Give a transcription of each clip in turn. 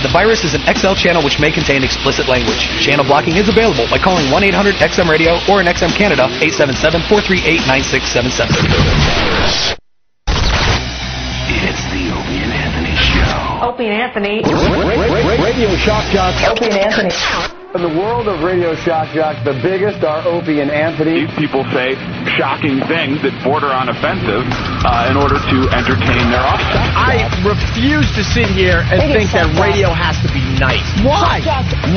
The virus is an XL channel which may contain explicit language. Channel blocking is available by calling 1-800-XM-RADIO or in XM Canada, 877-438-9677. It's the Opie and Anthony Show. Opie and Anthony. Radio Shock Jocks. Opie and Anthony. In the world of Radio Shock Jocks, the biggest are Opie and Anthony. These people say shocking things that border on offensive in order to entertain their offspring. I refuse to sit here and think that radio has to be nice. Why?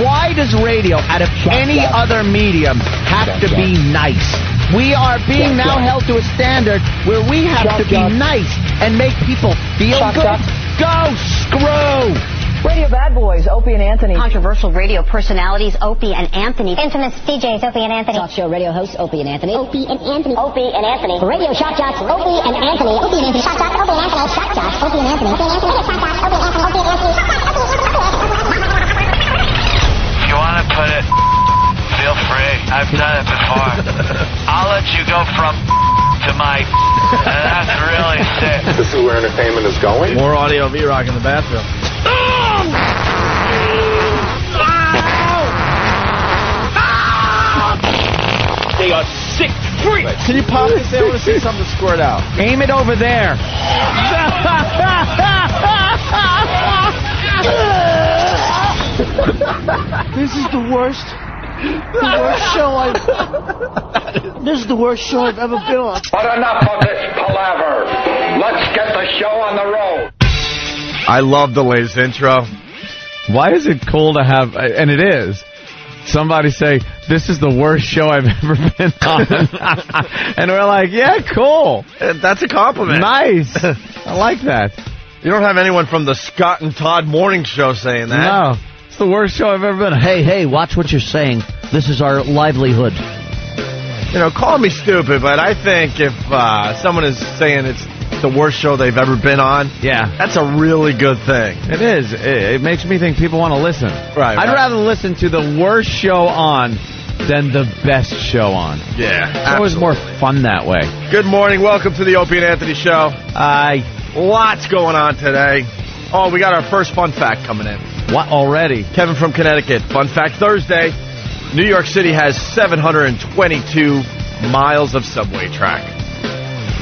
Why does radio, out of any other medium, have to be nice? We are being now held to a standard where we have to be nice and make people feel good. Go screw! Radio Bad Boys, Opie and Anthony. Controversial radio personalities, Opie and Anthony. Infamous DJs, Opie and Anthony. Talk show radio hosts, Opie and Anthony. Opie and Anthony. Opie and Anthony. Radio Shock Jocks, Opie and Anthony. Opie and Anthony. Shock Jocks, Opie and Anthony. Shock Jocks, Opie and Anthony. Opie and Anthony. Shock Jocks, Opie and Anthony. Opie and Anthony. If you want to put it, feel free. I've done it before. I'll let you go from to my, and that's really sick. This is where entertainment is going. More audio of E-Rock in the bathroom. They are sick freaks. Can you pop this? I want to see something squirt out. Aim it over there. This is the worst show This is the worst show I've ever been on. But enough of this palaver. Let's get the show on the road. I love the latest intro. Why is it cool to have, and it is, somebody say, this is the worst show I've ever been on. And we're like, yeah, cool. That's a compliment. Nice. I like that. You don't have anyone from the Scott and Todd Morning Show saying that. No. It's the worst show I've ever been on. Hey, watch what you're saying. This is our livelihood. You know, call me stupid, but I think if someone is saying it's the worst show they've ever been on, yeah, that's a really good thing. It is. It makes me think people want to listen. Right. I'd rather listen to the worst show on than the best show on. Yeah, it's always more fun that way. Good morning. Welcome to the Opie and Anthony Show. Lots going on today. Oh, we got our first fun fact coming in. What, already? Kevin from Connecticut. Fun fact Thursday. New York City has 722 miles of subway track.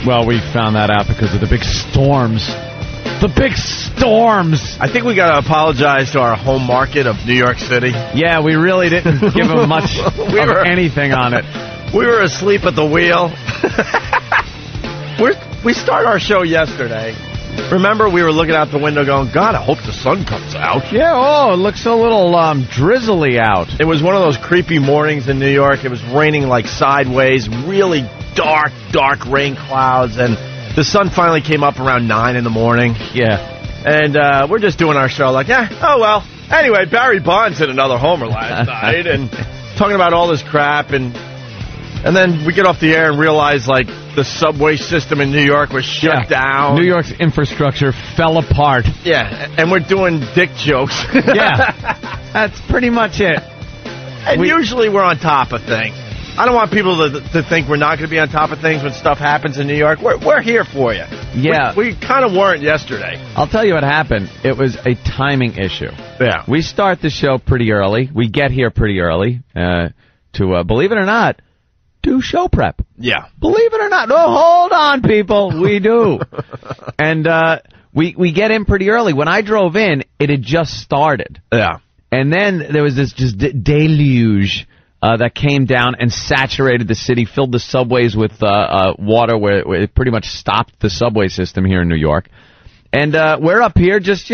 Well, we found that out because of the big storms. The big storms! I think we got to apologize to our home market of New York City. Yeah, we really didn't give them much of anything on it. We were asleep at the wheel. We started our show yesterday. Remember, we were looking out the window going, God, I hope the sun comes out. Yeah, it looks a little drizzly out. It was one of those creepy mornings in New York. It was raining like sideways, really dark rain clouds, and the sun finally came up around 9 in the morning. Yeah. And we're just doing our show like, oh well. Anyway, Barry Bonds hit another homer last night, and talking about all this crap, and then we get off the air and realize, like, the subway system in New York was shut down. New York's infrastructure fell apart. Yeah, and we're doing dick jokes. Yeah, that's pretty much it. And usually we're on top of things. I don't want people to think we're not going to be on top of things when stuff happens in New York. We're here for you. Yeah. We kind of weren't yesterday. I'll tell you what happened. It was a timing issue. Yeah. We start the show pretty early. We get here pretty early to, believe it or not, do show prep. Yeah. Believe it or not. No, hold on, people. We do. And we get in pretty early. When I drove in, it had just started. Yeah. And then there was this just deluge that came down and saturated the city, filled the subways with water where it pretty much stopped the subway system here in New York. And we're up here just,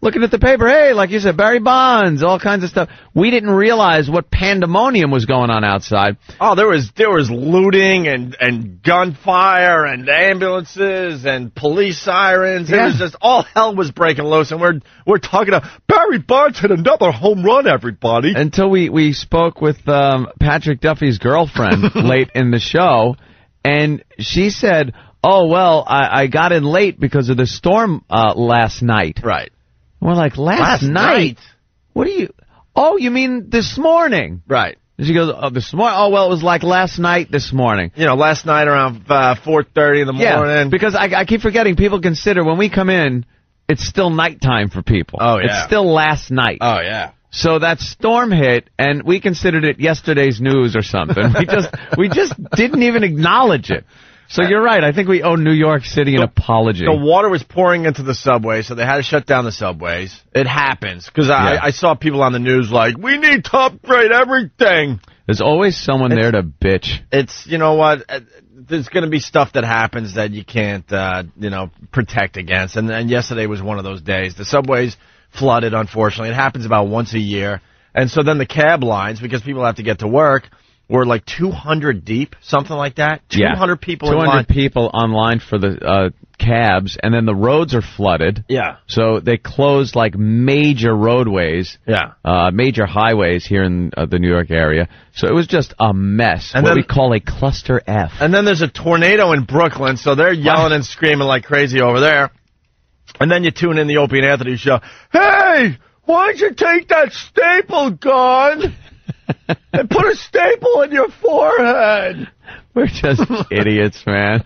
looking at the paper. Hey, like you said, Barry Bonds, all kinds of stuff. We didn't realize what pandemonium was going on outside. Oh, there was looting and gunfire and ambulances and police sirens. Yeah. It was just all hell was breaking loose, and we're talking about Barry Bonds hit another home run, everybody. Until we spoke with Patrick Duffy's girlfriend late in the show, and she said, "Oh well, I got in late because of the storm last night." Right. We're like, last night? What do you... Oh, you mean this morning? Right. And she goes, this morning? Oh, well, it was like last night this morning. Last night around 4:30 in the morning. Because I keep forgetting, people consider when we come in, it's still nighttime for people. Oh, yeah. It's still last night. Oh, yeah. So that storm hit, and we considered it yesterday's news or something. We just didn't even acknowledge it. So you're right. I think we owe New York City an apology. The water was pouring into the subway, so they had to shut down the subways. It happens. Because I saw people on the news like, we need to upgrade everything. There's always someone there to bitch. It's, you know what, there's going to be stuff that happens that you can't, protect against. And yesterday was one of those days. The subways flooded, unfortunately. It happens about once a year. And so then the cab lines, because people have to get to work, were like 200 deep, something like that. 200 people in line. 200 people online for the cabs, and then the roads are flooded. Yeah. So they closed like major roadways. Yeah. Major highways here in the New York area. So it was just a mess. And what we call a cluster F. And then there's a tornado in Brooklyn, so they're yelling and screaming like crazy over there. And then you tune in the Opie and Anthony show. Hey, why don't you take that staple gun and put a staple in your forehead? We're just idiots, man.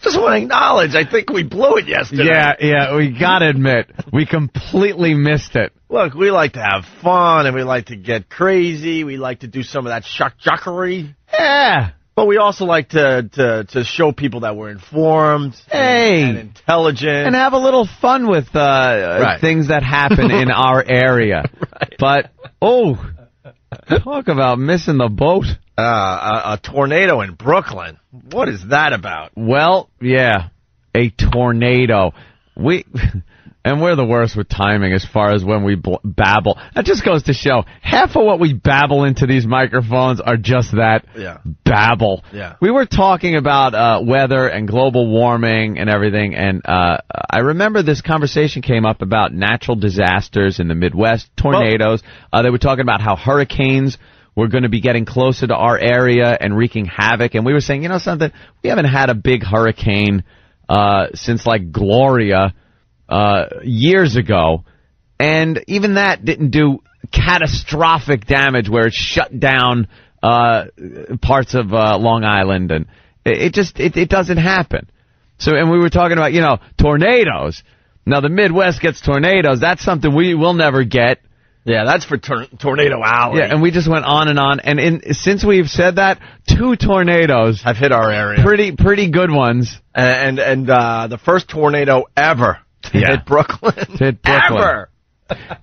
Just want to acknowledge, I think we blew it yesterday. Yeah, we got to admit, we completely missed it. Look, we like to have fun, and we like to get crazy. We like to do some of that shock-jockery. Yeah. But we also like to show people that we're informed and intelligent. And have a little fun with things that happen in our area. Right. But, talk about missing the boat. A tornado in Brooklyn. What is that about? Well, yeah, a tornado. And we're the worst with timing as far as when we babble. That just goes to show half of what we babble into these microphones are just that babble. Yeah. We were talking about weather and global warming and everything, and I remember this conversation came up about natural disasters in the Midwest, tornadoes. They were talking about how hurricanes were going to be getting closer to our area and wreaking havoc, and we were saying, you know something, we haven't had a big hurricane since like Gloria years ago, and even that didn't do catastrophic damage where it shut down parts of Long Island, and it doesn't happen. So, and we were talking about, tornadoes. Now the Midwest gets tornadoes. That's something we will never get. Yeah, that's for Tornado Alley. Yeah, and we just went on, and since we've said that, 2 tornadoes have hit our area. Pretty good ones. And the first tornado ever to hit Brooklyn. Ever.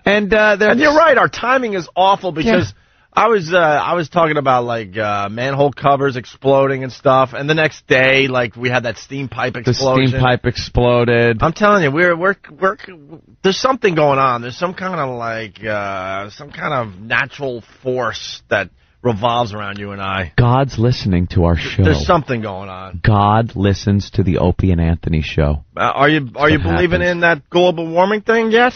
And you're right, our timing is awful because I was talking about like manhole covers exploding and stuff, and the next day like we had that steam pipe explosion. The steam pipe exploded. I'm telling you, we're there's something going on. There's some kind of natural force that revolves around you and I. God's listening to our show. There's something going on. God listens to the Opie and Anthony show. Are you believing in that global warming thing yet?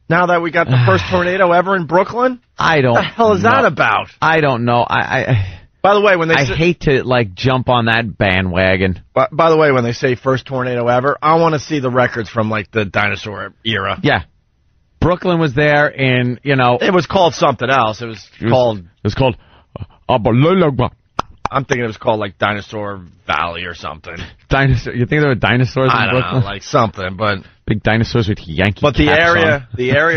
Now that we got the first tornado ever in Brooklyn? I don't know. What the hell is that about? I don't know. By the way, when I hate to jump on that bandwagon. By the way, when they say first tornado ever, I want to see the records from like the dinosaur era. Yeah. Brooklyn was there in, It was called something else. It was called I'm thinking it was called like Dinosaur Valley or something. Dinosaur? You think there were dinosaurs in Brooklyn? I don't know, like something, but big dinosaurs with Yankee. But the area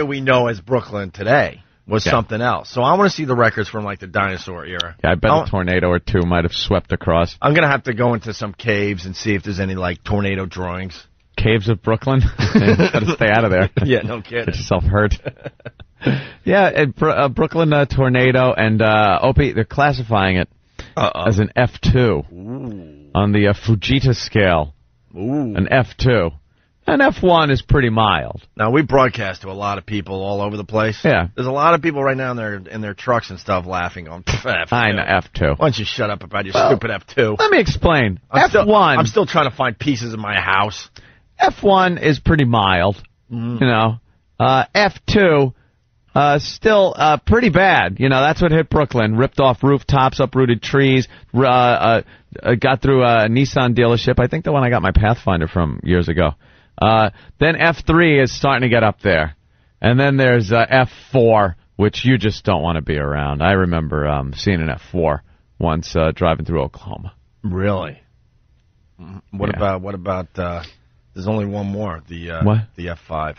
we know as Brooklyn today was something else. So I want to see the records from like the dinosaur era. Yeah, I bet a tornado or two might have swept across. I'm gonna have to go into some caves and see if there's any like tornado drawings. Caves of Brooklyn. Gotta stay out of there. Yeah, no kidding. Get yourself hurt. Yeah, Brooklyn tornado, and Opie, they're classifying it as an F2 on the Fujita scale. An F2. An F1 is pretty mild. Now, we broadcast to a lot of people all over the place. Yeah. There's a lot of people right now in their trucks and stuff laughing on F2. I know, F2. Why don't you shut up about your stupid F2? Let me explain. F1. I'm still trying to find pieces of my house. F1 is pretty mild. F2... still pretty bad. That's what hit Brooklyn. Ripped off rooftops, uprooted trees, got through a Nissan dealership. I think the one I got my Pathfinder from years ago. Then F3 is starting to get up there. And then there's F4, which you just don't want to be around. I remember seeing an F4 once driving through Oklahoma. Really? What about There's only one more. The what? The F5.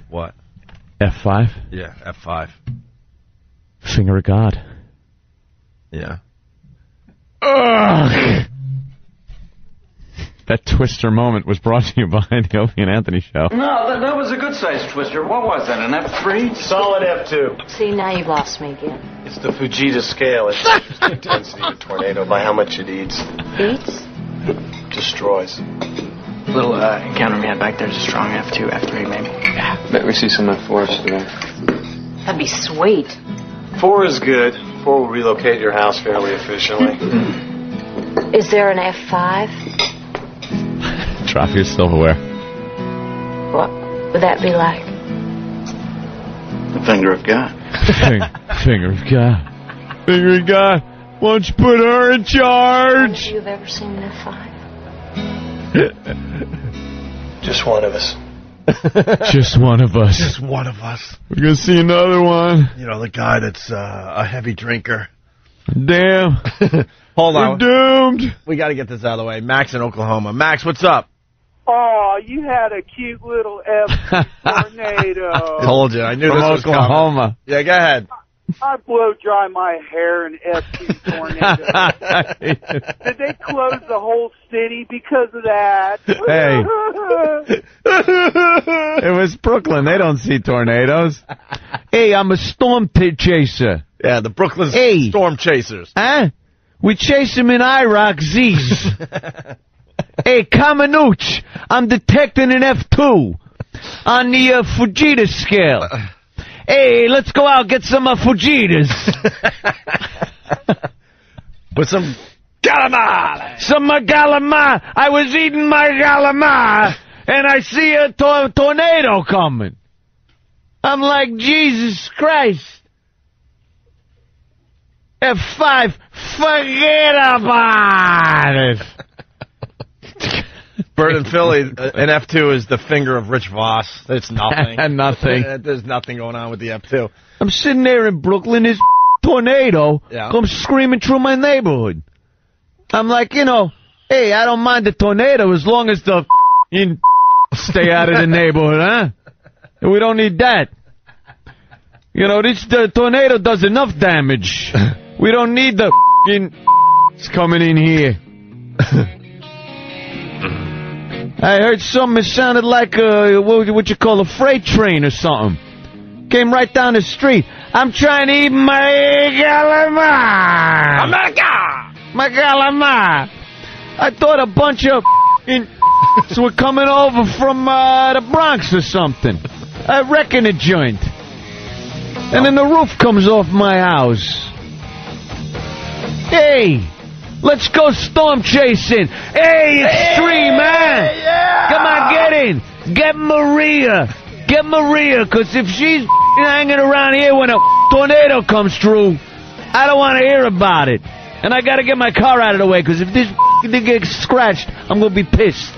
What? F5? Yeah, F5. Finger of God. Yeah. Ugh. That twister moment was brought to you by the Opie and Anthony Show. No, that was a good-sized twister. What was that, an F3? Solid F2. See, now you've lost me again. It's the Fujita scale. It measures the intensity of a tornado by how much it eats. Eats? Destroys. Little encounter we had back there is a strong F2, F3 maybe. Yeah, bet we see some F4s today. That'd be sweet. 4 is good. 4 will relocate your house fairly efficiently. Is there an F5? Trophy of silverware. What would that be like? The finger of God. Finger of God. Finger of God. Why don't you put her in charge? You've ever seen an F5? Just one of us. Just one of us. Just one of us. We're going to see another one. You know, the guy that's a heavy drinker. Damn. Hold on. We're doomed. We got to get this out of the way. Max in Oklahoma. Max, what's up? Oh, you had a cute little F tornado. Told you. I knew From this was Oklahoma. coming. Yeah, go ahead. I blow dry my hair in F2 tornado. Did they close the whole city because of that? Hey. It was Brooklyn. They don't see tornadoes. Hey, I'm a storm chaser. Yeah, the Brooklyn Storm Chasers. Huh? We chase them in Iraq Z's. Hey, Kamenuch, I'm detecting an F2 on the Fujita scale. Hey, let's go out and get some Fujitas. With some calamari. Some calamari. I was eating my calamari, and I see a tornado coming. I'm like, Jesus Christ. F5, forget about it. Bird and Philly, an F2 is the finger of Rich Voss. It's nothing. Nothing. There's nothing going on with the F2. I'm sitting there in Brooklyn, this tornado comes screaming through my neighborhood. I'm like, you know, hey, I don't mind the tornado as long as the stay out of the neighborhood, huh? We don't need that. You know, the tornado does enough damage. We don't need the it's coming in here. I heard something that sounded like what you call a freight train or something. Came right down the street. I'm trying to eat my calamari. My calamari. I thought a bunch of were coming over from the Bronx or something. I reckon a joint. And then the roof comes off my house. Hey, let's go storm chasing. Hey, Extreme, man. Yeah. Come on, get in. Get Maria. Get Maria, because if she's hanging around here when a tornado comes through, I don't want to hear about it. And I got to get my car out of the way, because if this thing gets scratched, I'm going to be pissed.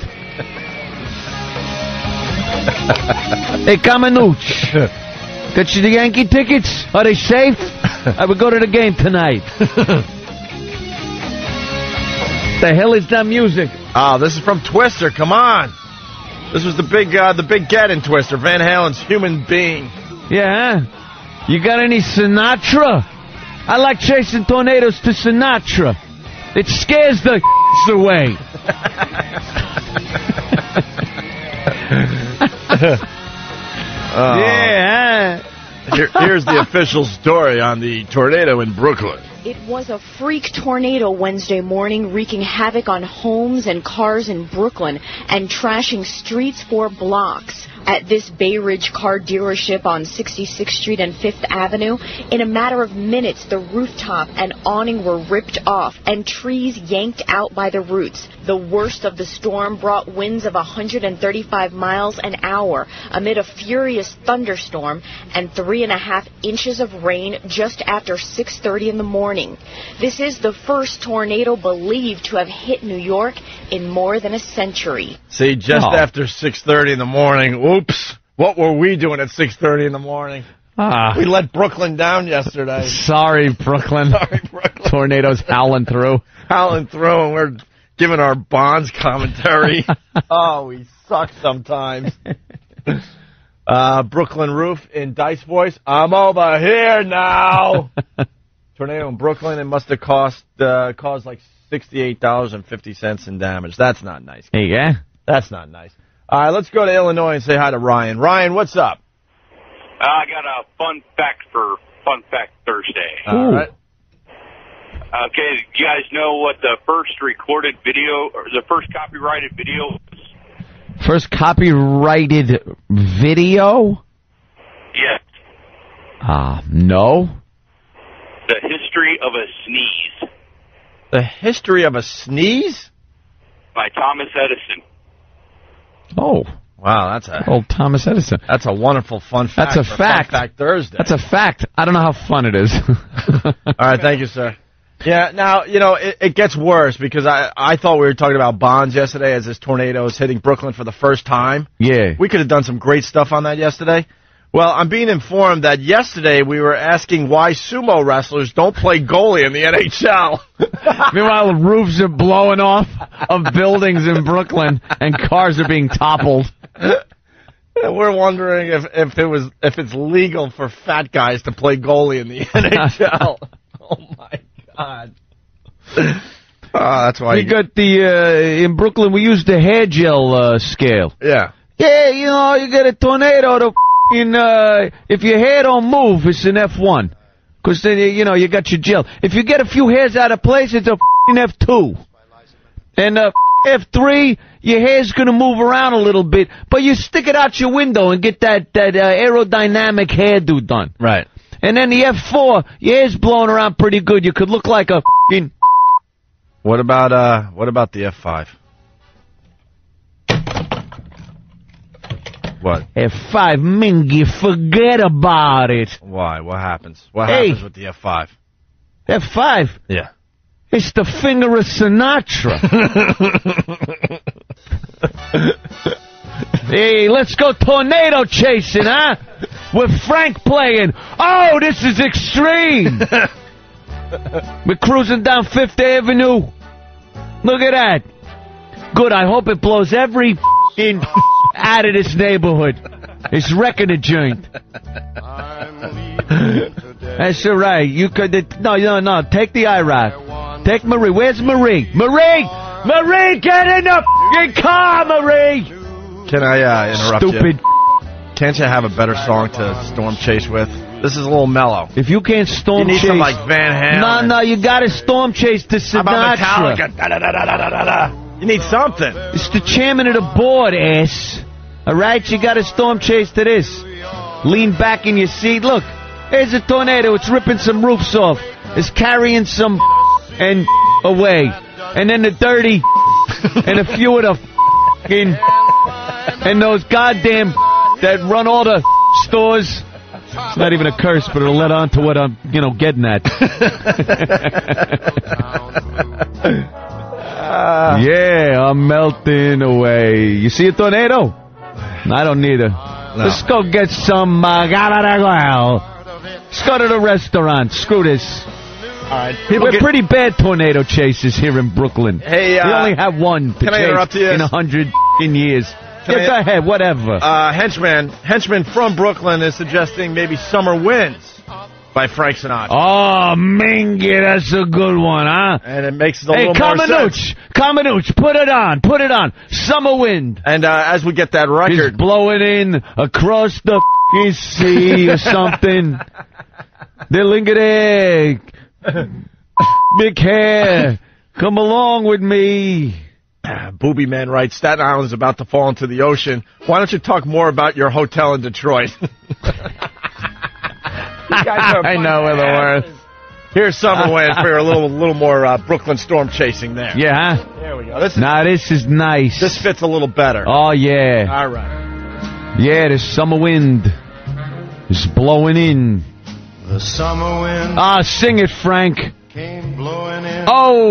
Hey, Kamenuch. Got you the Yankee tickets? Are they safe? I would go to the game tonight. The hell is that music? Oh, this is from Twister. Come on. This was the big get in Twister. Van Halen's Human Being. Yeah? You got any Sinatra? I like chasing tornadoes to Sinatra. It scares the away. Yeah. Here's the official story on the tornado in Brooklyn. It was a freak tornado Wednesday morning, wreaking havoc on homes and cars in Brooklyn and trashing streets for blocks. At this Bay Ridge car dealership on 66th Street and 5th Avenue, in a matter of minutes, the rooftop and awning were ripped off and trees yanked out by the roots. The worst of the storm brought winds of 135 miles an hour amid a furious thunderstorm and 3.5 inches of rain just after 6:30 in the morning. This is the first tornado believed to have hit New York in more than a century. See, just after 6:30 in the morning, oops, what were we doing at 6:30 in the morning? We let Brooklyn down yesterday. Sorry, Brooklyn. Tornadoes howling through. And we're giving our Bonds commentary. Oh, we suck sometimes. Brooklyn Roof in Dice voice. I'm over here now. Tornado in Brooklyn. It must have caused like $68.50 in damage. That's not nice. Hey, yeah? That's not nice. All right, let's go to Illinois and say hi to Ryan. Ryan, what's up? I got a fun fact for Fun Fact Thursday. All right. Okay, you guys know what the first recorded video, or the first copyrighted video was? First copyrighted video? Yes. No. The History of a Sneeze. The History of a Sneeze? By Thomas Edison. Oh. Wow, that's a... Old Thomas Edison. That's a wonderful fun fact. That's a fact. Fun Fact Thursday. That's a fact. I don't know how fun it is. All right, thank you, sir. Yeah, now, it gets worse because I thought we were talking about Bonds yesterday as this tornado is hitting Brooklyn for the first time. Yeah. We could have done some great stuff on that yesterday. Well, I'm being informed that yesterday we were asking why sumo wrestlers don't play goalie in the NHL. Meanwhile, the roofs are blowing off of buildings in Brooklyn and cars are being toppled. And we're wondering if it's legal for fat guys to play goalie in the NHL. Oh my God! That's why we got in Brooklyn. We use the hair gel scale. Yeah. Yeah, you get a tornado. If your hair don't move, it's an F1. Because then you got your gel. If you get a few hairs out of place, it's a F2. And F3, your hair's going to move around a little bit, but you stick it out your window and get that aerodynamic hairdo done. Right. And then the F4, your hair's blowing around pretty good. You could look like a f***ing... What about the F5? What? F5, Mingy, forget about it. Why? What happens? What happens with the F5? F5? Yeah. It's the finger of Sinatra. Hey, let's go tornado chasing, huh? With Frank playing. Oh, this is extreme. We're cruising down Fifth Avenue. Look at that. Good, I hope it blows every f***ing out of this neighborhood. It's wrecking a joint. That's all right. You could... No. Take the IROC. Take Marie. Where's Marie? Marie, get in the f***ing car, Marie! Can I interrupt Stupid. you? Can't you have a better song to storm chase with? This is a little mellow. If you can't storm chase... You need some like Van Halen. No, you gotta storm chase to Sinatra. How about Metallica? Da-da-da-da-da-da-da. You need something. It's the chairman of the board, ass. All right, you got to storm chase to this. Lean back in your seat. Look, there's a tornado. It's ripping some roofs off. It's carrying some and away. And then the dirty and a few of the f***ing and those goddamn that run all the stores. It's not even a curse, but it'll let on to what I'm, getting at. Yeah, I'm melting away. You see a tornado? I don't need it. No. Let's go get some. Let's go to the restaurant. Screw this. All right. We're pretty bad tornado chasers here in Brooklyn. Hey, we only have one to chase in 100 years. Go ahead, whatever. Henchman from Brooklyn is suggesting maybe Summer Winds by Frank Sinatra. Oh, Mingy, that's a good one, huh? And it makes it a little more sense. Kamenuch, put it on. Summer Wind. And as we get that record... It's blowing in across the f***ing sea or something. Dilingade. Big hair. Come along with me. Booby Man writes, Staten Island's about to fall into the ocean. Why don't you talk more about your hotel in Detroit? I know we're the worst. Here's Summer Wind for a little more Brooklyn storm chasing there. Yeah, huh? There we go. This is nice. This fits a little better. Oh, yeah. All right. Yeah, the summer wind is blowing in. The summer wind. Sing it, Frank. Came blowing in.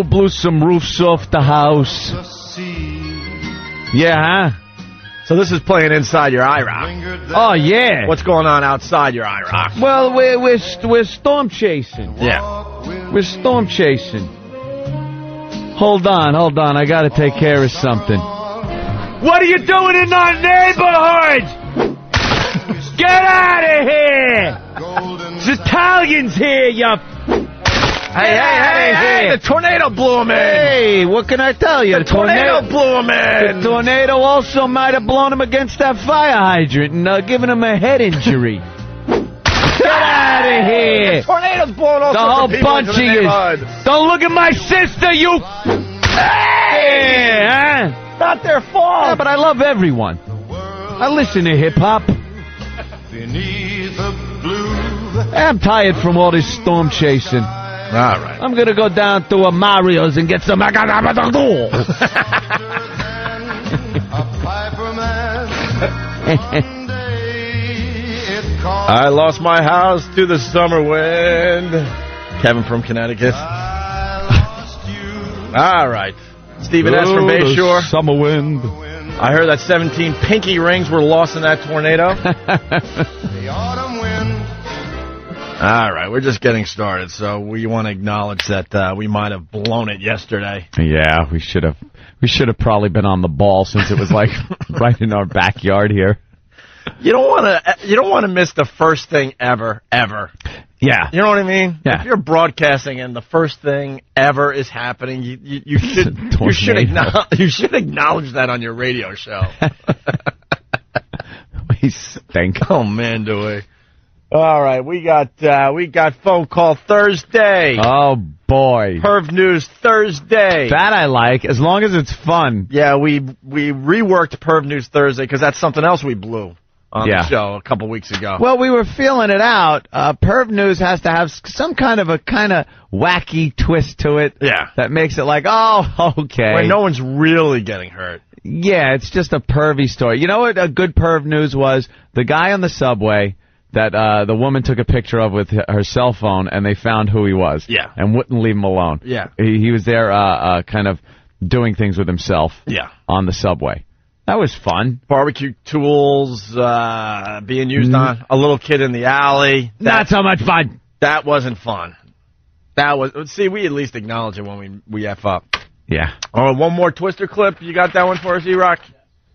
Blew some roofs off the house. The sea. Yeah, huh? So this is playing inside your IROC. Oh, yeah. What's going on outside your IROC? Well, we're storm chasing. Yeah. We're storm chasing. Hold on. I got to take care of something. What are you doing in our neighborhood? Get out of here! There's Italians here, you... Hey, the tornado blew him in. Hey, what can I tell you? The tornado blew him in. The tornado also might have blown him against that fire hydrant and given him a head injury. Get out of here! The tornado's blowing all the sorts whole of people bunch into the of you. neighborhood. Don't look at my sister, you... Hey! Huh? Not their fault. Yeah, but I love everyone. I listen to hip-hop. I'm tired from all this storm chasing. All right. I'm going to go down to a Mario's and get some... I lost my house to the summer wind. Kevin from Connecticut. All right. Stephen S. from Bayshore. Summer wind. I heard that 17 pinky rings were lost in that tornado. All right, we're just getting started, so we want to acknowledge that we might have blown it yesterday. Yeah, we should have. We should have probably been on the ball since it was like right in our backyard here. You don't want to miss the first thing ever. Yeah. You know what I mean? Yeah. If you're broadcasting and the first thing ever is happening, you should acknowledge that on your radio show. We stink. Oh man, do we? All right, we got phone call Thursday. Oh boy, Perv News Thursday. That I like, as long as it's fun. Yeah, we reworked Perv News Thursday because that's something else we blew on the show a couple weeks ago. Well, we were feeling it out. Perv News has to have some kind of wacky twist to it. Yeah, that makes it like, oh, okay, where no one's really getting hurt. Yeah, it's just a pervy story. You know what a good Perv News was? The guy on the subway that the woman took a picture of with her cell phone, and they found who he was. Yeah. And wouldn't leave him alone. Yeah. He was there kind of doing things with himself. Yeah. On the subway. That was fun. Barbecue tools being used on a little kid in the alley. Not so much fun. That wasn't fun. That was... See, we at least acknowledge it when we F up. Yeah. Oh, one more Twister clip. You got that one for us, E-Rock?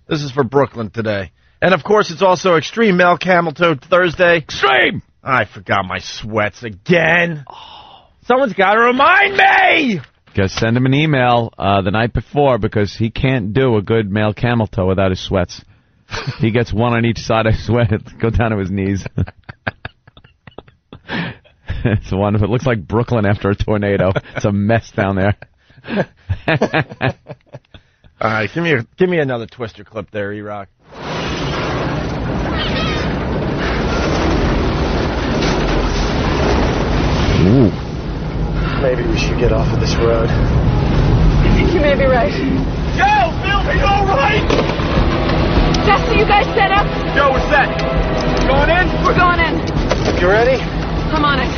This is for Brooklyn today. And, of course, it's also Extreme Male Camel Toe Thursday. Extreme! I forgot my sweats again. Oh, someone's got to remind me! Just send him an email the night before because he can't do a good male camel toe without his sweats. He gets one on each side of his sweat. Go down to his knees. It's wonderful. It looks like Brooklyn after a tornado. It's a mess down there. All right, give me another Twister clip there, E-Rock. Ooh. Maybe we should get off of this road. I think you may be right. Joe, Bill, are you all right? Jesse, you guys set up? Joe, we're set. Going in? We're going in. You ready? I'm on it.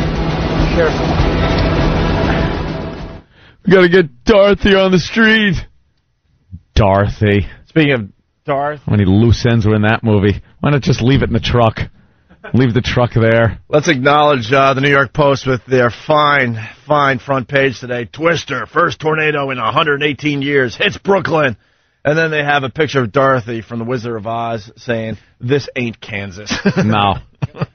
Careful. We gotta get Dorothy on the street. Dorothy. Speaking of Darth. How many loose ends were in that movie? Why not just leave it in the truck? Leave the truck there. Let's acknowledge the New York Post with their fine front page today. Twister, first tornado in 118 years, hits Brooklyn. And then they have a picture of Dorothy from The Wizard of Oz saying, this ain't Kansas. No.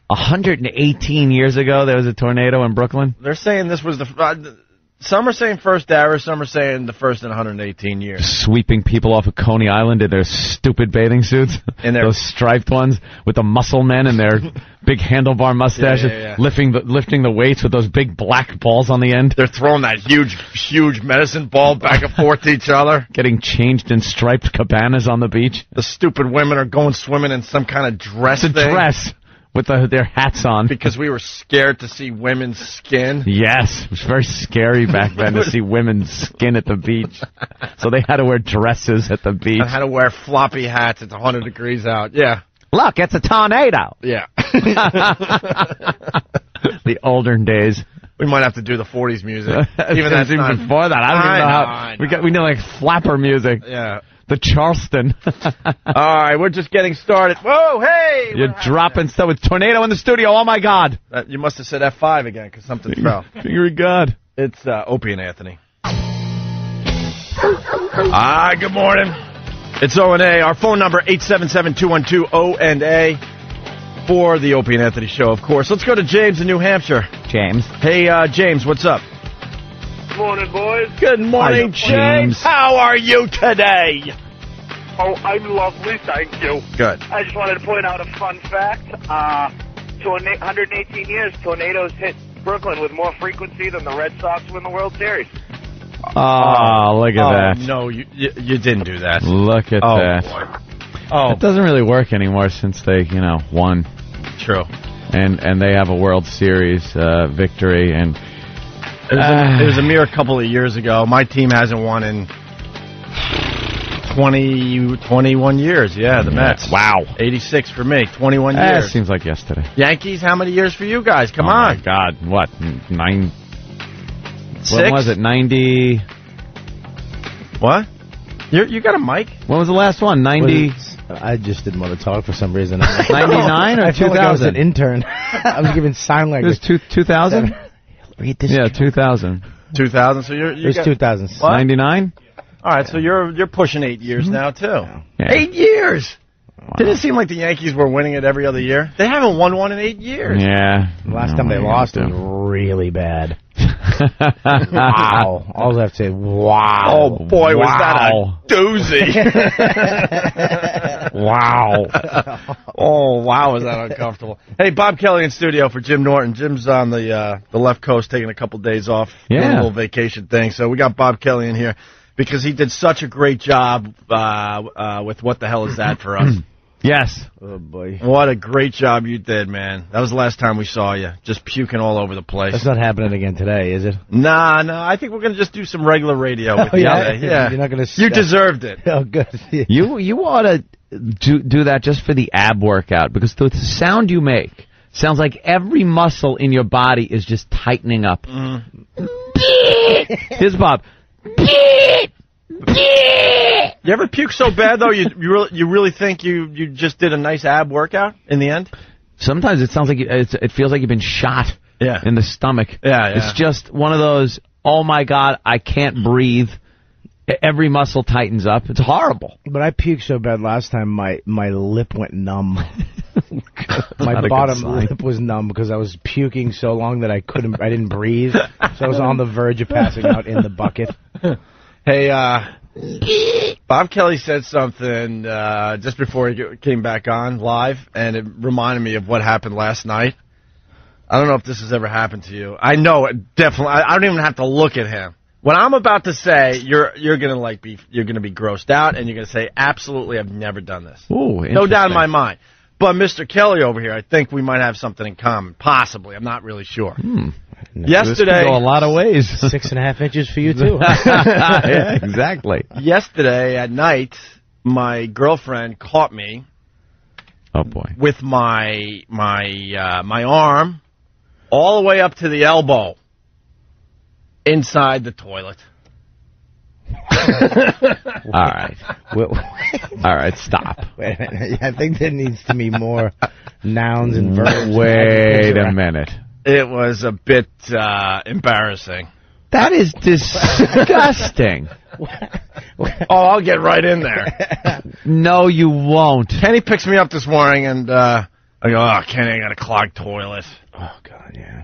118 years ago, there was a tornado in Brooklyn? They're saying this was the... some are saying first ever, some are saying the first in 118 years. Sweeping people off of Coney Island in their stupid bathing suits. In their those striped ones with the muscle men and their big handlebar mustaches. Yeah. Lifting the weights with those big black balls on the end. They're throwing that huge medicine ball back and forth to each other. Getting changed in striped cabanas on the beach. The stupid women are going swimming in some kind of dress thing. Dress. With their hats on. Because we were scared to see women's skin. Yes. It was very scary back then to see women's skin at the beach. So they had to wear dresses at the beach. And had to wear floppy hats. It's 100 degrees out. Yeah. Look, it's a tornado. Yeah. The olden days. We might have to do the 40s music. Even before that. I don't even know how. We know like flapper music. Yeah. The Charleston. All right, we're just getting started. Whoa, hey! You're dropping stuff with tornado in the studio. Oh, my God. You must have said F5 again because something fell. Finger of God. It's Opie and Anthony. Good morning. It's O&A. Our phone number, 877-212-O&A for the Opie and Anthony show, of course. Let's go to James in New Hampshire. James. Hey, James, what's up? Good morning, boys. Good morning, James. How are you today? Oh, I'm lovely, thank you. Good. I just wanted to point out a fun fact. 118 years, tornadoes hit Brooklyn with more frequency than the Red Sox win the World Series. Oh, look at that. No, you didn't do that. Look at that. Boy. Oh, it doesn't really work anymore since they, won. True. And they have a World Series victory. And it was a mere couple of years ago. My team hasn't won in 21 years. Yeah, the Mets. Wow. 86 for me. 21 years. That seems like yesterday. Yankees, how many years for you guys? Come on. Oh, my God. What? 9? 6? When was it? 90? What? You got a mic? When was the last one? 90? I just didn't want to talk for some reason. 99 or 2000? I feel like I was an intern. I was giving sign language. It was 2000? Read this. Yeah, 2000. 2000, so you're... It was 2000. 99? All right, so you're pushing 8 years now, too. Yeah. 8 years! Wow. Didn't it seem like the Yankees were winning it every other year? They haven't won one in 8 years. Yeah. The last time they lost, it was really bad. Wow. All I have to say, wow. Oh, boy, was that a doozy. Wow. Oh, wow, was that uncomfortable. Hey, Bob Kelly in studio for Jim Norton. Jim's on the left coast taking a couple days off. Yeah. Doing a little vacation thing. So we got Bob Kelly in here because he did such a great job with What the Hell Is That for us. Yes. Oh, boy. What a great job you did, man. That was the last time we saw you, just puking all over the place. That's not happening again today, is it? Nah, I think we're going to just do some regular radio with you today. Yeah. You're not going to... You deserved it. Oh, good. You ought to do that just for the ab workout, because the sound you make sounds like every muscle in your body is just tightening up. Here's Bob. You ever puke so bad though you really think you just did a nice ab workout in the end? Sometimes it sounds like it feels like you've been shot in the stomach. Yeah. It's just one of those, oh my God, I can't breathe. Every muscle tightens up. It's horrible. But I puked so bad last time my lip went numb. My bottom lip was numb because I was puking so long that I didn't breathe. So I was on the verge of passing out in the bucket. Hey, Bob Kelly said something just before he came back on live, and it reminded me of what happened last night. I don't know if this has ever happened to you. I know it definitely. I don't even have to look at him. What I'm about to say, you're gonna be grossed out, and you're gonna say, absolutely, I've never done this. Ooh, no doubt in my mind. But Mr. Kelly over here, I think we might have something in common. Possibly, I'm not really sure. Yesterday, this could go a lot of ways. 6.5 inches for you too. Yeah, exactly. Yesterday at night, my girlfriend caught me. Oh boy! With my arm all the way up to the elbow inside the toilet. All right. All right, stop. Wait a minute. I think there needs to be more nouns and verbs. Wait a minute. It was a bit embarrassing. That is disgusting. Oh, I'll get right in there. No, you won't. Kenny picks me up this morning, and I go, oh, Kenny, I got a clogged toilet. Oh, God, yeah.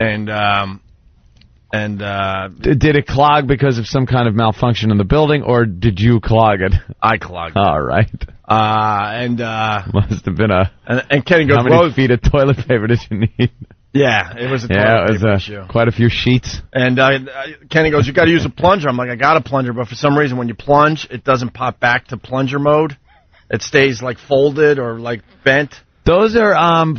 And did it clog because of some kind of malfunction in the building, or did you clog it? I clogged it. All right. Must have been and Kenny goes, how many feet of toilet paper did you need? Yeah, it was a toilet paper issue. Quite a few sheets. And Kenny goes, you got to use a plunger. I'm like, I got a plunger, but for some reason when you plunge, it doesn't pop back to plunger mode. It stays like folded or like bent. Those are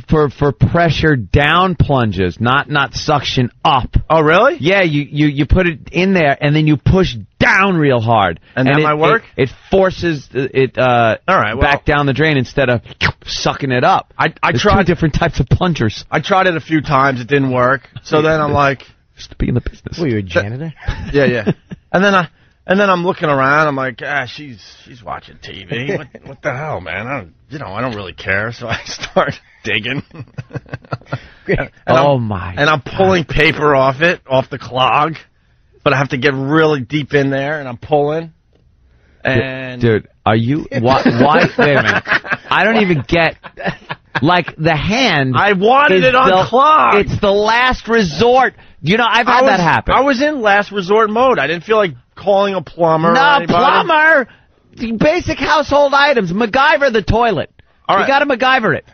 for pressure down plunges, not suction up. Oh, really? Yeah, you put it in there and then you push down real hard, and that might work. It forces it back down the drain instead of sucking it up. I tried 2 different types of plungers. I tried it a few times. It didn't work. So then I'm like, just to be in the business. Well, you're a janitor. Yeah. And then And then I'm looking around. I'm like, she's watching TV. What the hell, man? I don't really care. So I start digging. And I'm pulling paper off the clog, but I have to get really deep in there, and I'm pulling. And dude, are you why? Wait a minute. I don't even get. Like the hand. I wanted it unclogged. It's the last resort. You know, I've had that happen. I was in last resort mode. I didn't feel like calling a plumber. No, plumber. Basic household items. MacGyver the toilet. All right. You got to MacGyver it.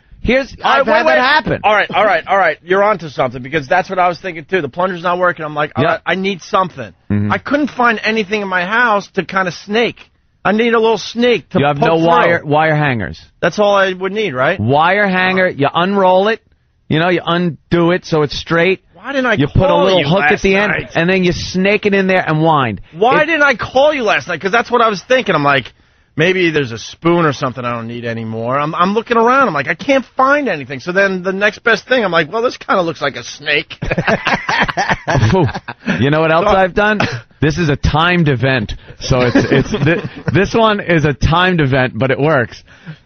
I've had that happen. All right. You're onto something, because that's what I was thinking too. The plunger's not working. I'm like, I need something. Mm-hmm. I couldn't find anything in my house to kind of snake. I need a little snake to You have no wire hangers. That's all I would need, right? Wire hanger. You unroll it. You undo it so it's straight. Why didn't I You call put a little you hook last at the end, night? and then you snake it in there and wind. Why didn't I call you last night? Because that's what I was thinking. I'm like, maybe there's a spoon or something I don't need anymore. I'm looking around. I'm like, I can't find anything. So then the next best thing, I'm like, well, this kind of looks like a snake. You know what else I've done? This is a timed event. So this one is a timed event, but it works.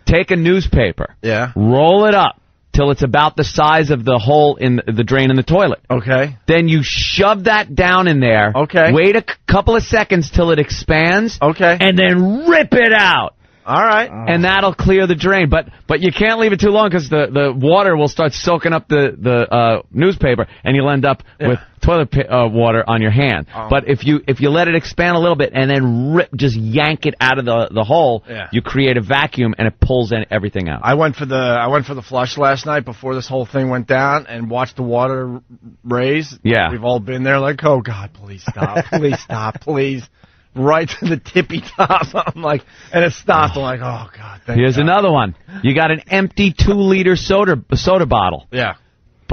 Take a newspaper. Yeah. Roll it up till it's about the size of the hole in the drain in the toilet. Okay. Then you shove that down in there. Okay. Wait a couple of seconds till it expands. Okay. And then rip it out. All right. And that'll clear the drain. But you can't leave it too long, because the water will start soaking up the newspaper, and you'll end up with toilet water on your hand. But if you let it expand a little bit and then just yank it out of the hole, you create a vacuum, and it pulls everything out. I went for the flush last night before this whole thing went down, and watched the water raise. Yeah. We've all been there like, oh God, please stop, please stop, please. Right to the tippy top. I'm like, and it stopped. I'm like, oh God. Here's another one. You got an empty 2-liter soda bottle. Yeah.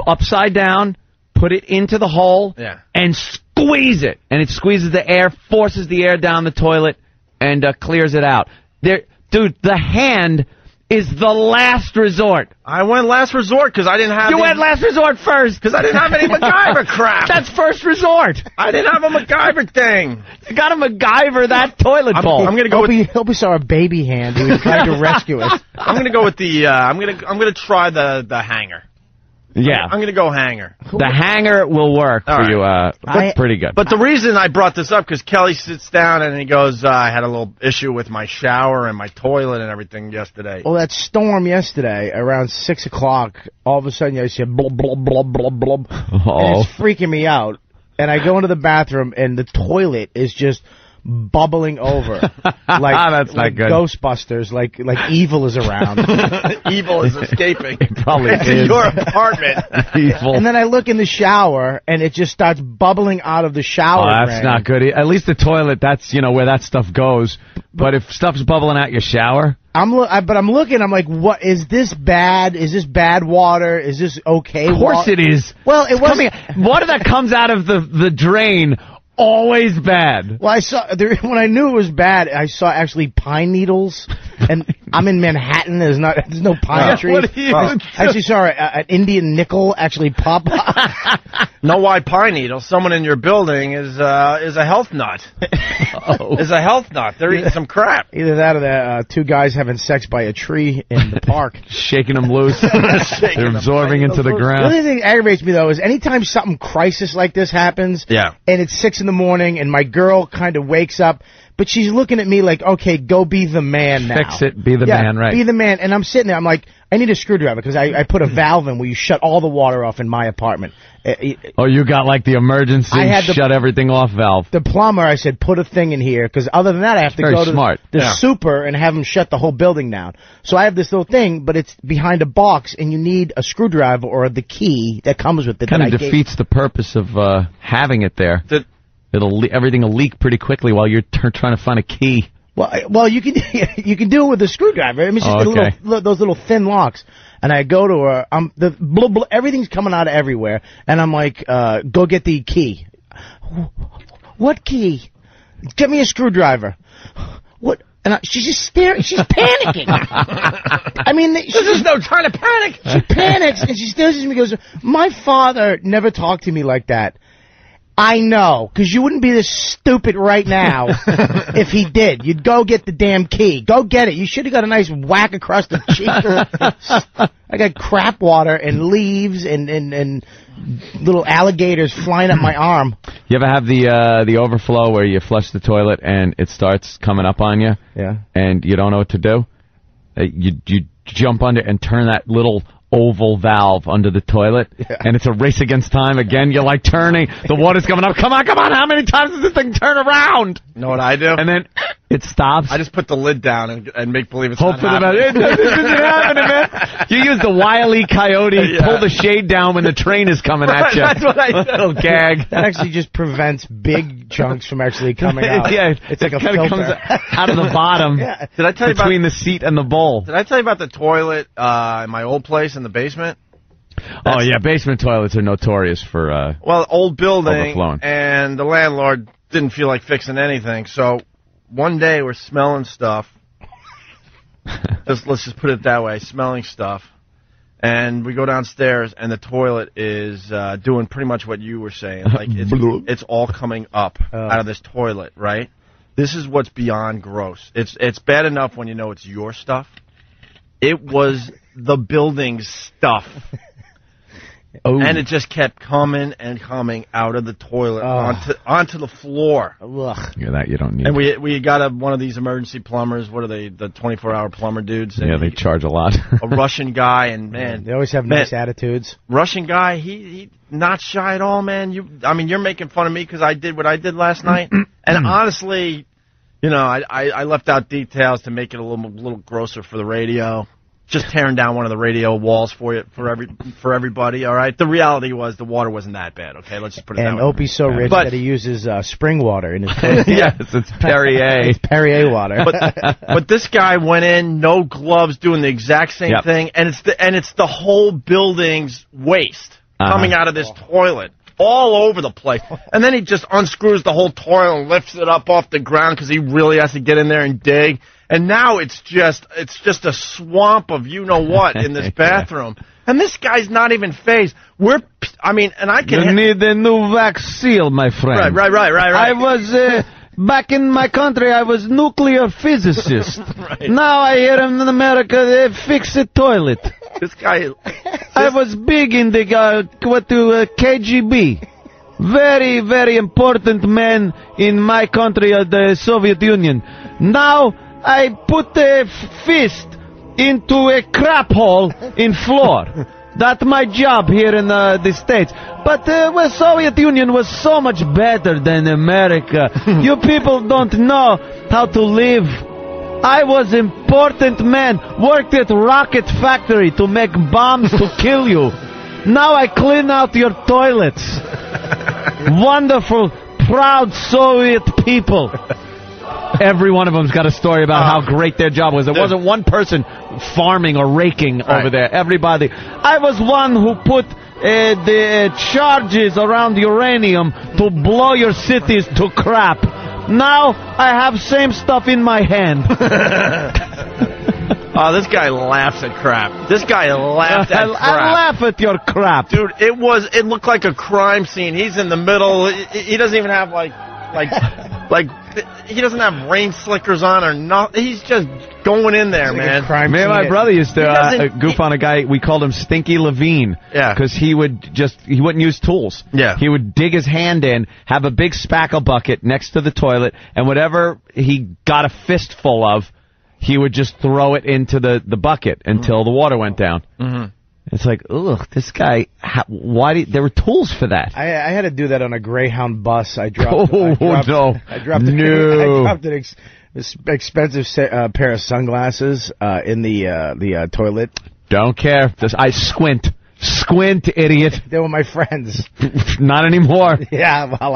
Upside down, put it into the hole, and squeeze it. And it squeezes the air, forces the air down the toilet, and clears it out. Dude, the hand is the last resort. I went last resort because I didn't have... You went last resort first. Because I didn't have any MacGyver crap. That's first resort. I didn't have a MacGyver thing. You got to MacGyver that toilet bowl. I'm going to go Hope he saw a baby hand. He was trying to rescue it. I'm going to go with the... I'm going to try the hanger. Yeah. I'm going to go hanger. The hanger will work for you. That's pretty good. But the reason I brought this up, because Kelly sits down and he goes, I had a little issue with my shower and my toilet and everything yesterday. Well, that storm yesterday, around 6 o'clock, all of a sudden I said, blub, blub, blub, blub, blub. And it's freaking me out. And I go into the bathroom, and the toilet is just bubbling over. That's not good. Ghostbusters, like evil is around. Evil is escaping. It probably is. Your apartment. Evil. And then I look in the shower, and it just starts bubbling out of the shower. Oh, that's not good. At least the toilet, that's, where that stuff goes. But if stuff's bubbling out your shower... I'm looking, I'm like, what, is this bad? Is this bad water? Is this okay water? Of course it is. Well, it was water that comes out of the drain... Always bad. Well, when I knew it was bad, I saw actually pine needles, and I'm in Manhattan. There's no pine trees. What are you I actually saw an Indian nickel actually pop up. No, why pine needles? Someone in your building is a health nut. Is a health nut. They're eating some crap. Either that or two guys having sex by a tree in the park. Shaking them loose. They're absorbing into the ground. The only thing that aggravates me, though, is anytime something crisis like this happens, and it's 6 in the morning, and my girl kind of wakes up, but she's looking at me like, okay, go be the man now. Fix it, be the man, right. Be the man. And I'm sitting there, I'm like, I need a screwdriver, because I put a valve in where you shut all the water off in my apartment. Oh, you got like the emergency shut everything off valve. The plumber, I said, put a thing in here, because other than that, I have to go to the super and have him shut the whole building down. So I have this little thing, but it's behind a box, and you need a screwdriver or the key that comes with it. Kind of defeats the purpose of having it there. Everything will leak pretty quickly while you're trying to find a key. Well, you can do it with a screwdriver. I mean, it's just those little thin locks. And I go to her. Everything's coming out of everywhere, and I'm like, go get the key. What key? Get me a screwdriver. What? And she's just staring. She's panicking. I mean, there's no time to panic. She panics, and she stares at me and goes, my father never talked to me like that. I know, because you wouldn't be this stupid right now if he did. You'd go get the damn key. Go get it. You should have got a nice whack across the cheek. I got crap water and leaves and little alligators flying up my arm. You ever have the overflow where you flush the toilet and it starts coming up on you? Yeah. And you don't know what to do? You jump under and turn that little oval valve under the toilet, and it's a race against time again. You're like turning, the water's coming up. Come on, how many times does this thing turn around? You know what I do? And then it stops. I just put the lid down and make believe it's Hope for the best. This isn't happening, man. You use the Wile E. Coyote, pull the shade down when the train is coming at you. That's what I do. Little gag. That actually just prevents big chunks from actually coming out. Yeah, it's like a filter. filter. Comes out of the bottom. Yeah. Did I tell you between the seat and the bowl? Did I tell you about the toilet in my old place in the basement? Oh, yeah, basement toilets are notorious for well, old building, overflowing. And the landlord didn't feel like fixing anything. So one day we're smelling stuff. Let's just put it that way, smelling stuff. And we go downstairs, and the toilet is doing pretty much what you were saying. Like it's all coming up out of this toilet, right? This is what's beyond gross. It's bad enough when you know it's your stuff. It was the building's stuff. Oh. And it just kept coming and coming out of the toilet onto the floor. Ugh. Yeah, that you don't need. And we got one of these emergency plumbers. What are they? The 24-hour plumber dudes. Yeah, they charge a lot. A Russian guy, and man, they always have nice attitudes. Russian guy, he not shy at all, man. You're making fun of me because I did what I did last night, and honestly, I left out details to make it a little grosser for the radio. Just tearing down one of the radio walls for everybody. All right. The reality was the water wasn't that bad. Okay, let's just put it that way. And Opie's so rich that he uses spring water in his toilet. Yes, it's Perrier. It's Perrier water. But this guy went in, no gloves, doing the exact same thing, and it's the whole building's waste coming out of this toilet all over the place. And then he just unscrews the whole toilet and lifts it up off the ground because he really has to get in there and dig. And now it's just a swamp of you-know-what in this bathroom. And this guy's not even phased. And I can... You need a new wax seal, my friend. Right. I was... back in my country, I was nuclear physicist. Right. Now I hear in America, they fix a toilet. This guy... I was big in the KGB. Very, very important man in my country, the Soviet Union. Now... I put a fist into a crap hole in floor. That's my job here in the States. But the Soviet Union was so much better than America. You people don't know how to live. I was important man, worked at rocket factory to make bombs to kill you. Now I clean out your toilets. Wonderful, proud Soviet people. Every one of them's got a story about how great their job was. There wasn't one person farming or raking over there. Everybody. I was one who put the charges around uranium to blow your cities to crap. Now I have same stuff in my hand. Oh, this guy laughs at crap. This guy laughs at crap. I laugh at your crap. Dude, it looked like a crime scene. He's in the middle. He doesn't even have like he doesn't have rain slickers on or nothing. He's just going in there, man. Man, my brother used to goof on a guy. We called him Stinky Levine. Yeah. Because he wouldn't use tools. Yeah. He would dig his hand in, have a big spackle bucket next to the toilet, and whatever he got a fistful of, he would just throw it into the bucket until the water went down. Mm-hmm. It's like, ugh, this guy, there were tools for that. I had to do that on a Greyhound bus. I dropped an expensive pair of sunglasses in the toilet. Don't care. I squint. Squint, idiot. They were my friends. Not anymore. Yeah, well,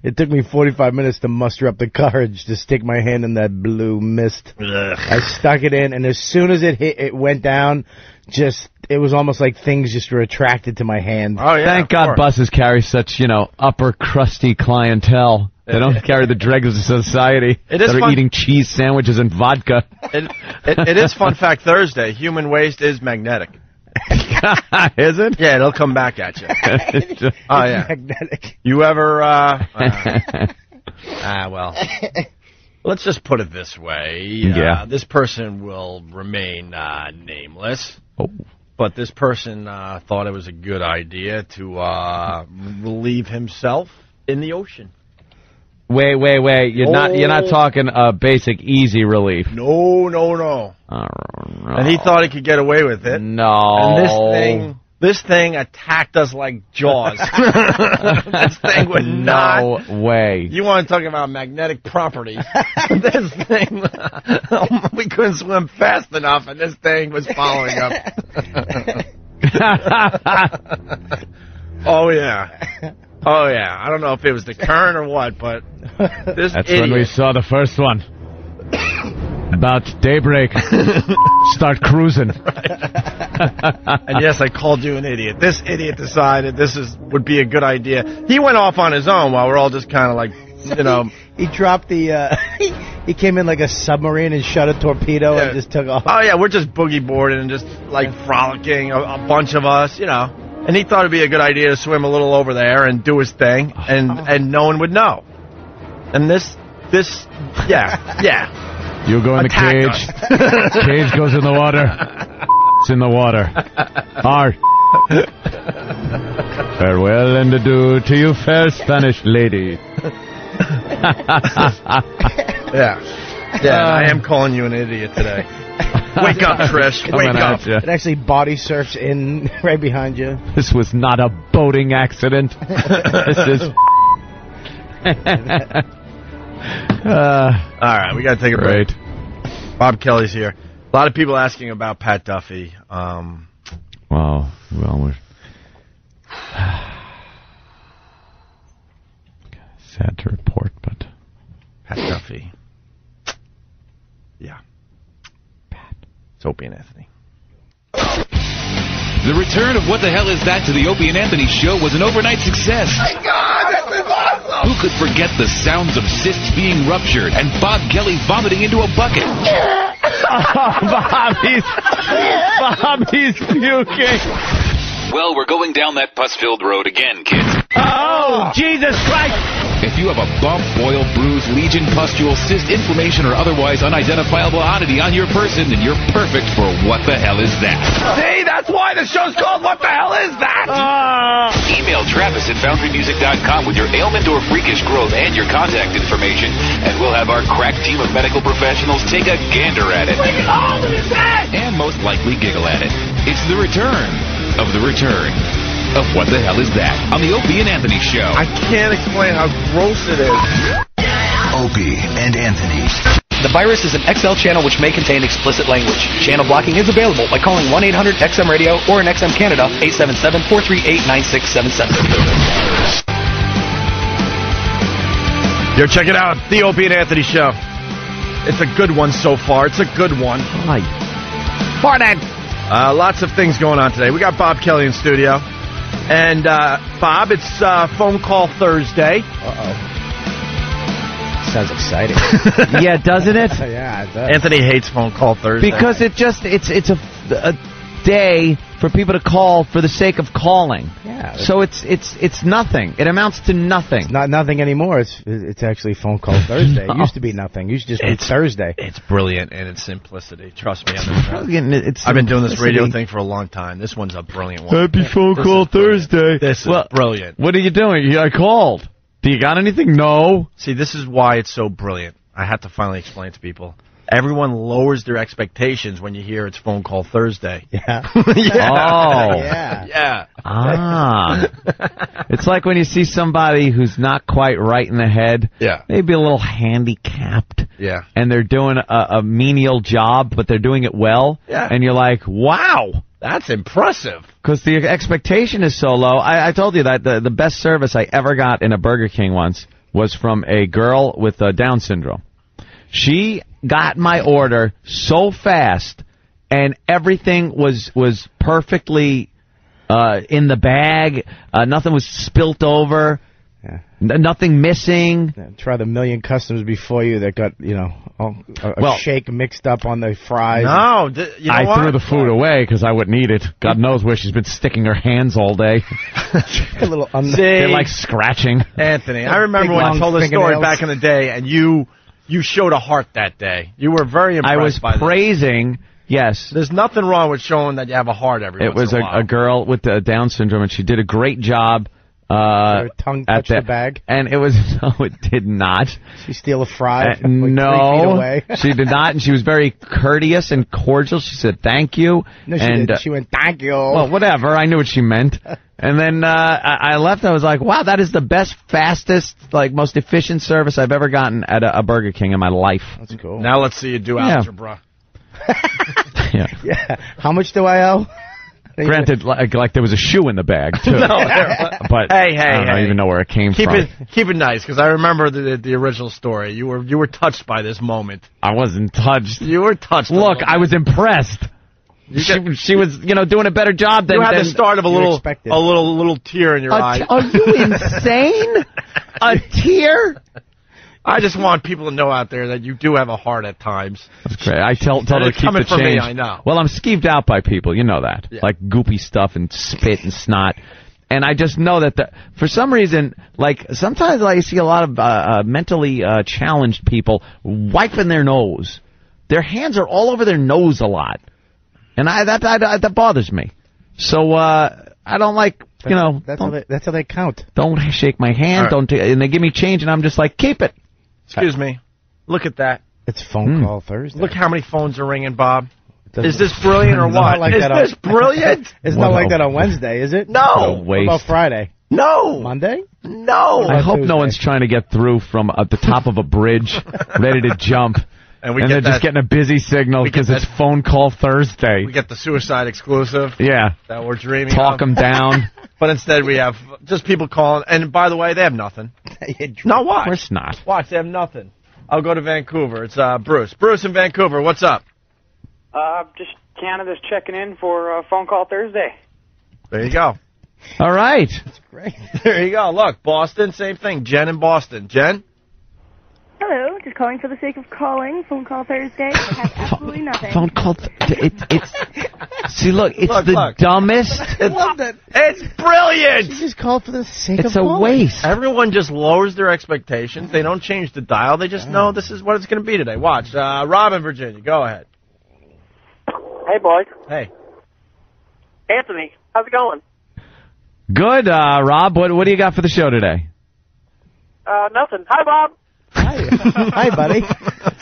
it took me 45 minutes to muster up the courage to stick my hand in that blue mist. Ugh. I stuck it in, and as soon as it went down, it was almost like things just were attracted to my hand. Oh, yeah. Thank God buses carry such, upper crusty clientele. They don't carry the dregs of society that are eating cheese sandwiches and vodka. It is Fun Fact Thursday. Human waste is magnetic. Is it? Yeah, it'll come back at you. Oh, yeah. Magnetic. You ever, well, let's just put it this way. Yeah. This person will remain nameless. Oh. But this person thought it was a good idea to relieve himself in the ocean. Wait. You're not talking basic easy relief. No. No. And he thought he could get away with it. No. And this thing attacked us like Jaws. This thing would not. No way. You want to talk about magnetic properties? This thing, we couldn't swim fast enough, and this thing was following up. Oh yeah. I don't know if it was the current or what, but this That's idiot. when we saw the first one. About daybreak. Start cruising. And yes, I called you an idiot. This idiot decided would be a good idea. He went off on his own while we're all just kind of like, He dropped the. He came in like a submarine and shot a torpedo and just took off. Oh yeah, we're just boogie boarding and just like frolicking, a bunch of us, And he thought it'd be a good idea to swim a little over there and do his thing, and no one would know. And this, yeah. You go in the cage. Cage goes in the water. It's in the water. Art. Farewell and adieu to you, fair Spanish lady. Yeah, I am calling you an idiot today. Wake up, Trish. Wake up. It actually body surfs in right behind you. This was not a boating accident. This is... All right, we got to take a break. Bob Kelly's here. A lot of people asking about Pat Duffy. Wow. Well, we're... sad to report, but... Pat Duffy. Yeah. Pat. It's Opie and Anthony. The return of What the Hell Is That to the Opie and Anthony show was an overnight success. My God, this is awesome! Who could forget the sounds of cysts being ruptured and Bob Kelly vomiting into a bucket? Bobby's puking. Well, we're going down that pus-filled road again, kids. Oh, Jesus Christ! If you have a bump, boil, bruise, lesion, pustule, cyst, inflammation, or otherwise unidentifiable oddity on your person, then you're perfect for What the Hell Is That? See, that's why the show's called What the Hell Is That? Email Travis at FoundryMusic.com with your ailment or freakish growth and your contact information, and we'll have our crack team of medical professionals take a gander at it. And most likely giggle at it. It's the return of the return of What the Hell Is That? On the Opie and Anthony Show. I can't explain how gross it is. Opie and Anthony. The virus is an XL channel which may contain explicit language. Channel blocking is available by calling 1-800-XM-RADIO or in XM Canada, 877-438-9677. Yo, check it out. The Opie and Anthony Show. It's a good one so far. It's a good one. Hi. Morning. Lots of things going on today. We got Bob Kelly in studio. And, Bob, it's Phone Call Thursday. Uh-oh. Sounds exciting. Yeah, doesn't it? Yeah, it does. Anthony hates Phone Call Thursday. Because it's a day for people to call for the sake of calling. Yeah. So it's nothing. It amounts to nothing. It's not nothing anymore. It's actually Phone Call Thursday. It used to be nothing. It used to just be Thursday. It's brilliant in its simplicity. Trust me. I've been doing this radio thing for a long time. This one's a brilliant one. Happy Phone Call Thursday. This is brilliant. What are you doing? I called. Do you got anything? No. See, this is why it's so brilliant. I have to finally explain to people. Everyone lowers their expectations when you hear it's Phone Call Thursday. Yeah. Yeah. Oh. Yeah. Ah. It's like when you see somebody who's not quite right in the head. Yeah. Maybe a little handicapped. Yeah. And they're doing a menial job, but they're doing it well. Yeah. And you're like, wow. That's impressive. Because the expectation is so low. I told you that the best service I ever got in a Burger King once was from a girl with Down syndrome. She got my order so fast, and everything was perfectly in the bag. Nothing was spilt over. Yeah. Nothing missing. Yeah, try the million customers before you that got, a shake mixed up on the fries. No, you know I what? threw the food away because I wouldn't eat it. God knows where she's been sticking her hands all day. A little They're like scratching. Anthony, I remember when I told the story back in the day, and you showed a heart that day. You were very impressed. I was praising. Yes. There's nothing wrong with showing that you have a heart every once in a while. It was a girl with Down syndrome, and she did a great job. Her tongue touched the bag? And it was, no, it did not. She steal a fry? No, 3 feet away? She did not, and she was very courteous and cordial. She said, thank you. No, she didn't. She went, thank you. Well, whatever. I knew what she meant. And then I left. I was like, wow, that is the best, fastest, most efficient service I've ever gotten at a Burger King in my life. That's cool. Now let's see you do algebra. Yeah. How much do I owe? Granted, like there was a shoe in the bag too. But hey, I don't even know where it came from. Keep it nice, because I remember the original story. You were touched by this moment. I wasn't touched. You were touched. Look, I was impressed. She was, doing a better job than you had the start of a little tear in your eye. Are you insane? A tear? I just want people to know out there that you do have a heart at times. That's great. I tell her to keep the change. Me, I know. Well, I'm skeeved out by people. You know that. Yeah. Like goopy stuff and spit and snot. And I just know that for some reason, sometimes I see a lot of mentally challenged people wiping their nose. Their hands are all over their nose a lot. And that bothers me. So I don't like, That's how they count. Don't shake my hand. Right. And they give me change, and I'm just like, keep it. Excuse me. Look at that. It's phone call Thursday. Look how many phones are ringing, Bob. Is this brilliant or what? Like is this brilliant? It's not like that on Wednesday, is it? No. What about Friday? No. Monday? No. I hope no one's trying to get through from the top of a bridge, ready to jump. And they're just getting a busy signal because it's phone call Thursday. We get the suicide exclusive. Yeah. That we're dreaming Talk them down. But instead we have just people calling. And by the way, they have nothing. No, watch. Of course not. Watch, they have nothing. I'll go to Vancouver. It's Bruce. Bruce in Vancouver, what's up? Just Canada's checking in for phone call Thursday. There you go. All right. That's great. There you go. Look, Boston, same thing. Jen in Boston. Jen? Hello, just calling for the sake of calling. Phone call Thursday. I have absolutely nothing. Phone call. See, look, it's the dumbest. I love that. It's brilliant. She just called for the sake of It's a calling. waste. Everyone just lowers their expectations. They don't change the dial. They just know this is what it's going to be today. Watch. Rob in Virginia, go ahead. Hey, boys. Hey. Anthony, how's it going? Good, Rob. What do you got for the show today? Nothing. Hi, Bob. Hi, buddy.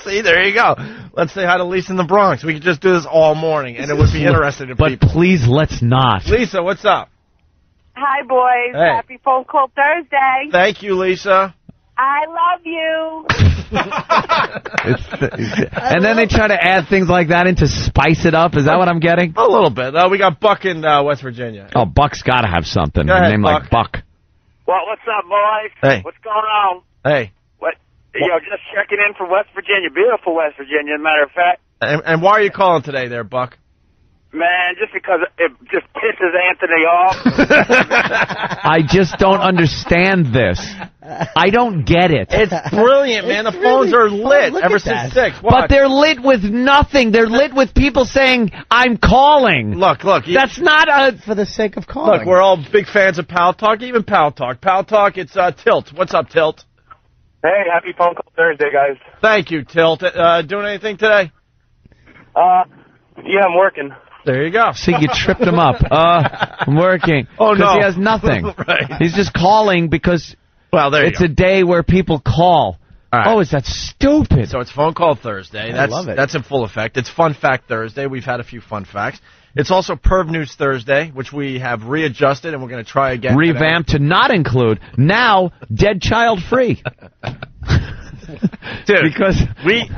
See, there you go. Let's say hi to Lisa in the Bronx. We could just do this all morning, and it would be interesting to people. But please, let's not. Lisa, what's up? Hi, boys. Hey. Happy phone call Thursday. Thank you, Lisa. I love you. And then they try to add things like that in to spice it up. Is that what I'm getting? A little bit. We got Buck in West Virginia. Oh, Buck's got to have something. Go ahead, A name like Buck. Well, what's up, boys? Hey. What's going on? Hey. Just checking in from West Virginia. Beautiful West Virginia, as a matter of fact. And why are you calling today there, Buck? Man, just because it just pisses Anthony off. I just don't understand this. I don't get it. It's brilliant, man. The phones are lit ever since 6. Watch. But they're lit with nothing. They're lit with people saying, I'm calling. Look. That's not for the sake of calling. Look, we're all big fans of Pal Talk, even Pal Talk. Pal Talk, it's Tilt. What's up, Tilt? Hey, happy phone call Thursday, guys. Thank you, Tilt. Doing anything today? Yeah, I'm working. There you go. See, you tripped him up. I'm working. Oh, no. Because he has nothing. Right. He's just calling because it's a day where people call. Right. Oh, is that stupid? So it's Phone Call Thursday. I love it. That's in full effect. It's Fun Fact Thursday. We've had a few fun facts. It's also Perv News Thursday, which we have readjusted, and we're going to try again. Revamped to not include, now, dead child free. Dude, because we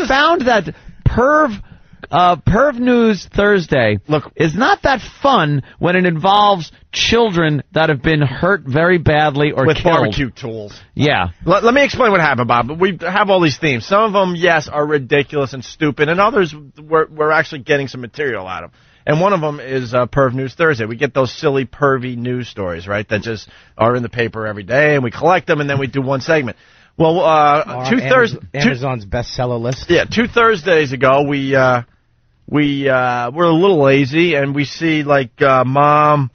found that Perv News Thursday is not that fun when it involves children that have been hurt very badly or with killed. Barbecue tools. Yeah. Let me explain what happened, Bob. We have all these themes. Some of them, yes, are ridiculous and stupid, and others we're actually getting some material out of. And one of them is Perv News Thursday. We get those silly, pervy news stories, right, that just are in the paper every day, and we collect them, and then we do one segment. Well, Amazon's bestseller list. Yeah, 2 Thursdays ago, we were a little lazy, and we see, like, Mom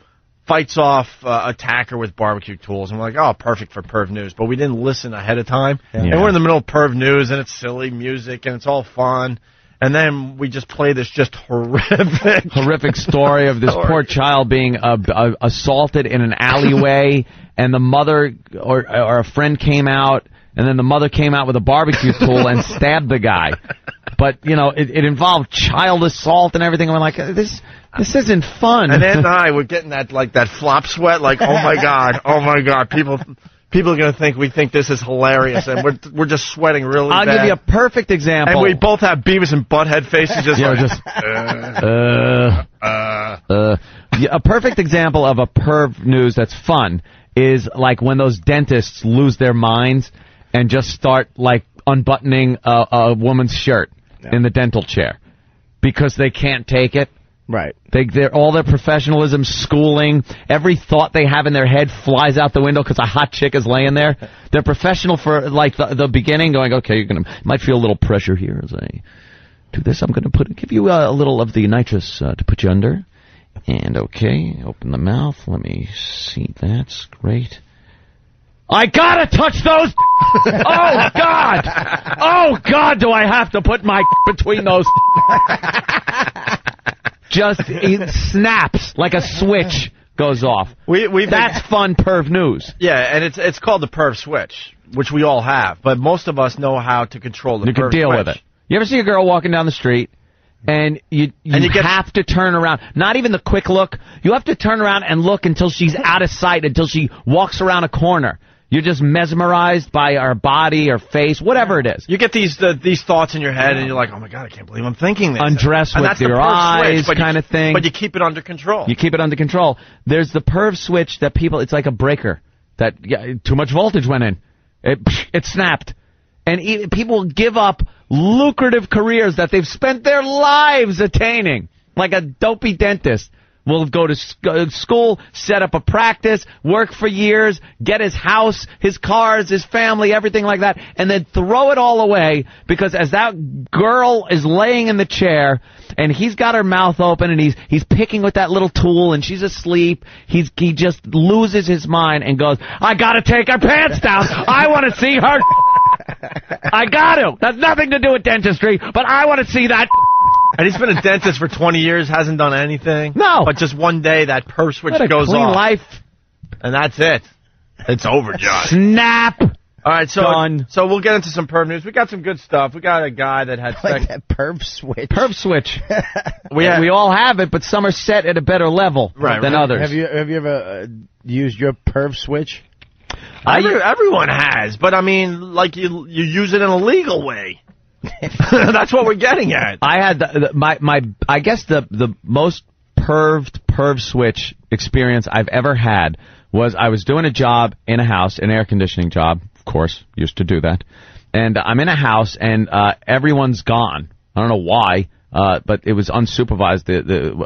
fights off attacker with barbecue tools, and we're like, oh, perfect for Perv News. But we didn't listen ahead of time. Yeah. And we're in the middle of Perv News, and it's silly music, and it's all fun. And then we just play this just horrific story of this poor child being assaulted in an alleyway, and the mother or a friend came out, and then the mother came out with a barbecue tool and stabbed the guy. But, you know, it involved child assault and everything. And we're like, this isn't fun. And Ed and I were getting that flop sweat, like, oh my God, people are going to think we think this is hilarious, and we're just sweating really bad. I'll give you a perfect example. And we both have Beavis and Butthead faces, just a perfect example of a Perv News that's fun is like when those dentists lose their minds and just start like unbuttoning a woman's shirt in the dental chair because they can't take it. Right. They're all their professionalism, schooling, every thought they have in their head flies out the window because a hot chick is laying there. They're professional for like the beginning, going, okay, might feel a little pressure here as I do this. I'm going to give you a little of the nitrous to put you under. And okay, open the mouth. Let me see. That's great. I gotta touch those. Oh God, do I have to put my between those? Just it snaps like a switch goes off. That's fun Perv News. Yeah, and it's called the Perv Switch, which we all have, but most of us know how to control the Perv Switch. You can deal with it. You ever see a girl walking down the street and you have to turn around? Not even the quick look. You have to turn around and look until she's out of sight, until she walks around a corner. You're just mesmerized by her body, her face, whatever it is. You get these thoughts in your head, and you're like, oh, my God, I can't believe I'm thinking this. Undress with your eyes kind of thing. But you keep it under control. You keep it under control. There's the Perv Switch that it's like a breaker. That too much voltage went in. It snapped. And people give up lucrative careers that they've spent their lives attaining, like a dopey dentist. Will go to school, set up a practice, work for years, get his house, his cars, his family, everything like that, and then throw it all away because as that girl is laying in the chair and he's got her mouth open and he's picking with that little tool and she's asleep, he just loses his mind and goes, I gotta take her pants down. I want to see her. I got to. That's nothing to do with dentistry, but I want to see that. And he's been a dentist for 20 years, hasn't done anything. No. But just one day that Perv Switch goes clean off. Life. And that's it. It's over, John. Snap. All right, so Done. So we'll get into some Perv News. We got some good stuff. We got a guy that had like that Perv Switch. Perv Switch. we all have it, but some are set at a better level than others. Have you ever used your Perv Switch? Everyone has, but I mean, like you use it in a legal way. That's what we're getting at. I had I guess the most Perv Switch experience I've ever had was I was doing a job in a house, an air conditioning job, of course, used to do that. And I'm in a house and everyone's gone. I don't know why, but it was unsupervised.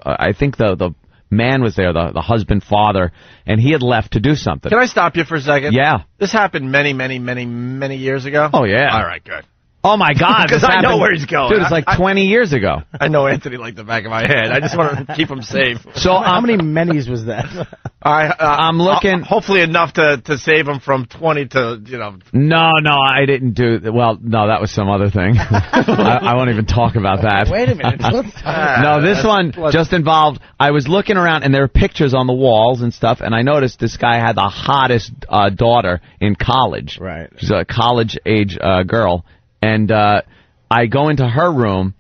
I think the man was there, the husband, father, and he had left to do something. Can I stop you for a second? Yeah. This happened many, many, many, many years ago. Oh, yeah. All right, good. Oh, my God. Because I know where he's going. Dude, it's like 20 years ago. I know Anthony like the back of my head. I just want to keep him safe. So how many many's was that? I'm looking. Hopefully enough to save him from 20 to, No, I didn't do. Well, no, that was some other thing. I won't even talk about that. Wait a minute. No, this one just involved. I was looking around, and there were pictures on the walls and stuff, and I noticed this guy had the hottest daughter in college. Right. She's a college-age girl. And I go into her room,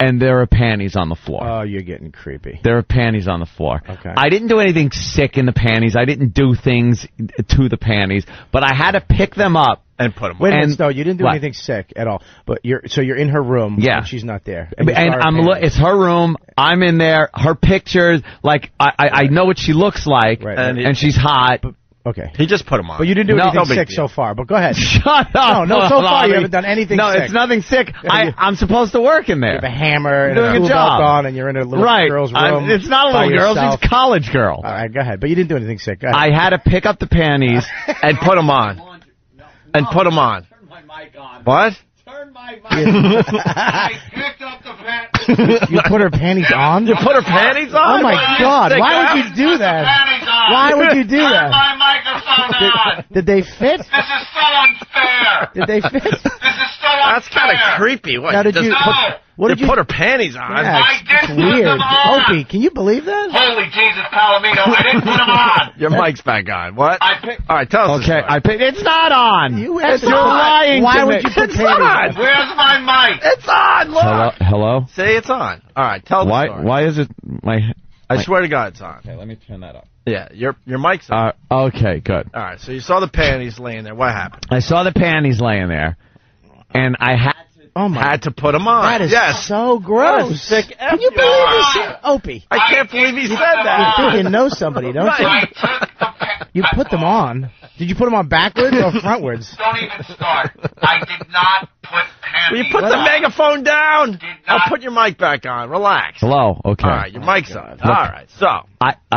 and there are panties on the floor. Oh, you're getting creepy. There are panties on the floor. Okay. I didn't do anything sick in the panties. I didn't do things to the panties, but I had to pick them up and put them. Wait a minute, no, you didn't do anything sick at all. But you're in her room. Yeah. And she's not there. And it's her room. I'm in there. Her pictures. Like I know what she looks like, right. and she's hot. Okay. He just put them on. But you didn't do anything sick so far. But go ahead. Shut up. No, so far you haven't done anything sick. No, it's nothing sick. I'm supposed to work in there. You have a hammer and doing a a job on, and you're in a little girl's room. It's not a little girl's, it's college girl. All right, go ahead. But you didn't do anything sick. Go ahead. I had to pick up the panties and put them on. And put them on. Turn my mic on. What? Turn my mic I picked up the panties. You put her panties on? You put her panties on? Oh, my God. Why would you do that? Why would you do that? my microphone on. Did they fit? This is so unfair. Did they fit? This is so unfair. That's kind of creepy. What, now, did you put her panties on? Yeah, it's weird. Opie, can you believe that? Holy Jesus, Palomino, I didn't put them on. Your mic's back on. What? All right, tell us. Okay, it's not on. You're lying. Why to would me. you put It's on. Where's my mic? It's on. Look. Hello? Say it's on. All right, tell the story. Why is it I swear to God it's on. Okay, let me turn that up. Yeah, your mic's on. Okay, good. All right, so you saw the panties laying there. What happened? I saw the panties laying there, and I had to put them on. That is so gross. Sick. Can you believe he said, Opie? I can't believe he said that. You know somebody, don't you? You put them on. Did you put them on backwards or frontwards? Don't even start. I did not put panties. Will you put the megaphone down? I'll put your mic back on. Relax. Hello. Okay. All right, your mic's on. All right, so.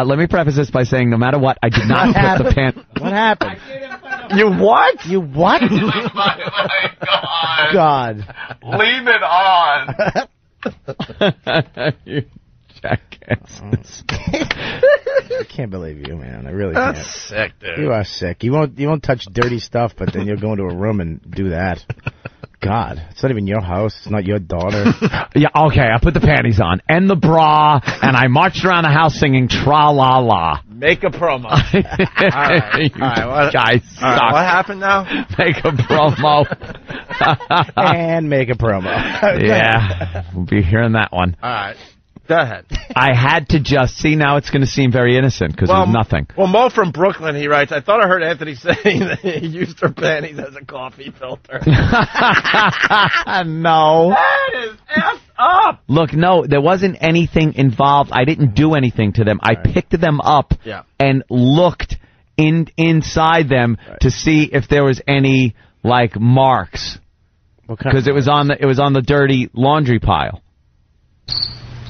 Let me preface this by saying no matter what, I did not put the pants. What happened? You what? You what? God. Leave it on. You jackasses. I can't believe you, man. I really can't. That's sick, dude. You are sick. You won't touch dirty stuff, but then you'll go into a room and do that. God, it's not even your house. It's not your daughter. Yeah, okay, I put the panties on and the bra, and I marched around the house singing tra-la-la. Make a promo. All right. What, guys suck. What happened now? Make a promo. And make a promo. Yeah, we'll be hearing that one. All right. Go ahead. I had to just see. Now it's going to seem very innocent because it was nothing. Well, Mo from Brooklyn, he writes, I thought I heard Anthony saying that he used her panties as a coffee filter. No. That is effed up. Look, no, there wasn't anything involved. I didn't do anything to them. I picked them up and looked inside them to see if there was any like marks because it was on the dirty laundry pile.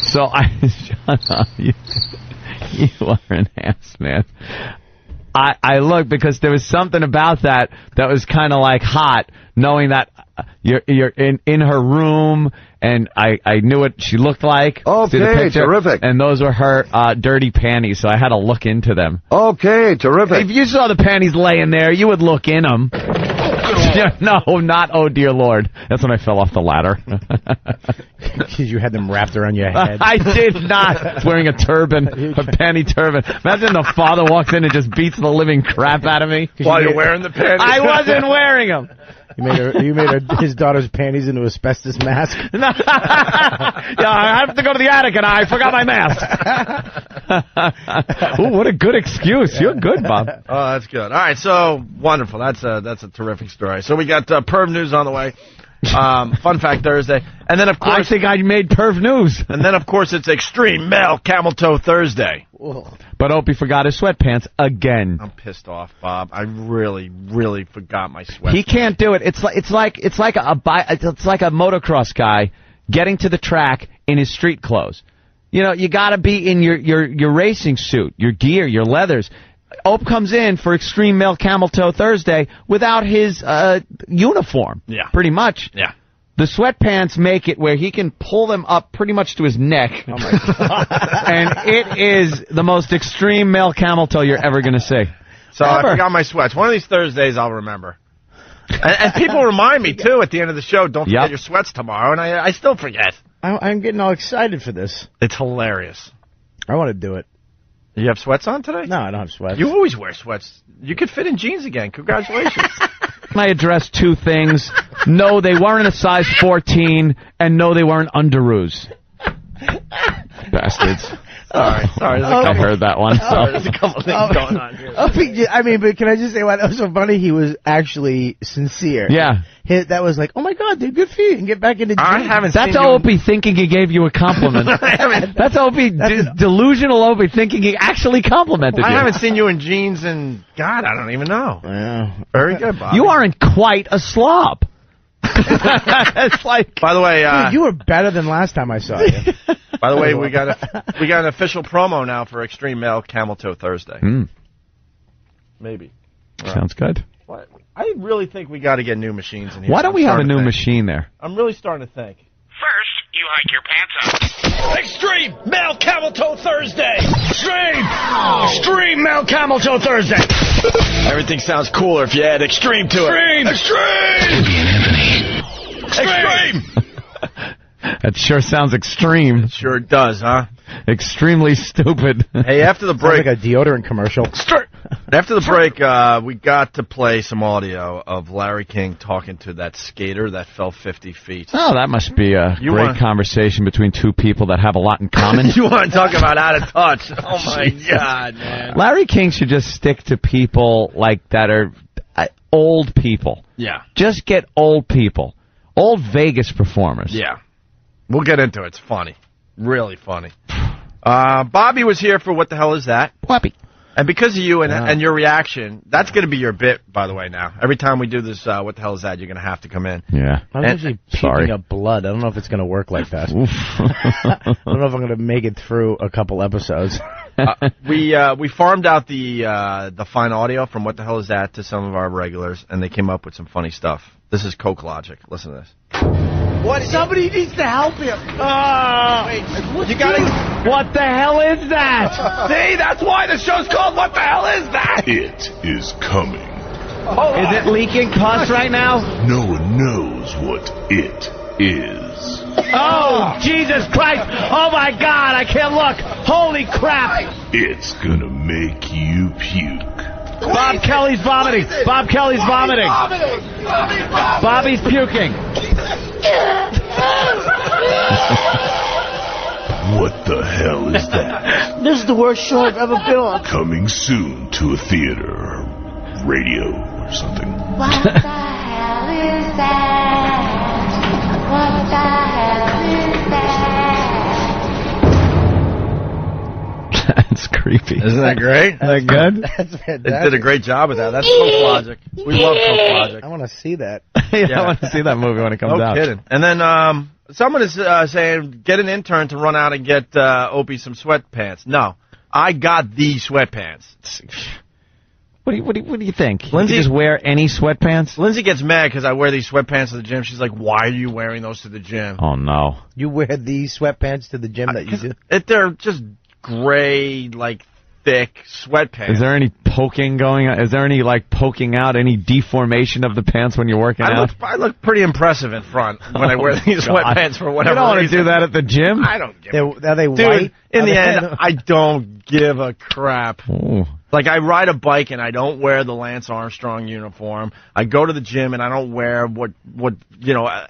So shut up. You are an ass, man. I looked because there was something about that was kind of like hot, knowing that you're in her room, and I knew what she looked like. Okay, see the picture, terrific. And those were her dirty panties, so I had to look into them. Okay, terrific. If you saw the panties laying there, you would look in them. No, not oh dear Lord. That's when I fell off the ladder. Because you had them wrapped around your head. I did not. Wearing a turban, a panty turban. Imagine the father walks in and just beats the living crap out of me. While you're wearing the panties. I wasn't wearing them. You made his daughter's panties into asbestos mask. Yeah, I have to go to the attic and I forgot my mask. Ooh, what a good excuse. You're good, Bob. Oh, that's good. All right, so wonderful. That's a terrific story. So we got perv news on the way. Fun fact Thursday, and then of course I think I made perv news. And then of course it's Extreme Male Camel Toe Thursday. Whoa. But Opie forgot his sweatpants again. I'm pissed off, Bob. I really, really forgot my sweatpants. He can't do it. It's like a motocross guy getting to the track in his street clothes. You know, you got to be in your racing suit, your gear, your leathers. Ope comes in for Extreme Male Camel Toe Thursday without his uniform. Yeah. Pretty much. Yeah. The sweatpants make it where he can pull them up pretty much to his neck. Oh, my God. And it is the most extreme male camel toe you're ever going to see. So I forgot my sweats. One of these Thursdays I'll remember. And people remind me, too, at the end of the show, don't forget your sweats tomorrow, and I still forget. I'm getting all excited for this. It's hilarious. I want to do it. You have sweats on today? No, I don't have sweats. You always wear sweats. You could fit in jeans again. Congratulations. I addressed two things. No, they weren't a size 14, and no, they weren't underoos. Bastards. Sorry. I heard that one. There's a couple things going on here. I mean, but can I just say why that was so funny? He was actually sincere. Yeah. That was like, oh my God, dude, good for you. And get back into gym. That's Opie thinking he gave you a compliment. That's Opie, delusional Opie thinking he actually complimented you. I haven't seen you in jeans and, God, I don't even know. Yeah. Very good, Bob. You aren't quite a slob. It's like. By the way, dude, you were better than last time I saw you. By the way, we got an official promo now for Extreme Male Camel Toe Thursday. Maybe. Sounds good. What? I really think we got to get new machines in here. Why don't we have a new machine there? I'm really starting to think. First, you hike your pants up. Extreme Male Camel Toe Thursday. Extreme Male Camel Toe Thursday. Everything sounds cooler if you add extreme to it. Extreme. That sure sounds extreme. It sure does, huh? Extremely stupid. Hey, after the break, like a deodorant commercial. After the break, we got to play some audio of Larry King talking to that skater that fell 50 feet. Oh, that must be a great conversation between two people that have a lot in common. You want to talk about out of touch? Oh my God, man! Larry King should just stick to people like that are old people. Yeah, just get old people, old Vegas performers. Yeah, we'll get into it. It's funny, really funny. Bobby was here for What the Hell Is That? Bobby. And because of you and your reaction, that's going to be your bit, by the way, now. Every time we do this, What the Hell Is That, you're going to have to come in. Yeah. I'm actually puking up blood. I don't know if it's going to work like that. I don't know if I'm going to make it through a couple episodes. We farmed out the fine audio from What the Hell Is That to some of our regulars, and they came up with some funny stuff. This is Coke Logic. Listen to this. Somebody needs to help him. You gotta. What the hell is that? See, that's why the show's called What the Hell Is That? It is coming. Is it leaking pus right now? No one knows what it is. Oh, Jesus Christ! Oh my God! I can't look! Holy crap! It's gonna make you puke. Bob Kelly's vomiting. Bob Kelly's vomiting. Bobby's puking. What the hell is that? This is the worst show I've ever been on. Coming soon to a theater or radio or something. What the hell is that? What the hell is that? That's creepy. Isn't that great? Is that good? That's fantastic. They did a great job with that. That's Coke Logic. We love Coke Logic. I want to see that. Yeah, I want to see that movie when it comes out. No kidding. And then someone is saying, get an intern to run out and get Opie some sweatpants. No, I got the sweatpants. What do you think? Lindsay, you just wear any sweatpants? Lindsay gets mad because I wear these sweatpants to the gym. She's like, why are you wearing those to the gym? Oh, no. You wear these sweatpants to the gym that you do? They're just gray, like, thick sweatpants. Is there any poking going on? Is there any, like, poking out, any deformation of the pants when you're working out? I look pretty impressive in front when I wear these sweatpants for whatever reason. You don't want to do that at the gym? I don't give a crap. Are they Dude, white? in the end, I don't give a crap. Ooh. Like, I ride a bike and I don't wear the Lance Armstrong uniform. I go to the gym and I don't wear what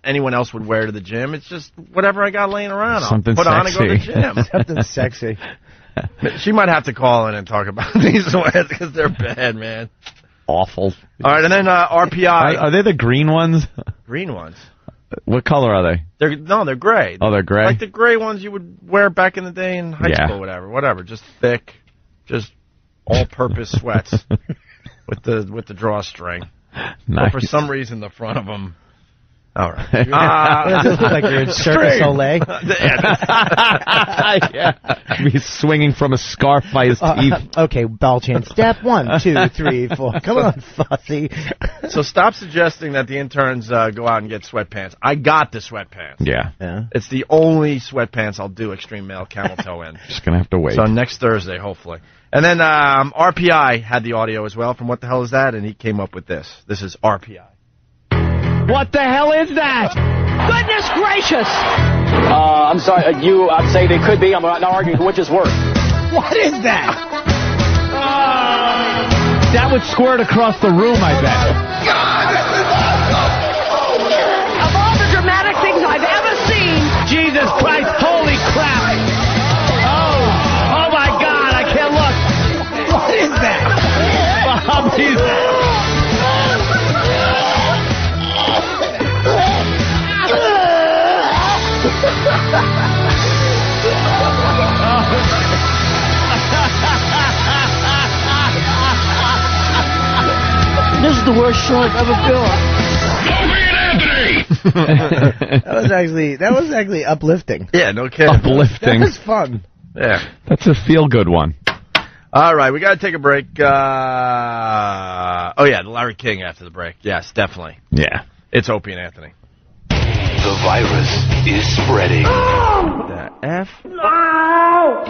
anyone else would wear to the gym. It's just whatever I got laying around. Something I'll put on sexy. and go to the gym. Something sexy. She might have to call in and talk about these sweats because they're bad, man. Awful. All right, and then RPI. Are they the green ones? Green ones. What color are they? They're gray. Oh, they're gray? Like the gray ones you would wear back in the day in high Yeah. school, whatever. Just thick, just all-purpose sweats with the drawstring. Nice. But for some reason, the front of them. All right. Does it look like you're in Cirque du Soleil? Yeah. Be swinging from a scarf by his teeth. Okay, ball chain. Step 1, 2, 3, 4. Come on, Fussy. So stop suggesting that the interns go out and get sweatpants. I got the sweatpants. Yeah. It's the only sweatpants I'll do Extreme Male Camel Toe in. Just going to have to wait. So next Thursday, hopefully. And then RPI had the audio as well from What the Hell Is That? And he came up with this. This is RPI. What the hell is that? Goodness gracious! I'm sorry, I'd say they could be. I'm not arguing which is worse. What is that? That would squirt across the room, I bet. Of all the dramatic things I've ever seen. Jesus Christ, holy crap! the worst show I've ever been on. That was actually uplifting. Yeah, no kidding. Uplifting. That was fun. Yeah. That's a feel-good one. All right, we got to take a break. The Larry King after the break. Yes, definitely. Yeah. It's Opie and Anthony. The virus is spreading. The F? No!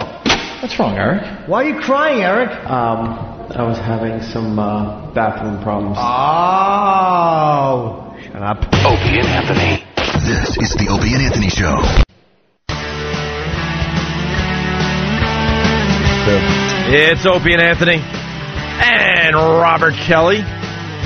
What's wrong, Eric? Why are you crying, Eric? I was having some bathroom problems. Oh! Shut up. Opie and Anthony. This is the Opie and Anthony Show. It's Opie and Anthony and Robert Kelly.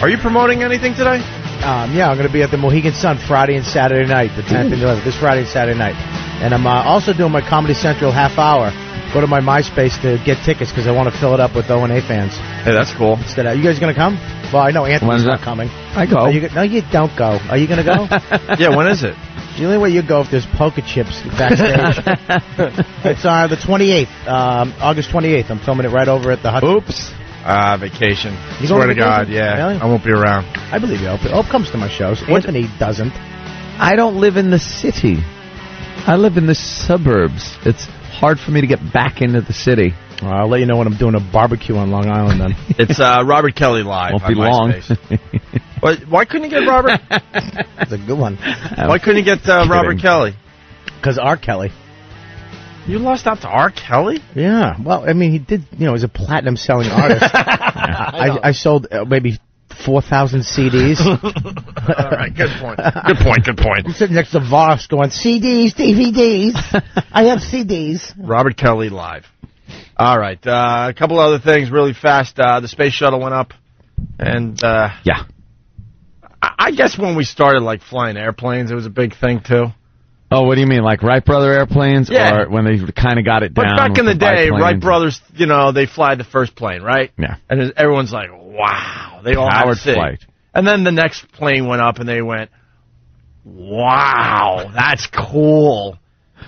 Are you promoting anything today? Yeah, I'm going to be at the Mohegan Sun Friday and Saturday night, the 10th and 11th, this Friday and Saturday night. And I'm also doing my Comedy Central half hour. Go to my MySpace to get tickets because I want to fill it up with O&A fans. Hey, that's cool. Are you guys going to come? Well, I know Anthony's not coming. I go. No, you don't go. Are you going to go? Yeah, when is it? The only way you go if there's poker chips backstage. It's the 28th, August 28th. I'm filming it right over at the Hudson. Oops. Vacation. You Swear to vacation? God, yeah. Really? I won't be around. I believe you. Hope comes to my shows. Anthony doesn't. I don't live in the city. I live in the suburbs. It's hard for me to get back into the city. I'll let you know when I'm doing a barbecue on Long Island then. It's Robert Kelly Live. Won't be long. Why couldn't you get Robert? That's a good one. Why couldn't you get Robert Kelly? Because R. Kelly. You lost out to R. Kelly? Yeah. Well, I mean, he did, he's a platinum-selling artist. I sold maybe 4,000 CDs. All right, good point. Good point. I'm sitting next to Voss going, CDs, DVDs. I have CDs. Robert Kelly Live. All right, a couple other things really fast. The space shuttle went up, and yeah. I guess when we started flying airplanes, it was a big thing too. Oh, what do you mean, like Wright Brother airplanes, yeah. or when they kind of got it down? But back in the day, biplanes? Wright Brothers, they fly the first plane, right? Yeah. And everyone's like, wow, they all Powered had to flight. And then the next plane went up, and they went, wow, that's cool.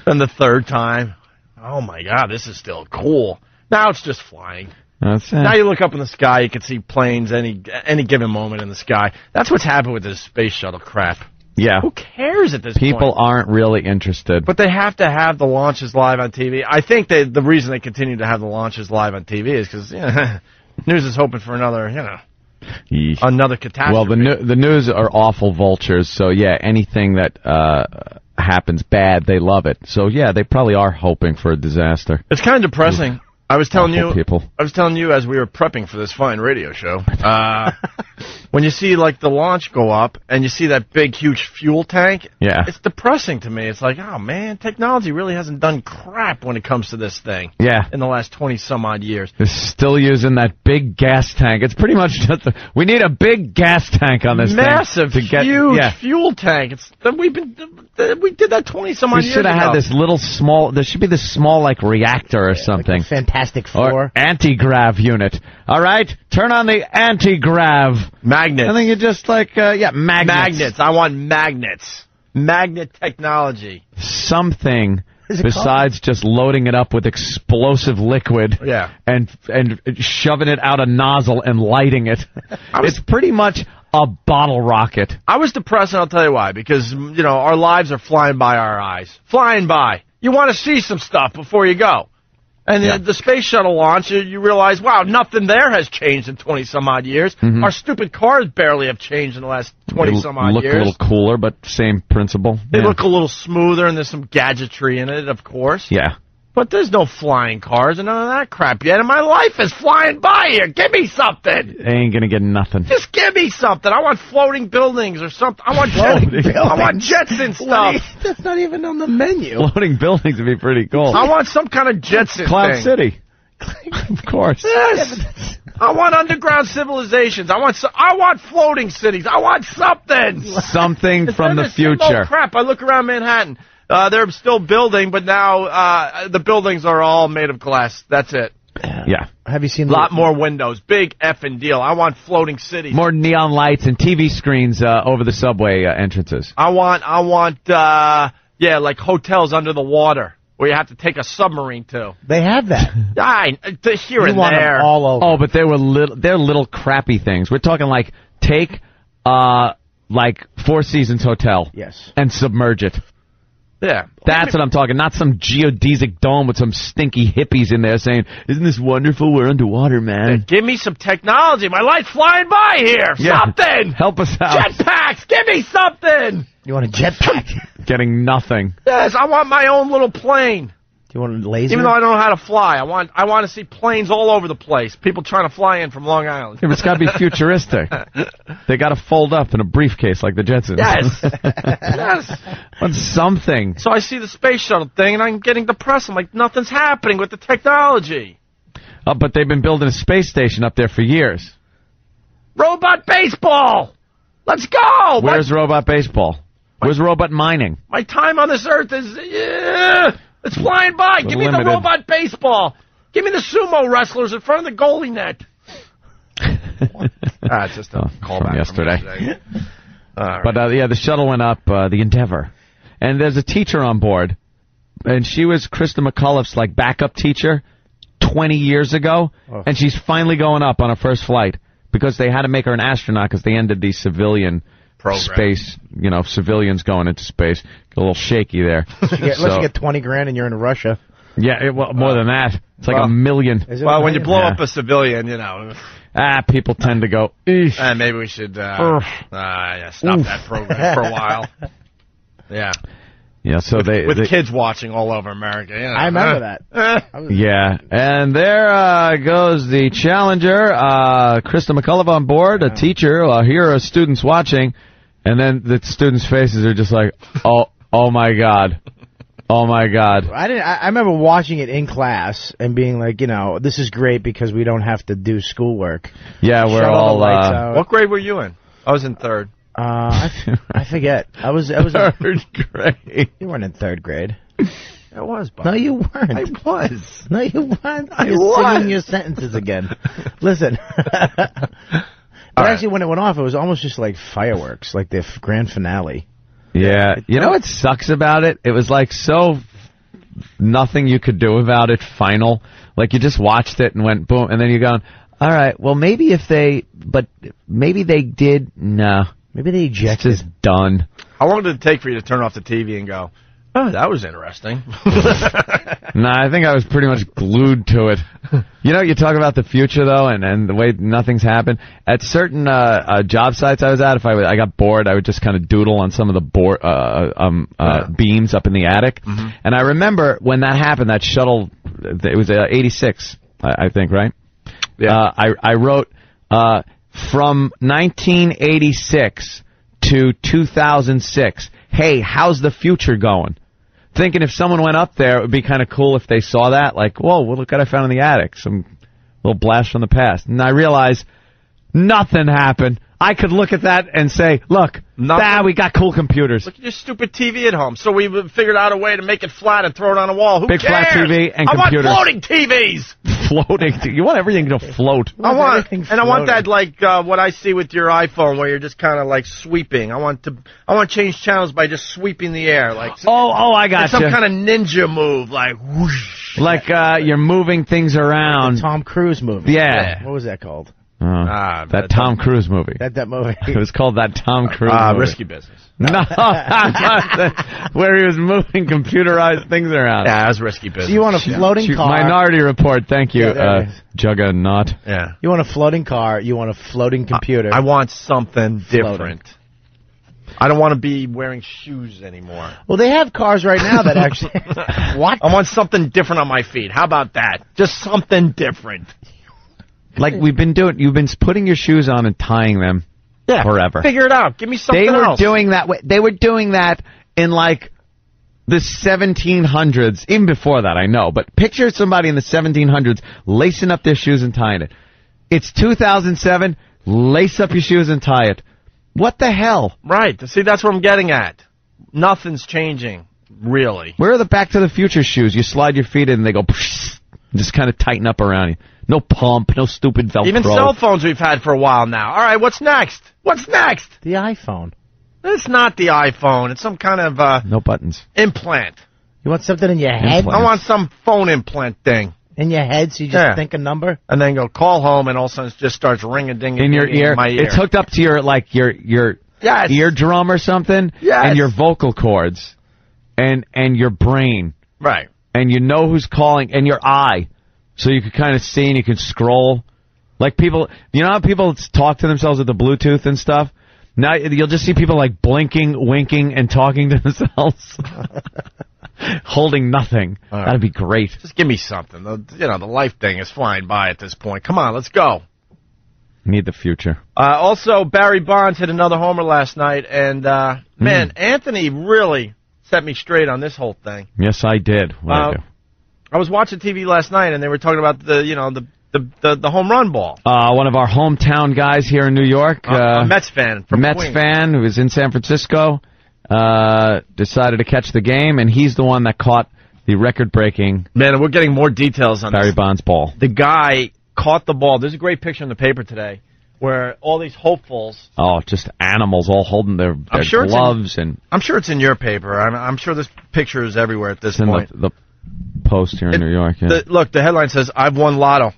Then the third time, oh my God, this is still cool. Now it's just flying. That's it. Now you look up in the sky, you can see planes any given moment in the sky. That's what's happened with this space shuttle crap. Yeah. Who cares at this point? People aren't really interested. But they have to have the launches live on TV. I think the reason they continue to have the launches live on TV is because news is hoping for another another catastrophe. Well, the news are awful vultures, so yeah, anything that happens bad, they love it. So yeah, they probably are hoping for a disaster. It's kind of depressing. Oof. I was telling people. you as we were prepping for this fine radio show, when you see the launch go up and you see that big huge fuel tank, yeah, it's depressing to me. It's like, oh man, technology really hasn't done crap when it comes to this thing. Yeah, in the last 20 some odd years, they're still using that big gas tank. It's pretty much just we need a big gas tank on this massive, thing to get, huge fuel tank. We did that 20 some odd years ago. We should have had this little small. There should be this small reactor or something. Fantastic Four. Or anti-grav unit. All right? Turn on the anti-grav. Magnets. I think you just magnets. Magnets. I want magnets. Magnet technology. Something besides just loading it up with explosive liquid and shoving it out a nozzle and lighting it. It's pretty much a bottle rocket. I was depressed, and I'll tell you why. Because, our lives are flying by our eyes. Flying by. You want to see some stuff before you go. And the space shuttle launch, you realize, wow, nothing there has changed in 20-some-odd years. Mm-hmm. Our stupid cars barely have changed in the last 20-some-odd years. They look a little cooler, but same principle. They look a little smoother, and there's some gadgetry in it, of course. Yeah. But there's no flying cars and none of that crap yet, and my life is flying by here. Give me something. They ain't going to get nothing. Just give me something. I want floating buildings or something. I want Jetson stuff. That's not even on the menu. Floating buildings would be pretty cool. I want some kind of Jetson Cloud thing. City. Of course. Yes. I want underground civilizations. I want floating cities. I want something. Something from the future. Oh, crap. I look around Manhattan. They're still building, but now the buildings are all made of glass. That's it. Yeah. Have you seen a lot more windows? Big effing deal. I want floating cities. More neon lights and TV screens over the subway entrances. I want hotels under the water where you have to take a submarine to. They have that. Here and want there. them all over. Oh, but they're little crappy things. We're talking like take like Four Seasons Hotel. Yes. And submerge it. Yeah. That's what I'm talking. Not some geodesic dome with some stinky hippies in there saying, "Isn't this wonderful? We're underwater, man." Give me some technology. My life's flying by here. Yeah. Something. Help us out. Jetpacks. Give me something. You want a jetpack? Getting nothing. Yes, I want my own little plane. Do you want a laser? Even though I don't know how to fly, I want to see planes all over the place. People trying to fly in from Long Island. Yeah, but it's got to be futuristic. They got to fold up in a briefcase like the Jetsons. Yes. Yes. Want something. So I see the space shuttle thing, and I'm getting depressed. I'm like, nothing's happening with the technology. But they've been building a space station up there for years. Robot baseball. Let's go. Where's robot baseball? Where's robot mining? My time on this earth is... it's flying by. Give me the robot baseball. Give me the sumo wrestlers in front of the goalie net. It's just a callback from yesterday. Right. But yeah, the shuttle went up, the Endeavor, and there's a teacher on board, and she was Krista McCullough's like backup teacher 20 years ago, and she's finally going up on her first flight because they had to make her an astronaut because they ended the civilian space, civilians going into space. A little shaky there. Unless you get 20 grand and you're in Russia. Yeah, more than that. It's like $1 million. Well, when you blow up a civilian, people tend to go, eesh. Maybe we should stop that program for a while. Yeah. Yeah, so with kids watching all over America. I remember that. Yeah, and there goes the Challenger. Krista McCullough on board, a teacher. Here are students watching, and then the students' faces are just like, oh my God. Oh my God! I remember watching it in class and being like, this is great because we don't have to do schoolwork. Yeah, we're all. What grade were you in? I was in third. I forget. I was third grade. You weren't in third grade. I was, Bob. No, you weren't. I was. No, you weren't. I You're was. singing your sentences again. Listen. But actually, when it went off, it was almost just like fireworks, like the grand finale. Yeah, you know what sucks about it? It was like so nothing you could do about it final. Like you just watched it and went boom, and then you're going, all right, well maybe maybe they did, no. Maybe they ejected. It's just done. How long did it take for you to turn off the TV and go, oh, that was interesting? Nah, I think I was pretty much glued to it. You talk about the future, though, and the way nothing's happened. At certain job sites I was at, if I got bored, I would just kind of doodle on some of the beams up in the attic. Mm-hmm. And I remember when that happened, that shuttle, it was 86, I think, right? Yeah. I wrote, from 1986 to 2006, hey, how's the future going? Thinking if someone went up there, it would be kind of cool if they saw that. Like, whoa, look what I found in the attic. Some little blast from the past. And I realized nothing happened. I could look at that and say, look, we got cool computers. Look at your stupid TV at home. So we figured out a way to make it flat and throw it on a wall. Who Big cares? flat TV and computers. I want floating TVs. Floating. You want everything to float. I want that like what I see with your iPhone, where you're just kind of like sweeping. I want to change channels by just sweeping the air, like I got some kind of ninja move, like whoosh. Like you're moving things around. The Tom Cruise movie. Yeah. What was that called? That Tom Cruise movie. That movie. It was called That Tom Cruise movie. Risky Business. No, where he was moving computerized things around. Yeah, that was Risky Business. So you want a floating car? Minority Report, thank you, Juggernaut. Yeah. You want a floating car, you want a floating computer. I want something different. I don't want to be wearing shoes anymore. Well, they have cars right now that actually... What? I want something different on my feet. How about that? Just something different. Like you've been putting your shoes on and tying them forever. Figure it out. Give me something else. They were doing that in like the 1700s, even before that, I know. But picture somebody in the 1700s lacing up their shoes and tying it. It's 2007. Lace up your shoes and tie it. What the hell? Right. See, that's what I'm getting at. Nothing's changing, really. Where are the Back to the Future shoes? You slide your feet in and they go, just kind of tighten up around you. No pump, no stupid Velcro. Even cell phones we've had for a while now. All right, what's next? What's next? The iPhone. It's not the iPhone. It's some kind of no buttons implant. You want something in your head? I want some phone implant thing. In your head, so you just think a number? And then go call home, and all of a sudden it just starts ring-a-ding-a-ding in your ear. In my ear. It's hooked up to your eardrum or something, and your vocal cords, and your brain. Right. And you know who's calling, and your eye, so you can kind of see and you can scroll. Like people, you know how people talk to themselves with the Bluetooth and stuff? Now you'll just see people like blinking, winking, and talking to themselves. Holding nothing. Right. That'd be great. Just give me something. The life thing is flying by at this point. Come on, let's go. Need the future. Also, Barry Bonds hit another homer last night, and man, Anthony really set me straight on this whole thing. Yes, I did. I was watching TV last night, and they were talking about the home run ball. One of our hometown guys here in New York, a Mets fan from Queens. Fan who was in San Francisco, decided to catch the game, and he's the one that caught the record-breaking. Man, we're getting more details on Barry Bonds ball. The guy caught the ball. There's a great picture in the paper today where all these hopefuls. Oh, just animals all holding their gloves and. I'm sure it's in your paper. I'm sure this picture is everywhere at this point. The Post here in New York. Yeah. Look, the headline says, "I've won Lotto."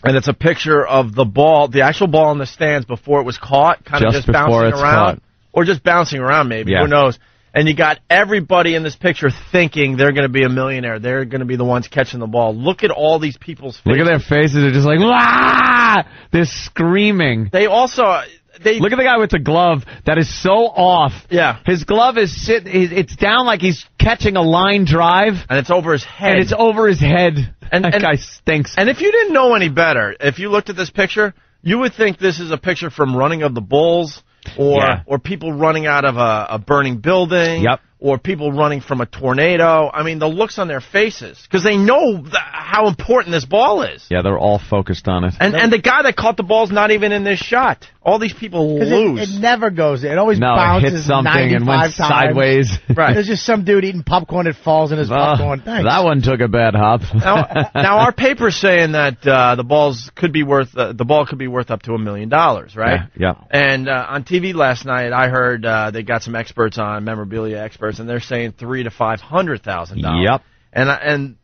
And it's a picture of the ball, the actual ball in the stands before it was caught, kind of just bouncing around. Caught. Or just bouncing around, maybe. Yeah. Who knows? And you got everybody in this picture thinking they're going to be a millionaire. They're going to be the ones catching the ball. Look at all these people's faces. Look at their faces. They're just like, "Wah!" They're screaming. They also... Look at the guy with the glove that is so off. Yeah. His glove is it's down like he's catching a line drive. And it's over his head. And it's over his head. And that guy stinks. And if you didn't know any better, if you looked at this picture, you would think this is a picture from Running of the Bulls or people running out of a burning building. Yep. Or people running from a tornado. I mean, the looks on their faces. Because they know how important this ball is. Yeah, they're all focused on it. And the guy that caught the ball's not even in this shot. All these people lose. It never goes. It always bounces it hits something 95 and went times. sideways. Right. There's just some dude eating popcorn. It falls in his popcorn. Thanks. That one took a bad hop. Now our paper's saying that the ball could be worth up to $1 million, right? Yeah. And on TV last night, I heard they got some experts on, memorabilia experts, and they're saying $300,000 to $500,000. Yep. And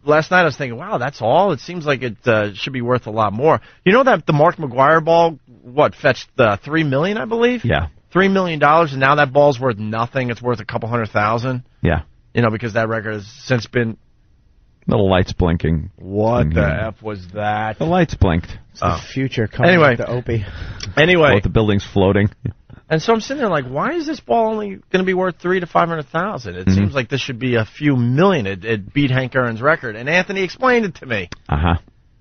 last night I was thinking, wow, that's all? It seems like it should be worth a lot more. You know that the Mark McGwire ball, fetched $3 million, I believe? Yeah. $3 million, and now that ball's worth nothing. It's worth a couple $100,000. Yeah. Because that record has since been... Little lights blinking. What the F was that? The lights blinked. It's the future coming with the Opie. Anyway. Both the buildings floating. And so I'm sitting there like, why is this ball only going to be worth $300,000 to $500,000? It seems like this should be a few million. It beat Hank Aaron's record. And Anthony explained it to me. Uh-huh.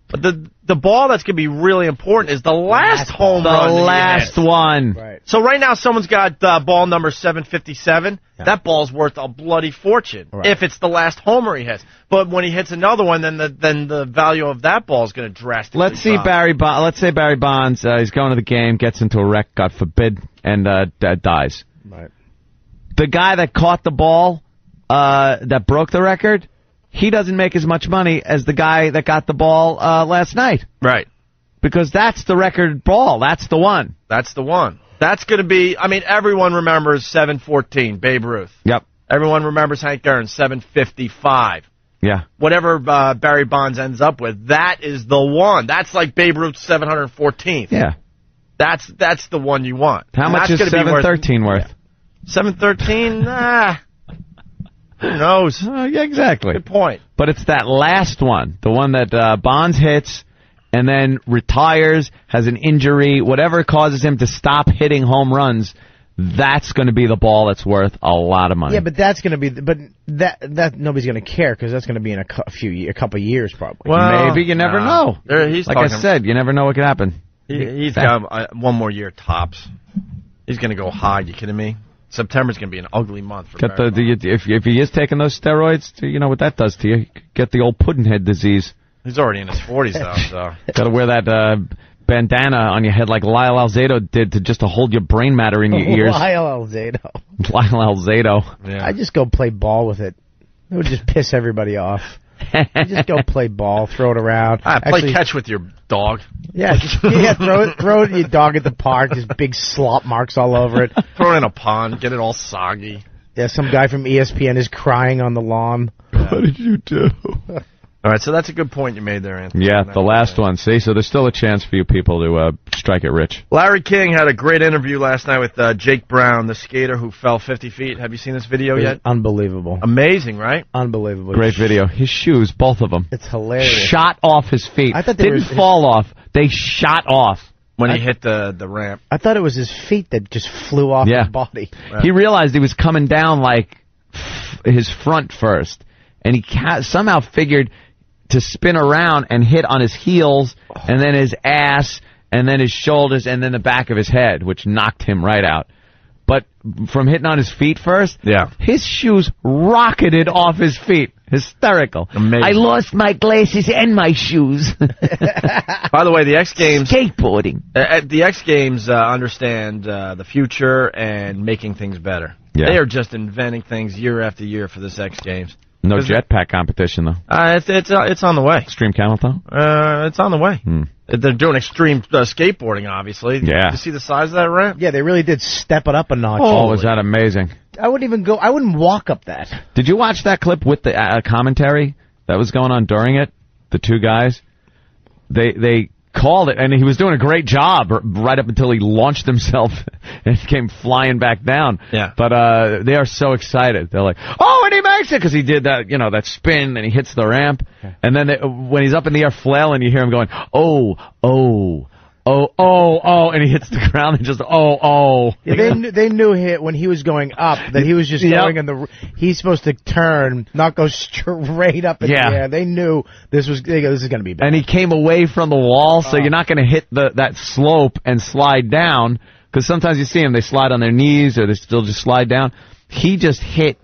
But the ball that's going to be really important is the last home run. The last one. Right. So right now someone's got ball number 757. Yeah. That ball's worth a bloody fortune if it's the last homer he hits. But when he hits another one, then the value of that ball is going to drastically Let's say Barry Bonds, he's going to the game, gets into a wreck, God forbid, and dies. Right. The guy that caught the ball that broke the record, he doesn't make as much money as the guy that got the ball last night. Right. Because that's the record ball. That's the one. That's the one. That's going to be, everyone remembers 714, Babe Ruth. Yep. Everyone remembers Hank Aaron, 755. Yeah. Whatever Barry Bonds ends up with, that is the one. That's like Babe Ruth's 714th. Yeah. That's the one you want. How much is 713 worth? 713? Who knows? Yeah, exactly. Good point. But it's that last one, the one that Bonds hits and then retires, has an injury, whatever causes him to stop hitting home runs. That's going to be the ball that's worth a lot of money. Yeah, but that's going to be, that nobody's going to care because that's going to be in a couple of years probably. Well, maybe you never know. Like I said, you never know what could happen. He's got one more year tops. He's going to go high. You kidding me? September's going to be an ugly month for Barry Bonds. If he is taking those steroids, you know what that does to you. You get the old pudding-head disease. He's already in his 40s, though. So got to wear that bandana on your head like Lyle Alzado did to hold your brain matter in your ears. Lyle Alzado. Lyle Alzado. Yeah. I just go play ball with it. It would just piss everybody off. You just go play ball, throw it around. Play catch with your dog. Yeah, throw your dog at the park. Just big slop marks all over it. Throw it in a pond. Get it all soggy. Yeah, some guy from ESPN is crying on the lawn. What did you do? All right, so that's a good point you made there, Anthony. Yeah, the last one. See, so there's still a chance for you people to strike it rich. Larry King had a great interview last night with Jake Brown, the skater who fell 50 feet. Have you seen this video yet? Unbelievable. Amazing, right? Unbelievable. Great video. His shoes, both of them. It's hilarious. Shot off his feet. I thought they didn't fall off. They shot off. When he hit the ramp. I thought it was his feet that just flew off his body. He realized he was coming down like his front first, and he somehow figured to spin around and hit on his heels, and then his ass, and then his shoulders, and then the back of his head, which knocked him right out. But from hitting on his feet first, his shoes rocketed off his feet. Hysterical. Amazing. I lost my glasses and my shoes. By the way, the X Games... Skateboarding. The X Games understand the future and making things better. Yeah. They are just inventing things year after year for this X Games. No jetpack competition, though. It's on the way. Extreme camel toe? It's on the way. They're doing extreme skateboarding, obviously. Yeah. Did you see the size of that ramp? Yeah, they really did step it up a notch. Oh, was that amazing? I wouldn't walk up that. Did you watch that clip with the commentary that was going on during it? The two guys? They called it, and he was doing a great job right up until he launched himself and came flying back down. Yeah. But they are so excited. They're like, oh, and he makes it, because he did that, that spin, and he hits the ramp. And then when he's up in the air flailing, you hear him going, oh, and he hits the ground and just, Yeah, they knew when he was going up that he was just going in he's supposed to turn, not go straight up in the air. They knew this is going to be bad. And he came away from the wall, so you're not going to hit that slope and slide down, because sometimes you see them, they slide on their knees or they still just slide down. He just hit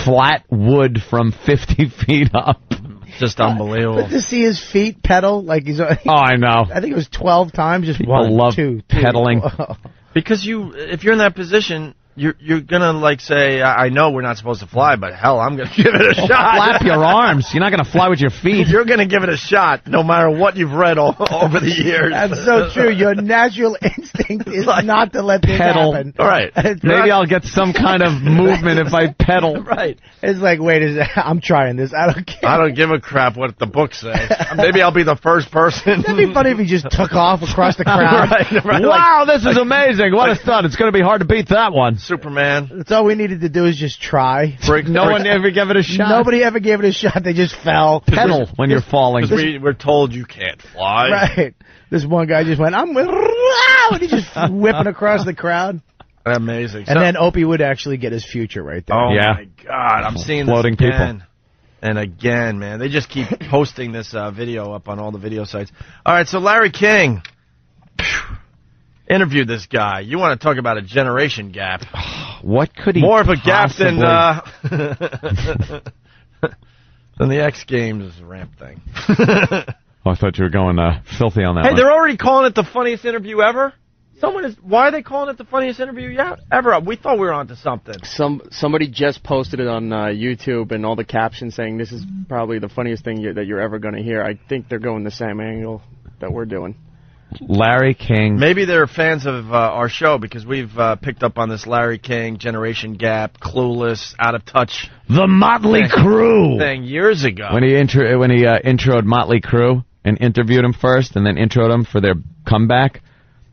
flat wood from 50 feet up. Just unbelievable. But to see his feet pedal like he's... I know. I think it was 12 times. Just People love 2, 3, pedaling. 4. Because if you're in that position, you're gonna say, I know we're not supposed to fly, but hell, I'm gonna give it a shot. Flap your arms. You're not gonna fly with your feet. You're gonna give it a shot, no matter what you've read over the years. That's so true. Your natural instinct is not to let this happen. All right. Maybe I'll get some kind of movement if I pedal. Right. It's like, I'm trying this. I don't care. I don't give a crap what the books say. Maybe I'll be the first person. That'd be funny if he just took off across the crowd. Right. Wow, this is amazing. What a stunt. It's going to be hard to beat that one. Superman. That's all we needed to do is just try. No one ever gave it a shot. Nobody ever gave it a shot. They just fell. Pedal when you're falling. Because we're told you can't fly. Right. This one guy just went, and he just whipping across the crowd. Amazing. And then Opie would actually get his future right there. Oh, my God. I'm seeing floating this again. people. And again, man. They just keep posting this video up on all the video sites. All right, so Larry King interviewed this guy. You want to talk about a generation gap. What could he More of a gap than than the X Games ramp thing. Oh, I thought you were going filthy on that one. Hey, they're already calling it the funniest interview ever? Why are they calling it the funniest interview ever? We thought we were onto something. Somebody just posted it on YouTube, and all the captions saying this is probably the funniest thing that you're ever going to hear. I think they're going the same angle that we're doing. Larry King. Maybe they're fans of our show because we've picked up on this Larry King, generation gap, clueless, out of touch. The Motley Crue thing years ago. When he introed Motley Crue and interviewed him first, and then introed him for their comeback.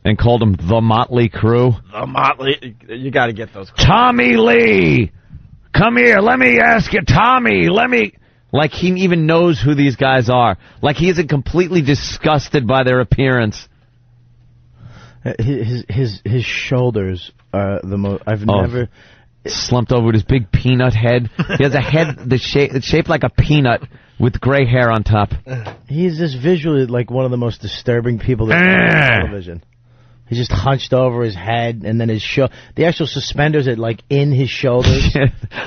And called him the Motley Crue. The Motley... You got to get those... Tommy Lee! Come here, let me ask you, Tommy, Like he even knows who these guys are. Like he isn't completely disgusted by their appearance. His shoulders are the most... I've never... Slumped over with his big peanut head. He has a head that's shaped like a peanut with gray hair on top. He's just visually like one of the most disturbing people that's on television. He's just hunched over his head, and then the actual suspenders are like in his shoulders.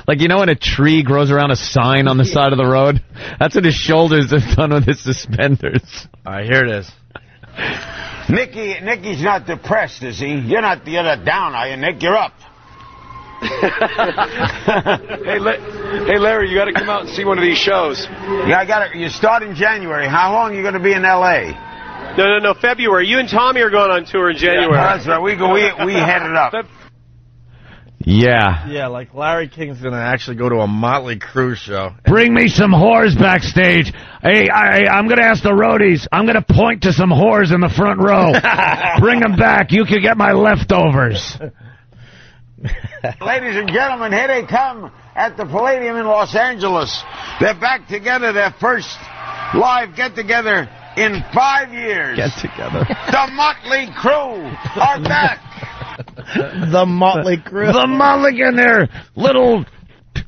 Like, when a tree grows around a sign on the side of the road? That's what his shoulders have done with his suspenders. All right, here it is. Nicky's not depressed, is he? You're not down, are you, Nick? You're up. Hey, Larry, you got to come out and see one of these shows. Yeah, you start in January. How long are you going to be in L.A.? No, February. You and Tommy are going on tour in January. Yeah, that's right. We headed up. Yeah. Yeah, like Larry King's going to actually go to a Motley Crue show. Bring me some whores backstage. Hey, I'm going to ask the roadies. I'm going to point to some whores in the front row. Bring them back. You can get my leftovers. Ladies and gentlemen, here they come at the Palladium in Los Angeles. They're back together, their first live get-together in 5 years. Get together. The Motley Crue are back. The Motley Crue. The Motley and their little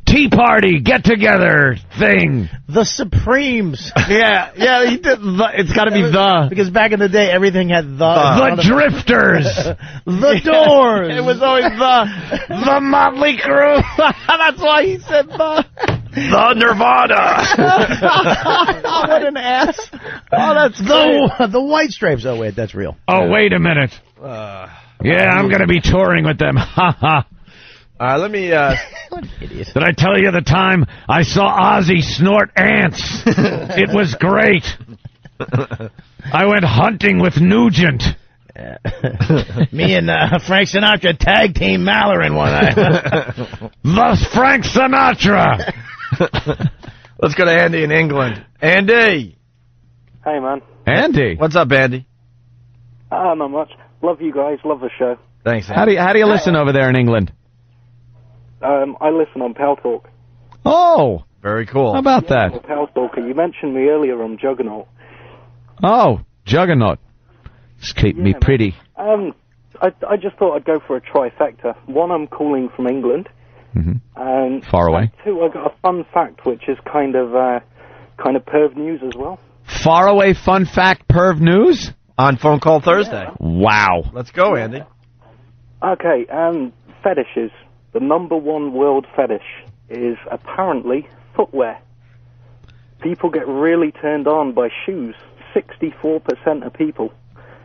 tea party get-together thing. The Supremes. Yeah, he did. It's got to be the. Because back in the day, everything had the. The Drifters. The Doors. It was always the Motley Crue. That's why he said the. The Nirvana. What an ass. Oh, that's the White Stripes. Oh, wait, that's real. Oh, wait a minute. Yeah, I'm going to be touring with them. Ha ha. Let me... What an idiot. Did I tell you the time I saw Ozzy snort ants? It was great. I went hunting with Nugent. Me and Frank Sinatra tag team Mallorin one night. The Frank Sinatra. Let's go to Andy in England. Andy! Hey, man. Andy. What's up, Andy? Not much. Love you guys. Love the show. Thanks, Andy. How do you listen over there in England? I listen on Pal Talk. Oh. Very cool. How about that? Pal Talker. You mentioned me earlier on Juggernaut. Oh, Juggernaut. Just keep me pretty. I just thought I'd go for a trifecta. One, I'm calling from England. Mm-hmm. Far away. Two, I got a fun fact, which is kind of perv news as well. Far away fun fact perv news? On Phone Call Thursday. Wow. Let's go, Andy. Okay, fetishes. The number one world fetish is apparently footwear. People get really turned on by shoes. 64% of people.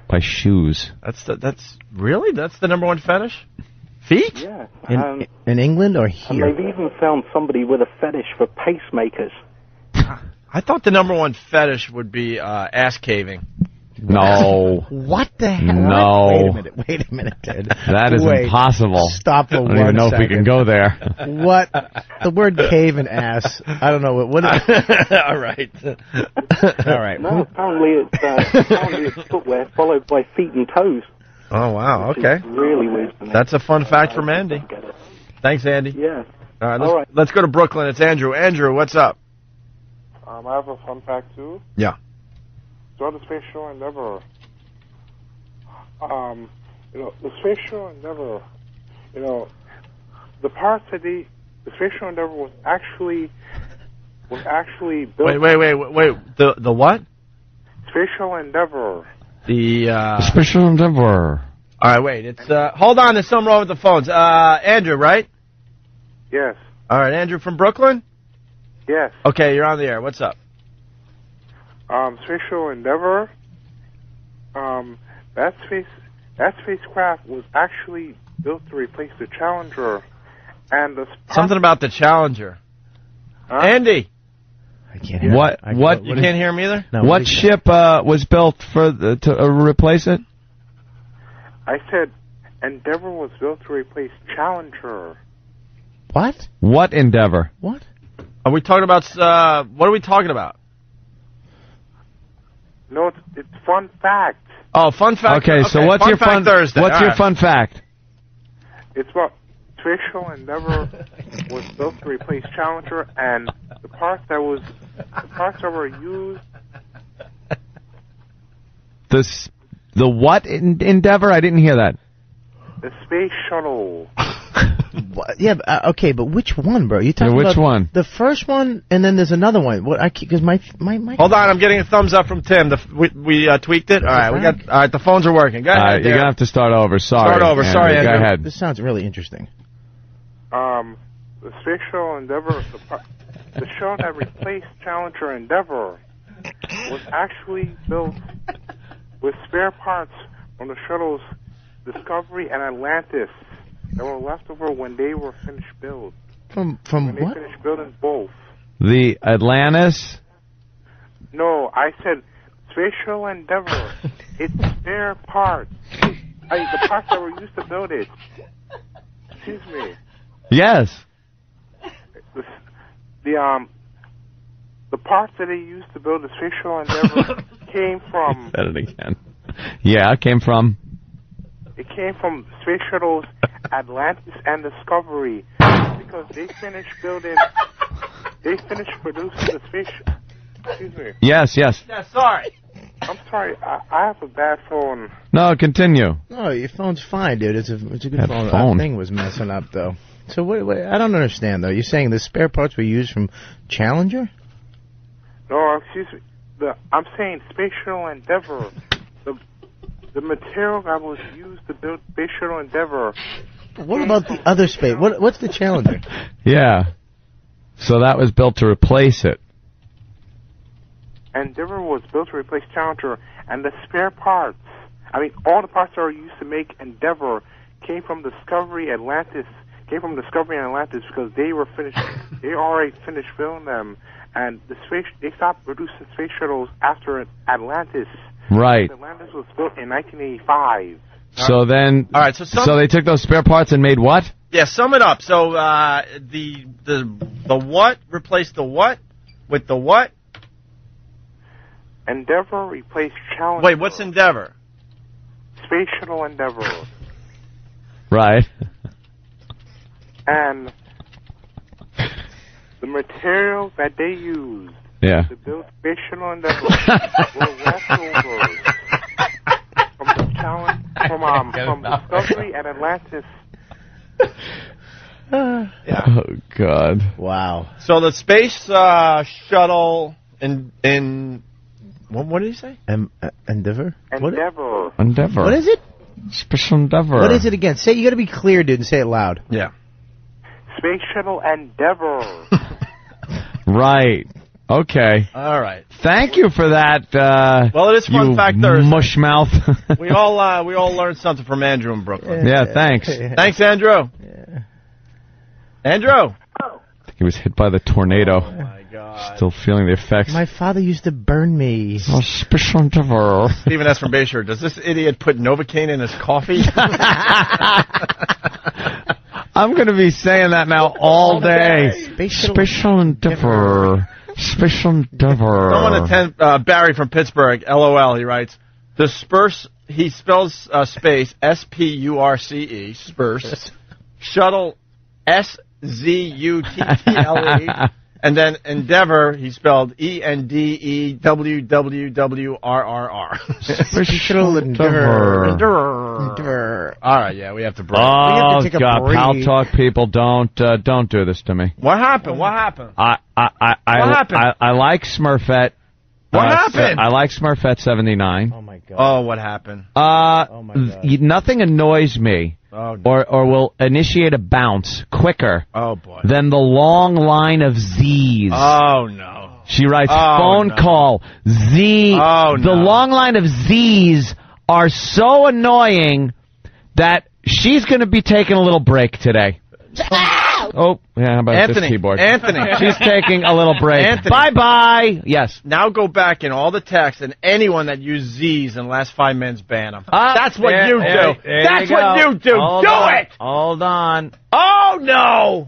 By shoes. That's really? That's the number one fetish? Feet? Yeah. In England or here? And they've even found somebody with a fetish for pacemakers. I thought the number one fetish would be ass caving. No. What the hell? No. Wait a minute, dude. That is impossible. Stop for 1 second. I don't even know if we can go there. What? The word cave and ass. I don't know what All right. All right. No, apparently it's footwear followed by feet and toes. Oh, wow. Okay. Really weird for me. That's a fun fact from Andy. Thanks, Andy. Yeah. All right. Let's go to Brooklyn. It's Andrew. Andrew, what's up? I have a fun fact, too. Yeah. Throughout the Space Shuttle Endeavour, the Space Shuttle Endeavour, the parts that the Space Shuttle Endeavour was actually built. Wait. The what? Space Shuttle Endeavour. The Special Endeavor. All right, wait. It's hold on. There's something wrong with the phones. Andrew, right? Yes. All right, Andrew from Brooklyn. Yes. Okay, you're on the air. What's up? Space Shuttle Endeavour. That spacecraft was actually built to replace the Challenger, and something about the Challenger. Andy. I can't hear. What? You can't hear him either. No, what ship was built to replace it? I said Endeavour was built to replace Challenger. What? What Endeavor? What? Are we talking about? What are we talking about? No, it's fun fact. Oh, fun fact. Okay, so what's your fun Thursday? What's your fun fact? It's about Space Shuttle Endeavour was built to replace Challenger, and the parts that were used. The what Endeavor? I didn't hear that. The Space Shuttle. Yeah, okay, but which one, bro? You talking which about one? The first one, and then there's another one. What? Because my. Hold on, I'm getting a thumbs up from Tim. We tweaked it. All right, all right. The phones are working. Go ahead. You're gonna have to start over. Sorry. Start over. Sorry, Andrew. Go ahead. This sounds really interesting. The Space Shuttle Endeavour, the shuttle that replaced Challenger Endeavour, was actually built with spare parts from the shuttles Discovery and Atlantis that were left over when they were finished build. From when what? They finished building both. The Atlantis? No, I said Space Shuttle Endeavour. It's spare parts. The parts that were used to build it. excuse me. Yes. The parts that they used to build the Space Shuttle Endeavour came from. Said it again. Yeah, it came from. It came from Space Shuttles Atlantis and Discovery because they finished producing the space. Excuse me. Yes. Yeah, sorry. I'm sorry. I have a bad phone. No, continue. No, your phone's fine, dude. It's a good That phone. phone. That thing was messing up, though. So what, I don't understand, though. You're saying the spare parts were used from Challenger? No, excuse me. I'm saying Space Shuttle Endeavour. The material that was used to build Space Shuttle Endeavour. What about the other space? What's the Challenger? Yeah. So that was built to replace it. Endeavour was built to replace Challenger, and the spare parts, all the parts that are used to make Endeavour came from Discovery and Atlantis because they were finished. They already finished building them, and they stopped producing space shuttles after Atlantis. Right. Atlantis was built in 1985. So then, all right. So they took those spare parts and made what? Yeah, sum it up. So the what replaced the what with the what? Endeavour replaced Challenger. Wait, what's Endeavour? Space Shuttle Endeavour. Right. And the materials that they used to build Space Shuttle Endeavour were leftovers from Discovery and Atlantis. Oh God! Wow. So the space shuttle in what did he say? Endeavour. Endeavour. Endeavour. What is it? Special Endeavour. What is it again? Say, you got to be clear, dude, and say it loud. Yeah. Space Shuttle Endeavour. Right. Okay. All right. Thank you for that. Well, it is Fun Fact Thursday. Mushmouth. we all learned something from Andrew in Brooklyn. Yeah. Thanks. Thanks, Andrew. Yeah. Andrew. He was hit by the tornado. Oh my God. Still feeling the effects. My father used to burn me. Oh, Special Endeavour. Stephen S. from Bayshore. Does this idiot put Novocaine in his coffee? I'm going to be saying that now all day. Special Endeavour. Special Endeavour. Someone attend Barry from Pittsburgh. LOL. He writes, he spells space S-P-U-R-C-E. Spurse. Shuttle S-Z-U-T-T-L-E. And then Endeavour, he spelled E-N-D-E-W-W-W-R-R-R. Special Endeavour. All right, yeah, we have to break. Oh, God, Pal Talk people, don't do this to me. What happened? What happened? I like Smurfette. What happened? I like Smurfette 79. Oh, my God. Oh, what happened? Oh, my God. Nothing annoys me. Oh, or will initiate a bounce quicker than the long line of Z's. Oh, no. She writes, phone call, Z. Oh, no. The long line of Z's are so annoying that she's going to be taking a little break today. Oh, yeah, how about this keyboard? Anthony. She's taking a little break. Anthony. Bye-bye. Yes. Now go back in all the texts, and anyone that used Z's in the last 5 minutes, ban them. That's what you do. That's what you do. It! Hold on. Oh, no!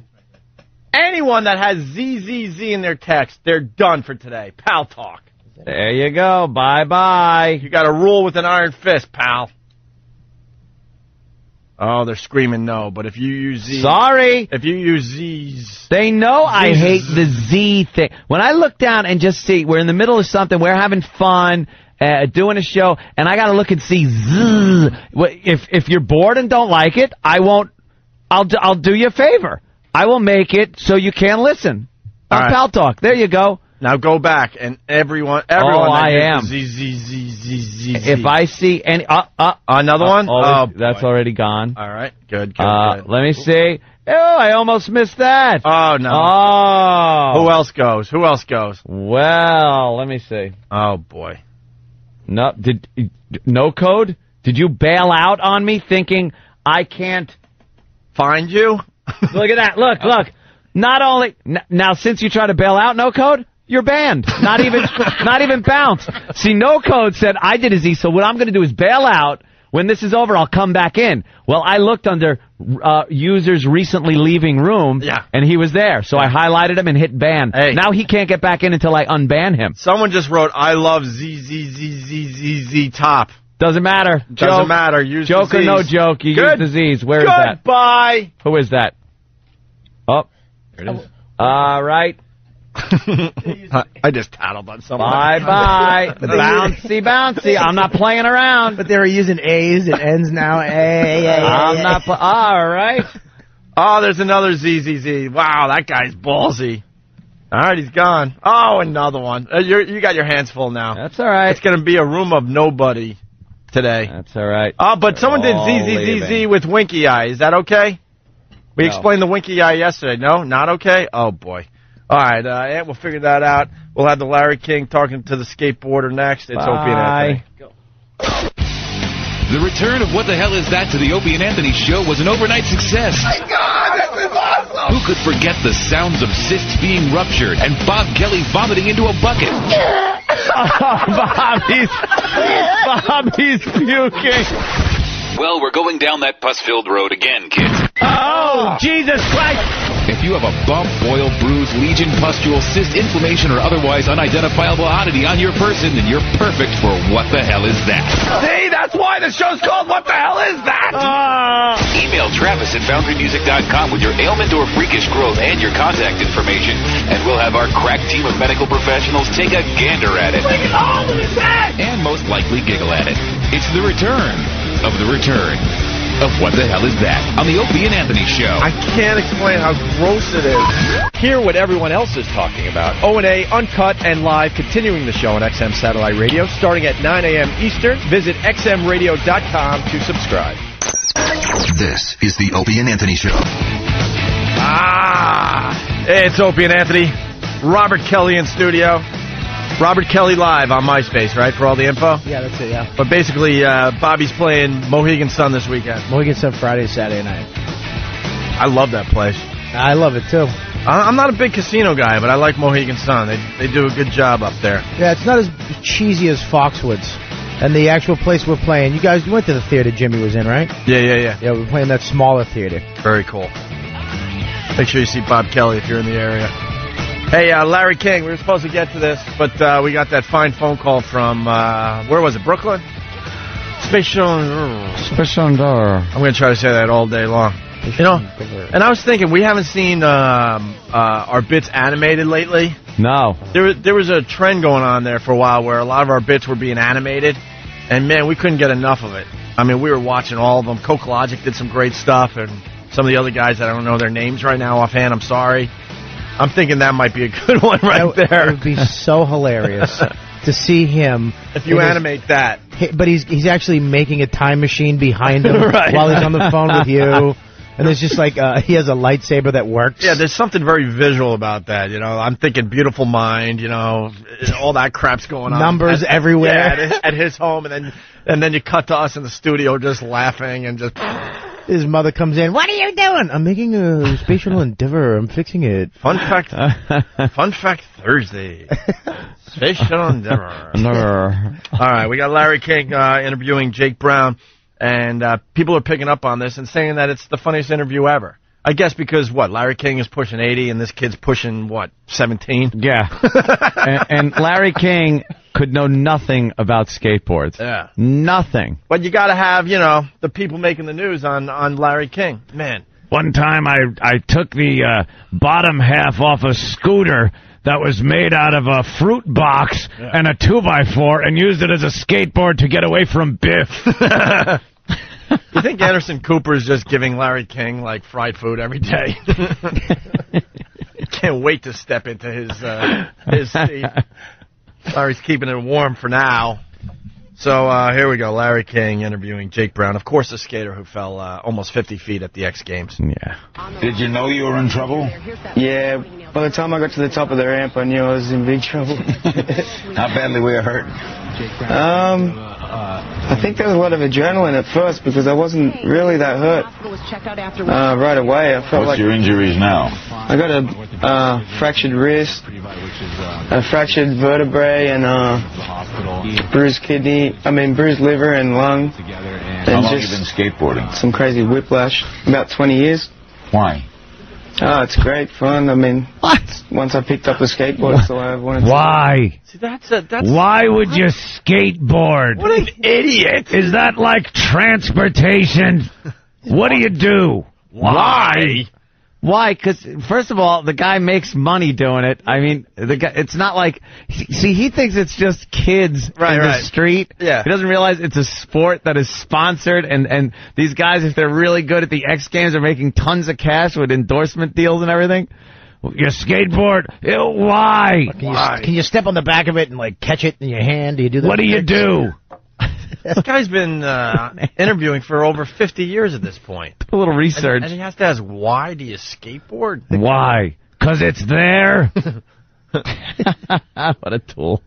Anyone that has ZZZ in their text, they're done for today. Pal Talk. There you go. Bye-bye. You got to rule with an iron fist, pal. Oh, they're screaming no, but if you use Z... Sorry! If you use Z's... They know I hate the Z thing. When I look down and just see, we're in the middle of something, we're having fun, doing a show, and I gotta look and see Z. If you're bored and don't like it, I'll do you a favor. I will make it so you can't listen. On Pal Talk. There you go. Now go back, and everyone I am. Z. If I see any... Another one? That's already gone. All right, good. Let me see. Oh, I almost missed that. Oh, no. Oh. Who else goes? Well, let me see. Oh, boy. No, no code? Did you bail out on me thinking I can't... Find you? Look at that. Look. Not only... Now, since you try to bail out, no code... You're banned. Not even bounced. See, no code said I did a Z, so what I'm going to do is bail out, when this is over, I'll come back in. Well, I looked under users recently leaving room, and he was there. So I highlighted him and hit ban. Hey. Now he can't get back in until I unban him. Someone just wrote, I love ZZZZZZ top. Doesn't matter. Doesn't matter. Use joke the Z's. or no joke, you Good. use the Z's. Where is that? Goodbye. Who is that? Oh. There it is. All right. I just tattled on someone. Bye-bye. Bouncy. I'm not playing around. But they were using A's and N's now. I'm not. All right. Oh, there's another ZZZ. Wow, that guy's ballsy. All right, he's gone. Oh, another one. You got your hands full now. That's all right. It's going to be a room of nobody today. That's all right. Oh, but someone did ZZZZ with winky eye. Is that okay? We explained the winky eye yesterday. No, not okay? Oh, boy. All right, Ant, we'll figure that out. We'll have the Larry King talking to the skateboarder next. It's Opie and Anthony. The return of What the Hell Is That to the Opie and Anthony show was an overnight success. My God, this is awesome! Who could forget the sounds of cysts being ruptured and Bob Kelly vomiting into a bucket? Bobby's puking. Well, we're going down that pus-filled road again, kids. Oh, Jesus Christ! If you have a bump, boil, bruise, lesion, pustule, cyst, inflammation, or otherwise unidentifiable oddity on your person, then you're perfect for What the Hell Is That? See, that's why the show's called What the Hell Is That? Email Travis at FoundryMusic.com with your ailment or freakish growth and your contact information, and we'll have our crack team of medical professionals take a gander at it. Look at all of his head! And most likely giggle at it. It's the return of the return of What the Hell Is That on the Opie and Anthony show. I can't explain how gross it is. Hear what everyone else is talking about. O&A, uncut and live, continuing the show on XM Satellite Radio, starting at 9 a.m. Eastern. Visit xmradio.com to subscribe. This is the Opie and Anthony show. Hey, it's Opie and Anthony. Robert Kelly in studio. Robert Kelly Live on MySpace, right, for all the info? Yeah, that's it, yeah. But basically, Bobby's playing Mohegan Sun this weekend. Mohegan Sun Friday, Saturday night. I love that place. I love it, too. I'm not a big casino guy, but I like Mohegan Sun. They do a good job up there. Yeah, it's not as cheesy as Foxwoods. And the actual place we're playing, you went to the theater Jimmy was in, right? Yeah. Yeah, we're playing that smaller theater. Very cool. Make sure you see Bob Kelly if you're in the area. Hey, Larry King, we were supposed to get to this, but we got that fine phone call from, where was it, Brooklyn? Special. I'm going to try to say that all day long. You know, and I was thinking, we haven't seen our bits animated lately. No. There was a trend going on there for a while where a lot of our bits were being animated, and, man, we couldn't get enough of it. I mean, we were watching all of them. Coke Logic did some great stuff, and some of the other guys that I don't know their names right now offhand, I'm sorry. I'm thinking that might be a good one there. It would be so hilarious to see him. If you animate that. But he's actually making a time machine behind him while he's on the phone with you. And there's just like, he has a lightsaber that works. Yeah, there's something very visual about that, you know. I'm thinking Beautiful Mind, you know, all that crap's going on. Numbers everywhere. Yeah, at his home, and then you cut to us in the studio just laughing and just... His mother comes in. What are you doing? I'm making a spatial endeavor. I'm fixing it. Fun fact Thursday. Spatial endeavor. All right, we got Larry King interviewing Jake Brown, and people are picking up on this and saying that it's the funniest interview ever. I guess because, Larry King is pushing 80 and this kid's pushing, 17? Yeah. and Larry King could know nothing about skateboards. Yeah. Nothing. But you got to have, the people making the news on Larry King. Man. One time I took the bottom half off a scooter that was made out of a fruit box and a 2x4 and used it as a skateboard to get away from Biff. You think Anderson Cooper is just giving Larry King, fried food every day? You can't wait to step into his seat. Larry's keeping it warm for now. So here we go. Larry King interviewing Jake Brown. Of course, the skater who fell almost 50 feet at the X Games. Yeah. Did you know you were in trouble? Yeah, By the time I got to the top of the ramp, I knew I was in big trouble. How badly were you hurt? I think there was a lot of adrenaline at first because I wasn't really that hurt right away. I felt What's your injuries now? I got a fractured wrist, a fractured vertebrae, and bruised liver and lung. How long have you been skateboarding? Some crazy whiplash. About 20 years. Why? Oh, it's great fun. I mean, once I picked up the skateboard, that's all I ever wanted to do. Why? See, that's Why would you skateboard? What an idiot! Is that like transportation? What do you do? Why? Why? Because, first of all, the guy makes money doing it. I mean, the guy, it's not like... See, he thinks it's just kids in the street. Yeah. He doesn't realize it's a sport that is sponsored, and these guys, if they're really good at the X Games, are making tons of cash with endorsement deals and everything. Your skateboard? Why? Can you step on the back of it and, like, catch it in your hand? Do you do that? What do you do? This guy's been interviewing for over 50 years at this point. A little research. And he has to ask, why do you skateboard? Why? 'Cause it's there? What a tool.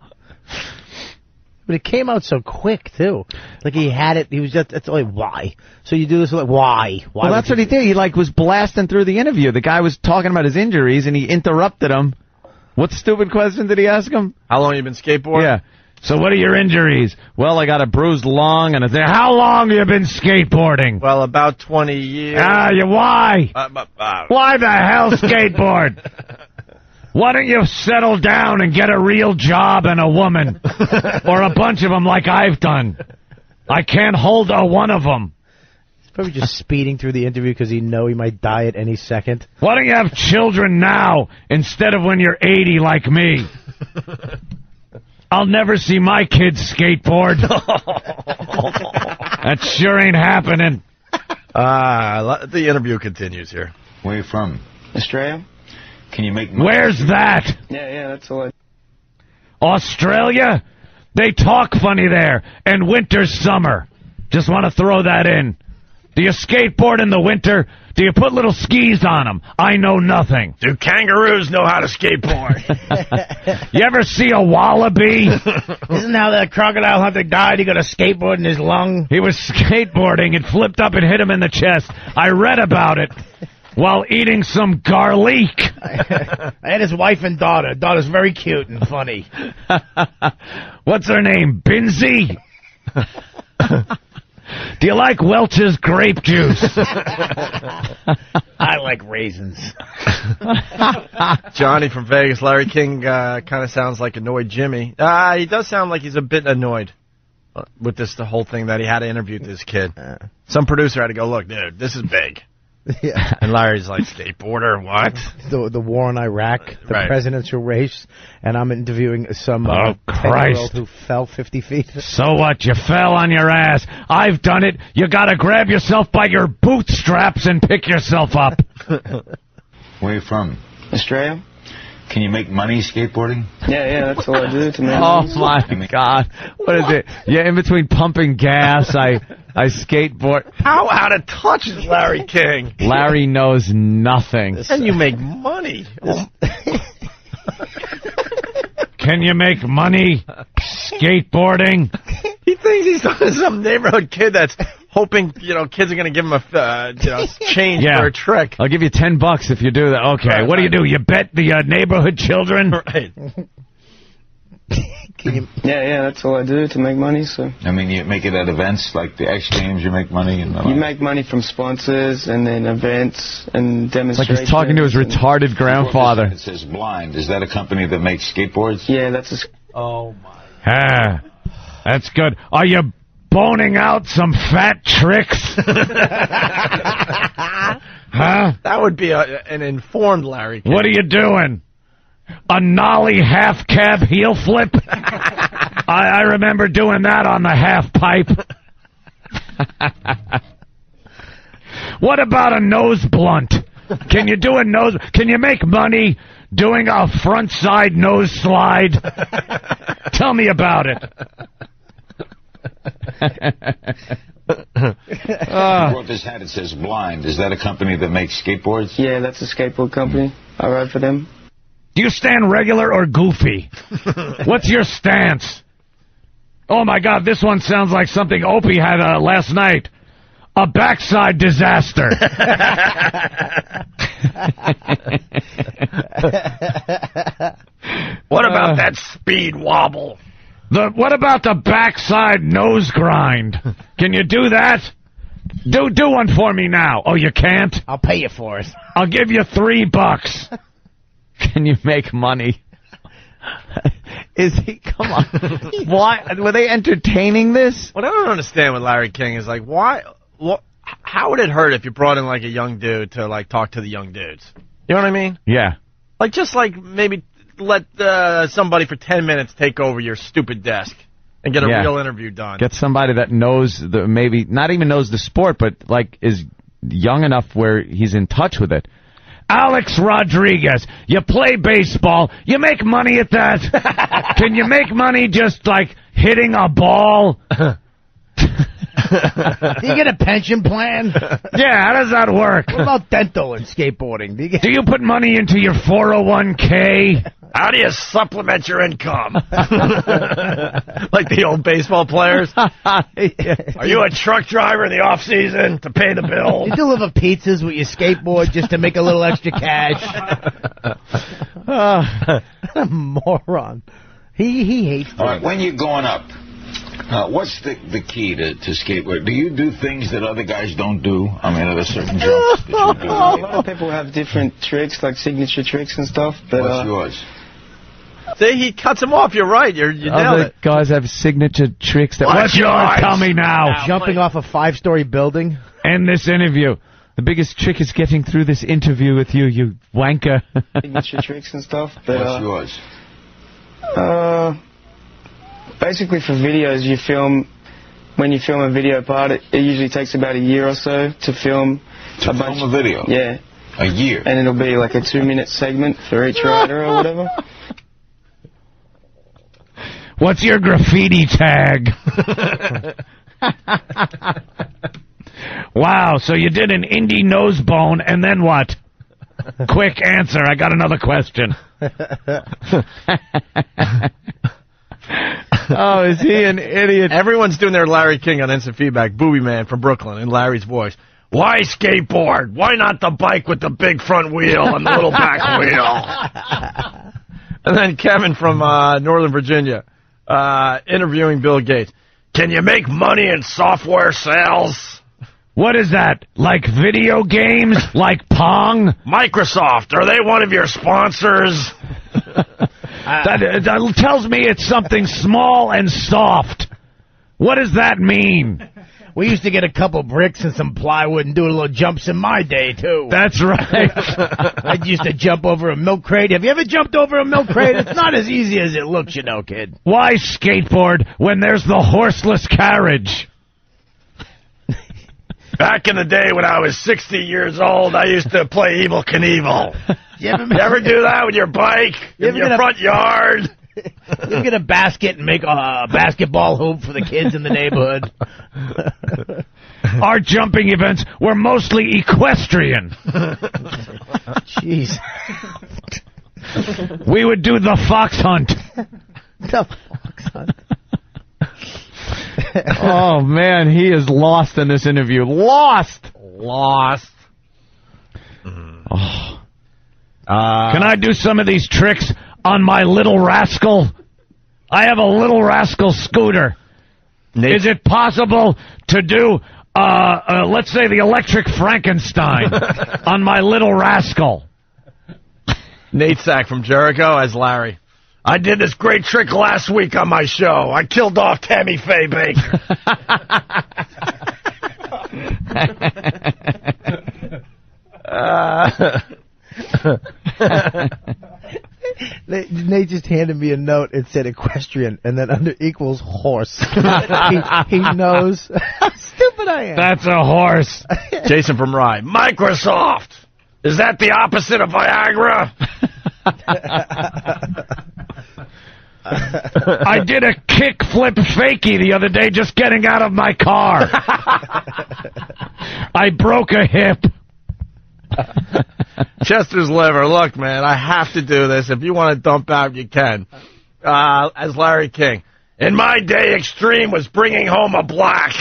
But it came out so quick, too. Like, he had it, he was just, it's like, why? So you do this, like, why? Well, that's what he did. He, like, was blasting through the interview. The guy was talking about his injuries, and he interrupted him. What stupid question did he ask him? How long have you been skateboarding? Yeah. So what are your injuries? Well, I got a bruised lung and a... How long have you been skateboarding? Well, about 20 years. Why? Why the hell skateboard? Why don't you settle down and get a real job and a woman? Or a bunch of them like I've done. I can't hold one of them. He's probably just speeding through the interview because he know he might die at any second. Why don't you have children now instead of when you're 80 like me? I'll never see my kids skateboard. That sure ain't happening. The interview continues here. Where are you from? Australia? Can you make money? Where's that? Yeah, that's all I... Australia? They talk funny there. And winter, summer. Just want to throw that in. Do you skateboard in the winter? Do you put little skis on them? I know nothing. Do kangaroos know how to skateboard? You ever see a wallaby? Isn't how that crocodile hunter died? He got a skateboard in his lung? He was skateboarding. It flipped up and hit him in the chest. I read about it while eating some garlic. I had his wife and daughter. Daughter's very cute and funny. What's her name? Binsey? Do you like Welch's grape juice? I like raisins. Johnny from Vegas. Larry King kind of sounds like annoyed Jimmy. He does sound like he's a bit annoyed with the whole thing that he had to interview this kid. Some producer had to go, look, dude, this is big. Yeah. And Larry's like, skateboarder, what? The war in Iraq, the presidential race, and I'm interviewing some 10-year-old who fell 50 feet. So what? You fell on your ass. I've done it. You got to grab yourself by your bootstraps and pick yourself up. Where are you from? Australia? Can you make money skateboarding? Yeah, that's all I do to make Oh, money. my God. What is it? Yeah, in between pumping gas, I skateboard. How out of touch is Larry King? Larry knows nothing. And you make money. Can you make money skateboarding? He thinks he's some neighborhood kid that's hoping, kids are going to give him a, change for a trick. I'll give you $10 if you do that. Okay, Right, what do you do? You bet the neighborhood children? Right. Yeah, that's all I do to make money. So I mean, you make it at events like the X Games. You make money, and you make money from sponsors and then events and demonstrations. Like he's talking to his retarded grandfather. It says Blind. Is that a company that makes skateboards? Yeah, that's a... Oh, my. Ah, that's good. Are you boning out some fat tricks? Huh? That would be an informed Larry King. What are you doing? A nollie half cab heel flip? I remember doing that on the half pipe. What about a nose blunt? Can you do a nose? Can you make money doing a front side nose slide? Tell me about it. You brought this hat. It says Blind. Is that a company that makes skateboards? Yeah, that's a skateboard company. I ride for them. Do you stand regular or goofy? What's your stance? Oh, my God, this one sounds like something Opie had last night. A backside disaster. What about that speed wobble? What about the backside nose grind? Can you do that? Do one for me now. Oh, you can't? I'll pay you for it. I'll give you $3. Can you make money? Is he? Come on. Why were they entertaining this? What I don't understand with Larry King is like, why? How would it hurt if you brought in like a young dude to like talk to the young dudes? You know what I mean? Yeah. Like just like maybe let somebody for 10 minutes take over your stupid desk and get a real interview done. Get somebody that knows maybe not even knows the sport, but like is young enough where he's in touch with it. Alex Rodriguez, you play baseball, you make money at that. Can you make money just like hitting a ball? Do you get a pension plan? Yeah, how does that work? What about dental and skateboarding? Do you put money into your 401k? How do you supplement your income? Like the old baseball players? Are you a truck driver in the off season to pay the bills? You deliver pizzas with your skateboard just to make a little extra cash? Moron. He hates All right, when you're going up, what's the key to skateboard? Do you do things that other guys don't do? I mean, are there certain jumps that you do? A lot of people have different tricks, like signature tricks and stuff. But, what's yours? See, he cuts him off. You're right. You nailed Other it. guys have signature tricks that. What's yours? Tell me now. Jumping off a 5-story building? End this interview. The biggest trick is getting through this interview with you, you wanker. Signature tricks and stuff. But, what's yours? Basically, for videos, when you film a video part, it usually takes about a year or so to film a video? Yeah. A year? And it'll be like a 2-minute segment for each rider or whatever. What's your graffiti tag? Wow, so you did an indie nose bone, and then what? Quick answer, I got another question. Oh, is he an idiot? Everyone's doing their Larry King on Instant Feedback. Booby Man from Brooklyn in Larry's voice. Why skateboard? Why not the bike with the big front wheel and the little back wheel? And then Kevin from Northern Virginia interviewing Bill Gates. Can you make money in software sales? What is that? Like video games? Like Pong? Microsoft, are they one of your sponsors? That tells me it's something small and soft. What does that mean? We used to get a couple bricks and some plywood and do little jumps in my day, too. That's right. I used to jump over a milk crate. Have you ever jumped over a milk crate? It's not as easy as it looks, you know, kid. Why skateboard when there's the horseless carriage? Back in the day when I was 60 years old, I used to play Evel Knievel. You ever do that with your bike in your front yard? You get a basket and make a basketball hoop for the kids in the neighborhood. Our jumping events were mostly equestrian. Jeez. We would do the fox hunt. The fox hunt. Oh, man, he is lost in this interview. Lost! Oh. Can I do some of these tricks on my Little Rascal? I have a Little Rascal scooter. Is it possible to do, let's say, the Electric Frankenstein on my Little Rascal? Nate Sack from Jericho as Larry. I did this great trick last week on my show. I killed off Tammy Faye Baker. Nate just handed me a note. It said equestrian, and then under equals horse. he knows how stupid I am. That's a horse. Jason from Rye. Microsoft. Is that the opposite of Viagra? I did a kickflip fakie the other day just getting out of my car. I broke a hip. Chester's liver. Look, man, I have to do this. If you want to dump out, you can. As Larry King. In my day, extreme was bringing home a black.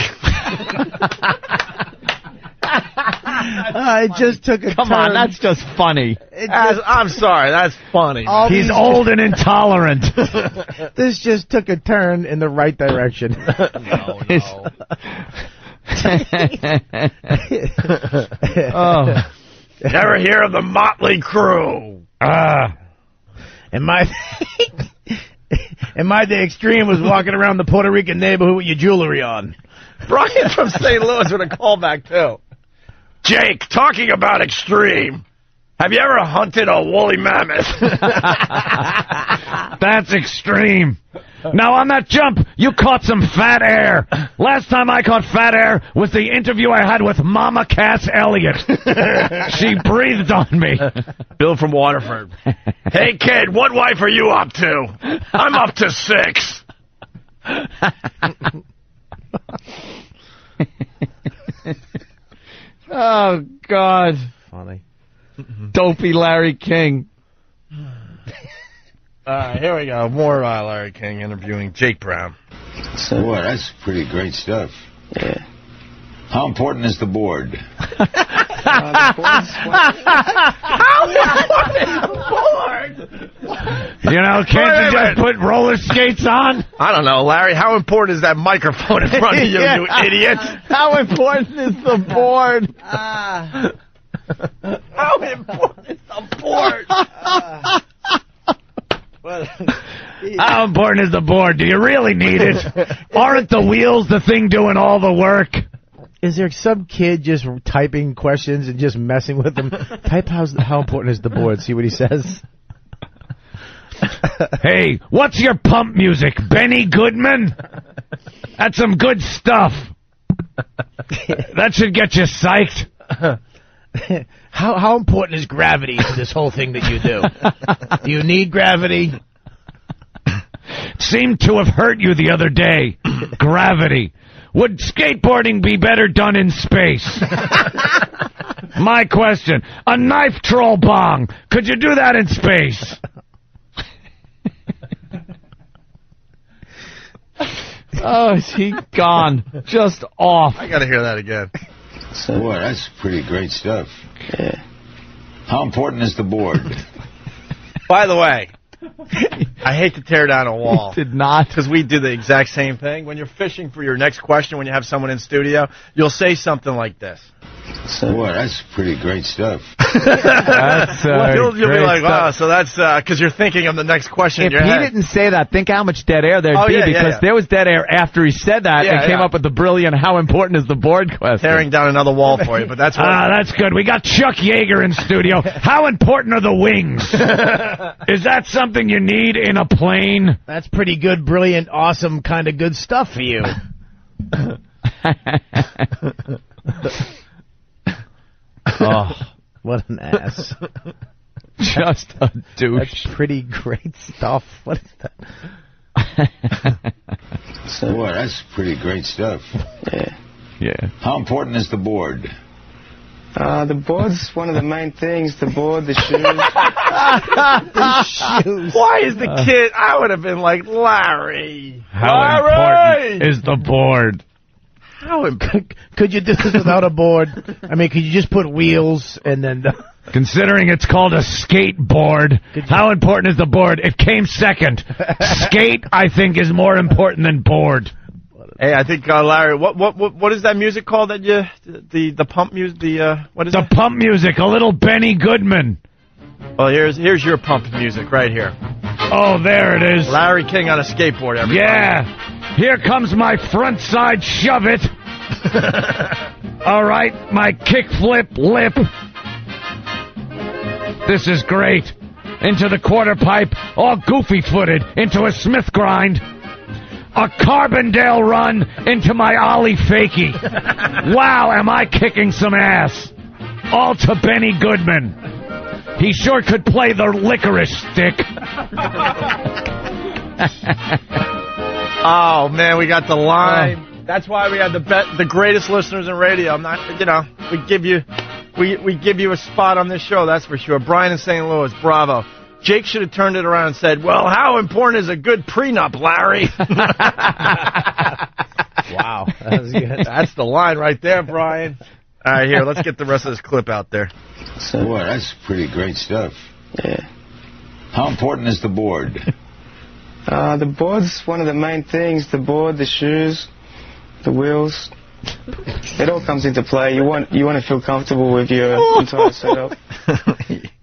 It just took a Come turn. on, that's just funny. I'm sorry, that's funny. He's old and intolerant. This just took a turn in the right direction. Oh. Never hear of the Motley Crew. In my day, extreme was walking around the Puerto Rican neighborhood with your jewelry on. Brian from St. Louis with a callback, too. Jake, talking about extreme. Have you ever hunted a woolly mammoth? That's extreme. Now, on that jump, you caught some fat air. Last time I caught fat air was the interview I had with Mama Cass Elliott. She breathed on me. Bill from Waterford. Hey, kid, what wife are you up to? I'm up to 6. Oh, God. Funny. Dopey Larry King. All right, here we go. More Larry King interviewing Jake Brown. Boy, that's pretty great stuff. Yeah. How important is the board? You know, can't you just put roller skates on? I don't know, Larry. How important is that microphone in front of you, Yeah. you idiot? How important is the board? How important is the board? How important is the board? Do you really need it? Aren't the wheels the thing doing all the work? Is there some kid just typing questions and just messing with them? Type how important is the board? See what he says. Hey, what's your pump music? Benny Goodman? That's some good stuff. That should get you psyched. How important is gravity to this whole thing that you do? Do you need gravity? Seemed to have hurt you the other day. Gravity. Would skateboarding be better done in space? My question. A knife troll bong. Could you do that in space? Oh, is he gone? Just off. I got to hear that again. Boy, that's pretty great stuff. Yeah. How important is the board? By the way, I hate to tear down a wall. Did not. Because we do the exact same thing. When you're fishing for your next question, when you have someone in studio, you'll say something like this. Boy, that's pretty great stuff. That's You'll be great like, stuff. oh, so that's because you're thinking of the next question If in your he head. didn't say that, think how much dead air there'd Oh, be, yeah, because yeah. there was dead air after he said that Yeah, and came yeah. up with the brilliant how important is the board question. Tearing down another wall for you, but that's what... That's good. We got Chuck Yeager in studio. How important are the wings? Is that something you need in a plane? That's pretty good, brilliant, awesome, kind of good stuff for you. Oh, what an ass. Just a douche. That's pretty great stuff. What is that? Boy, that's pretty great stuff. Yeah. Yeah. How important is the board? The board's one of the main things. The board, the shoes. The shoes. Why is the kid... I would have been like, Larry. How important is the board? Could you do this without a board? I mean, could you just put wheels and then... Considering it's called a skateboard, how important is the board? It came second. Skate, I think, is more important than board. Hey, I think Larry, what is that music called that you the pump music? What is the it? pump music? A little Benny Goodman. Well, here's your pump music right here. Oh, there it is. Larry King on a skateboard. Everybody. Yeah. Here comes my front side shove it. All right, my kick flip lip. This is great. Into the quarter pipe, all goofy-footed, into a Smith grind. A Carbondale run into my Ollie fakie. Wow, am I kicking some ass. All to Benny Goodman. He sure could play the licorice stick. Oh, man, we got the line. That's why we had the greatest listeners in radio. I'm not, we give you we give you a spot on this show, that's for sure. Brian in St. Louis, bravo. Jake should have turned it around and said, well, how important is a good prenup, Larry? Wow. That was good. That's the line right there, Brian. All right, here, let's get the rest of this clip out there. Boy, that's pretty great stuff. Yeah. How important is the board? The board's one of the main things. The board, the shoes, the wheels. It all comes into play. You want to feel comfortable with your entire setup.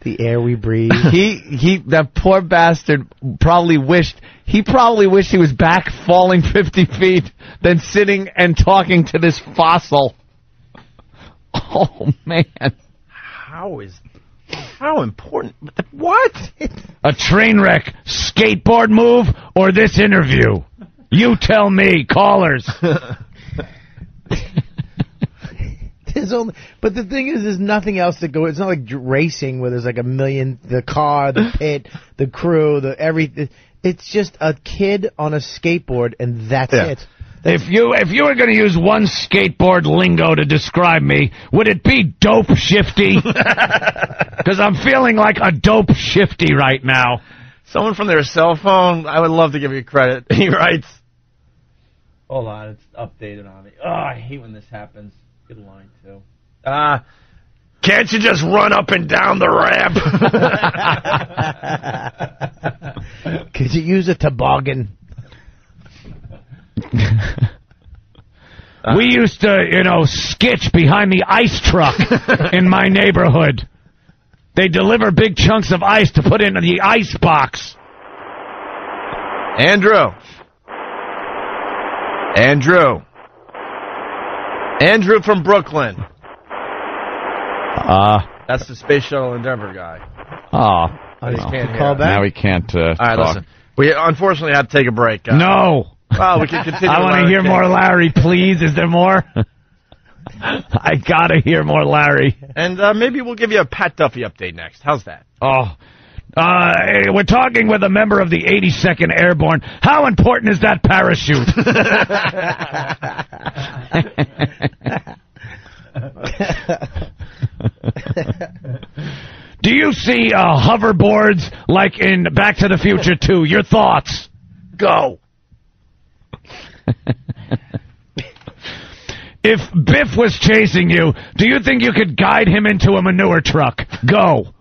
The air we breathe. That poor bastard probably wished he was back falling 50 feet than sitting and talking to this fossil. Oh, man. How important? What? A train wreck, skateboard move, or this interview? You tell me, callers. But the thing is, there's nothing else to go. It's not like racing where there's like a million, the car, the pit, the crew, the everything. It's just a kid on a skateboard, and that's it. If you were going to use one skateboard lingo to describe me, would it be dope shifty? Because I'm feeling like a dope shifty right now. Someone from their cell phone, I would love to give you credit. He writes, hold on, it's updated on me. Oh, I hate when this happens. Good line, too. Can't you just run up and down the ramp? Could you use a toboggan? We used to, skitch behind the ice truck in my neighborhood. They deliver big chunks of ice to put into the ice box. Andrew from Brooklyn. That's the Space Shuttle Endeavour guy. Oh, I just can't hear. Call back? Now we can't All right, talk. listen. We unfortunately have to take a break. No. Well, we can continue. I want to hear more Larry, please. Is there more? I got to hear more Larry. And maybe we'll give you a Pat Duffy update next. How's that? Oh. We're talking with a member of the 82nd Airborne. How important is that parachute? Do you see hoverboards like in Back to the Future 2? Your thoughts? Go. If Biff was chasing you, do you think you could guide him into a manure truck? Go.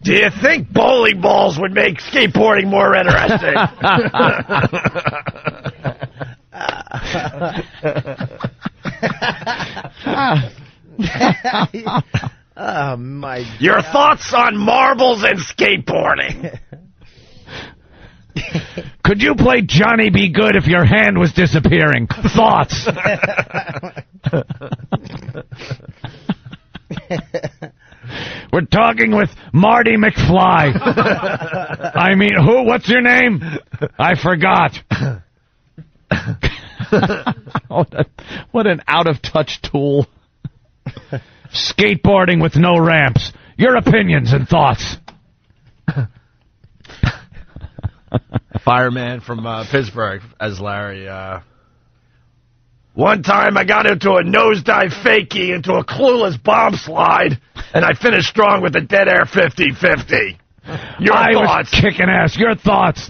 Do you think bowling balls would make skateboarding more interesting? Oh, my God. Your thoughts on marbles and skateboarding? Could you play Johnny Be Good if your hand was disappearing? Thoughts? We're talking with Marty McFly. I mean, who? What's your name? I forgot. What an out-of-touch tool. Skateboarding with no ramps. Your opinions and thoughts. Fireman from Pittsburgh, as Larry. One time I got into a nosedive fakie into a clueless bomb slide, and I finished strong with a dead air 50-50. Your thoughts? Was kicking ass. Your thoughts?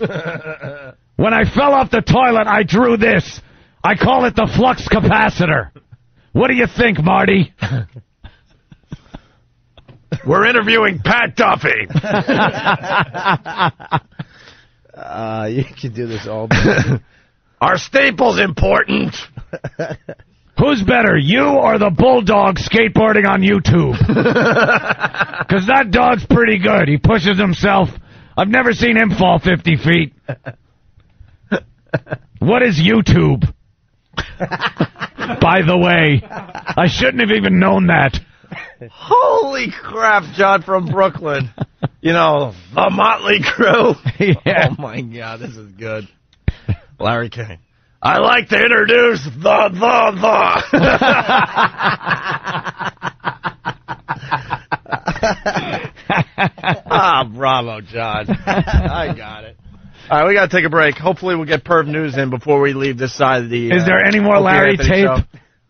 When I fell off the toilet, I drew this. I call it the flux capacitor. What do you think, Marty? We're interviewing Pat Duffy. You can do this all day. Are staples important? Who's better, you or the bulldog skateboarding on YouTube? Because that dog's pretty good. He pushes himself. I've never seen him fall 50 feet. What is YouTube? By the way, I shouldn't have even known that. Holy crap, John from Brooklyn. You know, the Motley Crue. Yeah. Oh, my God, this is good. Larry King. I'd like to introduce the. Bravo, John. I got it. All right, we got to take a break. Hopefully we'll get Perv News in before we leave this side of the... Is there any more Opie Larry Anthony tape? Show.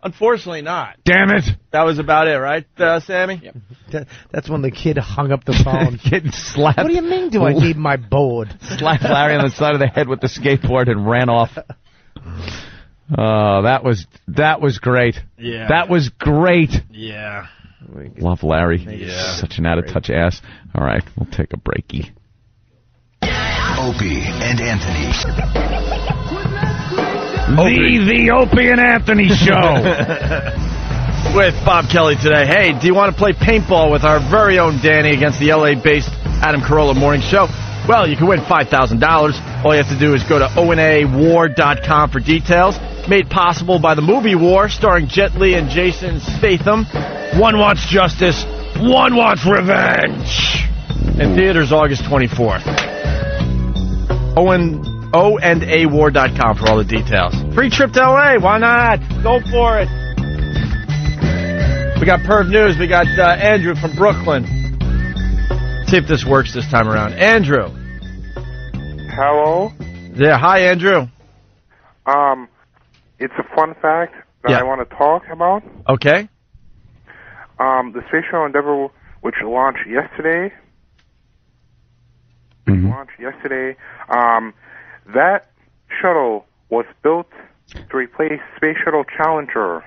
Unfortunately not. Damn it. That was about it, right, Sammy? Yep. That's when the kid hung up the phone. Kid slapped. What do you mean, do I need my board? Slapped Larry on the side of the head with the skateboard and ran off. Oh, that was great. Yeah. That was great. Yeah. Love Larry. Yeah. Such an out-of-touch ass. All right, we'll take a breakie. Opie and Anthony. The Opie and Anthony Show. With Bob Kelly today. Hey, do you want to play paintball with our very own Danny against the LA-based Adam Carolla Morning Show? Well, you can win $5,000. All you have to do is go to onawar.com for details. Made possible by the movie War, starring Jet Li and Jason Statham. One wants justice, one wants revenge. In theaters August 24th. onawar.com for all the details. Free trip to LA, why not? Go for it. We got Perv News. We got Andrew from Brooklyn. See if this works this time around. Andrew. Hello? Yeah, hi, Andrew. It's a fun fact that I want to talk about. Okay. The Space Shuttle Endeavour, which launched yesterday, that shuttle was built to replace Space Shuttle Challenger.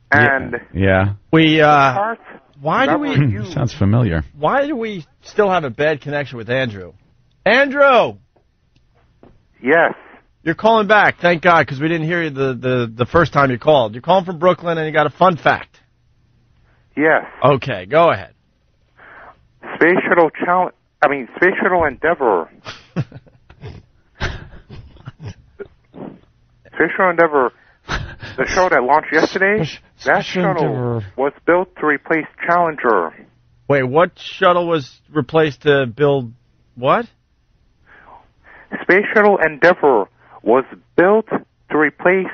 And yeah. We why do we sounds familiar. Why do we still have a bad connection with Andrew? Andrew. Yes. You're calling back, thank God, because we didn't hear you the first time you called. You're calling from Brooklyn, and you got a fun fact. Yes. Okay, go ahead. Space Shuttle Endeavour. Space Shuttle Endeavour, the shuttle that launched yesterday, that shuttle was built to replace Challenger. Wait, what shuttle was replaced to build what? Space Shuttle Endeavour was built to replace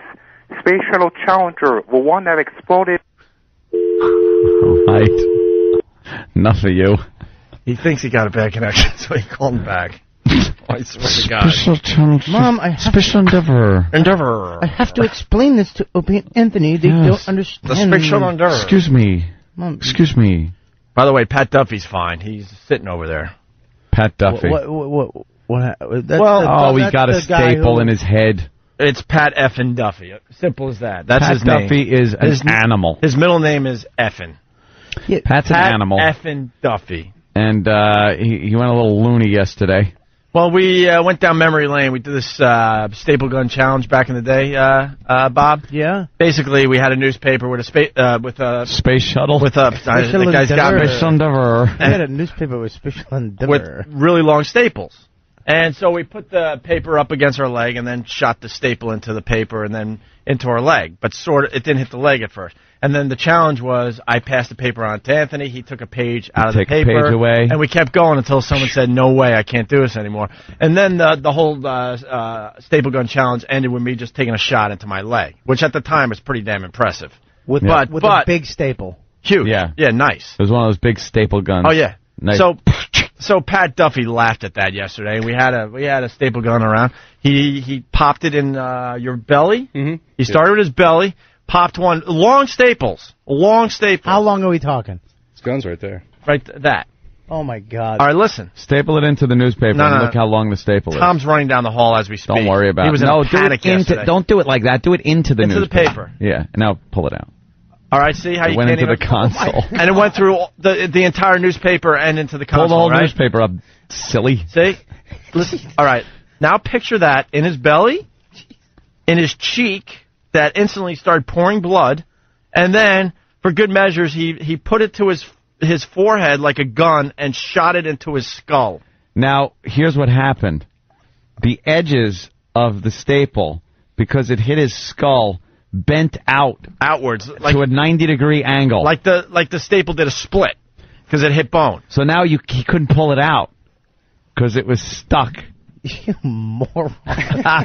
Space Shuttle Challenger, the one that exploded. Right. Enough of you. He thinks he got a bad connection, so he called him back. I swear to God. Special channel. Mom, Special Endeavour. I have to explain this to Opie and Anthony. They don't understand. The Special Endeavour. Excuse me. Mom, Excuse me. By the way, Pat Duffy's fine. He's sitting over there. Pat Duffy. He got a staple in his head. It's Pat Effin Duffy. Simple as that. That's Pat his name. Duffy is an animal. His middle name is Effin. Yeah, Pat's an animal. Effin Duffy. And he went a little loony yesterday. Well, we went down memory lane. We did this staple gun challenge back in the day, Bob. Yeah. Basically, we had a newspaper with a space shuttle. With a the guy's got Special Endeavour. I had a newspaper with Special Endeavour. With really long staples. And so we put the paper up against our leg and then shot the staple into the paper and then into our leg. But it didn't hit the leg at first. And then the challenge was I passed the paper on to Anthony. He took a page out of the paper. Take a page away. And we kept going until someone said, no way, I can't do this anymore. And then the whole staple gun challenge ended with me just taking a shot into my leg, which at the time was pretty damn impressive. With a big staple. Huge. Yeah. Yeah, nice. It was one of those big staple guns. Oh, yeah. Nice. So Pat Duffy laughed at that yesterday. We had a staple gun around. He popped it in your belly. Mm-hmm. He started with his belly, popped one. Long staples. How long are we talking? His gun's right there. Right, that. Oh, my God. All right, listen. Staple it into the newspaper and look how long the staple is. Tom's running down the hall as we speak. Don't worry about it. He was in a panic yesterday. Don't do it like that. Do it into the newspaper. Into the paper. Yeah, now pull it out. All right, see how you went can't into even... the console. And it went through the entire newspaper and into the console, Pull the whole right? newspaper up, silly. See? Listen. All right, now picture that in his belly, in his cheek, that instantly started pouring blood, and then, for good measures, he put it to his forehead like a gun and shot it into his skull. Now, here's what happened. The edges of the staple, because it hit his skull, bent outwards to a 90-degree angle, like the staple did a split because it hit bone. So now he couldn't pull it out because it was stuck You moron.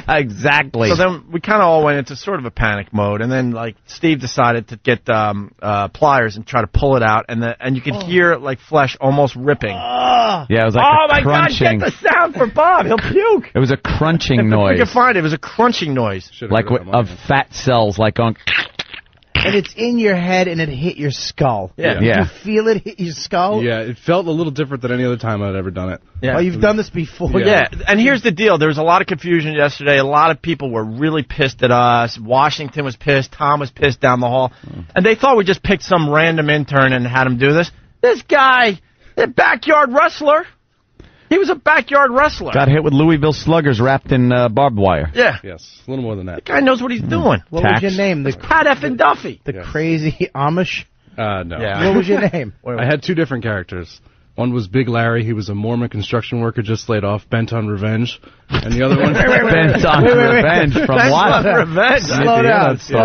Exactly. So then we kind of all went into sort of a panic mode, and then like Steve decided to get pliers and try to pull it out, and you could hear like flesh almost ripping. Yeah, it was like oh a my crunching. God! Get the sound for Bob. He'll puke. It was a crunching We noise, can find it. It was a crunching noise, like of fat cells, like going. And it's in your head, and it hit your skull. Yeah. Did you feel it hit your skull? Yeah, it felt a little different than any other time I'd ever done it. Yeah. Oh, you've done this before? Yeah, and here's the deal. There was a lot of confusion yesterday. A lot of people were really pissed at us. Washington was pissed. Tom was pissed down the hall. And they thought we just picked some random intern and had him do this. This guy, a backyard wrestler. He was a backyard wrestler. Got hit with Louisville sluggers wrapped in barbed wire. Yeah. Yes, a little more than that. The guy knows what he's doing. What was your name? Pat effing Duffy. The crazy Amish? No. Yeah. What was your name? I had two different characters. One was Big Larry. He was a Mormon construction worker just laid off, bent on revenge. And the other one... Bent on revenge from Bent what? on revenge. Slow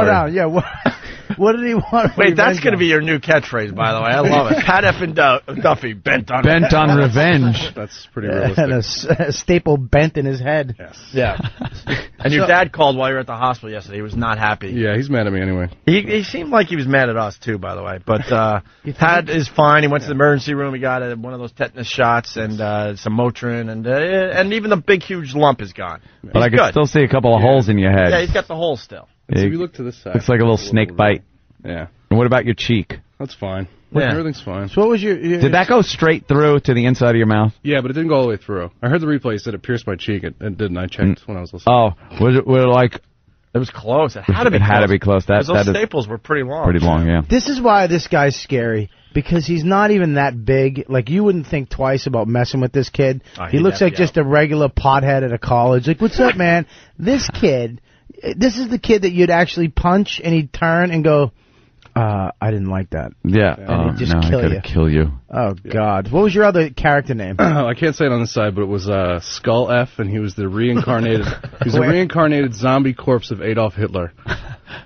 down. Yeah, what did he want? Wait, that's going to be your new catchprise, by the way. I love it. Pat effing Duffy, bent on revenge. That's pretty realistic. And a staple bent in his head. Yes. Yeah. And your dad called while you were at the hospital yesterday. He was not happy. Yeah, he's mad at me anyway. He seemed like he was mad at us, too, by the way. But Pat is fine. He went to the emergency room. He got one of those tetanus shots and some Motrin. And even the big, huge lump is gone. But I can still see a couple of holes in your head. Yeah, he's got the hole still. So if you look to this side. Looks like a little snake bite. Yeah. And what about your cheek? That's fine. Yeah. Everything's fine. So what was your Did that go straight through to the inside of your mouth? Yeah, but it didn't go all the way through. I heard the replay said it pierced my cheek. It didn't. I checked when I was listening. Oh, was it like... It was close. It had to be close. close. Had to be close. That those is staples were pretty long. Pretty long, yeah. This is why this guy's scary. Because he's not even that big. Like, you wouldn't think twice about messing with this kid. He looks like just a regular pothead at a college. Like, what's up, man? This kid, this is the kid that you'd actually punch and he'd turn and go, I didn't like that. Yeah. And he'd just I kill gotta you. kill you. Oh, God. What was your other character name? I can't say it on the side, but it was Skull F, and he was the reincarnated. He was a reincarnated zombie corpse of Adolf Hitler.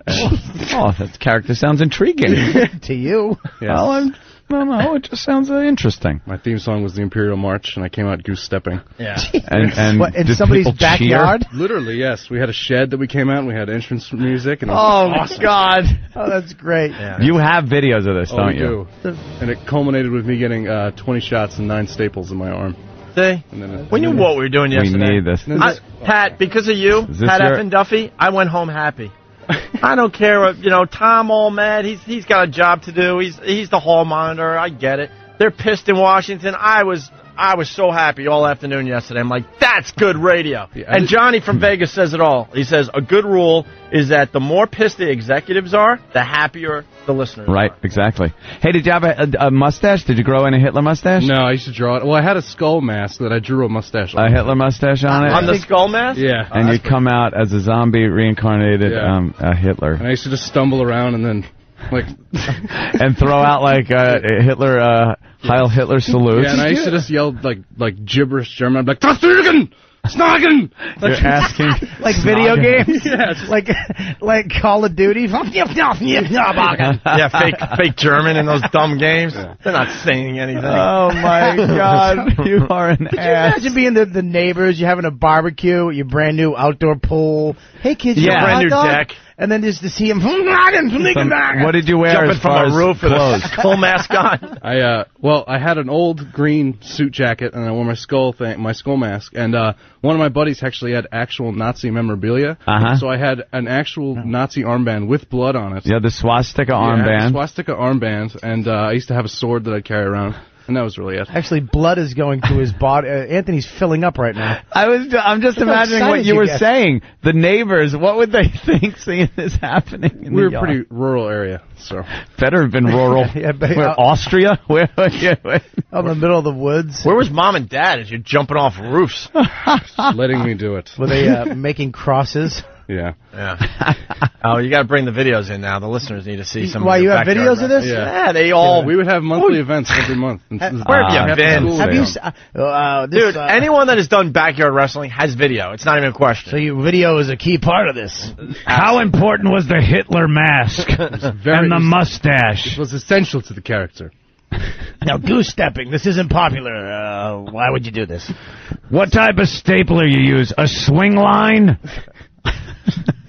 Oh, that character sounds intriguing. To you. Yes. Well, no, it just sounds interesting. My theme song was the Imperial March, and I came out goose stepping. Yeah. And What, in did somebody's people cheer? backyard? Literally, yes. We had a shed that we came out, and we had entrance music. And it Oh, was awesome. God. Oh, that's great. Yeah. You have videos of this, don't we you? do. And it culminated with me getting 20 shots and 9 staples in my arm. See? We knew what we were doing yesterday. We need this. Pat, because of you, Is this Pat your- effing Duffy, I went home happy. I don't care what, Tom all mad. He's got a job to do. He's the hall monitor. I get it. They're pissed in Washington. I was so happy all afternoon yesterday. I'm like, that's good radio. Yeah, and Johnny from Vegas says it all. He says a good rule is that the more pissed the executives are, the happier the listeners Right, are. exactly. Hey, did you have a mustache? Did you grow in a Hitler mustache? No, I used to draw it. Well, I had a skull mask that I drew a mustache on. A Hitler mustache on it? On the skull mask? Yeah. And you'd come out as a zombie reincarnated Hitler. And I used to just stumble around and then, like... and throw out, like, Hitler, Heil Hitler salutes. Yeah, and I used to just yell, like gibberish German. I'd be like, Trasturgen! Snagen! You're asking... Like video games? Yeah. Like Call of Duty? Yeah, fake German in those dumb games. They're not saying anything. Oh, my God. You are an Could you ass. imagine being the neighbors, you're having a barbecue, your brand new outdoor pool. Hey, kids, you Yeah. want a Brand new hot dog? deck. And then just to see him, What did you wear Jumping as from far a as roof with clothes? a skull mask on. I had an old green suit jacket, and I wore my skull mask, and one of my buddies actually had actual Nazi memorabilia, so I had an actual Nazi armband with blood on it. Yeah, the swastika I had a armband. swastika armband, and I used to have a sword that I'd carry around, and that was really it. Actually, blood is going through his body. Anthony's filling up right now. I'm just Look how imagining what excited you you were get. saying. The neighbors, what would they think seeing this happening in We're the a pretty rural area, so. Better have been rural. Where, Austria? Where? Out in the middle of the woods. Where was mom and dad as you're jumping off roofs? Letting me do it. Were they making crosses? Yeah. Oh, you got to bring the videos in now. The listeners need to see some. Why, of you your have backyard videos of this? Yeah, they all. We would have monthly events every month. Where have you been? Have you? Dude, anyone that has done backyard wrestling has video. It's not even a question. So your video is a key part of this. How important was the Hitler mask and the mustache? It was essential to the character. Now, goose stepping. This isn't popular. Why would you do this? What type of stapler you use? A swing line?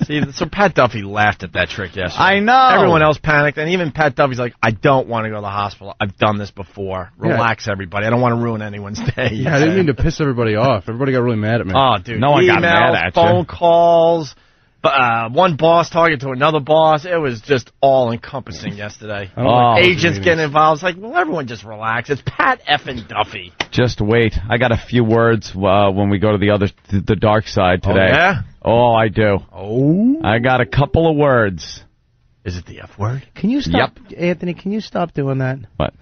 See, so Pat Duffy laughed at that trick yesterday. I know. Everyone else panicked, and even Pat Duffy's like, I don't want to go to the hospital. I've done this before. Relax, everybody. I don't want to ruin anyone's day. Yeah, I didn't mean to piss everybody off. Everybody got really mad at me. Oh, dude. No one got mad at you. Phone calls, one boss talking to another boss. It was just all-encompassing yesterday. Agents getting involved. It's like, well, everyone just relax. It's Pat effing Duffy. Just wait. I got a few words when we go to the dark side today. Oh, yeah? Oh, I do. Oh? I got a couple of words. Is it the F word? Can you stop, Yep. Anthony, can you stop doing that? What?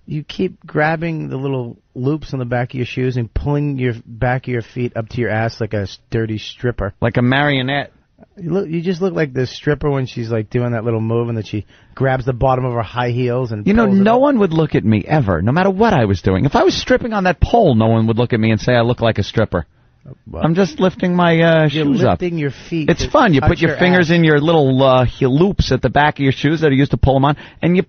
You keep grabbing the little loops on the back of your shoes and pulling your back of your feet up to your ass like a dirty stripper. Like a marionette. You just look like the stripper when she's like doing that little move and then she grabs the bottom of her high heels and no one would look at me ever, no matter what I was doing. If I was stripping on that pole, no one would look at me and say I look like a stripper. Well, I'm just lifting my shoes up. Lifting your feet. It's fun. You put your fingers in your little loops at the back of your shoes that are used to pull them on, and you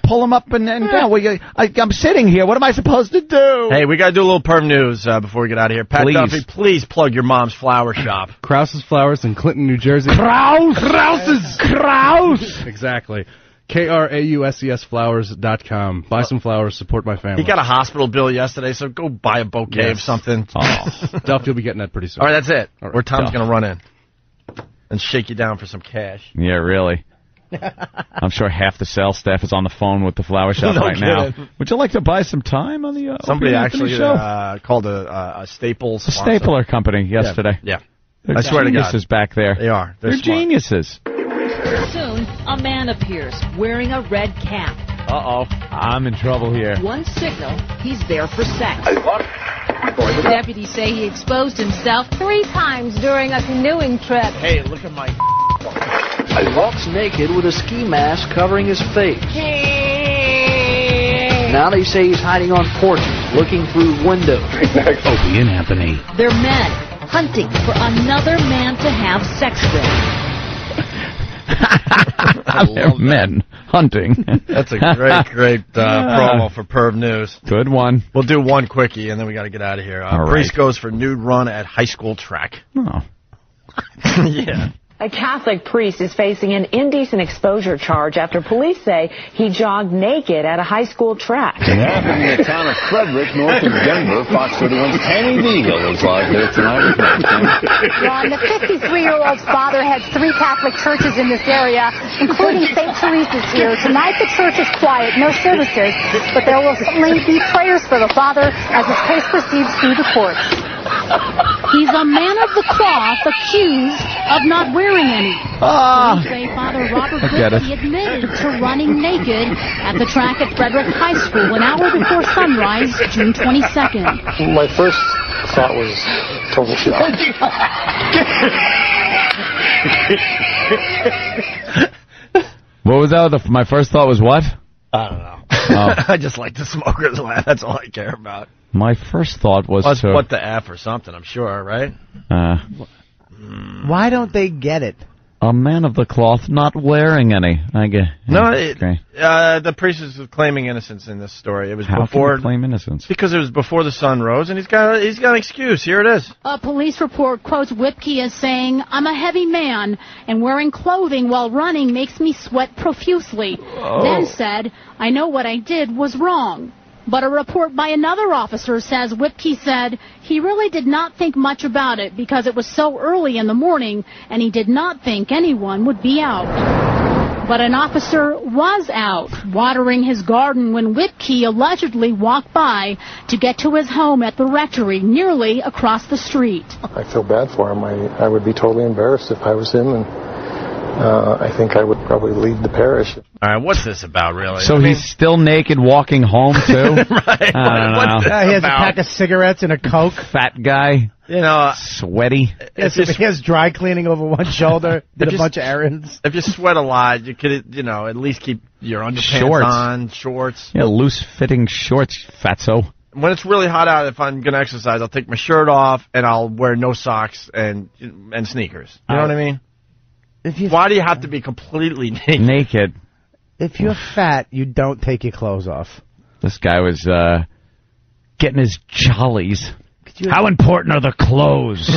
pull them up and down. Well, I'm sitting here. What am I supposed to do? Hey, we got to do a little perm news before we get out of here. Pat Duffy, please plug your mom's flower shop. Krause's Flowers in Clinton, New Jersey. Krause! Exactly. KRAUSESflowers.com. Buy some flowers, support my family. He got a hospital bill yesterday, so go buy a bouquet of something. Duff, you'll be getting that pretty soon. All right, that's it. All right. Where Tom's going to run in and shake you down for some cash. Yeah, really. I'm sure half the sales staff is on the phone with the flower shop No right kidding. now. Would you like to buy some time on the Somebody Opie Anthony actually show? called a Staples A stapler company yesterday. Yeah. They're I swear to God. geniuses back there. They are. They're smart. geniuses. Soon, a man appears wearing a red cap. Uh-oh. I'm in trouble here. One signal, he's there for sex. Deputies say he exposed himself 3 times during a canoeing trip. Hey, look at my... He walks naked with a ski mask covering his face. Now they say he's hiding on porches, looking through windows. Opie and Anthony. They're men hunting for another man to have sex with. They're men hunting. That's a great promo for Perv News. Good one. We'll do one quickie, and then we got to get out of here. All Priest right. goes for nude run at high school track. Oh. Yeah. A Catholic priest is facing an indecent exposure charge after police say he jogged naked at a high school track. It happened in the town of Frederick, north of Denver. Fox 31's Tammy Beagle is live there tonight. Ron, the 53-year-old's father has 3 Catholic churches in this area, including St. Teresa's here. Tonight the church is quiet, no services, but there will certainly be prayers for the father as his case proceeds through the courts. He's a man of the cloth accused of not wearing any. Police say Father Robert Whitley admitted to running naked at the track at Frederick High School an hour before sunrise, June 22nd. My first thought was total shock. What was that? My first thought was what? I don't know. Oh. I just like the smokers laugh. That's all I care about. My first thought was to... What the F or something, I'm sure, right? Why don't they get it? A man of the cloth not wearing any. I guess. No, Okay. the priest is claiming innocence in this story. It was How before can he claim innocence? because it was before the sun rose, and he's got an excuse. Here it is. A police report quotes Whipke as saying, "I'm a heavy man, and wearing clothing while running makes me sweat profusely." Then said, "I know what I did was wrong." But a report by another officer says Whipke said he really did not think much about it because it was so early in the morning and he did not think anyone would be out. But an officer was out watering his garden when Whipke allegedly walked by to get to his home at the rectory nearly across the street. I feel bad for him. I would be totally embarrassed if I was him, and I think I would probably leave the parish. All right, what's this about, really? So he's still naked walking home, too? Right. I don't know. He has a pack of cigarettes and a Coke. Fat guy. You know, sweaty. He has dry cleaning over one shoulder, did a bunch of errands. If you sweat a lot, you could, at least keep your underpants Shorts. on, shorts. Yeah, loose-fitting shorts, fatso. When it's really hot out, if I'm going to exercise, I'll take my shirt off and I'll wear no socks and sneakers. You know what I mean? Why do you have to be completely naked? Naked. If you're fat, you don't take your clothes off. This guy was getting his jollies. How important are the clothes?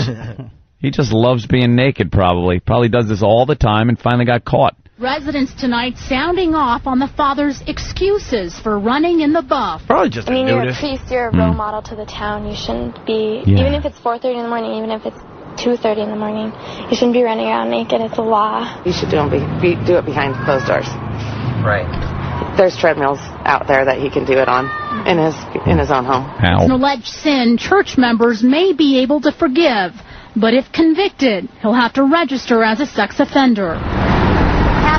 He just loves being naked, probably. Probably does this all the time and finally got caught. Residents tonight sounding off on the father's excuses for running in the buff. Probably just I mean, you're a priest, you're a role model to the town. You shouldn't be, even if it's 4:30 in the morning, even if it's 2:30 in the morning, you shouldn't be running around naked. It's a law. You should do it behind closed doors. Right. There's treadmills out there that he can do it on in his own home. It's an alleged sin church members may be able to forgive, but if convicted, he'll have to register as a sex offender.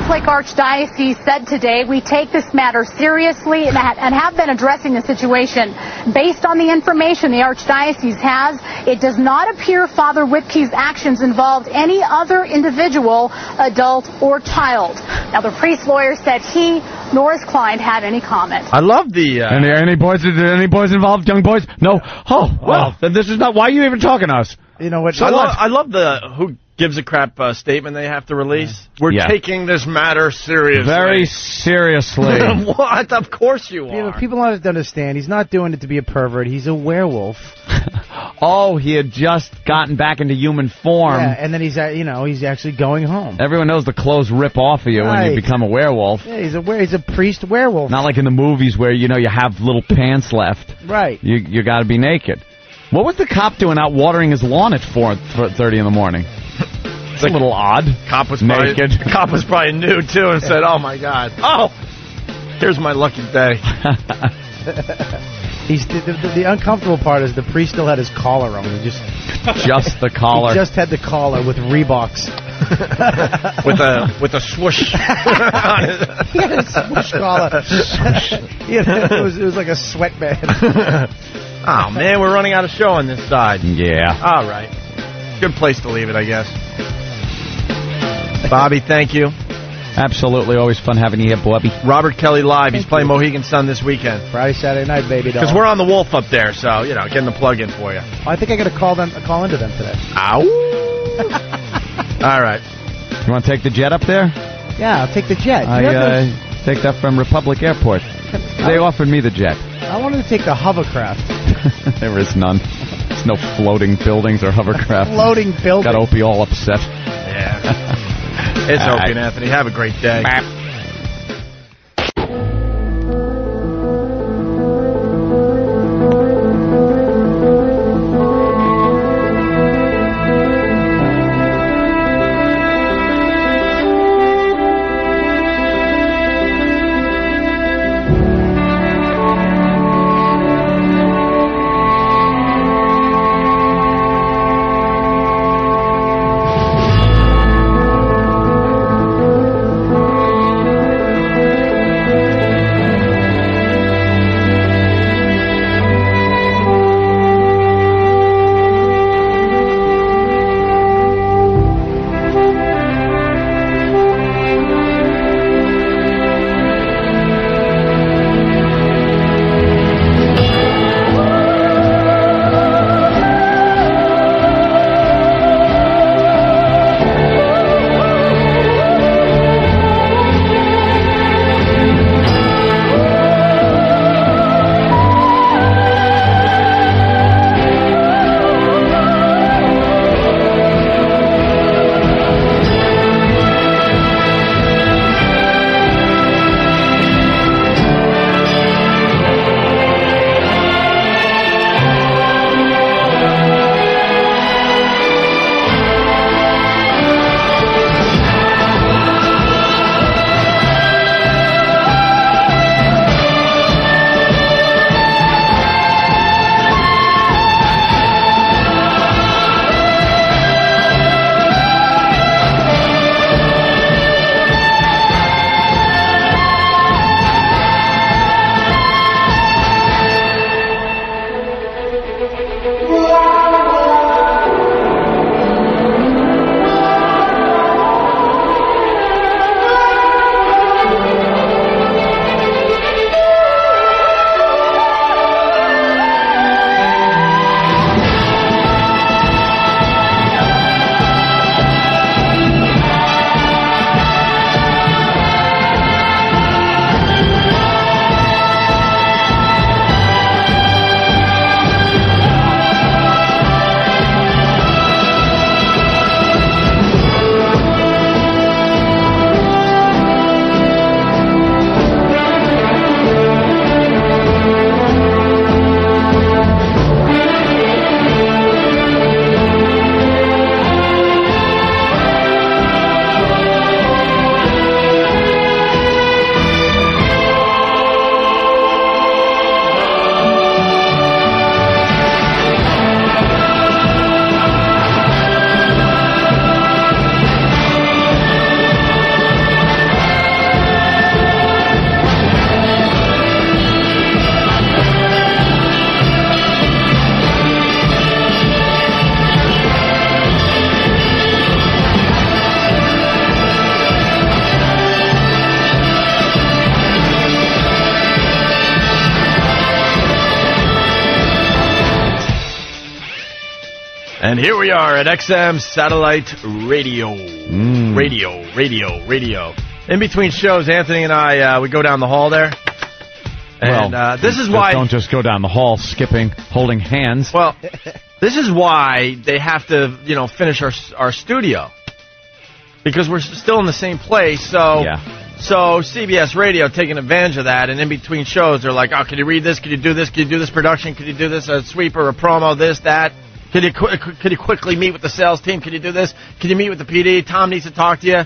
Catholic Archdiocese said today, we take this matter seriously and have been addressing the situation. Based on the information the Archdiocese has, it does not appear Father Whipke's actions involved any other individual, adult, or child. Now, the priest's lawyer said he nor his client had any comment. I love the... Any boys involved, young boys? No. Oh, well, then this is not... Why are you even talking to us? You know what? So I love the who gives a crap statement they have to release. We're taking this matter seriously. Very seriously. What? Of course you are. Yeah, but people don't understand. He's not doing it to be a pervert. He's a werewolf. Oh, he had just gotten back into human form. Yeah, and then he's actually going home. Everyone knows the clothes rip off of you when you become a werewolf. Yeah, he's a priest werewolf. Not like in the movies where you have little pants left. Right. You got to be naked. What was the cop doing out watering his lawn at 4:30 in the morning? It's a little odd. Cop was naked. The cop was probably new too and said, "Oh my God! Oh, here's my lucky day." The uncomfortable part is the priest still had his collar on. He just the collar. He just had the collar with Reeboks. with a swoosh. He had a swoosh collar. It was like a sweatband. Oh man, we're running out of show on this side. Yeah. All right. Good place to leave it, I guess. Bobby, thank you. Absolutely, always fun having you here, Bobby. Robert Kelly live. He's playing Mohegan Sun this weekend. Friday, Saturday night, baby doll. Because we're on the Wolf up there, so getting the plug in for you. I think I got to call into them today. Ow! All right. You want to take the jet up there? Yeah, I'll take the jet. I take that from Republic Airport. They offered me the jet. I wanted to take the hovercraft. There is none. There's no floating buildings or hovercraft. Floating buildings. Got Opie all upset. Yeah. It's Opie and Anthony. Have a great day. And here we are at XM Satellite Radio. Radio. In between shows, Anthony and I, we go down the hall there. And this is why... Don't just go down the hall skipping, holding hands. Well, this is why they have to, finish our studio. Because we're still in the same place, so... Yeah. So CBS Radio taking advantage of that, and in between shows, they're like, oh, can you read this? Can you do this? Can you do this production? Can you do this? A sweeper, a promo, this, that? Can you quickly meet with the sales team? Can you do this? Can you meet with the PD? Tom needs to talk to you.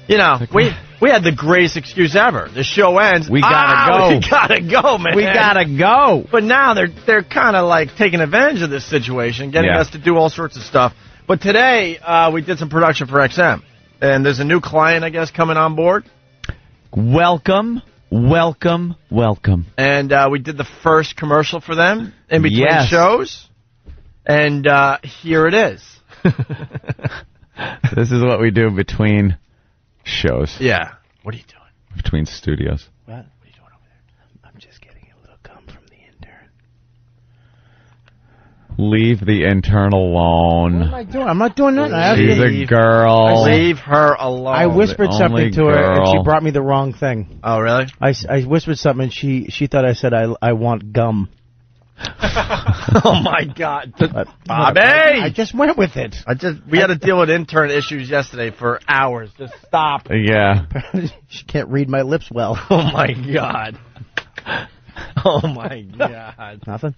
We had the greatest excuse ever. The show ends. We gotta go. We gotta go, man. We gotta go. But now they're kind of like taking advantage of this situation, getting us to do all sorts of stuff. But today, we did some production for XM. And there's a new client, I guess, coming on board. Welcome. And we did the first commercial for them in between shows. And here it is. This is what we do between shows. Yeah. What are you doing? Between studios. What are you doing over there? I'm just getting a little gum from the intern. Leave the intern alone. What am I doing? I'm not doing nothing. She's a girl. Leave her alone. I whispered something to her, and she brought me the wrong thing. Oh, really? I whispered something, and she thought I said I want gum. Oh, my God. Bobby! I just went with it. We had to deal with intern issues yesterday for hours. Just stop. Yeah. She can't read my lips well. Oh, my God. Oh, my God. Nothing?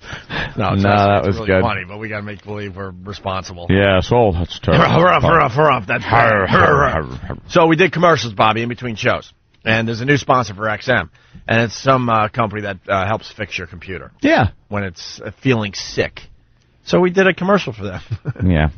No, that was really good. Funny, but we got to make believe we're responsible. Yeah, so that's terrible. Hurrah. That's So we did commercials, Bobby, in between shows. And there's a new sponsor for XM. And it's some company that helps fix your computer. Yeah. When it's feeling sick. So we did a commercial for them. Yeah.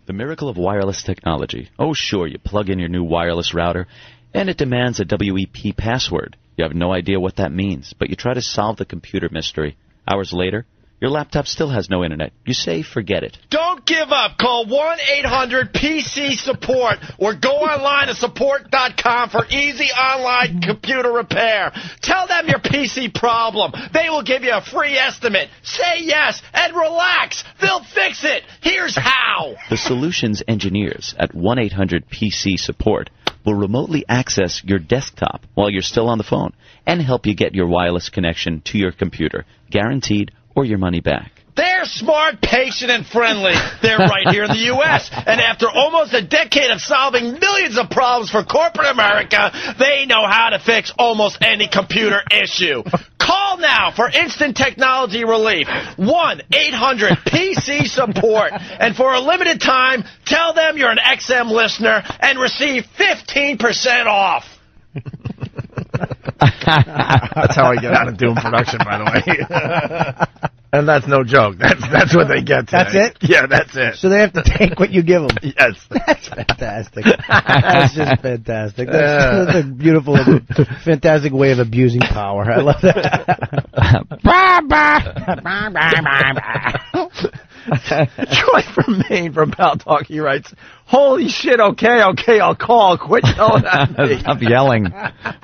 The miracle of wireless technology. Oh, sure, you plug in your new wireless router, and it demands a WEP password. You have no idea what that means, but you try to solve the computer mystery. Hours later, your laptop still has no internet. You say, forget it. Don't give up. Call 1-800-PC-SUPPORT or go online to support.com for easy online computer repair. Tell them your PC problem. They will give you a free estimate. Say yes and relax. They'll fix it. Here's how. The solutions engineers at 1-800-PC-SUPPORT will remotely access your desktop while you're still on the phone and help you get your wireless connection to your computer. Guaranteed or your money back. They're smart, patient, and friendly. They're right here in the U.S. And after almost a decade of solving millions of problems for corporate America, they know how to fix almost any computer issue. Call now for instant technology relief. 1-800-PC-SUPPORT. And for a limited time, tell them you're an XM listener and receive 15% off. That's how I get out of doing production, by the way. And that's no joke. That's what they get today. That's it? Yeah, that's it. So they have to take what you give them. Yes. That's fantastic. That's just fantastic. That's a beautiful, fantastic way of abusing power. I love that. Troy from Maine from Pal Talk, he writes, holy shit, okay, I'll call. Quit yelling at me. Stop yelling.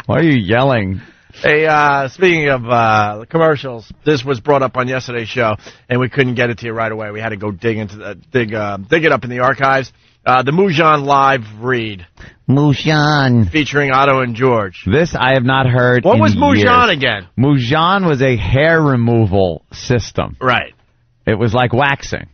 Why are you yelling? Hey, speaking of commercials, this was brought up on yesterday's show, and we couldn't get it to you right away. We had to go dig it up in the archives. The Mujan live read. Mujan. Featuring Otto and George. This I have not heard What in was Mujan years. again? Mujan was a hair removal system. Right. It was like waxing.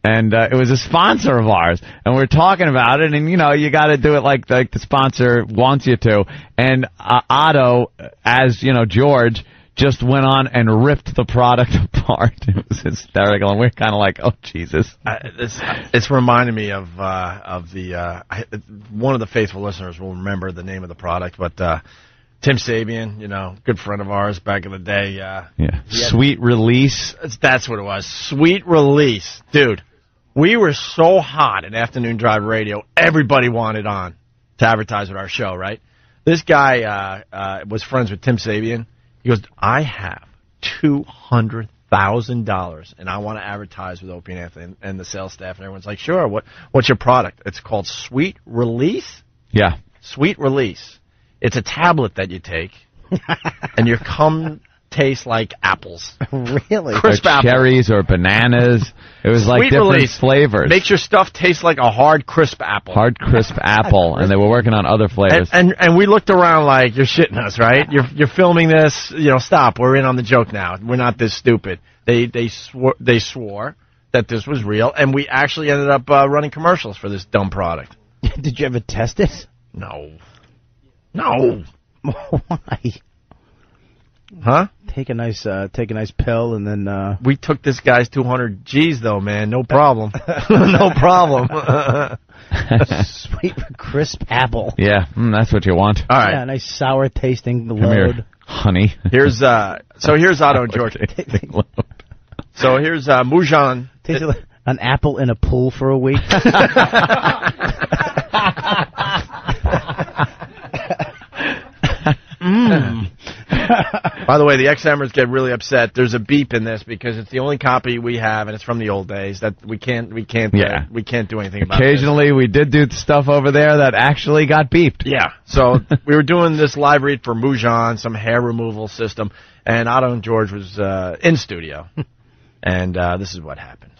And it was a sponsor of ours, and we're talking about it, and, you got to do it like the sponsor wants you to. And Otto, as, George, just went on and ripped the product apart. It was hysterical, and we're kind of like, oh, Jesus. It's reminding me of the one of the faithful listeners will remember the name of the product, but Tim Sabian, good friend of ours back in the day. Yeah. Sweet Release. That's what it was. Sweet Release. Dude. We were so hot in Afternoon Drive Radio, everybody wanted on to advertise with our show, right? This guy was friends with Tim Sabian. He goes, I have $200,000, and I want to advertise with Opie and Anthony and the sales staff. And everyone's like, sure, what's your product? It's called Sweet Release? Yeah. Sweet Release. It's a tablet that you take, and you come taste like apples. Really? Crisp or apples. cherries or bananas. It was like Sweet different release. flavors. Makes your stuff taste like a hard, crisp apple. Hard, crisp apple, and they were working on other flavors. And we looked around like, you're shitting us, right? You're filming this. Stop. We're in on the joke now. We're not this stupid. They swore that this was real, and we actually ended up running commercials for this dumb product. Did you ever test it? No. Why? Huh? Take a nice pill and then. We took this guy's 200 G's though, man. No problem. No problem. Sweet crisp apple. Yeah, that's what you want. All right. Yeah, nice sour tasting Come load. here, honey. Here's Otto and George. So here's Mujan. Tasted like an apple in a pool for a week. By the way, the XMers get really upset. There's a beep in this because it's the only copy we have, and it's from the old days that we can't do anything about. Occasionally, we did do stuff over there that actually got beeped. Yeah. So we were doing this live read for Mujan, some hair removal system, and Otto and George was in studio, and this is what happened.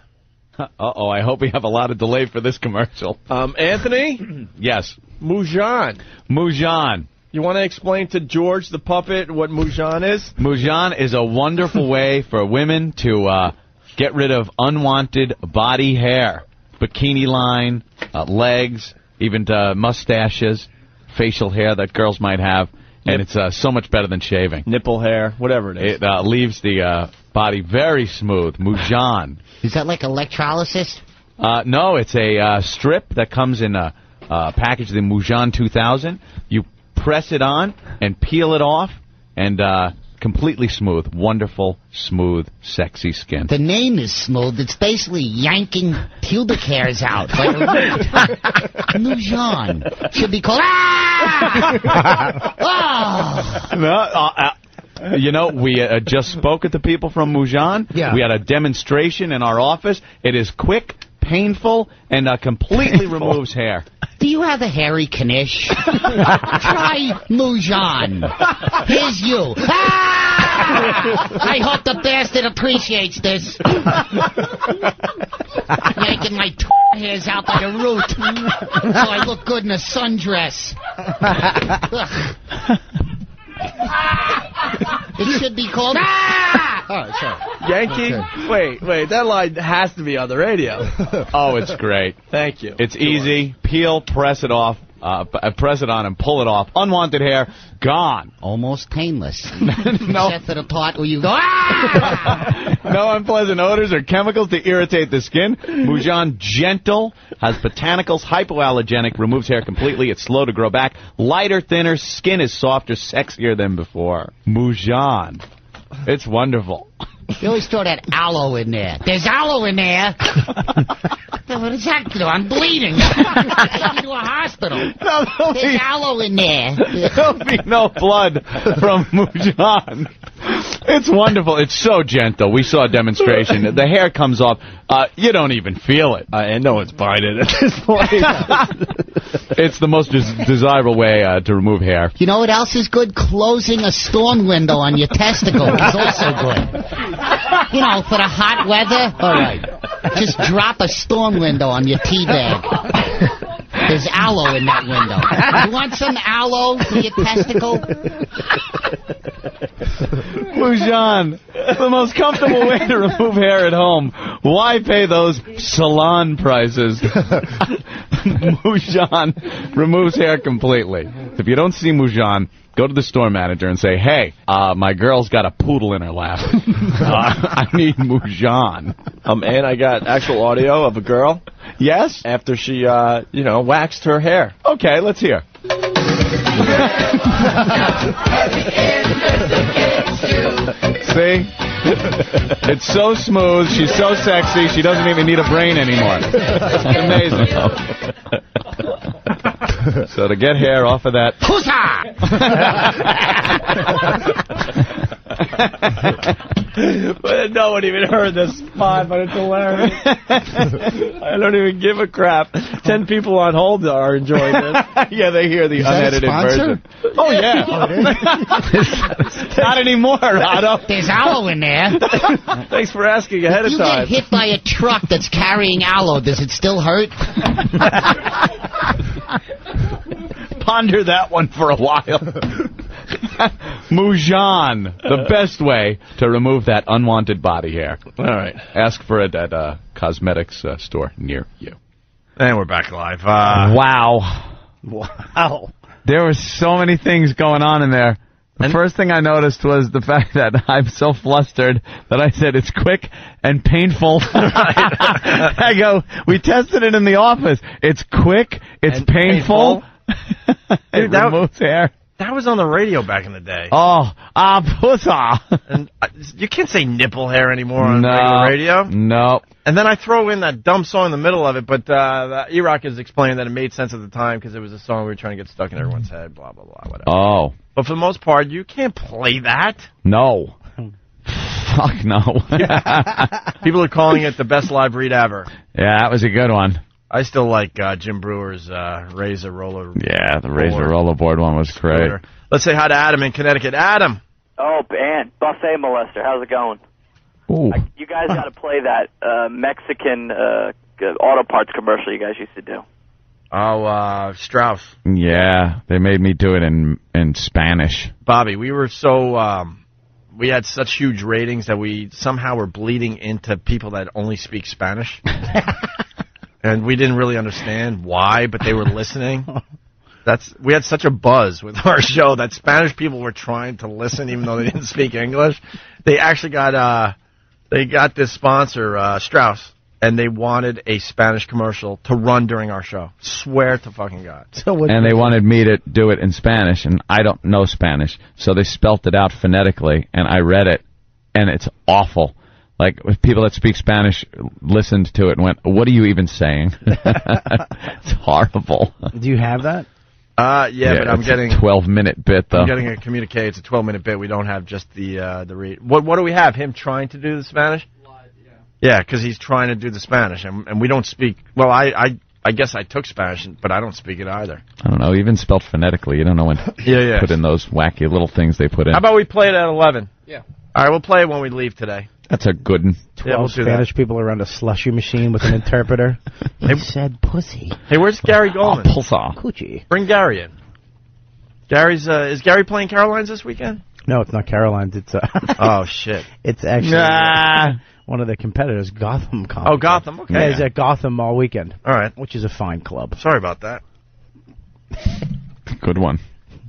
Uh-oh, I hope we have a lot of delay for this commercial. Anthony? Yes. Mujan. You want to explain to George the puppet what Mujan is? Mujan is a wonderful way for women to get rid of unwanted body hair. Bikini line, legs, even mustaches, facial hair that girls might have. And it's so much better than shaving. Nipple hair, whatever it is. It leaves the body very smooth. Mujan. Is that like electrolysis? No, it's a strip that comes in a package, the Mujan 2000. You press it on and peel it off, and completely smooth. Wonderful, smooth, sexy skin. The name is smooth. It's basically yanking pubic hairs out. Mujan. Should be called... We just spoke with the people from Mujan. Yeah. We had a demonstration in our office. It is quick, painful, and completely removes hair. Do you have a hairy Knish? Try Mujan. Here's you. I hope the bastard appreciates this. Yanking my hairs out by the root so I look good in a sundress. It should be called... Oh, sorry. Yankee? Okay. Wait, that line has to be on the radio. Oh, it's great. Thank you. It's easy. Peel, press it off, press it on and pull it off. Unwanted hair, gone. Almost painless. No. Except for the part where you go, No unpleasant odors or chemicals to irritate the skin. Mujan gentle, has botanicals, hypoallergenic, removes hair completely. It's slow to grow back. Lighter, thinner, skin is softer, sexier than before. Mujan. It's wonderful. You always throw that aloe in there. There's aloe in there. What does that do? I'm bleeding. Take me to a hospital. There's aloe in there. There'll be no blood from Mujan. It's wonderful. It's so gentle. We saw a demonstration. The hair comes off. You don't even feel it. And no one's buying it at this point. It's the most desirable way to remove hair. You know what else is good? Closing a storm window on your testicle is also good. You know, for the hot weather. All right. Just drop a storm window on your tea bag. There's aloe in that window. You want some aloe for your testicle? Mujan, the most comfortable way to remove hair at home. Why pay those salon prices? Mujan removes hair completely. If you don't see Mujan, go to the store manager and say, hey, my girl's got a poodle in her lap. I need Mujan. And I got actual audio of a girl. Yes? After she, waxed her hair. Okay, let's hear. See? It's so smooth. She's so sexy. She doesn't even need a brain anymore. It's amazing. So to get hair off of that... But no one even heard this spot, but it's hilarious. I don't even give a crap. 10 people on hold are enjoying this. Yeah, they hear the unedited version. Oh, yeah. Not anymore, Otto. There's aloe in there. Thanks for asking ahead of time. You get hit by a truck that's carrying aloe, does it still hurt? Ponder that one for a while. Mujan, the best way to remove that unwanted body hair. All right. Ask for it at a cosmetics store near you. And we're back live. Wow. Wow. There were so many things going on in there. The first thing I noticed was the fact that I'm so flustered that I said it's quick and painful. I go, we tested it in the office. It's quick, it's painful. It removes hair. That was on the radio back in the day. Oh, pussa. And you can't say nipple hair anymore on regular radio. No. And then I throw in that dumb song in the middle of it, but E-Rock is explaining that it made sense at the time because it was a song we were trying to get stuck in everyone's head, blah, blah, blah, whatever. Oh. But for the most part, you can't play that. No. Fuck no. People are calling it the best live read ever. Yeah, that was a good one. I still like Jim Brewer's Razor Roller. Yeah, the Razor Rollerboard one was great. Let's say hi to Adam in Connecticut. Adam. Oh, man. Buffet molester. How's it going? Ooh. You guys got to play that Mexican auto parts commercial you guys used to do. Oh, Strauss. Yeah, they made me do it in Spanish. Bobby, we were so... we had such huge ratings that we somehow were bleeding into people that only speak Spanish. And we didn't really understand why, but they were listening. We had such a buzz with our show that Spanish people were trying to listen even though they didn't speak English. They actually got this sponsor, Strauss, and they wanted a Spanish commercial to run during our show. Swear to fucking God. And they wanted me to do it in Spanish, and I don't know Spanish, so they spelt it out phonetically, and I read it, and it's awful. Like, people that speak Spanish listened to it and went, what are you even saying? It's horrible. Do you have that? Yeah, but I'm getting... 12-minute bit, though. I'm getting a communique. It's a 12-minute bit. We don't have just the read. What do we have? Him trying to do the Spanish? Live, yeah. Yeah, because he's trying to do the Spanish, and we don't speak... Well, I guess I took Spanish, but I don't speak it either. I don't know. Even spelled phonetically. You don't know when yeah. Put in those wacky little things they put in. How about we play it at 11? Yeah. All right, we'll play it when we leave today. That's a good one. 12 Spanish people around a slushy machine with an interpreter. He said pussy. Hey, where's Gary Goldman? Coochie. Bring Gary in. Gary's is Gary playing Caroline's this weekend? No, it's not Caroline's. It's oh shit. It's actually one of the competitors, Gotham. Oh, Gotham. Okay. Yeah, he's at Gotham all weekend. All right. Which is a fine club. Sorry about that. Good one.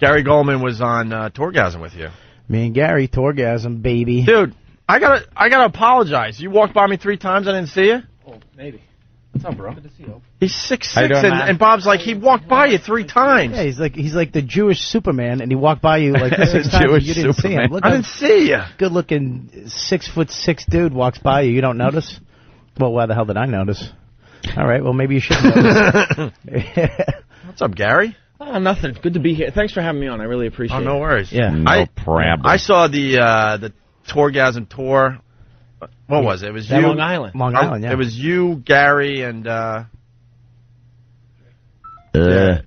Gary Goldman was on Tourgasm with you. Me and Gary, Tourgasm, baby. Dude, I gotta apologize. You walked by me 3 times, I didn't see you? Oh, maybe. What's up, bro? Good to see you. He's 6'6", and Bob's like, he walked by you 3 times. Yeah, he's like the Jewish Superman, and he walked by you like 6 times and you didn't see him. Look, I didn't see you. Good-looking 6'6" dude walks by you. You don't notice? Well, why the hell did I notice? All right, well, maybe you should notice. What's up, Gary? Nothing. Good to be here. Thanks for having me on. I really appreciate it. Oh, no worries. Yeah. No problem. I saw the Tourgasm tour. What was it? It was you. Long Island. Long Island, yeah. It was you, Gary, and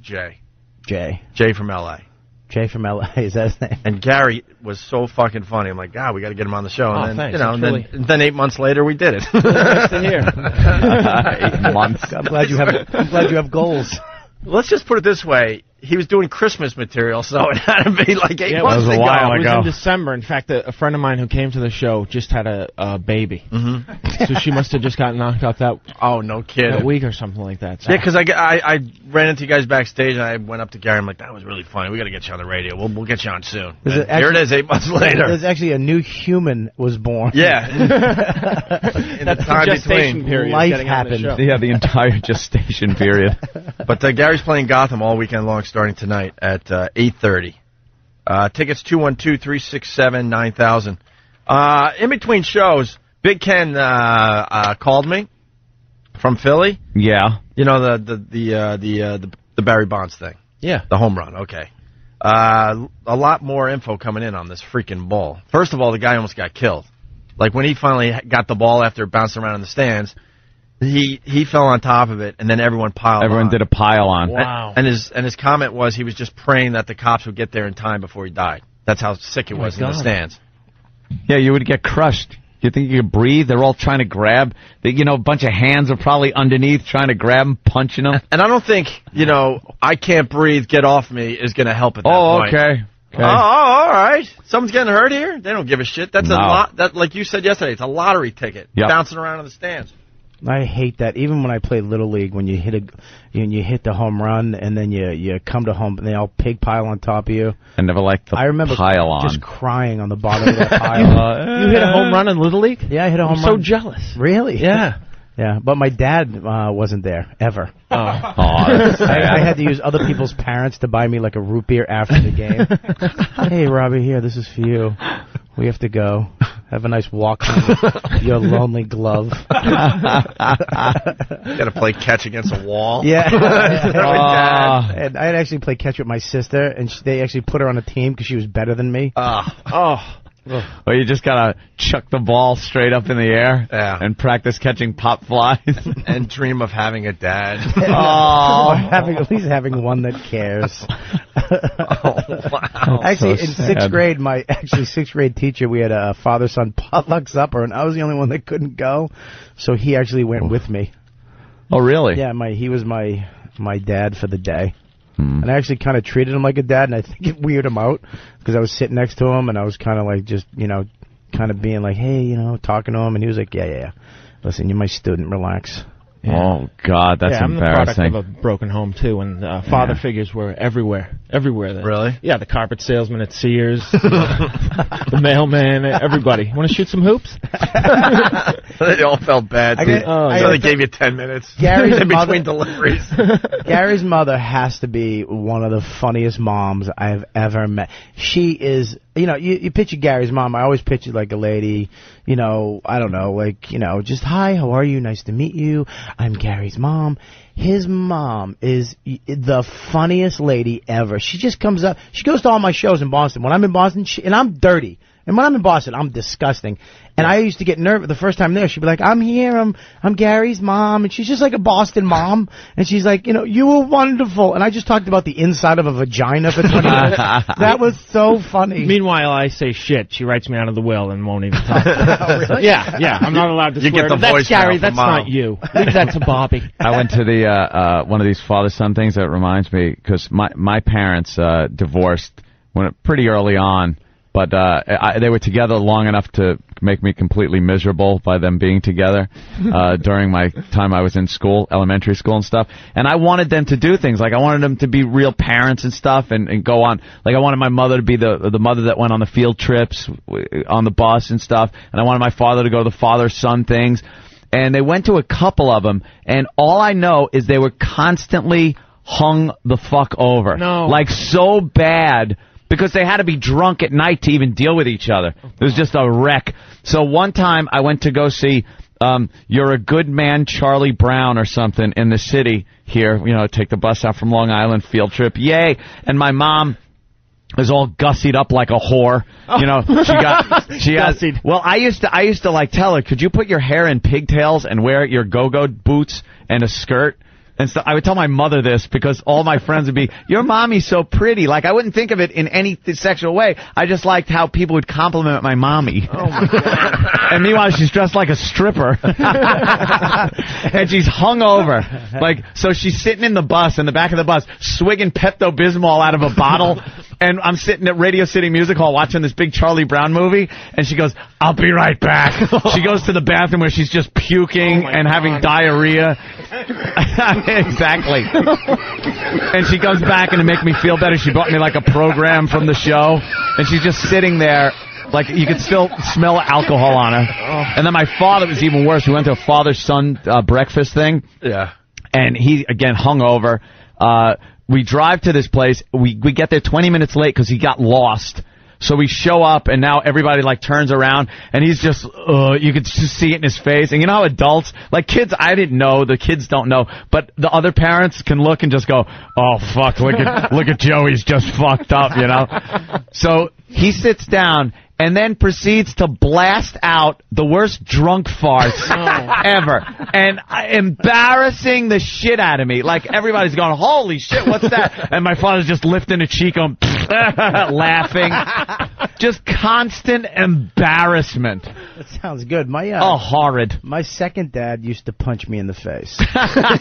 Jay. Jay from L.A. Jay from L.A. Is that his name? And Gary was so fucking funny. I'm like, God, we got to get him on the show. Oh, and then, thanks. and then 8 months later, we did it. Nice to hear. 8 months. I'm glad you have goals. Let's just put it this way. He was doing Christmas material, so it had to be like 8 months ago. It was in December. In fact, a friend of mine who came to the show just had a baby. Mm-hmm. So she must have just got knocked out that no kidding. that week or something like that. So. Yeah, because I ran into you guys backstage, and I went up to Gary. I'm like, that was really funny. We got to get you on the radio. We'll get you on soon. Here it is, 8 months later. There's actually a new human was born. Yeah. That's the gestation period. Life happened. Yeah, the entire gestation period. But Gary's playing Gotham all weekend long, starting tonight at 8:30. Tickets 212-367-9000. In between shows, Big Ken called me from Philly. Yeah. You know the Barry Bonds thing. Yeah. The home run. Okay. A lot more info coming in on this freaking ball. First of all, the guy almost got killed. Like, when he finally got the ball after bouncing around in the stands, he fell on top of it, and then everyone piled on. Everyone did a pile on. Wow. And his comment was he was just praying that the cops would get there in time before he died. That's how sick it was in the stands. Yeah, you would get crushed. You think you could breathe? They're all trying to grab. A bunch of hands are probably underneath trying to grab him, punching them. And I don't think, I can't breathe, get off me is going to help at that point. Okay. Oh, all right. Someone's getting hurt here? They don't give a shit. That's a lot. That, like you said yesterday, it's a lottery ticket. Bouncing around in the stands. I hate that. Even when I play Little League, when you hit the home run and then you come to home and they all pig pile on top of you. I never liked the I remember pile on. just crying on the bottom of that pile. You hit a home run in Little League? Yeah, I hit a home I'm run. so jealous. Really? Yeah. Yeah, but my dad wasn't there, ever. I had to use other people's parents to buy me like a root beer after the game. Hey, Robbie, here, this is for you. We have to go. Have a nice walk home with your lonely glove. Got to play catch against a wall. Yeah. And I'd actually play catch with my sister, and they actually put her on a team because she was better than me. Or you just gotta chuck the ball straight up in the air and practice catching pop flies. And dream of having a dad. Or at least having one that cares. Wow. Actually, So in sad. sixth grade teacher, we had a father-son potluck supper, and I was the only one that couldn't go, so he actually went with me. Oh, really? Yeah, he was my dad for the day. And I actually kind of treated him like a dad, and I think it weirded him out because I was sitting next to him, and I was kind of like just, kind of being like, hey, talking to him, and he was like, yeah. Listen, you're my student, relax. Yeah. Oh, God, that's I'm embarrassing. the product of a broken home, too, and father figures were everywhere. Really? Yeah, the carpet salesman at Sears, the mailman, everybody. Want to shoot some hoops? They all felt bad. So they gave you 10 minutes in between deliveries. Gary's mother has to be one of the funniest moms I've ever met. She is, you picture Gary's mom. I always picture like a lady, I don't know, just, hi, how are you? Nice to meet you. I'm Gary's mom. His mom is the funniest lady ever. She just comes up. She goes to all my shows in Boston. When I'm in Boston, and I'm dirty. And when I'm in Boston, I'm disgusting. And I used to get nervous the first time there. She'd be like, I'm here. I'm Gary's mom. And she's just like a Boston mom. And she's like, you were wonderful. And I just talked about the inside of a vagina for 20 minutes. That was so funny. Meanwhile, I say shit. She writes me out of the will and won't even talk. Really? Yeah. I'm not allowed to You swear. get the That's voicemail Gary. from That's Mom. not you. Leave that to Bobby. I went to the one of these father-son things. That reminds me, because my parents divorced pretty early on. But they were together long enough to make me completely miserable by them being together during my time I was in school, elementary school and stuff. And I wanted them to do things. Like, I wanted them to be real parents and stuff and go on. Like, I wanted my mother to be the mother that went on the field trips on the bus and stuff. And I wanted my father to go to the father-son things. And they went to a couple of them. And all I know is they were constantly hung the fuck over. No. Like, so bad. Because they had to be drunk at night to even deal with each other. It was just a wreck. So one time I went to go see You're a Good Man, Charlie Brown or something in the city here. Take the bus out from Long Island, field trip. Yay. And my mom was all gussied up like a whore. She gussied. Well, I used to like tell her, could you put your hair in pigtails and wear your go-go boots and a skirt? And so I would tell my mother this because all my friends would be, your mommy's so pretty. Like, I wouldn't think of it in any sexual way. I just liked how people would compliment my mommy. Oh, my God. And meanwhile, she's dressed like a stripper. And she's hungover. Like, so she's sitting in the back of the bus, swigging Pepto-Bismol out of a bottle. And I'm sitting at Radio City Music Hall watching this big Charlie Brown movie. And she goes, I'll be right back. She goes to the bathroom where she's just puking and having diarrhea. Exactly. And she comes back, and to make me feel better, she brought me like a program from the show, and she's just sitting there, like you could still smell alcohol on her. And then my father was even worse. We went to a father-son breakfast thing. Yeah. And he, again, hungover. We drive to this place. We get there 20 minutes late because he got lost. So we show up, and now everybody, like, turns around, and he's just, you could just see it in his face. And you know how adults, like kids, I didn't know, the kids don't know, but the other parents can look and just go, oh, fuck, look at Joey's just fucked up, you know? So he sits down and then proceeds to blast out the worst drunk farts ever. And embarrassing the shit out of me. Like, everybody's going, holy shit, what's that? And my father's just lifting a cheek on, laughing. Just constant embarrassment. That sounds good. Horrid. My second dad used to punch me in the face.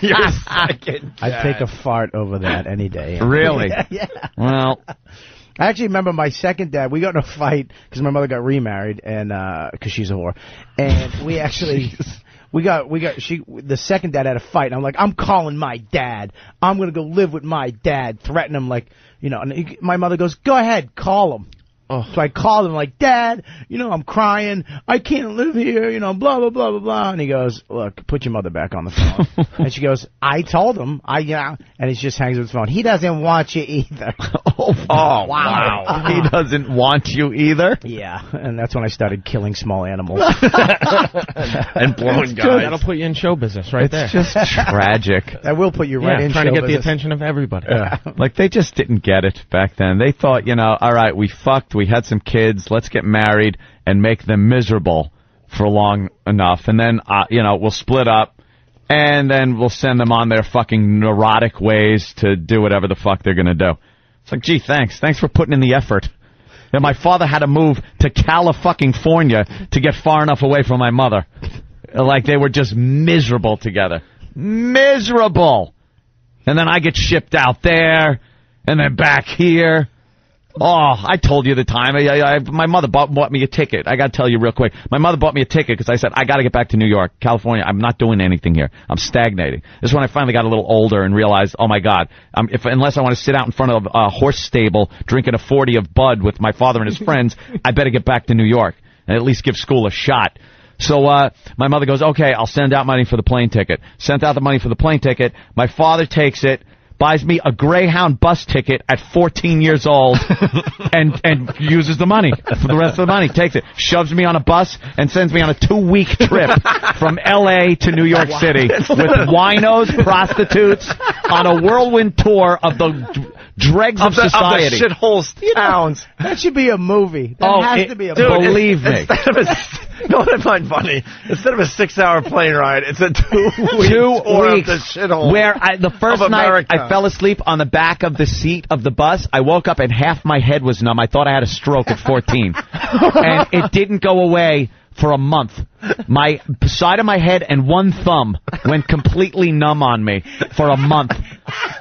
Your second dad. I'd take a fart over that any day. Really? Yeah. Well, I actually remember my second dad. We got in a fight because my mother got remarried, and because she's a whore, and we actually. The second dad had a fight, and I'm like, I'm calling my dad. I'm going to go live with my dad. Threaten him like, and my mother goes, go ahead, call him. So I called him like, Dad, I'm crying. I can't live here, blah, blah, blah, blah, blah. And he goes, look, put your mother back on the phone. And she goes, I told him. And he just hangs up the phone. He doesn't want you either. Oh, wow. He doesn't want you either? Yeah. And that's when I started killing small animals. And blowing guys. That'll put you in show business there. It's just tragic. That will put you right in show trying to get business. the attention of everybody. Yeah. Like, they just didn't get it back then. They thought, all right, we fucked, we had some kids, let's get married and make them miserable for long enough. And then, we'll split up, and then we'll send them on their fucking neurotic ways to do whatever the fuck they're going to do. It's like, gee, thanks. Thanks for putting in the effort. And my father had to move to California to get far enough away from my mother. Like, they were just miserable together. Miserable! And then I get shipped out there, and then back here. Oh, I told you the time. My mother bought me a ticket. I got to tell you real quick. My mother bought me a ticket because I said, I got to get back to New York, California. I'm not doing anything here. I'm stagnating. This is when I finally got a little older and realized, oh, my God, unless I want to sit out in front of a horse stable drinking a 40 of Bud with my father and his friends, I better get back to New York and at least give school a shot. So my mother goes, okay, I'll send out money for the plane ticket. Sent out the money for the plane ticket. My father takes it, buys me a Greyhound bus ticket at 14 years old, and uses the money for the rest of the money. Takes it, shoves me on a bus, and sends me on a 2-week trip from L.A. to New York City with winos, prostitutes, on a whirlwind tour of the dregs of society. Of the shitholes towns. That should be a movie. That has to be a movie. Believe me. You know what I find funny? Instead of a 6-hour plane ride, it's a 2-week tour of the shithole. Where the first night I fell asleep on the back of the seat of the bus. I woke up and half my head was numb. I thought I had a stroke at 14. And it didn't go away for a month. My side of my head and one thumb went completely numb on me for a month.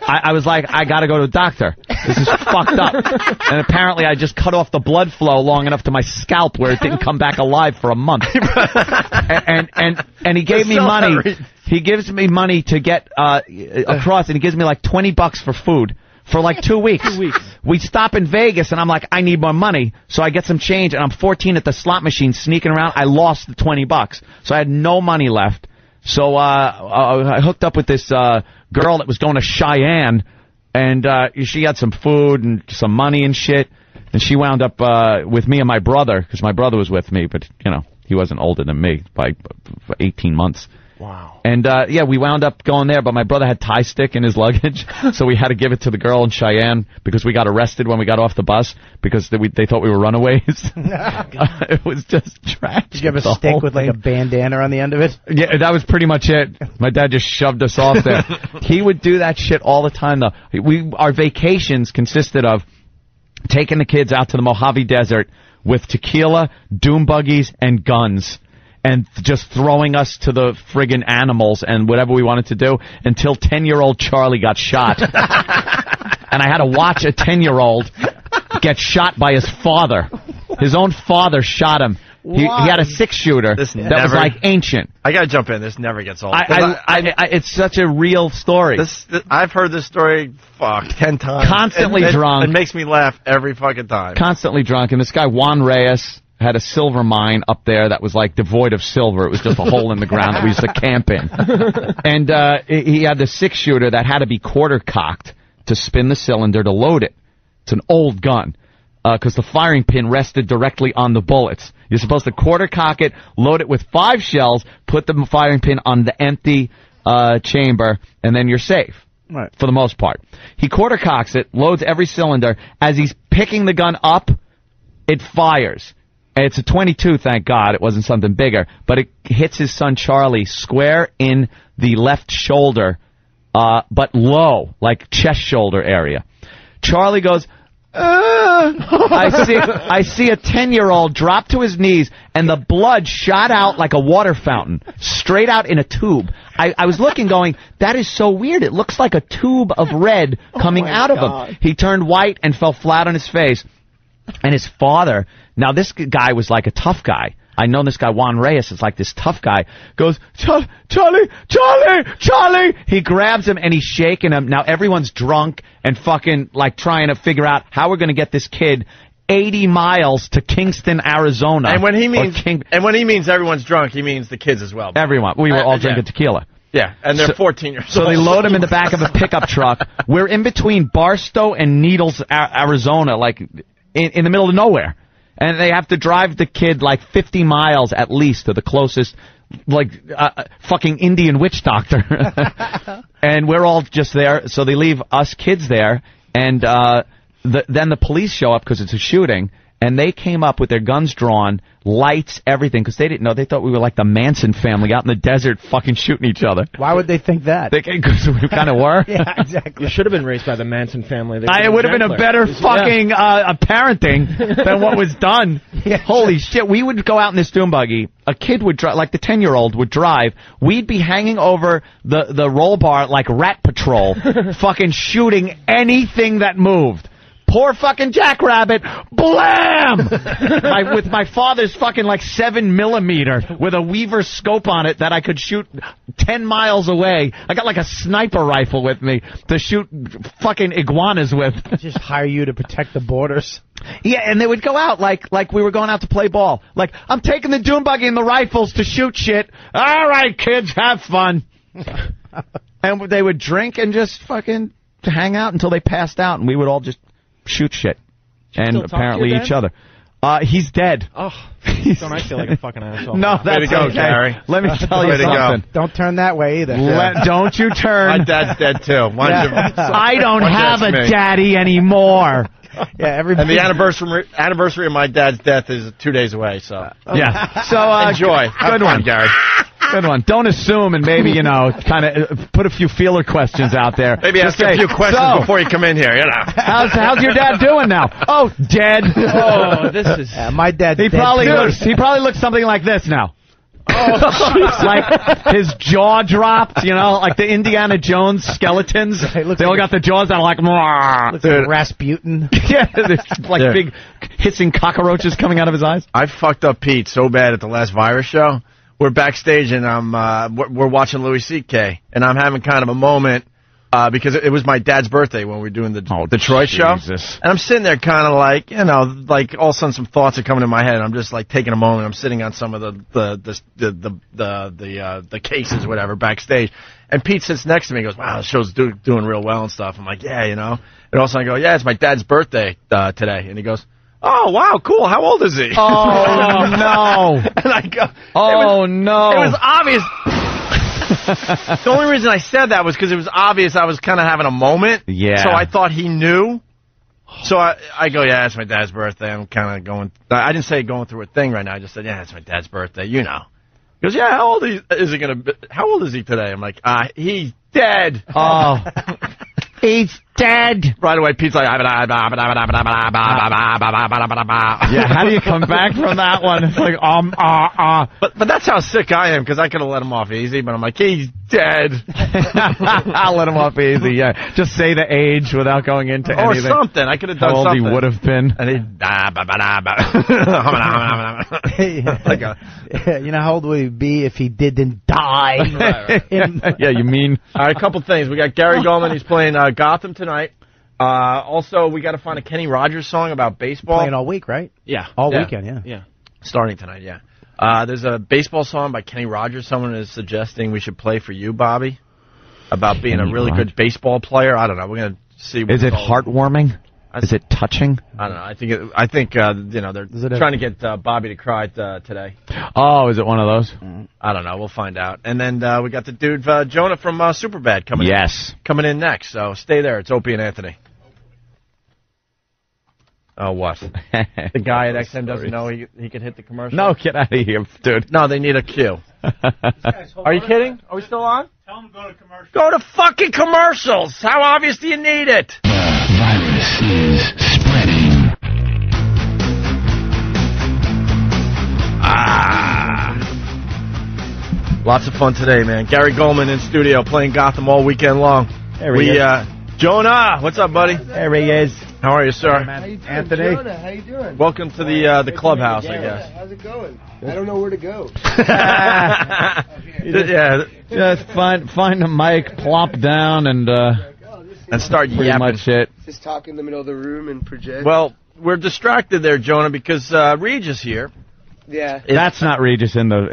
I was like, I got to go to a doctor. This is fucked up. And apparently I just cut off the blood flow long enough to my scalp where it didn't come back alive for a month. And he gave me money. He gives me money to get across, and he gives me like $20 for food. For like 2 weeks. 2 weeks. We stop in Vegas, and I'm like, I need more money. So I get some change, and I'm 14 at the slot machine sneaking around. I lost the $20. So I had no money left. So I hooked up with this girl that was going to Cheyenne, and she had some food and some money and shit. And she wound up with me and my brother, because my brother was with me, but, he wasn't older than me by 18 months. Wow. And, we wound up going there, but my brother had tie stick in his luggage, so we had to give it to the girl in Cheyenne because we got arrested when we got off the bus because they thought we were runaways. It was just tragic. Did you have a stick with like a bandana on the end of it? Yeah, that was pretty much it. My dad just shoved us off there. He would do that shit all the time, though. Our vacations consisted of taking the kids out to the Mojave Desert with tequila, doom buggies, and guns. And just throwing us to the friggin' animals and whatever we wanted to do until 10-year-old Charlie got shot. And I had to watch a 10-year-old get shot by his father. His own father shot him. He had a 6-shooter that was like ancient. I gotta jump in. This never gets old. It's such a real story. I've heard this story 10 times. Constantly drunk. It makes me laugh every fucking time. Constantly drunk. And this guy, Juan Reyes, had a silver mine up there that was like devoid of silver. It was just a hole in the ground that we used to camp in. And he had the 6-shooter that had to be quarter-cocked to spin the cylinder to load it. It's an old gun. because the firing pin rested directly on the bullets. You're supposed to quarter cock it, load it with 5 shells, put the firing pin on the empty chamber, and then you're safe. Right. For the most part. He quarter cocks it, loads every cylinder. As he's picking the gun up, it fires. And it's a .22, thank God. It wasn't something bigger. But it hits his son Charlie square in the left shoulder, but low, like chest shoulder area. Charlie goes, I see a 10-year-old drop to his knees, and the blood shot out like a water fountain, straight out in a tube. I was looking going, that is so weird. It looks like a tube of red coming out of him. He turned white and fell flat on his face. And his father, now this guy was like a tough guy. I know this guy, Juan Reyes, is like this tough guy. Goes, Charlie! He grabs him and he's shaking him. Now everyone's drunk and fucking like trying to figure out how we're going to get this kid 80 miles to Kingston, Arizona. And when he means everyone's drunk, he means the kids as well. Everyone. We were all drinking tequila. Yeah, and they're 14 years old. So they load him in the back of a pickup truck. We're in between Barstow and Needles, Arizona, like in the middle of nowhere. And they have to drive the kid like 50 miles at least to the closest, like, fucking Indian witch doctor. And we're all just there, so they leave us kids there, and then the police show up because it's a shooting, and they came up with their guns drawn, lights, everything, because they didn't know. They thought we were like the Manson family out in the desert fucking shooting each other. Why would they think that? Because we kind of were. Yeah, exactly. You should have been raised by the Manson family. It would have been a better fucking parenting than what was done. Yeah. Holy shit. We would go out in this dune buggy. A kid would drive, like the 10-year-old would drive. We'd be hanging over the roll bar like Rat Patrol, fucking shooting anything that moved. Poor fucking Jackrabbit, blam! With my father's fucking like 7mm with a Weaver scope on it that I could shoot 10 miles away. I got like a sniper rifle with me to shoot fucking iguanas with. Just hire you to protect the borders. Yeah, and they would go out like we were going out to play ball. Like, I'm taking the dune buggy and the rifles to shoot shit. All right, kids, have fun. And they would drink and just fucking hang out until they passed out, and we would all just shoot shit, and apparently each other. He's dead. Oh, don't I feel like a fucking asshole? No, that's way to go, okay. Gary. Let me tell you something. Don't turn that way either. Don't you turn. My dad's dead too. I don't have a daddy anymore. Yeah, and the anniversary of my dad's death is 2 days away. So yeah. So enjoy. Good one, Gary. Good one. Don't assume, and maybe, kind of put a few feeler questions out there. Maybe ask a few questions before you come in here, How's your dad doing now? Oh, dead. Oh, this is... my dad. He probably looks something like this now. Oh, like his jaw dropped, like the Indiana Jones skeletons. They all got the jaws out like, looks like Rasputin. Yeah, like big hissing cockroaches coming out of his eyes. I fucked up Pete so bad at the last Virus show. We're backstage and we're watching Louis C.K. and I'm having kind of a moment because it was my dad's birthday when we were doing the Detroit show. And I'm sitting there kind of like, like all of a sudden some thoughts are coming to my head. And I'm just like taking a moment. I'm sitting on some of the cases, whatever, backstage. And Pete sits next to me and goes, wow, the show's doing real well and stuff. I'm like, yeah, And all of a sudden I go, yeah, it's my dad's birthday today. And he goes, oh, wow, cool. How old is he? Oh, no. And I go, no. It was obvious. The only reason I said that was because it was obvious I was kind of having a moment. Yeah. So I thought he knew. So I go, yeah, it's my dad's birthday. I'm kind of going. I didn't say going through a thing right now. I just said, yeah, it's my dad's birthday. He goes, yeah, how old is he going to be? How old is he today? I'm like, he's dead. Oh. He's dead. Right away, Pete's like, yeah, how do you come back from that one? It's like, But that's how sick I am, because I could have let him off easy, but I'm like, he's dead. I'll let him off easy, yeah. Just say the age without going into anything. Or something. I could have done something. How old he would have been. And he, how old would he be if he didn't die? Right. Yeah, you mean. All right, a couple things. We got Gary Goldman. He's playing Gotham tonight. Also, we got to find a Kenny Rogers song about baseball. Playing all week, right? Yeah. All weekend, yeah. Starting tonight, yeah. There's a baseball song by Kenny Rogers. Someone is suggesting we should play for you, Bobby, about being a really good baseball player. I don't know. We're going to see. Is it heartwarming? Is it touching? I don't know. I think they're trying to get Bobby to cry today. Oh, is it one of those? I don't know. We'll find out. And then we got the dude Jonah from Superbad coming. Yes, coming in next. So stay there. It's Opie and Anthony. Oh, what? The guy at XM doesn't know he can hit the commercial? No, get out of here, dude. No, they need a cue. Are you kidding? Are we still on? Tell them to go to commercials. Go to fucking commercials! How obvious do you need it? The virus is spreading. Lots of fun today, man. Gary Goldman in studio playing Gotham all weekend long. There he is. Jonah, what's up, buddy? There he is. How are you, sir? How you doing, Anthony. Jonah, how you doing? Welcome to the clubhouse, I guess. How's it going? I don't know where to go. Just find a mic, plop down, and start pretty yapping. much it. Just talk in the middle of the room and project. Well, we're distracted there, Jonah, because Regis here. Yeah. That's not Regis in the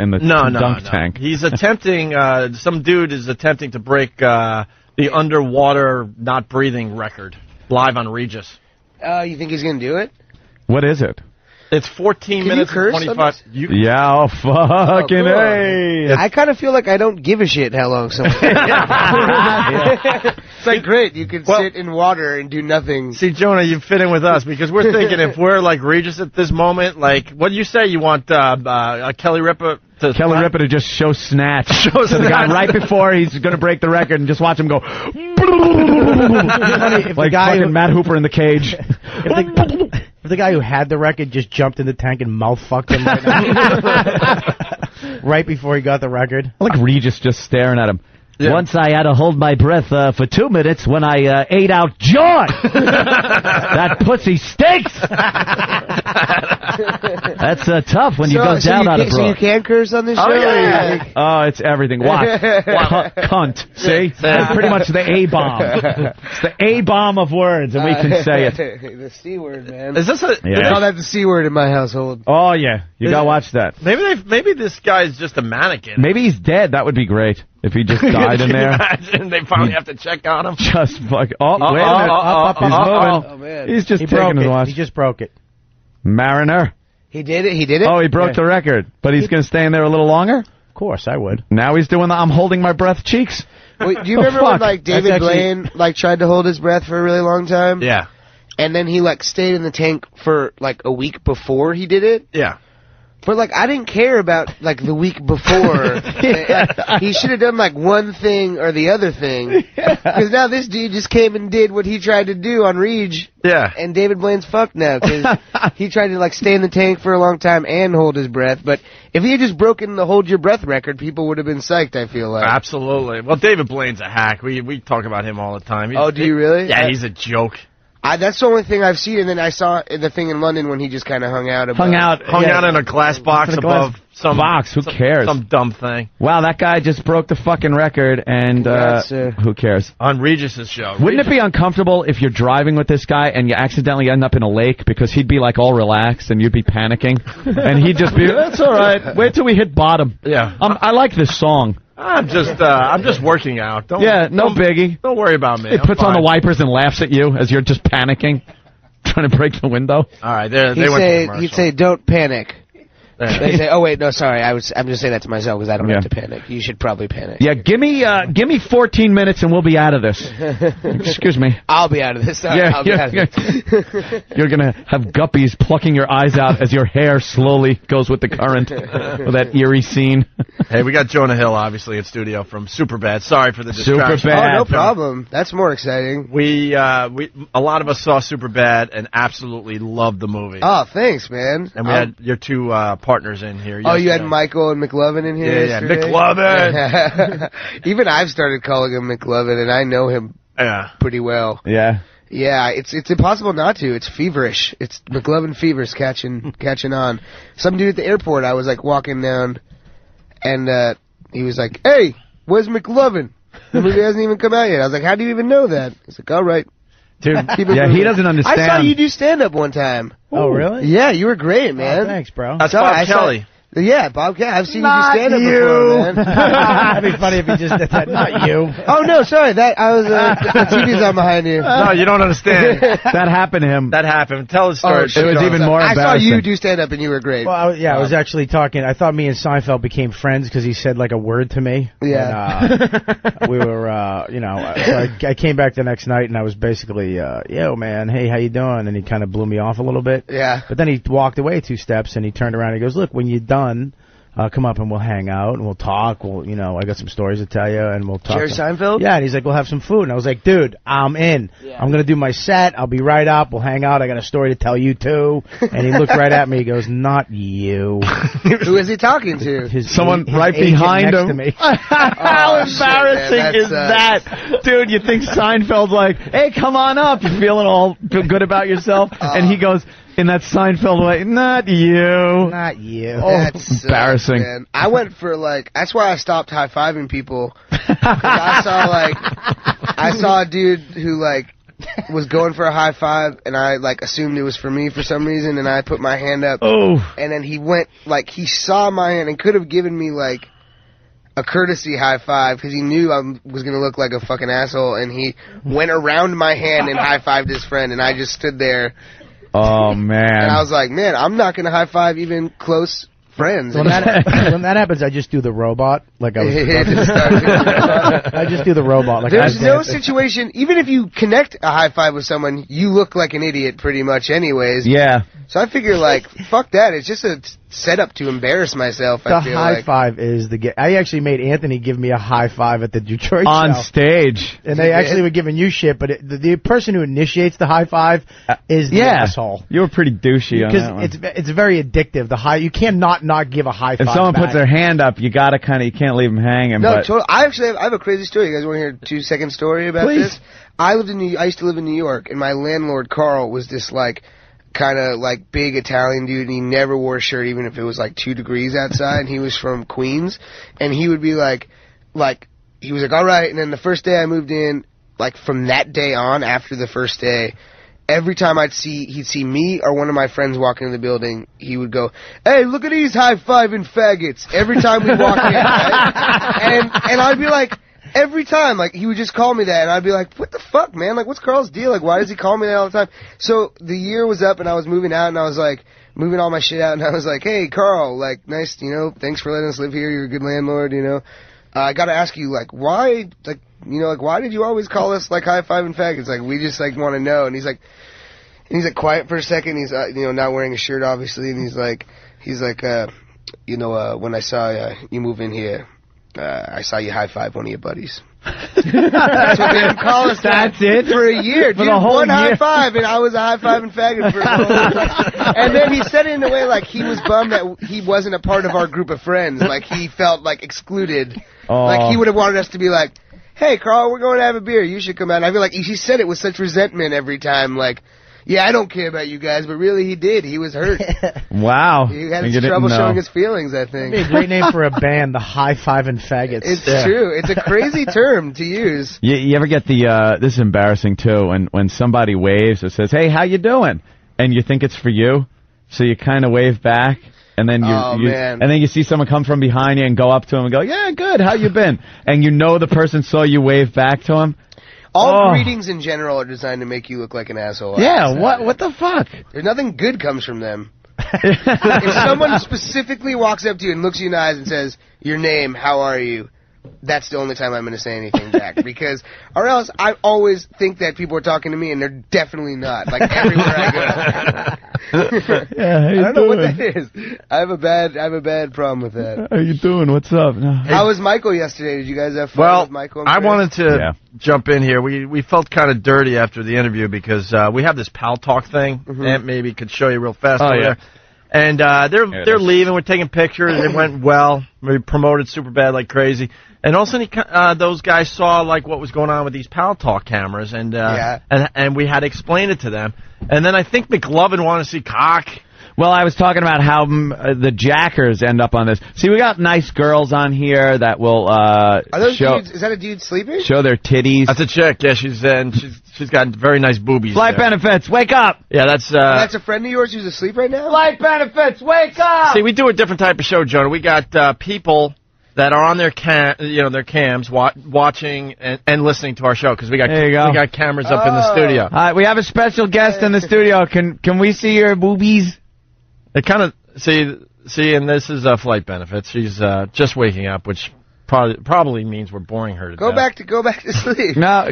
dunk tank. He's attempting. Some dude is attempting to break the underwater not breathing record live on Regis. You think he's gonna do it? What is it? It's 14 minutes and 25. Yeah, fucking A. I kind of feel like I don't give a shit how long someone. It's like great. You can sit in water and do nothing. See, Jonah, you fit in with us because we're thinking if we're like Regis at this moment, like what do you say? You want Kelly Ripa to just show snatch to the guy right before he's going to break the record and just watch him go. Like fucking Matt Hooper in the cage. If the guy who had the record just jumped in the tank and mouth fucked him right now. Right before he got the record. I like Regis just staring at him. Yeah. Once I had to hold my breath for 2 minutes when I ate out joy. That pussy stinks. That's tough when you go down on a broad. So you can curse on this show? Yeah. Oh, it's everything. Watch. Cunt. See? That's pretty much the A-bomb. It's the A-bomb of words, and we can say it. The C word, man. Is this They call that the C word in my household. Oh, yeah. You got to watch that. Maybe this guy's just a mannequin. Maybe he's dead. That would be great. If he just died in there. Imagine they finally have to check on him. Just fuck. Oh, wait a minute. He's moving. Oh, man. He's just taking his watch. He just broke it. Mariner. He did it? He did it? Oh, he broke the record. But he's going to stay in there a little longer? Of course, I would. Now he's doing the I'm holding my breath cheeks. Wait, do you remember when like David Blaine tried to hold his breath for a really long time? Yeah. And then he stayed in the tank for a week before he did it? Yeah. But I didn't care about the week before. He should have done one thing or the other thing. Because now this dude just came and did what he tried to do on Reg. Yeah. And David Blaine's fucked now because he tried to stay in the tank for a long time and hold his breath. But if he had just broken the hold your breath record, people would have been psyched, I feel like. Absolutely. Well, David Blaine's a hack. We talk about him all the time. Do you really? Yeah, he's a joke. That's the only thing I've seen, and then I saw the thing in London when he just kind of hung out in a glass box above some box. Who cares? Some dumb thing. Wow, that guy just broke the fucking record, and who cares? On Regis's show. Wouldn't it be uncomfortable if you're driving with this guy and you accidentally end up in a lake because he'd be all relaxed and you'd be panicking, and he'd just be, that's all right. Wait till we hit bottom. Yeah. I like this song. I'm just working out. No biggie. Don't worry about me. He puts on the wipers and laughs at you as you're just panicking, trying to break the window. All right, they went to commercial. He'd say, "Don't panic." They say, "Oh wait, no, sorry. I'm just saying that to myself because I don't have to panic. You should probably panic." Yeah, give me 14 minutes and we'll be out of this. Excuse me. I'll be out of this. Sorry, I'll be out of this. You're gonna have guppies plucking your eyes out as your hair slowly goes with the current with that eerie scene. Hey, we got Jonah Hill obviously in studio from Superbad. Sorry for the distraction. Superbad. Oh, no problem. That's more exciting. We a lot of us saw Superbad and absolutely loved the movie. Oh, thanks, man. And we had your two partners in here. Oh, you had Michael and McLovin in here yesterday? McLovin! Even I've started calling him McLovin, and I know him pretty well. Yeah. Yeah, it's impossible not to. It's feverish. It's McLovin fever's catching on. Some dude at the airport, I was walking down, and he was like, "Hey, where's McLovin? The movie hasn't even come out yet." I was like, "How do you even know that?" He's like, "All right." Dude, he doesn't understand. I saw you do stand-up one time. Oh, really? Yeah, you were great, man. Oh, thanks, bro. That's Bob Kelly. Yeah, Bobcat. I've seen you do stand-up before, man. That'd be funny if he just did that. Not you. Oh, no, sorry. The TV's on behind you. No, you don't understand. That happened to him. That happened. Tell the story. It was even more embarrassing. I saw you do stand-up, and you were great. Well, I was actually talking. I thought me and Seinfeld became friends because he said, like, a word to me. Yeah. And, we were, so I came back the next night, and I was basically, yo, man, hey, how you doing? And he kind of blew me off a little bit. Yeah. But then he walked away 2 steps, and he turned around and he goes, look, when you're done, come up and we'll hang out and we'll talk. I got some stories to tell you and we'll talk. Jerry Seinfeld? Yeah, and he's like, we'll have some food. And I was like, dude, I'm in. Yeah. I'm going to do my set. I'll be right up. We'll hang out. I got a story to tell you, too. And he looked right at me. He goes, not you. Who is he talking to? Someone right behind him. To me. How embarrassing is that? Dude, you think Seinfeld's like, hey, come on up. You're feeling all good about yourself. And he goes, in that Seinfeld way, not you. Not you. Oh, that's embarrassing. Man. I went for that's why I stopped high-fiving people. I saw a dude who was going for a high five, and I assumed it was for me for some reason, and I put my hand up. Oh. And then he went he saw my hand and could have given me a courtesy high five because he knew I was going to look like a fucking asshole, and he went around my hand and high-fived his friend, and I just stood there. Oh, man. And I was like, man, I'm not going to high-five even close friends. When that happens, I just do the robot. I just do the robot. There's no situation, even if you connect a high-five with someone, you look like an idiot pretty much anyways. Yeah. So I figure, fuck that. It's just a setup to embarrass myself, I feel high five is I actually made Anthony give me a high five at the Detroit on show. Stage. And they actually were giving you shit, but the person who initiates the high five is the asshole. You were pretty douchey on that one. It's very addictive. You can't not give a high five. If someone back. puts their hand up, you gotta you can't leave them hanging. No, totally. I have a crazy story. You guys want to hear a 2-second story about this? I used to live in New York, and my landlord Carl was this kind of big Italian dude, and he never wore a shirt even if it was 2 degrees outside, and he was from Queens, and he would be he was all right, and then the first day I moved in, from that day on, after the first day, every time he'd see me or one of my friends walking in the building, he would go, hey, look at these high-fiving faggots, every time we walk in, right? And I'd be like, every time, he would just call me that, and I'd be like, what the fuck, man? What's Carl's deal? Why does he call me that all the time? So the year was up, and I was moving out, and I was moving all my shit out, and I was like, hey, Carl, nice, thanks for letting us live here. You're a good landlord, I gotta ask you, why, why did you always call us, high-fiving faggots? We just, want to know. And he's quiet for a second. He's, not wearing a shirt, obviously, and he's like, when I saw you move in here, I saw you high-five one of your buddies. That's what they would call us. That's it? For a year. For the whole one year. high-five, and I was a high-fiving faggot for a whole time. And then he said it in a way he was bummed that he wasn't a part of our group of friends. He felt, excluded. He would have wanted us to be hey, Carl, we're going to have a beer. You should come out. And I feel he said it with such resentment every time, yeah, I don't care about you guys, but really he did. He was hurt. Wow. He had trouble showing his feelings, I think. That'd be a great name for a band, the High-Fiving Faggots. It's true. It's a crazy term to use. You ever get this is embarrassing, too, when somebody waves or says, hey, how you doing? And you think it's for you, so you kind of wave back. And then and then you see someone come from behind you and go up to him and go, yeah, good, how you been? And the person saw you wave back to him. All greetings in general are designed to make you look like an asshole. Yeah, what the fuck? There's nothing good comes from them. If someone specifically walks up to you and looks you in the eyes and says, your name, how are you? That's the only time I'm going to say anything back. Or else I always think that people are talking to me, and they're definitely not. Everywhere I go. I don't know what that is. I have a bad problem with that. How you doing? What's up? No. How was Michael yesterday? Did you guys have fun with Michael? I wanted to jump in here. We felt kind of dirty after the interview because we have this pal talk thing. Aunt maybe could show you real fast over there. And they're leaving. We're taking pictures. It went well. We promoted Superbad like crazy. And all of a sudden, those guys saw what was going on with these Pal Talk cameras, and we had to explain it to them. And then I think McLovin wanted to see cock. Well, I was talking about how the jackers end up on this. See, we got nice girls on here that will Are those show. dudes, is that a dude sleeping? Show their titties. That's a chick. Yeah, she's got very nice boobies. Flight benefits, wake up! Yeah, that's that's a friend of yours who's asleep right now? Flight benefits, wake up! See, we do a different type of show, Jonah. We got people that are on their their cams watching and listening to our show because we got cameras up in the studio. All right, we have a special guest in the studio. Can we see your boobies? It kind of see, and this is flight benefits. She's just waking up, which probably means we're boring her to Go death. back to sleep. No.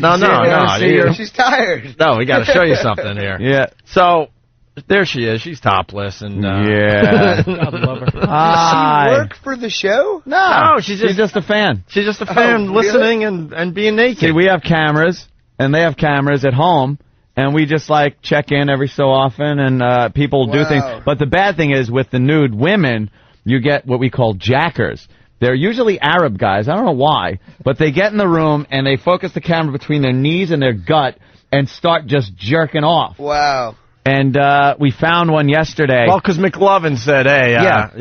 She's tired. No, we got to show you something here. Yeah. So there she is. She's topless and yeah. God love her. Does she work for the show? No, she's just a fan. She's just a fan listening and being naked. See, we have cameras, and they have cameras at home, and we just, like, check in every so often, and people do things. But the bad thing is, with the nude women, you get what we call jackers. They're usually Arab guys. I don't know why, but they get in the room, and they focus the camera between their knees and their gut and start just jerking off. Wow. And we found one yesterday. Well, because McLovin said, hey, I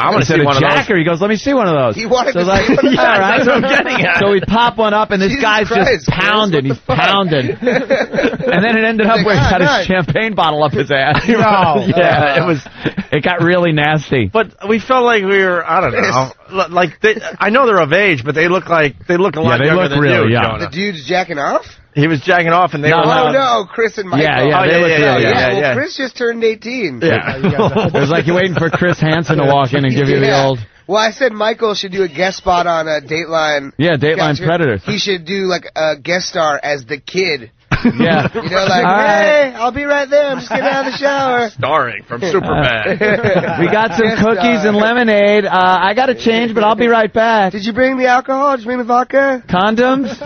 want to see one of those. Jacker. He goes, let me see one of those. He wanted to see like, one of those. Yeah, right? That's what I'm getting at. So we pop one up, and this guy's just pounding. He's pounding. And then it ended up where he had a champagne bottle up his ass. It got really nasty. But we felt like we were, I don't know, like I know they're of age, but they look a lot younger than you, Jonah. The dude's jacking off? He was jacking off, and they were. Oh no, Chris and Michael. Yeah. Chris just turned 18. Yeah. It was like you're waiting for Chris Hansen to walk in and give you the old. Well, I said Michael should do a guest spot on Dateline. Yeah, Dateline Predators. He should do like a guest star as the kid. Yeah. You know, like, hey, I'll be right there. I'm just getting out of the shower. Starring from Superbad. We got some cookies and lemonade. I got to change, but I'll be right back. Did you bring the alcohol? Did you bring the vodka? Condoms?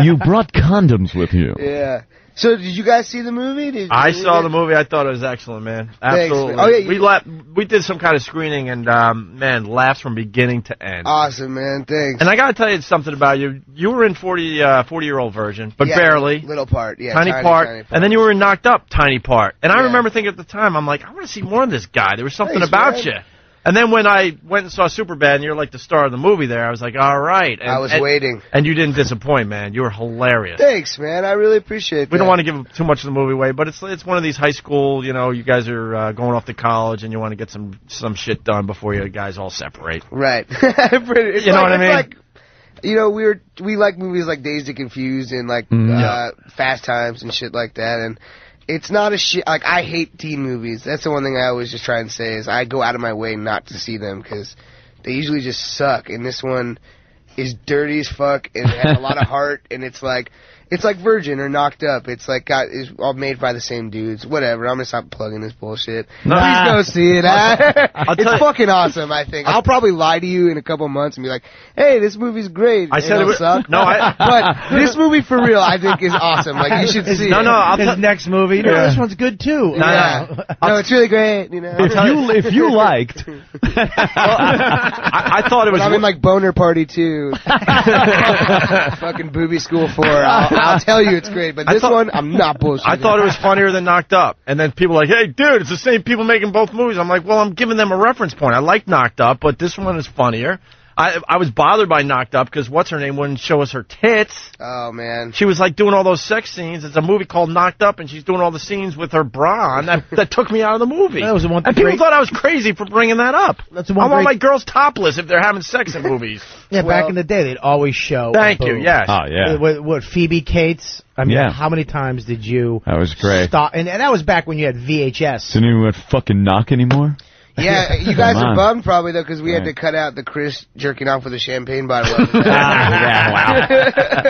You brought condoms with you. Yeah. So, did you guys see the movie? I saw the movie. I thought it was excellent, man. Absolutely. Thanks, man. Oh, yeah, we did some kind of screening, and, man, laughs from beginning to end. Awesome, man. Thanks. And I got to tell you something about you. You were in 40-year-old version, but barely. Little part, yeah. Tiny part. And then you were in Knocked Up, tiny part. And I remember thinking at the time, I'm like, I want to see more of this guy. There was something about you. And then when I went and saw Superbad, and you're like the star of the movie there, I was like, all right. And, I was waiting. And you didn't disappoint, man. You were hilarious. Thanks, man. I really appreciate that. We don't want to give too much of the movie away, but it's one of these high school, you guys are going off to college, and you want to get some shit done before you guys all separate. Right. You know what I mean? Like, we like movies like Dazed and Confused and like Fast Times and shit like that, and it's not a shit. Like, I hate teen movies. That's the one thing I always just try and say is I go out of my way not to see them because they usually just suck. And this one is dirty as fuck and it has a lot of heart. And it's like Virgin or Knocked Up. It's like is all made by the same dudes. Whatever. I'm gonna stop plugging this bullshit. Please go see it. It's fucking awesome. I think I'll probably lie to you in a couple months and be like, "Hey, this movie's great." I said it would suck. No, but this movie for real, I think is awesome. Like, you should see it. His next movie. No, this one's good too. No, it's really great. You know, if you liked. I thought it was. I'm in like Boner Party 2. Fucking Booby School 4. I'll tell you it's great, but this one, I'm not bullshitting. I thought it was funnier than Knocked Up. And then people were like, hey, dude, it's the same people making both movies. I'm like, well, I'm giving them a reference point. I like Knocked Up, but this one is funnier. I was bothered by Knocked Up because what's-her-name wouldn't show us her tits. Oh, man. She was, like, doing all those sex scenes. It's a movie called Knocked Up, and she's doing all the scenes with her bra on. That took me out of the movie. That was the one and people thought I was crazy for bringing that up. That's the one I want my girls topless if they're having sex in movies. Yeah, back in the day, they'd always show. Thank you, yes. Oh, yeah. What Phoebe Cates? I mean, how many times did you... That was great. Stop? And that was back when you had VHS. Didn't even fucking knock anymore? Yeah, you guys are bummed probably, though, because we had to cut out the Chris jerking off with a champagne bottle. Wow.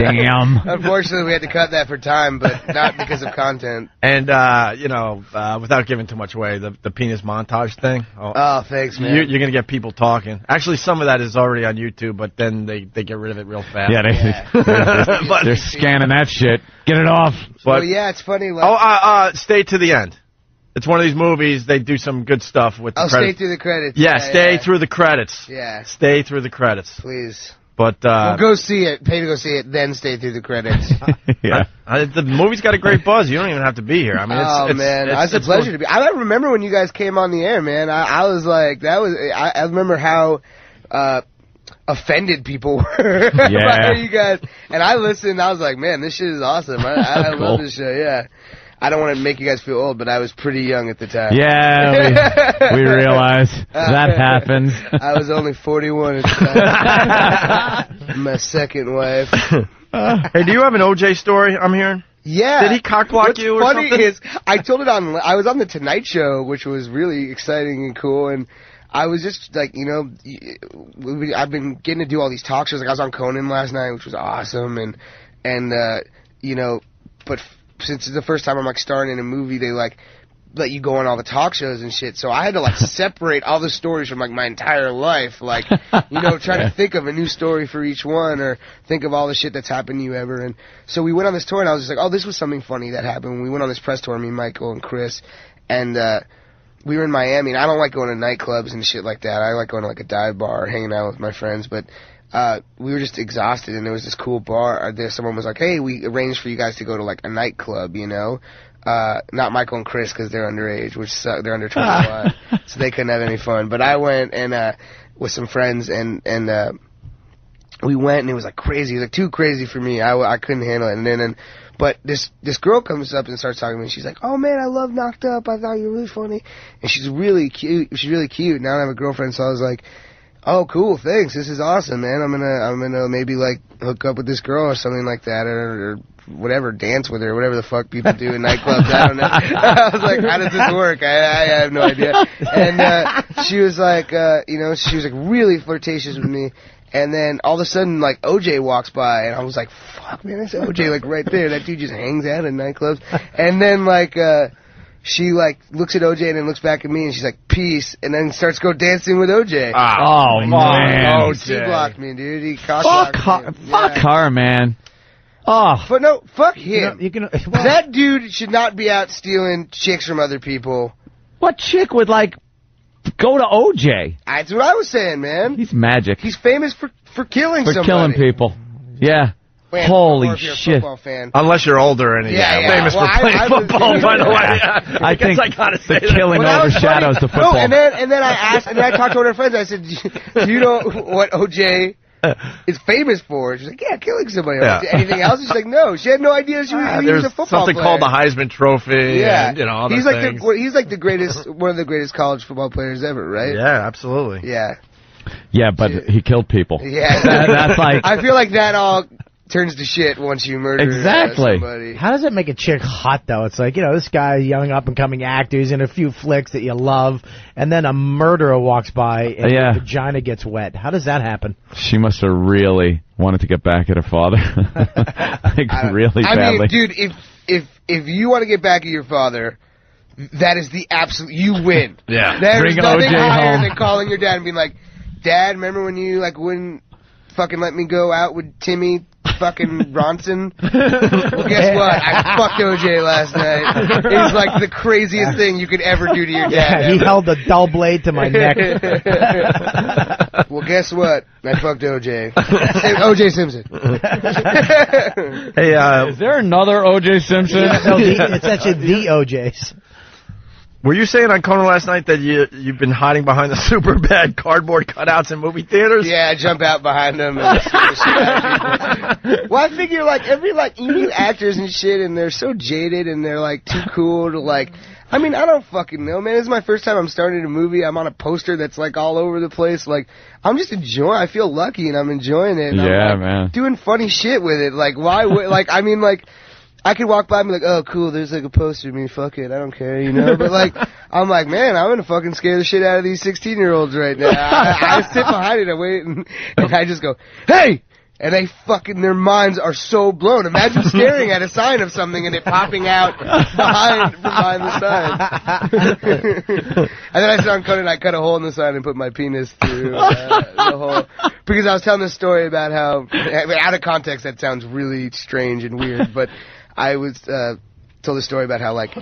Damn. Unfortunately, we had to cut that for time, but not because of content. And, without giving too much away, the penis montage thing. Oh, thanks, man. You're going to get people talking. Actually, some of that is already on YouTube, but then they get rid of it real fast. Yeah, they're scanning that shit. Get it off. But, it's funny. Like, stay to the end. It's one of these movies, they do some good stuff with the credits. Stay through the credits. Yeah, stay through the credits. Yeah. Stay through the credits. Please. But well, go see it. Pay to go see it, then stay through the credits. Yeah. The movie's got a great buzz. You don't even have to be here. I mean, it's a pleasure to be. I remember when you guys came on the air, man. I was like, I remember how offended people were by you guys. And I listened. I was like, man, this shit is awesome. I Cool. love this show. Yeah. I don't want to make you guys feel old, but I was pretty young at the time. Yeah, we realize that happens. I was only 41 at the time. My second wife. Hey, do you have an OJ story I'm hearing? Yeah. Did he cockblock you or something? What's funny is, I told it I was on The Tonight Show, which was really exciting and cool, and I was just like, you know, I've been getting to do all these talk shows. Like I was on Conan last night, which was awesome, and you know, but since it's the first time I'm like starring in a movie, they like let you go on all the talk shows and shit. So I had to like separate all the stories from like my entire life, like, you know, trying to think of a new story for each one or think of all the shit that's happened to you ever. And so we went on this tour, and I was just like, oh, this was something funny that happened when we went on this press tour, me, Michael, and Chris, and we were in Miami, and I don't like going to nightclubs and shit like that. I like going to like a dive bar or hanging out with my friends, but we were just exhausted, and there was this cool bar. Someone was like, hey, we arranged for you guys to go to like a nightclub, you know? Not Michael and Chris, because they're underage, which they're under 21, so they couldn't have any fun. But I went and with some friends, and we went, and it was like crazy. It was like too crazy for me. I couldn't handle it. And then but this girl comes up and starts talking to me. She's like, oh man, I love Knocked Up. I thought you were really funny. And she's really cute. Now I have a girlfriend, so I was like, oh, cool, thanks. This is awesome, man. I'm gonna maybe like hook up with this girl or something like that, or whatever, dance with her, whatever the fuck people do in nightclubs. I don't know. I was like, how does this work? I have no idea. And she was like, you know, she was like really flirtatious with me. And then all of a sudden, like, OJ walks by, and I was like, fuck, man, that's OJ, like, right there. That dude just hangs out in nightclubs. And then, like, she, like, looks at OJ and then looks back at me, and she's like, peace, and then starts go dancing with OJ. Oh, man. He blocked me, dude. He cock-blocked me. Fuck her, man. Oh. But no, fuck him. Well, that dude should not be out stealing chicks from other people. What chick would, like, go to OJ? That's what I was saying, man. He's magic. He's famous for killing somebody. For killing people. Yeah. Wait, holy shit. Fan. Unless you're older and famous for playing football, by the way. I think I gotta say the killing overshadows the football. No, and then I asked, and then I talked to one of her friends. I said, do you know what OJ is famous for? She's like, yeah, killing somebody. Yeah. Anything else? She's like, no. She had no idea he was a football something player. Called the Heisman Trophy. Yeah, and, you know, all he's those like things. he's like the greatest, one of the greatest college football players ever, right? Yeah, absolutely. Yeah. Yeah, but he killed people. Yeah, that's like. I feel like that all turns to shit once you murder somebody. How does it make a chick hot, though? It's like, you know, this guy, young up-and-coming actor, he's in a few flicks that you love, and then a murderer walks by and your vagina gets wet. How does that happen? She must have really wanted to get back at her father. Like, really badly. I mean, dude, if you want to get back at your father, that is the absolute, you win. Yeah. There's nothing OJ higher home. than calling your dad and being like, Dad, remember when you, like, wouldn't fucking let me go out with Timmy fucking Ronson? Well, guess what? I fucked OJ last night. It was like the craziest thing you could ever do to your dad. Yeah, he held a dull blade to my neck. Well, guess what? I fucked OJ. OJ Simpson. Hey, is there another OJ Simpson? No, it's actually the OJs. Were you saying on Conan last night that you've been hiding behind the super bad cardboard cutouts in movie theaters? Yeah, I jump out behind them. And well, I figure like you meet actors and shit, and they're so jaded and they're like too cool to like. I mean, I don't fucking know, man. This is my first time I'm starting a movie. I'm on a poster that's like all over the place. Like, I'm just enjoying. I feel lucky and I'm enjoying it. And yeah, I'm, like, man. Doing funny shit with it. Like, why would like? I mean, like. I could walk by and be like, oh, cool, there's like a poster of me, fuck it, I don't care, you know? But like, I'm like, man, I'm gonna fucking scare the shit out of these 16-year-olds right now. I sit behind it, I wait, and I just go, hey! And they fucking, their minds are so blown. Imagine staring at a sign of something and it popping out behind the sign. And then I saw on Conan, I cut a hole in the sign and put my penis through the hole. Because I was telling this story about how, out of context, that sounds really strange and weird, but I was told a story about how, like,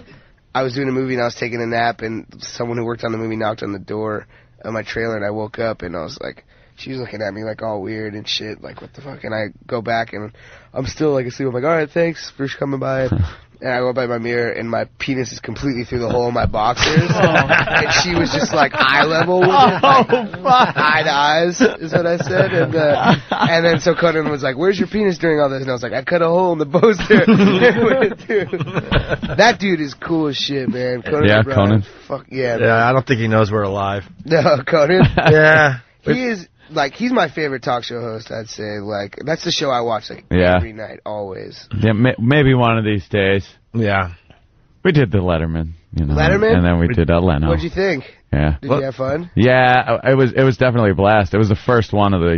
I was doing a movie and I was taking a nap and someone who worked on the movie knocked on the door of my trailer and I woke up and I was like, she's looking at me like all weird and shit, like what the fuck, and I go back and I'm still like asleep. I'm like, alright, thanks for coming by. And I go by my mirror, and my penis is completely through the hole in my boxers. And she was just like eye level with it, like, eye to eyes, is what I said. And then so Conan was like, "Where's your penis during all this?" And I was like, "I cut a hole in the poster." That dude is cool as shit, man. Conan. Fuck yeah. Yeah, I don't think he knows we're alive. No, Conan. Yeah, he is. Like, he's my favorite talk show host, I'd say. Like, that's the show I watch, like, every night, always. Yeah, maybe one of these days. Yeah. We did the Letterman, you know. Letterman? And then we did Leno. What'd you think? Yeah. Did you have fun? Yeah, it was definitely a blast. It was the first one of the,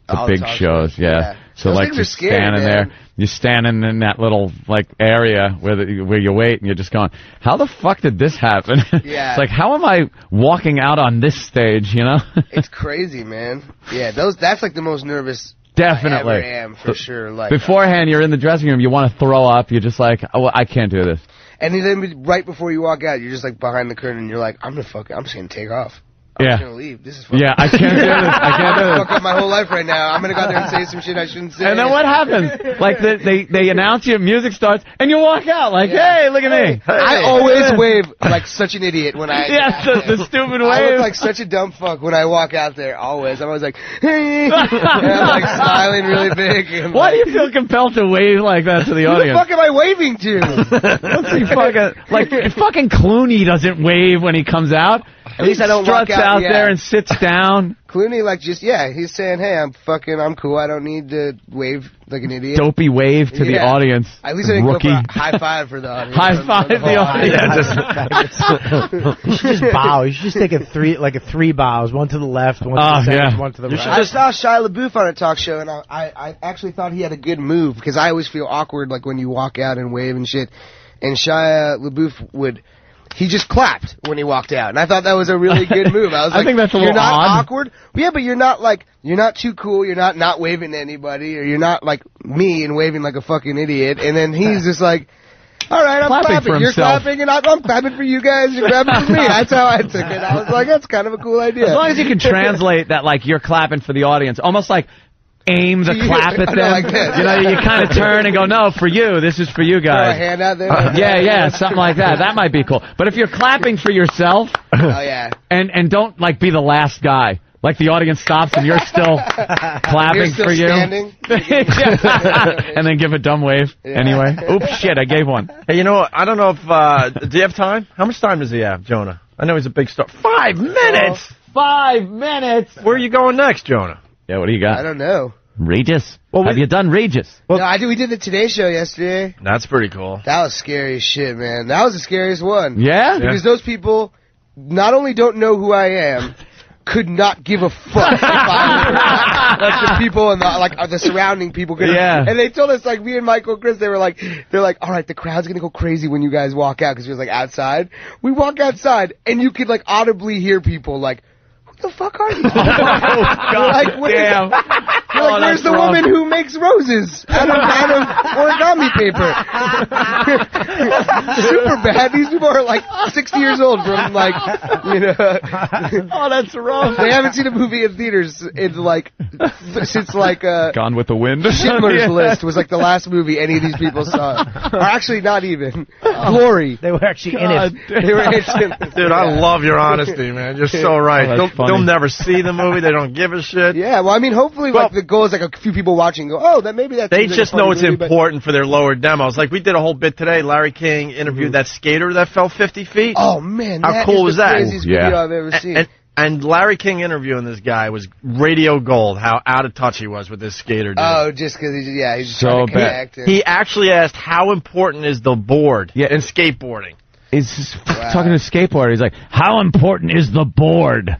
the big shows. Yeah. So, those like, things are just scary, standing man. there. You're standing in that little, like, area where you wait, and you're just going, how the fuck did this happen? Yeah. It's like, how am I walking out on this stage, It's crazy, man. Yeah, that's, like, the most nervous Definitely. I ever am, for sure. Like, beforehand, you're in the dressing room, you want to throw up, you're just like, oh, I can't do this. And then right before you walk out, you're just, like, behind the curtain, and you're like, I'm just going to take off. I'm just gonna leave. This is fucking I can't do this. I can't do this. Fuck up my whole life right now. I'm gonna go out there and say some shit I shouldn't say. And then what happens? Like they announce you, music starts, and you walk out like, hey, look at me. I always wave like such an idiot when I. Yes, the stupid wave. I look like such a dumb fuck when I walk out there. Always, I'm always like, hey, and I'm like smiling really big. And why do you feel compelled to wave like that to the audience? Who the fuck am I waving to? Let's see, fucking Clooney doesn't wave when he comes out. At least I don't struts walk out there and sits down. Clooney, like, he's saying, hey, I'm cool. I don't need to wave like an idiot. Dopey wave to the audience. At least I didn't go for a high five for the audience. High five the audience. You should just bow. You should just take a three bows. One to the left, one to the center, one to the right. I saw Shia LaBeouf on a talk show, and I actually thought he had a good move, because I always feel awkward, like, when you walk out and wave and shit. And Shia LaBeouf he just clapped when he walked out, and I thought that was a really good move. I was like, I think that's a little you're not odd. awkward. Yeah, but you're not too cool. You're not waving to anybody, or you're not like me and waving like a fucking idiot. And then he's just like, all right, I'm clapping. You're clapping, and I'm clapping for you guys. You're clapping for me. That's how I took it. I was like, that's kind of a cool idea. As long as you can translate that, like, you're clapping for the audience, almost like aim the clap at them. Like this. You kind of turn and go, no, for you. This is for you guys. Throw a hand out there. Yeah, something like that. That might be cool. But if you're clapping for yourself, and don't like be the last guy. Like the audience stops and you're still clapping still for you. Standing. And then give a dumb wave anyway. Oops, shit, I gave one. Hey, I don't know if do you have time? How much time does he have, Jonah? I know he's a big star. 5 minutes. 5 minutes. Where are you going next, Jonah? Yeah, what do you got? I don't know. Regis. Have you done Regis? Well, no, we did the Today Show yesterday. That's pretty cool. That was scary as shit, man. That was the scariest one. Yeah? Because those people not only don't know who I am, could not give a fuck if I like the people and the surrounding people. Yeah. And they told us, like, me and Michael and Chris, they're like, all right, the crowd's gonna go crazy when you guys walk out, because we was like outside. We walk outside, and you could like audibly hear people like, who the fuck are you? Oh, God damn. You're like, where's the woman who makes roses out of origami paper? Super bad. These people are like 60 years old from like, Oh, that's wrong. They haven't seen a movie in theaters since Gone with the Wind. Schindler's List was like the last movie any of these people saw. Or actually, not even. Glory. They were actually in it. They were in it. Dude, I love your honesty, man. You're so right. They'll never see the movie. They don't give a shit. Yeah, well, I mean, hopefully, the goal is like a few people watching go, oh, maybe that's. They just know it's important for their lower demos. Like we did a whole bit today. Larry King interviewed that skater that fell 50 feet. Oh man, how cool was that? Craziest video I've ever seen. And Larry King interviewing this guy was radio gold. How out of touch he was with this skater dude. Oh, just because he's just so trying to connect. He actually asked how important is the board in skateboarding. He's talking to a skateboarder. He's like, how important is the board?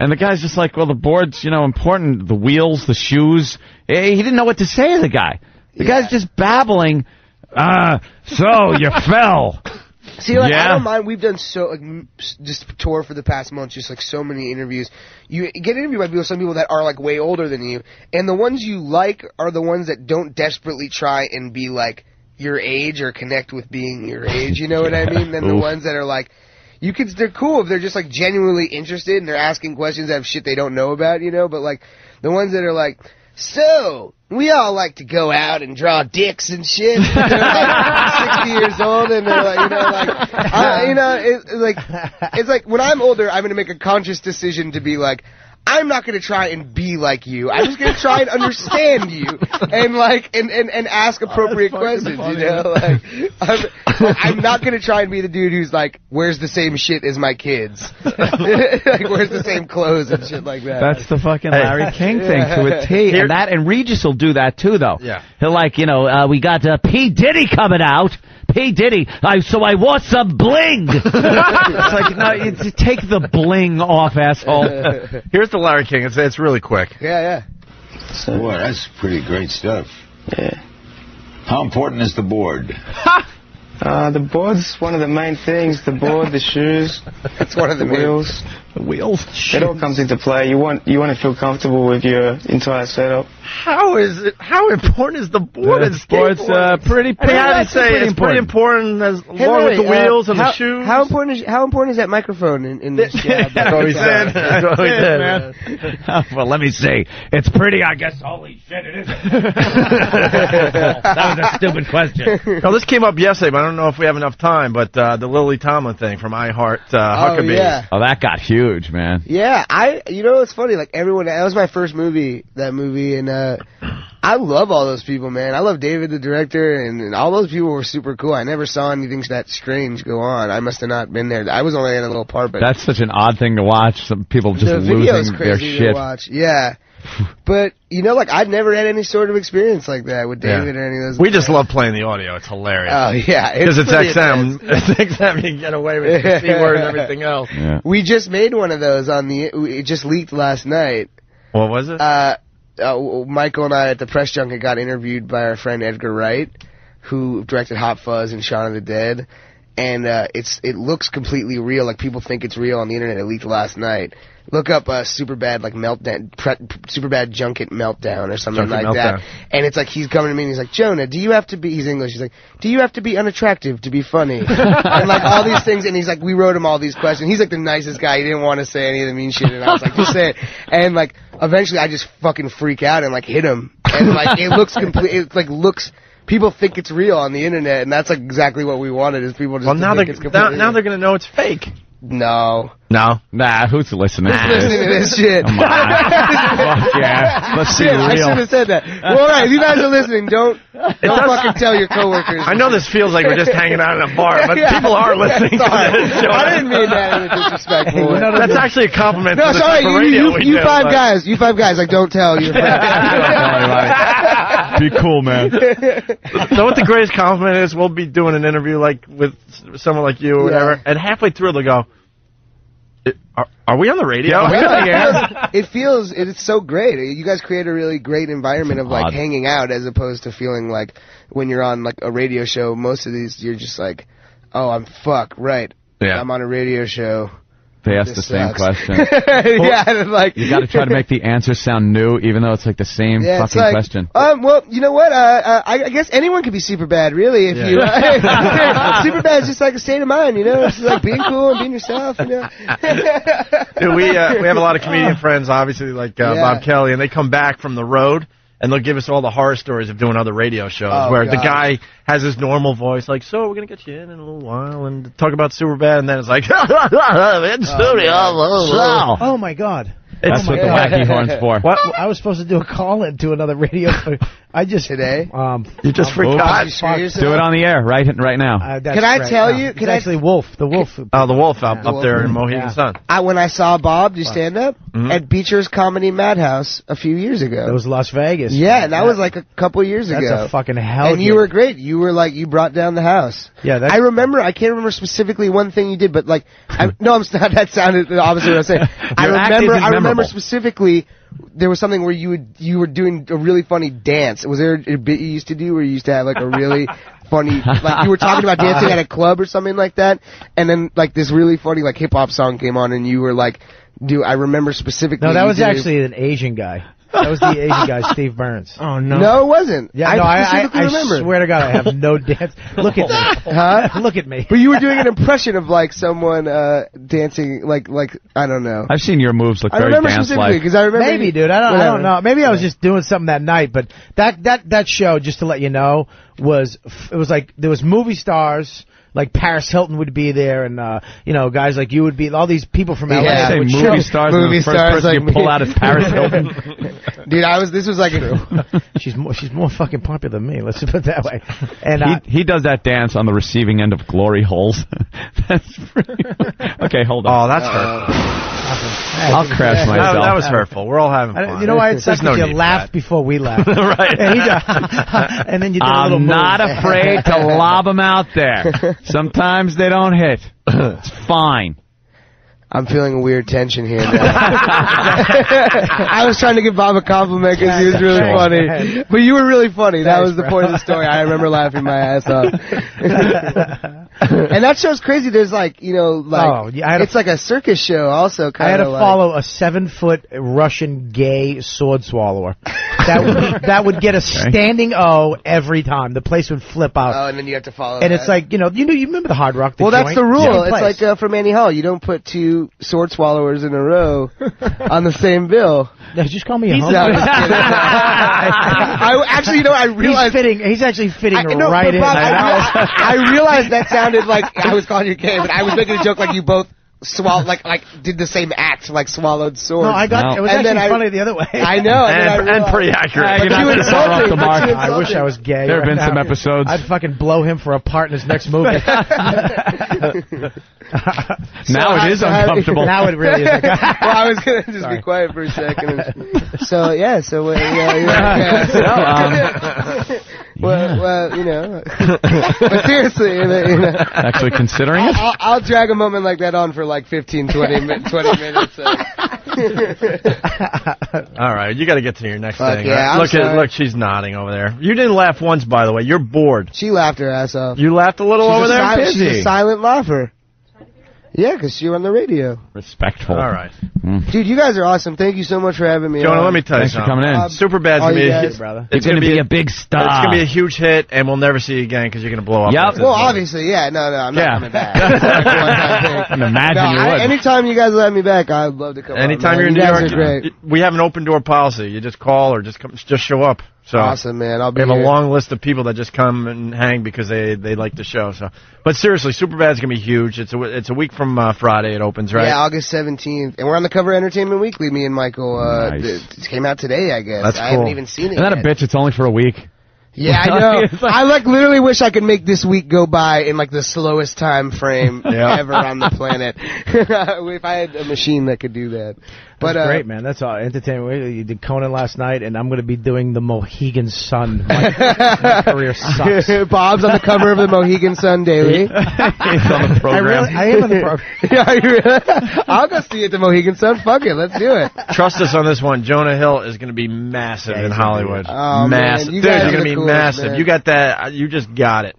And the guy's just like, well, the board's, important. The wheels, the shoes. He didn't know what to say to the guy. The guy's just babbling. So you fell. See, I don't mind. We've done just tour for the past month, just like so many interviews. You get interviewed by some people that are like way older than you, and the ones you like are the ones that don't desperately try and be like your age or connect with being your age, you know what I mean? Than the ones that are like, they're cool if they're just like genuinely interested and they're asking questions of shit they don't know about, you know. But like the ones that are like, so we all like to go out and draw dicks and shit. They're like 60 years old and they're like, it's like when I'm older, I'm gonna make a conscious decision to be like, I'm not going to try and be like you. I'm just going to try and understand you and like and ask appropriate questions. You know, like I'm not going to try and be the dude who's like wears the same shit as my kids, like wears the same clothes and shit like that. That's the fucking Larry King thing to a T. And Regis will do that too, though. Yeah, he'll like we got P. Diddy coming out. P. Diddy, so I wore some bling. It's like, no, you take the bling off, asshole. Here's the Larry King. It's really quick. Yeah. Boy, that's pretty great stuff. Yeah. How important is the board? The board's one of the main things. The board, the shoes. It's one of the wheels. The wheels. It all comes into play. You want to feel comfortable with your entire setup. How important is the board in skateboarding? Sports pretty important as long as the wheels and the shoes. How important is that microphone in this job? That's what he said. That's what he said, man. Well, let me see. It's pretty, I guess. Holy shit, it isn't. That was a stupid question. Now, this came up yesterday, but I don't know if we have enough time. But the Lily Tomlin thing from iHeart Huckabee. Yeah. Oh, that got huge, man. Yeah, it's funny. Like everyone, that was my first movie. That movie, and I love all those people, man. I love David, the director, and all those people were super cool. I never saw anything that strange go on. I must have not been there. I was only in a little part, but that's such an odd thing to watch. Some people just losing their shit. To watch. Yeah. But, I'd never had any sort of experience like that with David or any of those. We just love playing the audio. It's hilarious. Oh, yeah. Because it's XM. It's XM. You can get away with the C word and everything else. Yeah. We just made one of those it just leaked last night. What was it? Michael and I at the press junket got interviewed by our friend Edgar Wright, who directed Hot Fuzz and Shaun of the Dead. And it looks completely real. Like, people think it's real on the internet. It leaked last night. Look up Superbad meltdown, Superbad junket meltdown or something that. And it's like he's coming to me and he's like, Jonah, he's English. He's like, do you have to be unattractive to be funny? And like all these things. And he's like, we wrote him all these questions. He's like the nicest guy. He didn't want to say any of the mean shit. And I was like, just say it. And like eventually I just fucking freak out and like hit him. And like it looks people think it's real on the internet, and that's like exactly what we wanted. Is people just now they're going to know it's fake. No. Nah, who's listening? Who's listening to this shit? Come on. Fuck yeah. Let's see real. I should have said that. Well, all right, if you guys are listening, don't fucking tell your coworkers. I know this feels like we're just hanging out in a bar, but people are listening to this show. I didn't mean that in a disrespectful way. That's actually a compliment. No, to sorry, you five guys, like, don't tell your friends. Be cool, man. So what the greatest compliment is, we'll be doing an interview like with someone like you or whatever, and halfway through they'll go, are we on the radio? It's so great. You guys create a really great environment of like hanging out, as opposed to feeling like when you're on like a radio show, most of these you're just like, oh, I'm I'm on a radio show. They ask the same question. Yeah, like you got to try to make the answer sound new, even though it's like the same fucking question. Well, you know what? I guess anyone could be super bad, really. If you super bad is just like a state of mind, you know. It's just like being cool and being yourself, you know. Dude, we have a lot of comedian friends, obviously, like Bob Kelly, and they come back from the road. And they'll give us all the horror stories of doing other radio shows where the guy has his normal voice, like, so we're going to get you in a little while and talk about Superbad, and then it's like, in studio. Oh, my God. That's what the wacky horn's for. What? I was supposed to do a call-in to another radio. I just today. You just forgot. Do it on the air right now. Can I tell you? It's actually Wolf. The Wolf. Oh, the Wolf up there in Mohegan Sun. When I saw Bob do stand up at Beecher's Comedy Madhouse a few years ago. That was Las Vegas. Yeah, and that was like a couple years ago. That's a fucking hell. And you were great. You were like, you brought down the house. Yeah, I remember. I can't remember specifically one thing you did, but like, no, I'm not. That sounded the opposite of what I was saying. I remember specifically. There was something where you were doing a really funny dance. Was there a bit you used to do where you used to have like a really funny, like you were talking about dancing at a club or something like that, and then like this really funny like hip hop song came on and you were like, I remember specifically. No, that was actually an Asian guy. That was the Asian guy, Steve Burns. Oh, no. No, it wasn't. Yeah, no, I remember. I swear to God, I have no dance. Look at me. Huh? Look at me. But you were doing an impression of like someone dancing, like I don't know. I've seen your moves look I very remember dance-like. specifically because I remember. Maybe, dude. I don't know. Maybe I was just doing something that night. But that show, just to let you know, it was like there was movie stars. Like Paris Hilton would be there, and guys like you would be. All these people from LA. Yeah, would movie stars. Movie the first stars person like you pull me. out is Paris Hilton. Dude, this was like she's more fucking popular than me. Let's just put it that way. And he does that dance on the receiving end of glory holes. That's pretty... Okay, hold on. Oh, that's hurtful. I'll crash myself. That was hurtful. We're all having fun. You know why it's such no you need laughed before we laughed. Right. And then you did a little I'm move. not afraid to lob them out there. Sometimes they don't hit. It's fine. I'm feeling a weird tension here now. I was trying to give Bob a compliment because he was really funny. But you were really funny. That was the point of the story. I remember laughing my ass off. And that show's crazy. There's it's like a circus show also. I had to follow a 7-foot Russian gay sword swallower. That would get a standing O every time. The place would flip out. Oh, and then you have to follow And that. it's like, you remember the Hard Rock? Well, that's the rule. Yeah. It's like from Annie Hall. You don't put two sword swallowers in a row on the same bill. No, just call me a homo. No, I'm just kidding. I realized... He's actually fitting right in. Bob, I realized that sounded like I was calling you gay, but I was making a joke like you both swallowed, like did the same act, like swallowed swords. No, it was actually funny the other way. I know. And pretty accurate. But you insulted me. I wish I was gay. There have been some episodes. I'd fucking blow him for a part in his next movie. Now it is uncomfortable. Now it really is. Well, I was going to just be quiet for a second. So but seriously, Actually considering it? I'll drag a moment like that on for like 15, 20 minutes. All right, you got to get to your next thing. Yeah, right? Look, she's nodding over there. You didn't laugh once, by the way. You're bored. She laughed her ass off. You laughed a little over there? She's a silent laugher. Yeah, because you're on the radio. Respectful. All right. Dude, you guys are awesome. Thank you so much for having me. Jonah, let me tell you Thanks something. for coming in. Superbad's going to be It's going to be a big star. It's going to be a huge hit, and we'll never see you again because you're going to blow up. Yep. Well, obviously, yeah. No, I'm not coming back. I can imagine you would. Anytime you guys let me back, I'd love to come. Anytime you're in New York, we have an open door policy. You just call or just show up. So awesome, man. I'll be We have here. a long list of people that just come and hang because they like the show. So, but seriously, Superbad's gonna be huge. It's a week from Friday. It opens, right? Yeah, August 17th, and we're on the cover of Entertainment Weekly. Me and Michael. Nice. It came out today, I guess. That's I cool. haven't even seen it. Isn't that yet. a bitch? It's only for a week. Yeah, I know. I literally wish I could make this week go by in like the slowest time frame ever on the planet. If I had a machine that could do that. But That's great, man. That's all. Entertainment. You did Conan last night, and I'm going to be doing the Mohegan Sun. My career sucks. Bob's on the cover of the Mohegan Sun Daily. He's on the program. I am on the program. Yeah, you really? I'll go see it at the Mohegan Sun. Fuck it, let's do it. Trust us on this one. Jonah Hill is going to be massive in Hollywood. Oh, massive. Man, you Dude, guys you're are going to be coolest, massive. man. You got that. You just got it.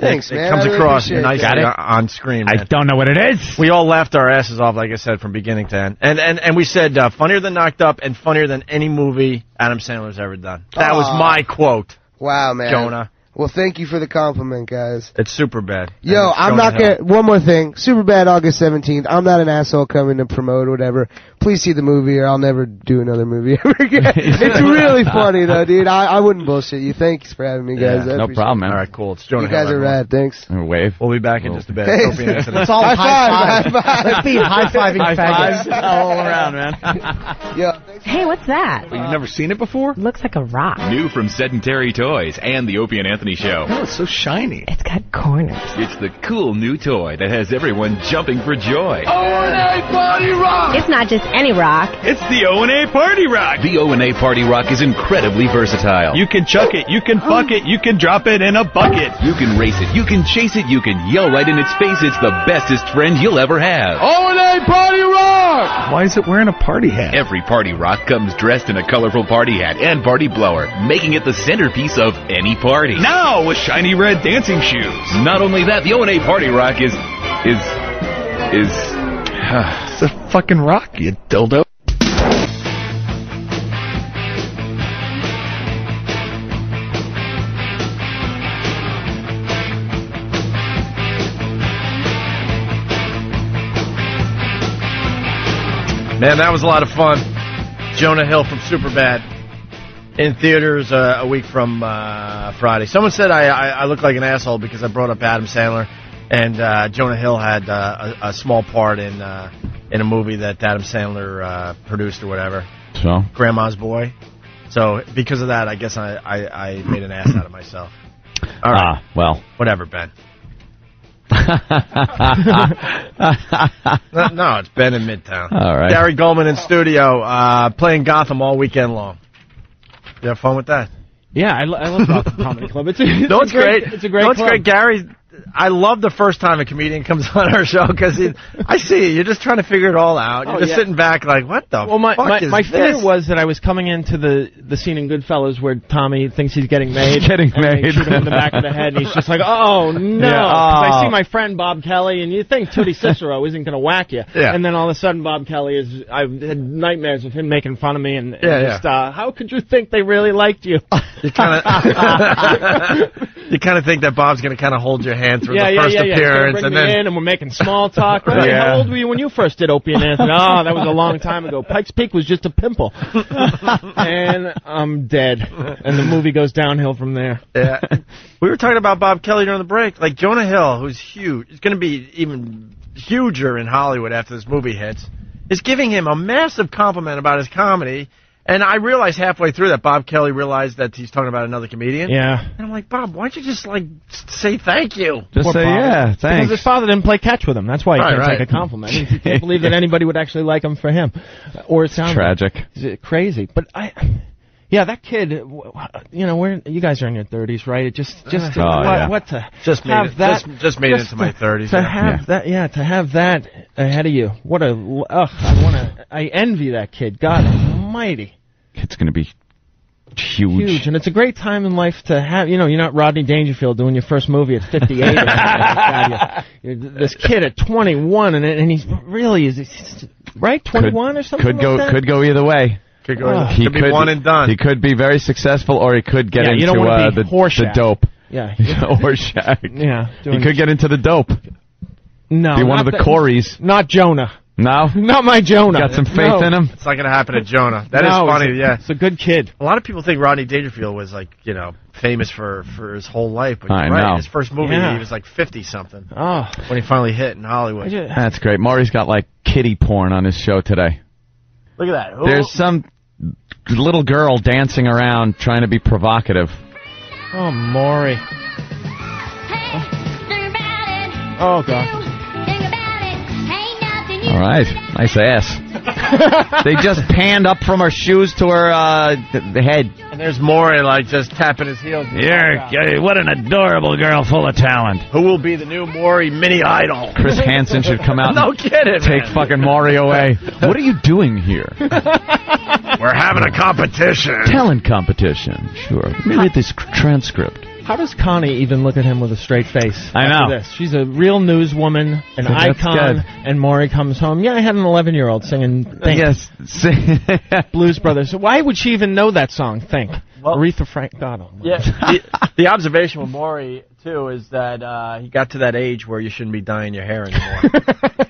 Thanks, it man. comes I really across appreciate nicely that. on screen. Man. I don't know what it is. We all laughed our asses off, like I said, from beginning to end. And we said funnier than Knocked Up and funnier than any movie Adam Sandler's ever done. That was my quote. Wow, man. Jonah. Well, thank you for the compliment, guys. It's Superbad. Yo, I'm not gonna. One more thing. Superbad, August 17th. I'm not an asshole coming to promote or whatever. Please see the movie, or I'll never do another movie ever again. It's really funny though, dude. I wouldn't bullshit you. Thanks for having me, guys. Yeah, no problem, man. All right, cool. It's Jonah You guys Hill, are everyone. rad. Thanks. Wave. We'll be back in just a bit. Thanks. Opie and Incident. It's all high five. High five. Let's be high-fiving High faggots. fives all around, man. Yo, Hey, what's that? You've never seen it before? Looks like a rock. New from Sedentary Toys and the Opie and Anthony Show. Oh, it's so shiny. It's got corners. It's the cool new toy that has everyone jumping for joy. O&A Party Rock! It's not just any rock. It's the O&A Party Rock. The O&A Party Rock is incredibly versatile. You can chuck it, you can fuck it, you can drop it in a bucket. You can race it, you can chase it, you can yell right in its face. It's the bestest friend you'll ever have. O&A Party Rock! Why is it wearing a party hat? Every Party Rock comes dressed in a colorful party hat and party blower, making it the centerpiece of any party. Now with shiny red dancing shoes. Not only that, the O&A Party Rock is It's a fucking rock, you dildo. Man, that was a lot of fun. Jonah Hill from Superbad. In theaters a week from Friday. Someone said I look like an asshole because I brought up Adam Sandler, and Jonah Hill had a small part in a movie that Adam Sandler produced or whatever. So? Grandma's Boy. So because of that, I guess I made an ass out of myself. All right. Well. Whatever, Ben. No, it's Ben in Midtown. All right. Gary Goldman in studio playing Gotham all weekend long. You have fun with that? Yeah, I love Gotham Comedy Club. It's great. It's a great club. It's great, Gary. I love the first time a comedian comes on our show because I see you. You're just trying to figure it all out. You're just sitting back like, what the fuck is my this? fear was that I was coming into the scene in Goodfellas where Tommy thinks he's getting made. They shoot him in the back of the head, and he's just like, oh, no. Yeah. 'Cause I see my friend Bob Kelly, and you think Tootie Cicero isn't going to whack you. Yeah. And then all of a sudden Bob Kelly I've had nightmares of him making fun of me, and Yeah, just, how could you think they really liked you? You kind of think that Bob's going to kind of hold your hand through the first appearance, Bring and me then in, and we're making small talk. Right? How old were you when you first did Opie and Anthony? Oh, that was a long time ago. Pikes Peak was just a pimple, and I'm dead. And the movie goes downhill from there. Yeah, we were talking about Bob Kelly during the break. Like Jonah Hill, who's huge, is going to be even huger in Hollywood after this movie hits, is giving him a massive compliment about his comedy. And I realized halfway through that Bob Kelly realized that he's talking about another comedian. Yeah. And I'm like, Bob, why don't you just, say thank you? Just say, Bob. thanks. Because his father didn't play catch with him. That's why he can't take a compliment. He can't believe that anybody would actually like him for him. Or it sounds tragic. Like crazy. But that kid, you guys are in your 30s, right? It just what to just have made it, that. Just made it into my 30s. To have that ahead of you. I envy that kid. God almighty. It's going to be huge. And it's a great time in life to have, you're not Rodney Dangerfield doing your first movie at 58 or something like that. You're this kid at 21, and he's really, right, 21 or something Could go either way. Could be one and done. He could be very successful, or he could get into the dope. Yeah. Or Shaq. Yeah. He could get into the dope. No. Be one of the Corys. Not Jonah. No? Not my Jonah. Got some faith in him? It's not going to happen to Jonah. That is funny, It's a good kid. A lot of people think Rodney Dangerfield was, famous for his whole life. But you're right. His first movie, he was 50-something. Oh. When he finally hit in Hollywood. That's great. Maury's got, kitty porn on his show today. Look at that. There's some little girl dancing around trying to be provocative. Oh, Maury. Oh, God. All right. Nice ass. They just panned up from her shoes to her the head. And there's Maury, just tapping his heels. What an adorable girl full of talent. Who will be the new Maury mini idol? Chris Hansen should come out no kidding, take fucking Maury away. What are you doing here? We're having a competition. Talent competition. Sure. Let me read this transcript. How does Connie even look at him with a straight face? I know. This? She's a real newswoman, an icon, and Maury comes home. Yeah, I had an 11-year-old singing Think. Yes. Blues Brothers. Why would she even know that song, Think? Well, Aretha Franklin. God almighty. Yeah, the observation with Maury, too, is that he got to that age where you shouldn't be dyeing your hair anymore.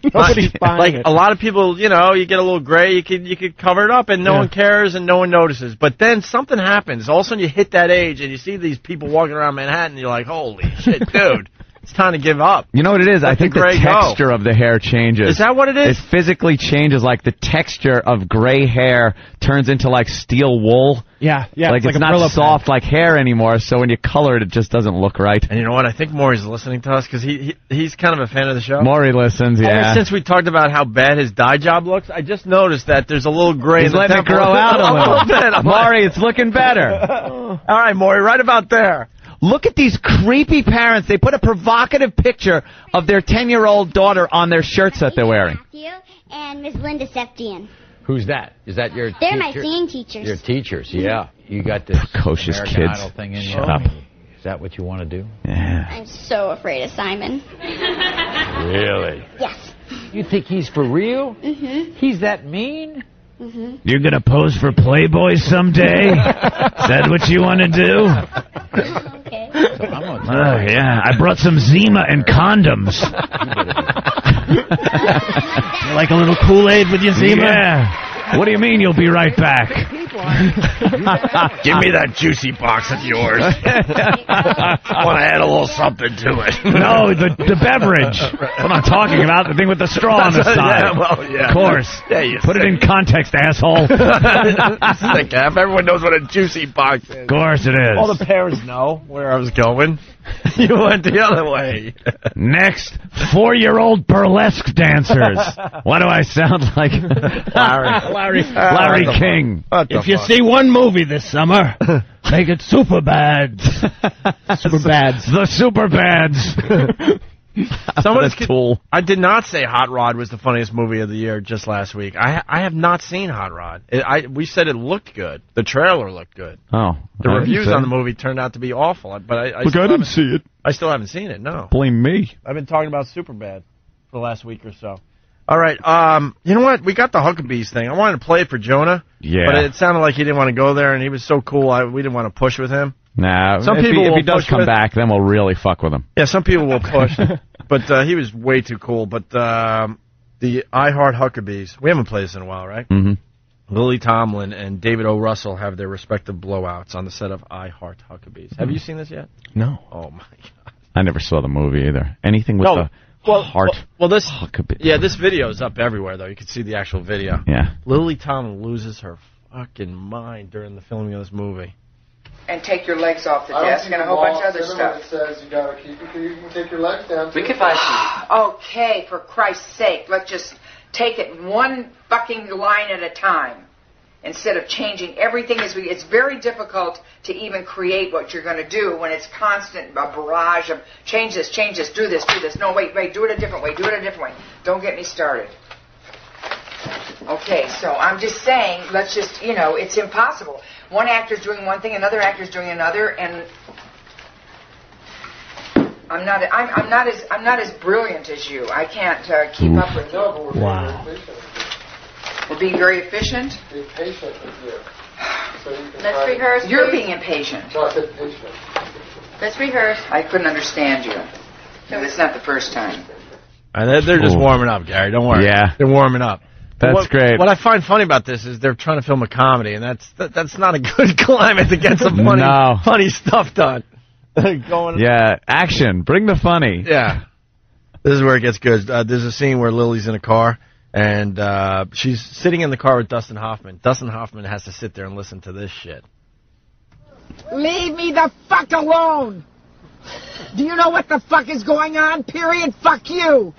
Nobody's buying it. A lot of people, you get a little gray, you could cover it up, and no one cares and no one notices. But then something happens. All of a sudden you hit that age, and you see these people walking around Manhattan, and you're like, holy shit, dude. It's time to give up. You know what it is? I think the texture of the hair changes. Is that what it is? It physically changes. The texture of gray hair turns into steel wool. Yeah. It's not soft like hair anymore, so when you color it, it just doesn't look right. And you know what? I think Maury's listening to us because he's kind of a fan of the show. Maury listens, yeah. Ever since we talked about how bad his dye job looks, I just noticed that there's a little gray He's in the letting it temple. grow out a little bit. Maury, it's looking better. All right, Maury, right about there. Look at these creepy parents. They put a provocative picture of their 10-year-old daughter on their shirts that they're wearing. Matthew and Miss Linda Septian. Who's that? Is that your They're teacher? my singing teachers. Your teachers, yeah. You got this precocious American kids. Idol thing in you. Shut up. Is that what you want to do? Yeah. I'm so afraid of Simon. Really? Yes. You think he's for real? Mm-hmm. He's that mean? Mm-hmm. You're going to pose for Playboy someday? Is that what you want to do? Okay. So I'm gonna yeah. I brought some Zima and condoms. You like a little Kool-Aid with your Zima? Yeah. What do you mean you'll be right back? Give me that juicy box of yours. I want to add a little something to it. No, the beverage. What I'm talking about, the thing with the straw on the side. Yeah, well, yeah. Of course. Yeah, you Put it in context, asshole. Sick ass. Everyone knows what a juicy box is. Of course it is. All the parents know where I was going. You went the other way. Next, 4-year-old burlesque dancers. What do I sound like? Larry King. If you see one movie this summer, make it Superbads. Superbads. The Superbads. Someone's tool. I did not say Hot Rod was the funniest movie of the year just last week. I have not seen Hot Rod. We said it looked good. The trailer looked good. Oh. The reviews on the movie turned out to be awful. But I didn't see it. I still haven't seen it, no. Blame me. I've been talking about Superbad for the last week or so. All right, you know what? We got the Huckabees thing. I wanted to play it for Jonah. Yeah. But it sounded like he didn't want to go there, and he was so cool, we didn't want to push with him. Nah, some if people he does come back, then we'll really fuck with him. Yeah, some people will push. But he was way too cool. But the I Heart Huckabees, we haven't played this in a while, right? Mm-hmm. Lily Tomlin and David O. Russell have their respective blowouts on the set of I Heart Huckabees. Have you seen this yet? No. Oh, my God. I never saw the movie either. Anything with the heart. Well, this Huckabee. Yeah, this video is up everywhere, though. You can see the actual video. Yeah. Lily Tomlin loses her fucking mind during the filming of this movie. And take your legs off the desk and a whole bunch of other stuff. It says you gotta keep it, you can take your legs down. We can find Okay, for Christ's sake, let's just take it one fucking line at a time. Instead of changing everything it's very difficult to even create what you're going to do when it's constant a barrage of change this, do this. No, wait, do it a different way, Don't get me started. Okay, so I'm just saying, let's just, it's impossible. One actor's doing one thing, another actor's doing another, and I'm not as brilliant as you. I can't keep up with you. Wow. We're being very efficient. Be patient with you. So you can Let's rehearse. You're being impatient. No, I said patient. Let's rehearse. I couldn't understand you. No, it's not the first time. They're just warming up, Gary. Don't worry. Yeah. They're warming up. That's great. What I find funny about this is they're trying to film a comedy, and that's not a good climate to get some funny stuff done. Yeah, action. Bring the funny. Yeah. This is where it gets good. There's a scene where Lily's in a car, and she's sitting in the car with Dustin Hoffman. Dustin Hoffman has to sit there and listen to this shit. Leave me the fuck alone! Do you know what the fuck is going on? Period. Fuck you!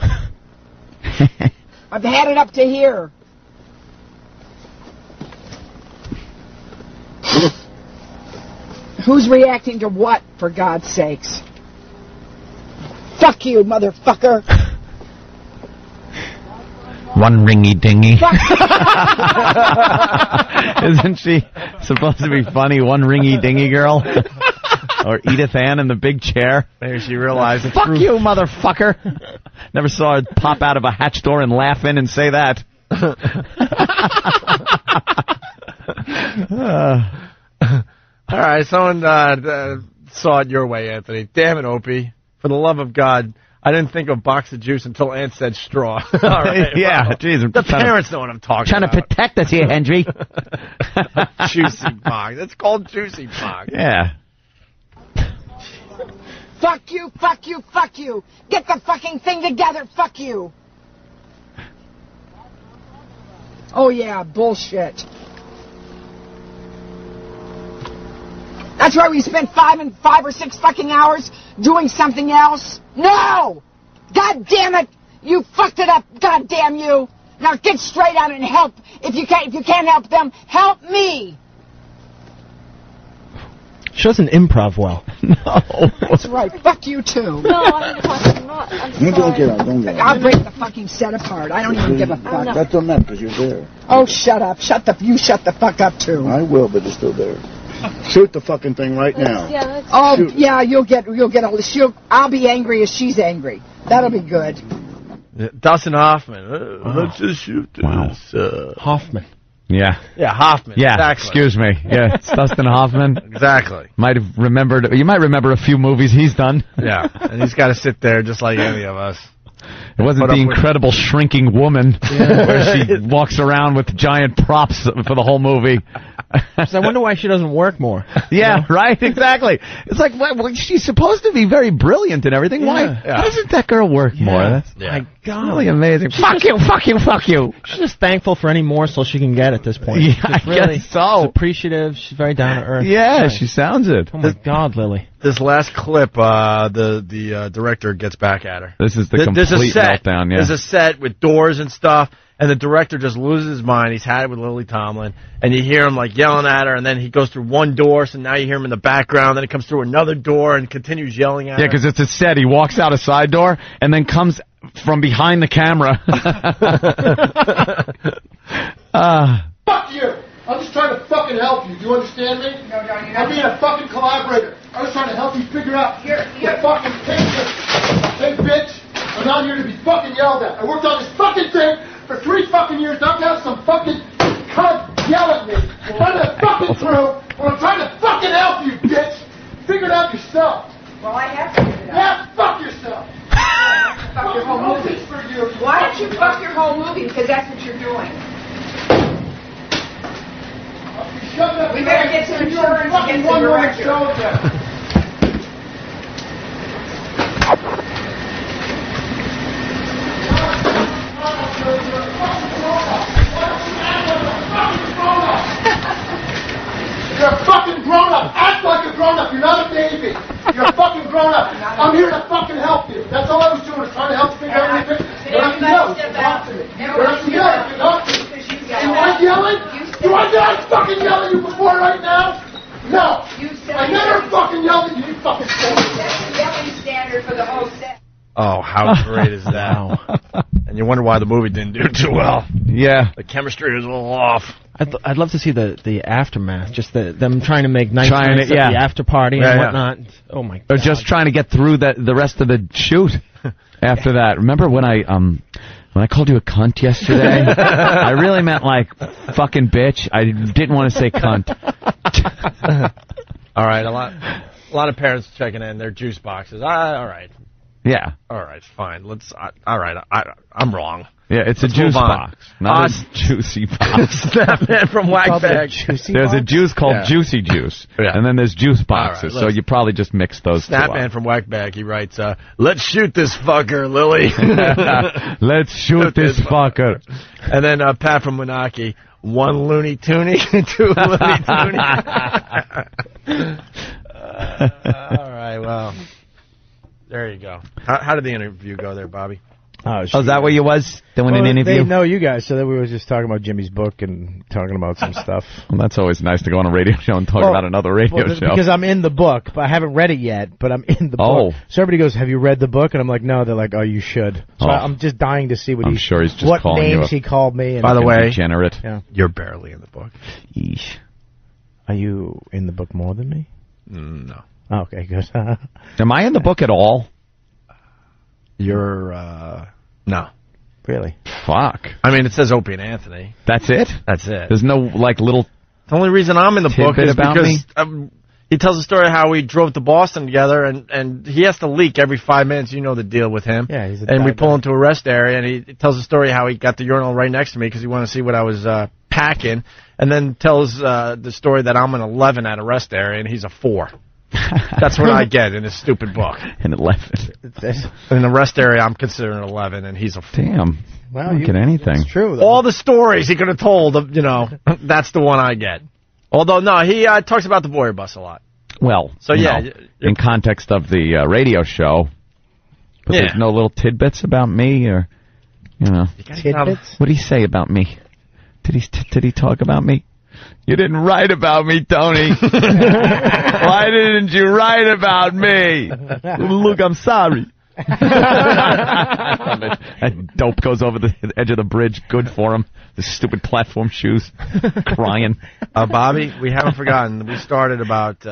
I've had it up to here. Who's reacting to what, for God's sakes? Fuck you, motherfucker! One ringy dingy. Isn't she supposed to be funny? One ringy dingy girl? Or Edith Ann in the big chair? Maybe she realized Fuck you, motherfucker! Never saw her pop out of a hatch door and laugh in and say that. All right, someone saw it your way, Anthony. Damn it, Opie. For the love of God, I didn't think of box of juice until Aunt said straw. All right, yeah, well, geez. The parents know what I'm talking about. Trying to protect us here, Henry. Juicy box. It's called juicy box. Yeah. Fuck you, fuck you, fuck you! Get the fucking thing together, fuck you! Oh yeah, bullshit. That's why we spent 5 or 6 fucking hours doing something else? No! God damn it! You fucked it up, god damn you! Now get straight on it and help. If you can't help them, help me! She doesn't improv well. No. That's right. Fuck you too. No, I'm not. I'm sorry. Don't get out. Don't get out. I'll break the fucking set apart. I don't even give a fuck. That don't matter because you're there. Oh, shut up. You shut the fuck up too. I will, but you're still there. Shoot the fucking thing right now. Oh, shoot. Yeah, you'll get I'll be angry as she's angry. That'll be good. Dustin Hoffman. Let's just shoot this. Wow. Hoffman. Yeah. Yeah, Hoffman. Yeah, exactly. Excuse me. Yeah, it's Dustin Hoffman. Exactly. You might remember a few movies he's done. Yeah, and he's got to sit there just like any of us. It wasn't the incredible shrinking woman where she walks around with giant props for the whole movie. So I wonder why she doesn't work more. Yeah, right, exactly. It's like, well, she's supposed to be very brilliant and everything. Why doesn't that girl work more? That's My God. really amazing. Fuck you. She's just thankful for any morsel she can get at this point. Yeah, I guess so. She's appreciative. She's very down to earth. Yeah, she sounds it. Oh, my God, Lily. This last clip, the director gets back at her. This is the complete meltdown, yeah. There's a set with doors and stuff, and the director just loses his mind. He's had it with Lily Tomlin, and you hear him, like, yelling at her, and then he goes through one door, so now you hear him in the background, then he comes through another door and continues yelling at her. Yeah, because it's a set. He walks out a side door and then comes from behind the camera. Fuck you! I'm just trying to fucking help you. Do you understand me? No, you're not. I'm being a fucking collaborator. I'm just trying to help you figure out the fucking picture. Hey, bitch, I'm not here to be fucking yelled at. I worked on this fucking thing for 3 fucking years. Not to have some fucking cunt yell at me. I'm trying to fucking through, and I'm trying to fucking help you, bitch. Figure it out yourself. Well, I have to figure it out. Yeah, fuck yourself. Fuck your whole movie. Why don't you fuck your whole movie? Because that's what you're doing. We better get some insurance against the director. You're a fucking grown-up. Act like a grown-up. You're not a baby. You're a fucking grown-up. I'm here to fucking help you. That's all I was doing, was trying to help you figure out anything. You don't have to yell. You can talk to me. You don't have to yell. You can talk to me. Am I yelling? Do I fucking yell at you before right now? No. I never fucking yelled at you, you fucking fool. That's the yelling standard for the whole set. Oh, how great is that? And you wonder why the movie didn't do too well. Yeah. The chemistry was a little off. I'd love to see the aftermath, just them trying to make nice Trying nights to- at yeah. the after party and whatnot. Oh, my God. Or just trying to get through the rest of the shoot after that. Remember when I called you a cunt yesterday? I really meant like fucking bitch. I didn't want to say cunt. All right, a lot of parents checking in their juice boxes. All right. Yeah. All right, fine. All right, I'm wrong. Yeah, it's Let's a juice move on. box, not a juicy box. Snapman from Whackbag. There's a juice called Juicy Juice, and then there's juice boxes, right, so you probably just mix those two up. Snapman from Whackbag, he writes, let's shoot this fucker, Lily. Let's shoot this fucker. And then Pat from Menaki, 1 Looney Tooney, 2 Looney Tooney. All right, well, there you go. How did the interview go there, Bobby? Oh, is that where you was doing an interview? They know you guys, so that we were just talking about Jimmy's book and talking about some stuff. Well, that's always nice to go on a radio show and talk about another radio show. Because I'm in the book, but I haven't read it yet, but I'm in the book. So everybody goes, have you read the book? And I'm like, no. They're like, oh, you should. So I'm just dying to see what I'm sure he's just what calling names you he called me. And by the way, degenerate. Yeah. You're barely in the book. Yeesh. Are you in the book more than me? No. Oh, okay, good. Am I in the book at all? You're, no. Really? Fuck. I mean, it says Opie and Anthony. That's it? That's it. There's no, like, little... The only reason I'm in the book is about because me? he tells a story of how we drove to Boston together, and he has to leak every 5 minutes. You know the deal with him. Yeah, he's a And we diabetic. pull into a rest area, and he tells a story how he got the urinal right next to me because he wanted to see what I was packing, and then tells the story that I'm an 11 at a rest area, and he's a 4. That's what I get in his stupid book. An 11. In the rest area, I'm considered an 11, and he's a 4. Damn. Well, I don't get anything. It's true, though. All the stories he could have told, that's the one I get. Although, no, he talks about the Boyer bus a lot. Well, so you yeah, know, in context of the radio show, but there's no little tidbits about me, or Tidbits? What did he say about me? Did he talk about me? You didn't write about me, Tony. Why didn't you write about me? Look, I'm sorry. That dope goes over the edge of the bridge. Good for him. The stupid platform shoes. Crying. Bobby, we haven't forgotten. We started about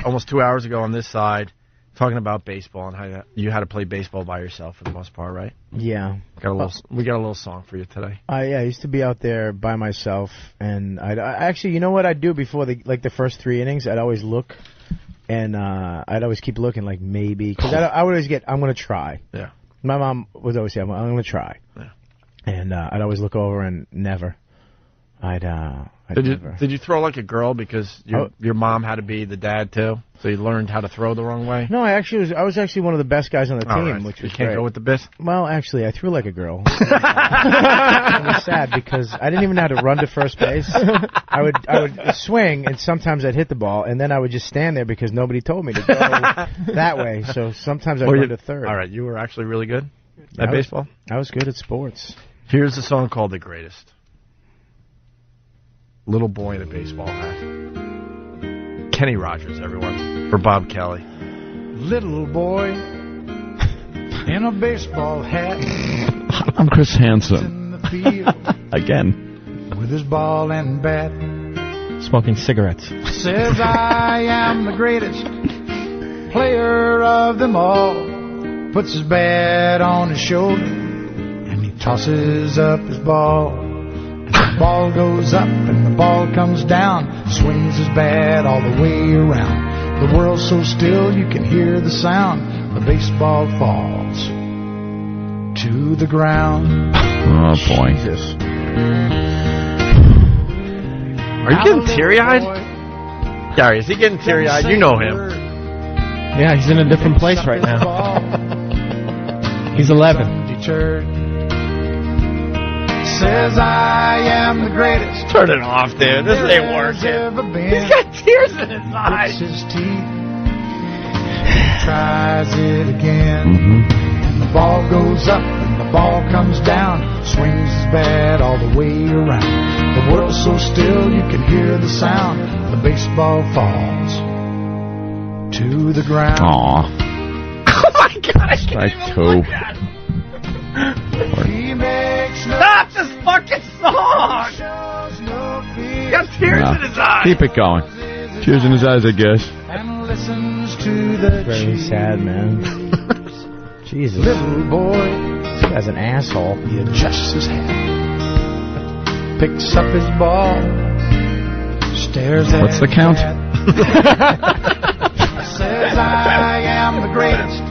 almost 2 hours ago on this side talking about baseball and how you had to play baseball by yourself for the most part, right? Yeah. We got a little song for you today. I used to be out there by myself, and I actually, you know what I'd do before the first 3 innings? I'd always look, and I'd always keep looking, like maybe, because I would always get, I'm going to try. Yeah. My mom would always say, I'm going to try. Yeah. And I'd always look over and never. Did you throw like a girl because your mom had to be the dad too? So you learned how to throw the wrong way? No, I was actually one of the best guys on the team, right. which was You can't go with the best? Well, actually, I threw like a girl. It was sad because I didn't even know how to run to first base. I would swing, and sometimes I'd hit the ball, and then I would just stand there because nobody told me to go that way. So sometimes I'd run to third. All right, you were actually really good at baseball? I was good at sports. Here's a song called The Greatest. Little Boy in a Baseball Hat. Kenny Rogers, everyone, for Bob Kelly. Little boy in a baseball hat. I'm Chris Hansen. In the field Again. with his ball and bat. Smoking cigarettes. Says I am the greatest player of them all. Puts his bat on his shoulder and he tosses up his ball. The ball goes up and the ball comes down. Swings his bat all the way around. The world's so still you can hear the sound. The baseball falls to the ground. Oh, boy. Jesus. Are you getting teary-eyed? Gary, is he getting teary-eyed? You know him. Yeah, he's in a different place right now. He's 11. Says I am the greatest. Turn it off, dude. This ain't working. He's got tears in his eyes. His teeth. Tries it again. And the ball goes up and the ball comes down. Swings his bat all the way around. The world's so still you can hear the sound. The baseball falls to the ground. Aw. Oh my God! I can't Strike two. Stop this fucking song! He got tears in his eyes. Keep it going. Tears in his eyes, I guess. And listens to the Very sad, man. Jesus. Little boy. This guy's an asshole. He adjusts his hat. Picks up his ball. Stares at What's the count? Says I am the greatest.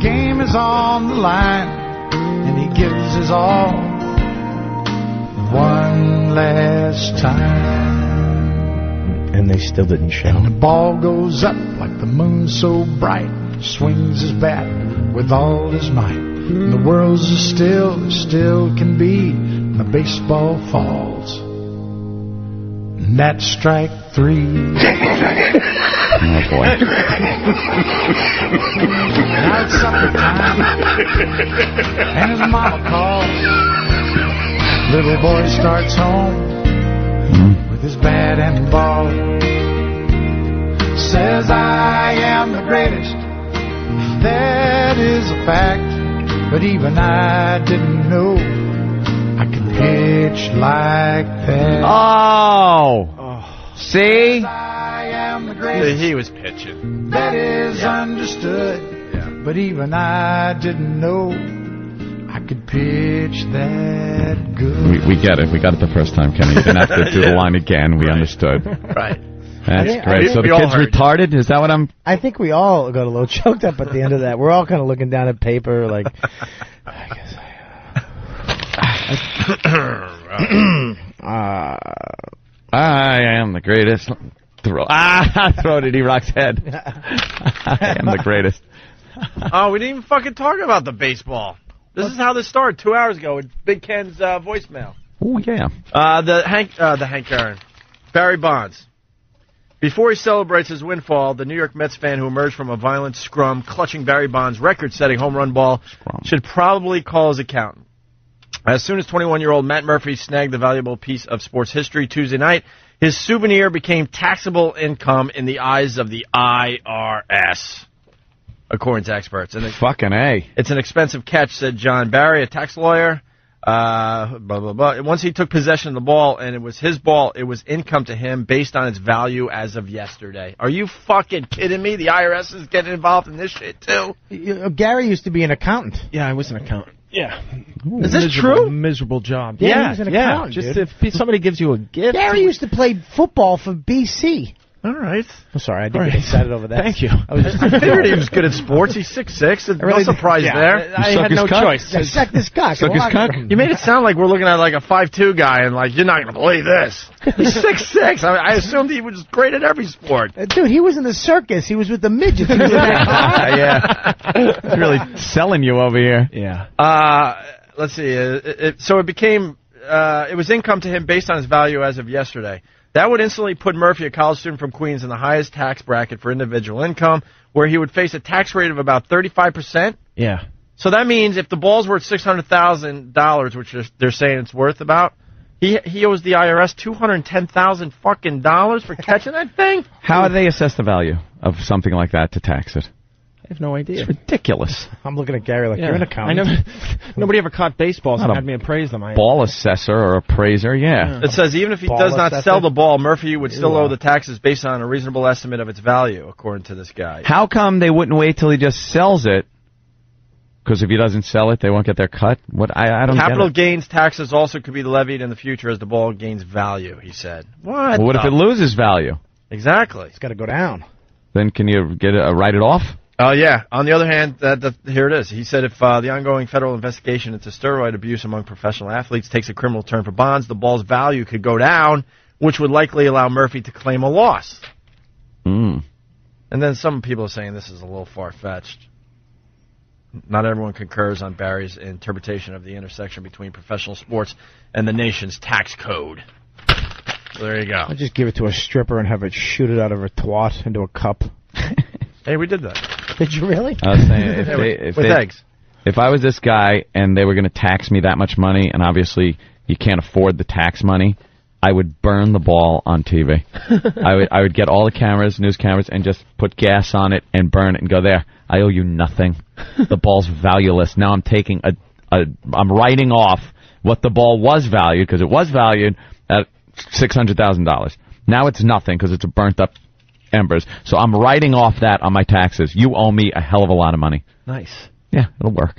Game is on the line. And he gives his all one last time. And they still didn't show. And the ball goes up like the moon so bright. Swings his bat with all his might. And the world's as still can be. And the baseball falls. And that's strike three. Oh, boy. Now it's supper time, and his mama calls. Little boy starts home with his bat and ball. Says I am the greatest. That is a fact, but even I didn't know I could pitch like that. Oh. See? He was pitching. That is understood. Yeah. But even I didn't know I could pitch that good. We get it. We got it the first time, Kenny. You didn't have to do the line again. We understood. Right. That's great. So the kid's retarded? Is that what I'm... I think we all got a little choked up at the end of that. We're all kind of looking down at paper like... I guess I am the greatest. Throw it at E-Rock's head. I am the greatest. Oh, we didn't even fucking talk about the baseball. This is how this started 2 hours ago with Big Ken's voicemail. Oh, yeah. The Hank Aaron. Barry Bonds. Before he celebrates his windfall, the New York Mets fan who emerged from a violent scrum clutching Barry Bonds' record-setting home run ball should probably call his accountant. As soon as 21-year-old Matt Murphy snagged the valuable piece of sports history Tuesday night, his souvenir became taxable income in the eyes of the IRS, according to experts. And fucking A. It's an expensive catch, said John Barry, a tax lawyer. Blah, blah, blah. Once he took possession of the ball, and it was his ball, it was income to him based on its value as of yesterday. Are you fucking kidding me? The IRS is getting involved in this shit, too? Gary used to be an accountant. Yeah, I was an accountant. Yeah. Is this true? Miserable job. Yeah, he was an accountant, Just dude. if somebody gives you a gift. Gary used to play football for BC. All right. I'm sorry, I didn't get excited over that. Thank you. I figured he was good at sports. He's 6'6". No surprise there. I had no choice. I sucked his cock. Suck his cock? You made it sound like we're looking at like a 5'2" guy, and like you're not going to believe this. He's 6'6". I assumed he was great at every sport. Dude, he was in the circus. He was with the midgets. He was in that car. Yeah. He's really selling you over here. Yeah. Let's see. So it became, it was income to him based on his value as of yesterday. That would instantly put Murphy, a college student from Queens, in the highest tax bracket for individual income, where he would face a tax rate of about 35%. Yeah. So that means if the ball's worth $600,000, which they're saying it's worth about, he owes the IRS $210,000 fucking dollars for catching that thing. How do they assess the value of something like that to tax it? I have no idea. It's ridiculous. I'm looking at Gary like, you're an accountant. Nobody ever caught baseballs and Not a had me appraise them. Ball assessor or appraiser, yeah. It says even if he does not sell the ball, Murphy would still owe the taxes based on a reasonable estimate of its value, according to this guy. How come they wouldn't wait till he just sells it? Because if he doesn't sell it, they won't get their cut? What? I don't Capital get it. gains taxes also could be levied in the future as the ball gains value, he said. What? Well, what if it loses value? Exactly. It's got to go down. Then can you get write it off? Oh, yeah. On the other hand, here it is. He said if the ongoing federal investigation into steroid abuse among professional athletes takes a criminal turn for bonds, the ball's value could go down, which would likely allow Murphy to claim a loss. Mm. And then some people are saying this is a little far-fetched. Not everyone concurs on Barry's interpretation of the intersection between professional sports and the nation's tax code. So there you go. I'll just give it to a stripper and have it shoot it out of her twat into a cup. Hey, we did that. Did you really? I was saying, with eggs. If I was this guy and they were going to tax me that much money, and obviously you can't afford the tax money, I would burn the ball on TV. I would get all the cameras, news cameras, and just put gas on it and burn it and go, there, I owe you nothing. The ball's valueless. Now I'm taking I'm writing off what the ball was valued, because it was valued at $600,000. Now it's nothing because it's a burnt up embers. So I'm writing off that on my taxes. You owe me a hell of a lot of money. Nice. Yeah, it'll work.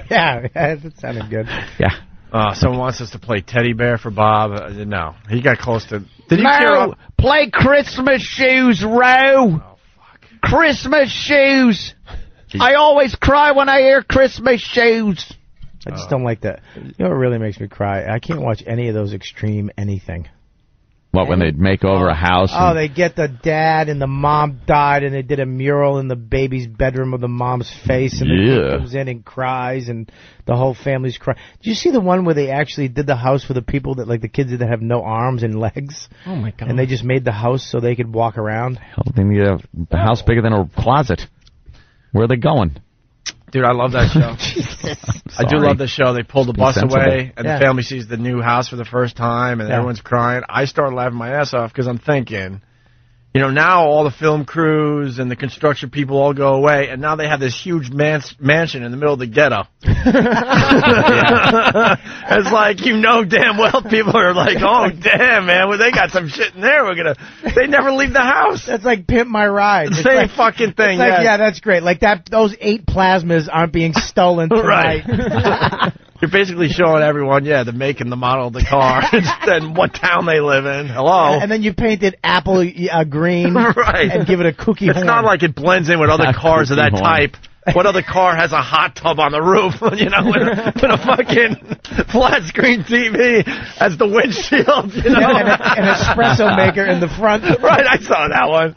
Yeah, that sounded good. Yeah. Someone wants us to play teddy bear for Bob. No, he got close to. Did you No, play Christmas shoes, Row. Oh, fuck. Christmas shoes. I always cry when I hear Christmas shoes. I just don't like that. You know what really makes me cry? I can't watch any of those extreme anything. What, when they make over a house? Oh, they get the dad and the mom died, and they did a mural in the baby's bedroom of the mom's face, and the kid comes in and cries, and the whole family's crying. Did you see the one where they actually did the house for the people that, like the kids that have no arms and legs? Oh, my God. And they just made the house so they could walk around? Hell, they need a house bigger than a closet. Where are they going? Dude, I love that show. I do love the show. They pull the bus away, and the family sees the new house for the first time, and everyone's crying. I start laughing my ass off because I'm thinking, now all the film crews and the construction people all go away, and now they have this huge mansion in the middle of the ghetto. It's like, damn well people are like, oh, damn, man, well, they got some shit in there. They never leave the house. That's like Pimp My Ride. Same like, fucking thing. Like, yeah, that's great. Like those 8 plasmas aren't being stolen tonight. Right. You're basically showing everyone, the make and the model of the car, and what town they live in. Hello. And then you paint it apple green, right, and give it a cookie horn. It's not like it blends in with other cars of that type. What other car has a hot tub on the roof, with a fucking flat screen TV as the windshield, And an espresso maker in the front. Right, I saw that one.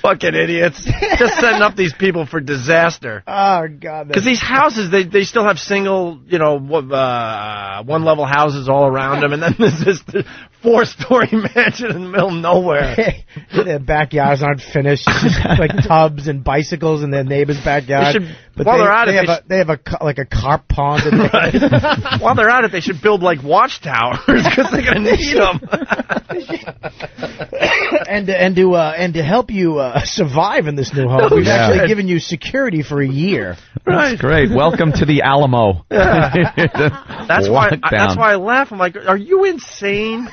Fucking idiots. Just setting up these people for disaster. Oh, God. Because these houses, they still have single, one-level houses all around them, and then there's this 4-story mansion in the middle of nowhere. Their backyards aren't finished. It's just like tubs and bicycles in their neighbor's backyard. While they're at it, they have a carp pond. Right. While they're at it, they should build like watchtowers because they're gonna need them. and to help you survive in this new home, we've actually given you security for a year. Right. That's great. Welcome to the Alamo. That's why I laugh. I'm like, are you insane?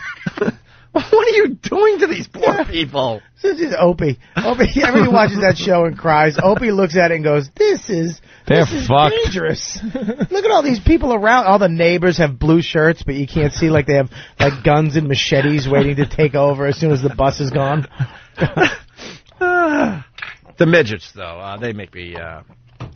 What are you doing to these poor people? This is Opie. Everybody watches that show and cries. Opie looks at it and goes, "This is They're This is fucked. dangerous. Look at all these people around. All the neighbors have blue shirts, but you can't see like they have like guns and machetes waiting to take over as soon as the bus is gone. The midgets, though, they make me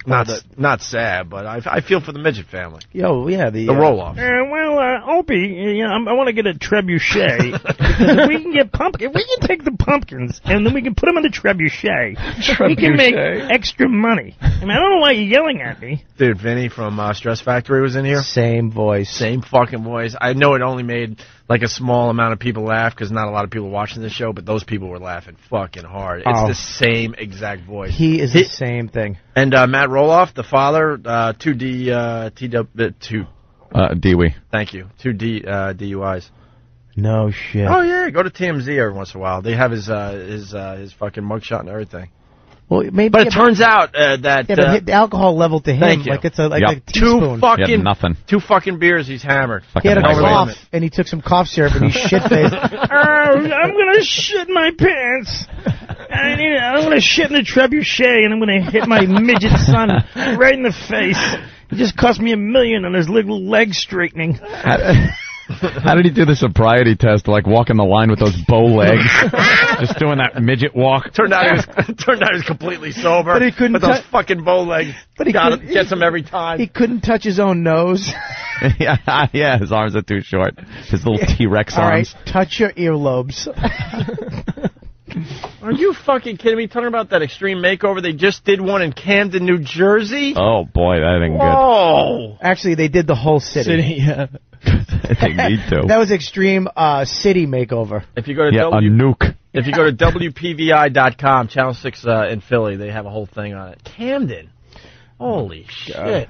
not sad, but I feel for the midget family. Yo, yeah, the roll-off. Opie, I want to get a trebuchet. If we can get pumpkin, we can take the pumpkins and then we can put them in the trebuchet. We can make extra money. I mean, I don't know why you're yelling at me. Dude, Vinny from Stress Factory was in here. Same voice. Same fucking voice. I know it only made like a small amount of people laugh because not a lot of people watching the show, but those people were laughing fucking hard. It's the same exact voice. He is the same thing. And Matt Roloff, the father, 2 Dewey. Thank you. 2 DUIs. No shit. Oh yeah, go to TMZ every once in a while. They have his fucking mugshot and everything. Well, maybe. But it turns out that but the alcohol level to him, thank you. like it's a teaspoon. Two fucking beers. He's hammered. He had a cough, and he took some cough syrup, and he's shit-faced. I'm gonna shit my pants. I'm gonna shit in the trebuchet, and I'm gonna hit my midget son right in the face. It just cost me $1 million on his little leg straightening. How did he do the sobriety test? Like walking the line with those bow legs, just doing that midget walk. Turned out he was completely sober. But he couldn't. With those fucking bow legs. But he gets him every time. He couldn't touch his own nose. yeah, his arms are too short. His little T-Rex arms. All right, touch your earlobes. Are you fucking kidding me? Talking about that extreme makeover, they just did one in Camden, New Jersey. Oh boy, that ain't good. Oh, actually, they did the whole city. Yeah. They need to. That was extreme city makeover. If you go to a nuke. If you go to WPVI.com, Channel 6 in Philly, they have a whole thing on it. Camden. Holy shit.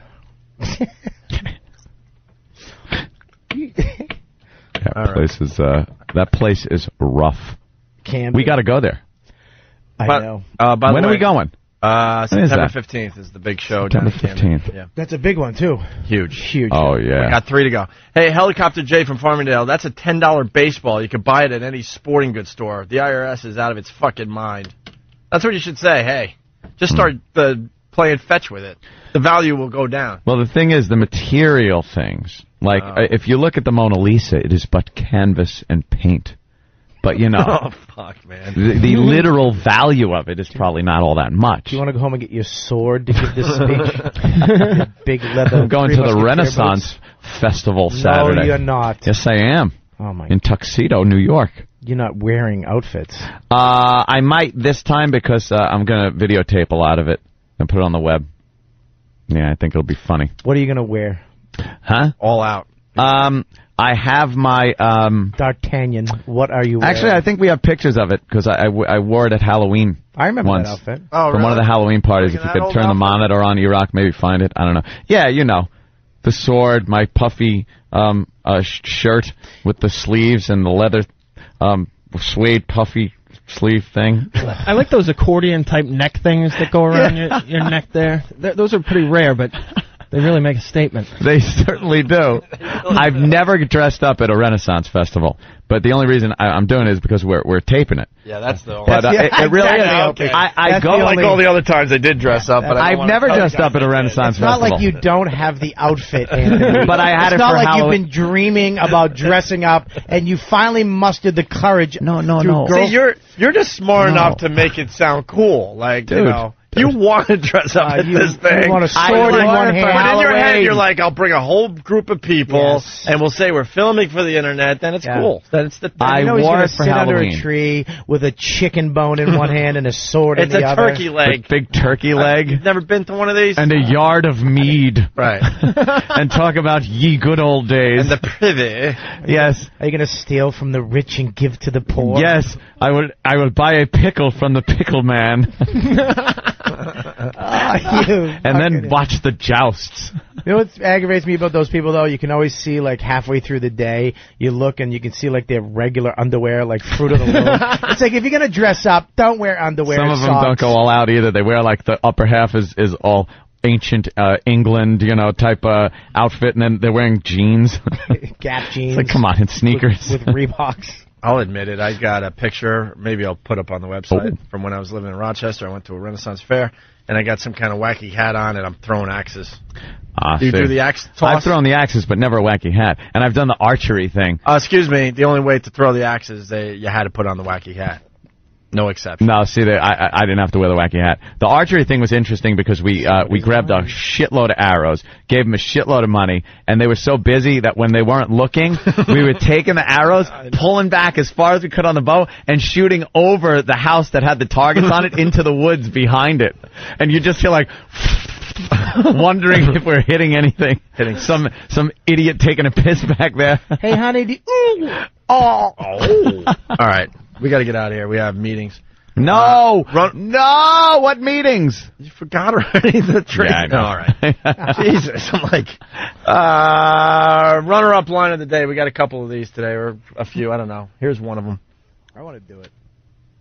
That place is rough. Camden. We got to go there. I know. When are we going? September 15th is the big show. September 15th. Yeah. That's a big one, too. Huge. Oh, yeah. We got 3 to go. Hey, Helicopter J from Farmingdale, that's a $10 baseball. You can buy it at any sporting goods store. The IRS is out of its fucking mind. That's what you should say. Hey, just start playing fetch with it. The value will go down. Well, the thing is, the material things, like if you look at the Mona Lisa, it is but canvas and paint. But, you know, oh, fuck, man. The literal value of it is probably not all that much. Do you want to go home and get your sword to give this speech? Your big leather. I'm going to the Renaissance Festival Saturday. No, you're not. Yes, I am. Oh, my. In Tuxedo, New York. You're not wearing outfits. I might this time because I'm going to videotape a lot of it and put it on the web. Yeah, I think it'll be funny. What are you going to wear? Huh? All out. I have my D'Artagnan. What are you wearing? Actually, I think we have pictures of it because I wore it at Halloween. I remember once. that outfit. Oh, From one of the Halloween parties. If you could turn the monitor on, Iraq, maybe find it. I don't know. Yeah, you know, the sword, my puffy shirt with the sleeves and the leather suede puffy sleeve thing. I like those accordion type neck things that go around your neck there. Those are pretty rare, but they really make a statement. They certainly do. I've never dressed up at a Renaissance festival, but the only reason I'm doing it is because we're taping it. Yeah, that's the only. But it really is. Okay. I go like all the other times I did dress up, but I've never dressed up at a Renaissance festival. It's not like you don't have the outfit, Anthony. But I had it's it not for like Halloween. You've been dreaming about dressing up, and you finally mustered the courage. No. See, you're just smart enough to make it sound cool, like Dude. you know. You want to dress up at this thing. You want a sword in one hand. But in your head, you're like, I'll bring a whole group of people, and we'll say we're filming for the internet. Then it's cool. Then it's the thing. I know he's wore going it to for sit under Halloween. a tree with a chicken bone in one hand and a sword in It's the a other. turkey leg. With big turkey leg. You've never been to one of these? And a yard of mead. Right. And talk about ye good old days. And the privy. Yes. Are you going to steal from the rich and give to the poor? Yes. I would buy a pickle from the pickle man. And then watch the jousts. You know what aggravates me about those people, though? You can always see, like, halfway through the day, you look and you can see, like, their regular underwear, like Fruit of the Loom. It's like, if you're going to dress up, don't wear underwear. Some of them don't go all out either. They wear, like, the upper half is all ancient England, you know, type outfit, and then they're wearing jeans. Gap jeans. It's like, come on, in sneakers. With Reeboks. I'll admit it. I got a picture, maybe I'll put up on the website, from when I was living in Rochester. I went to a Renaissance fair, and I got some kind of wacky hat on, and I'm throwing axes. Ah, Do you see. do the axe toss? I've thrown the axes, but never a wacky hat. And I've done the archery thing. Excuse me. The only way to throw the axes, you had to put on the wacky hat. No exception. No, see, I didn't have to wear the wacky hat. The archery thing was interesting because we grabbed a shitload of arrows, gave them a shitload of money, and they were so busy that when they weren't looking, we were taking the arrows, pulling back as far as we could on the bow, and shooting over the house that had the targets on it into the woods behind it. And you just feel like... wondering if we're hitting anything. Hitting some idiot taking a piss back there. Hey, honey. All right. We got to get out of here. We have meetings. No! No! What meetings? You forgot already the trick? Yeah, I know. All right. Jesus. I'm like, runner-up line of the day. We got a couple of these today, or a few. I don't know. Here's one of them. I want to do it.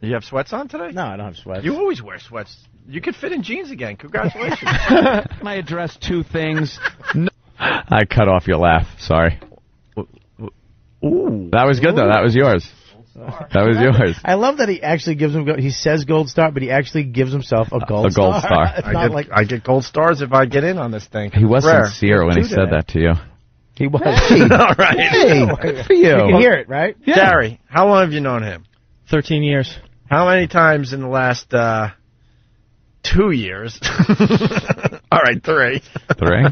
You have sweats on today? No, I don't have sweats. You always wear sweats. You could fit in jeans again. Congratulations. Can I address two things? No. I cut off your laugh. Sorry. Ooh. That was good, though. That was yours. That was yours. I love that he actually gives him. He says gold star, but he actually gives himself a gold star. A gold star. It's not like I get gold stars if I get in on this thing. He was Rare. sincere when he said that to you. he was. All right. Hey, good for you. You can hear it, right? Yeah. Gary, how long have you known him? 13 years. How many times in the last 2 years? All right, 3. 3?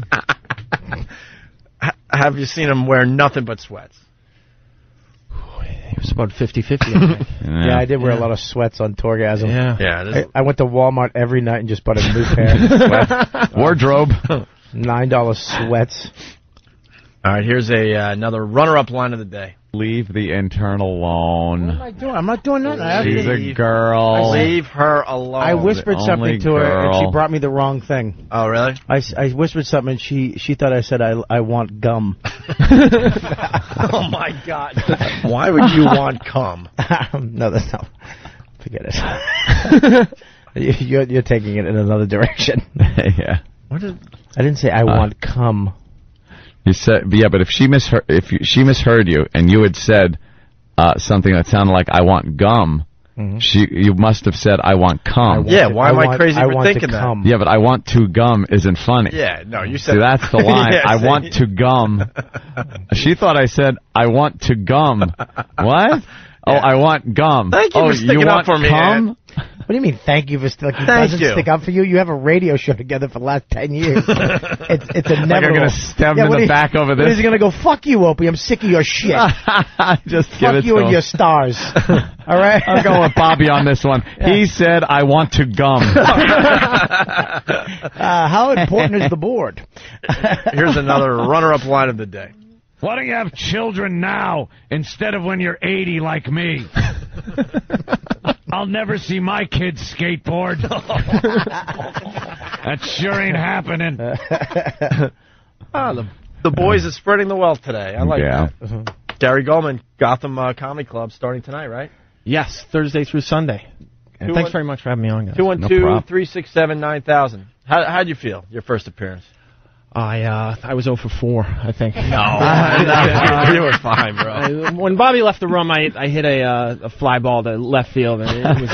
Have you seen him wear nothing but sweats? It was about 50-50. Yeah, I did wear a lot of sweats on Torgasm. Yeah. I went to Walmart every night and just bought a new pair. Wardrobe. $9 sweats. All right, here's another runner-up line of the day. Leave the intern alone. What am I doing? I'm not doing nothing. She's a girl. Leave her alone. I whispered something to her, and she brought me the wrong thing. Oh, really? I whispered something, and she thought I said I want gum. Oh, my God. Why would you want cum? No, that's not. Forget it. You're taking it in another direction. Yeah. What is? I didn't say I want cum. You said, yeah, but if she misheard you and you had said something that sounded like "I want gum," you must have said "I want cum." Yeah, why am I crazy for thinking that? Yeah, but "I want to gum" isn't funny. Yeah, no, you said. See, that's the line. Yeah, I want to gum. She thought I said "I want to gum." What? Oh, I want gum. Thank you for sticking up for me, cum? What do you mean, thank you for sticking? Thank doesn't you. stick up for you? You have a radio show together for the last 10 years. It's inevitable. Like I'm going to stab him in the back over this. He's going to go, fuck you, Opie. I'm sick of your shit. Just give fuck it you to and him. your stars. All right? I'm going with Bobby on this one. Yeah. He said, "I want to gum." How important is the board? Here's another runner-up line of the day. Why don't you have children now instead of when you're 80 like me? I'll never see my kids skateboard. That sure ain't happening. The boys are spreading the wealth today. I like that. Gary Goldman, Gotham Comedy Club, starting tonight, right? Yes, Thursday through Sunday. And thanks very much for having me on, guys. 212-367-9000. How'd you feel, your first appearance? I was 0 for 4, I think. No, you were fine, bro. When Bobby left the room, I hit a fly ball to left field, and it was,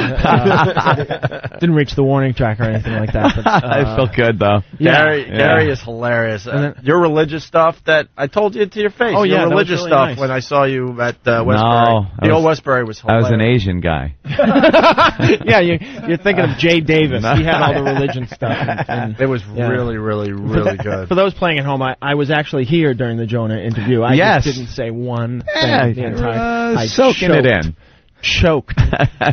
didn't reach the warning track or anything like that. But, I felt good though. Gary is hilarious. Your religious stuff that I told you to your face. Oh yeah, your religious really stuff nice. when I saw you at Westbury. No, the old Westbury was hilarious. I was an Asian guy. Yeah, you're thinking of Jay Davis. He had all the religion stuff. And it was really, really, really good. For those playing at home, I was actually here during the Jonah interview. I just didn't say one thing the entire time. Soaking it in. Choked.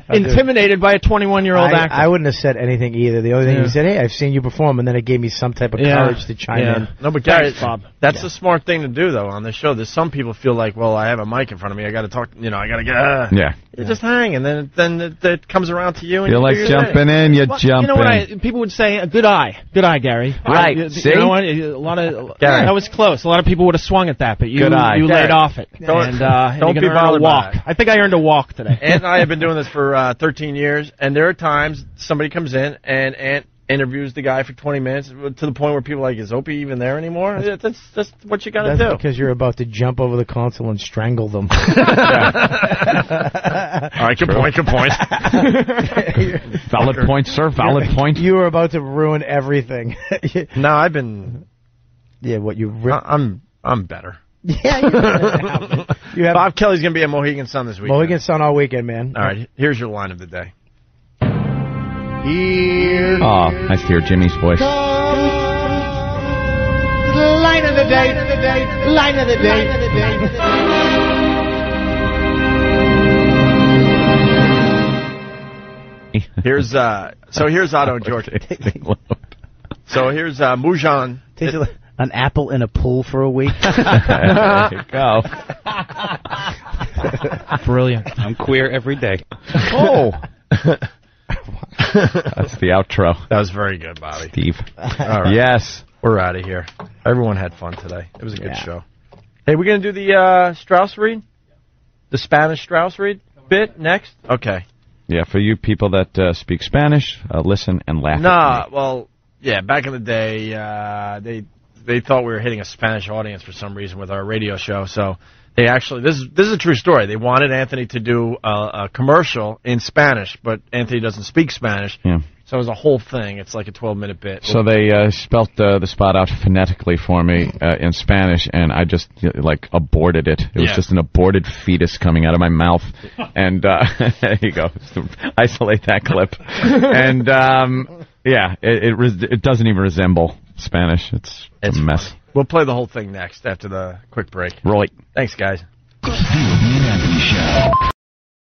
Intimidated by a 21-year-old actor. I wouldn't have said anything either. The only thing he said, hey, I've seen you perform, and then it gave me some type of courage to chime in. No, but Gary, that's the smart thing to do, though, on this show. There's some people feel like, well, I have a mic in front of me. I got to talk, I got to get... Yeah. You just hang, and then it comes around to you. And You're like jumping in, you jump You know what in. people would say? Good eye, Gary. Right. See? You know what? A lot of Gary. that was close. A lot of people would have swung at that, but you Good eye. laid off it. Don't you be bothered by walk. it. I think I earned a walk today. Ant and I have been doing this for 13 years, and there are times somebody comes in and Ant interviews the guy for 20 minutes to the point where people are like, is Opie even there anymore? That's what you got to do. That's because you're about to jump over the console and strangle them. All right, good point. Valid point, sir. Valid point. You were about to ruin everything. No, I've been. Yeah, what you? I'm better. Yeah, you have. Bob Kelly's gonna be at Mohegan Sun this weekend. Mohegan Sun all weekend, man. All right, here's your line of the day. Here. Oh, nice to hear Jimmy's voice. Line of the day. Line of the day. Here's Otto and George. So here's Mujan. Tastes like an apple in a pool for a week. There you go. Brilliant. I'm queer every day. Oh. That's the outro. That was very good, Bobby. Steve. All right. Yes. We're out of here. Everyone had fun today. It was a good show. Hey, we're going to do the Strauss read? The Spanish Strauss read bit next? Okay. Yeah, for you people that speak Spanish, listen and laugh. Well, yeah, back in the day, they thought we were hitting a Spanish audience for some reason with our radio show, so they actually, this is a true story. They wanted Anthony to do a commercial in Spanish, but Anthony doesn't speak Spanish. Yeah. So it was a whole thing. It's like a 12-minute bit. So they spelt the spot out phonetically for me in Spanish, and I just aborted it. It was just an aborted fetus coming out of my mouth. And there you go. Isolate that clip. And it doesn't even resemble Spanish. It's a mess. Funny. We'll play the whole thing next after the quick break. Right. Thanks, guys. The Opie and Anthony Show.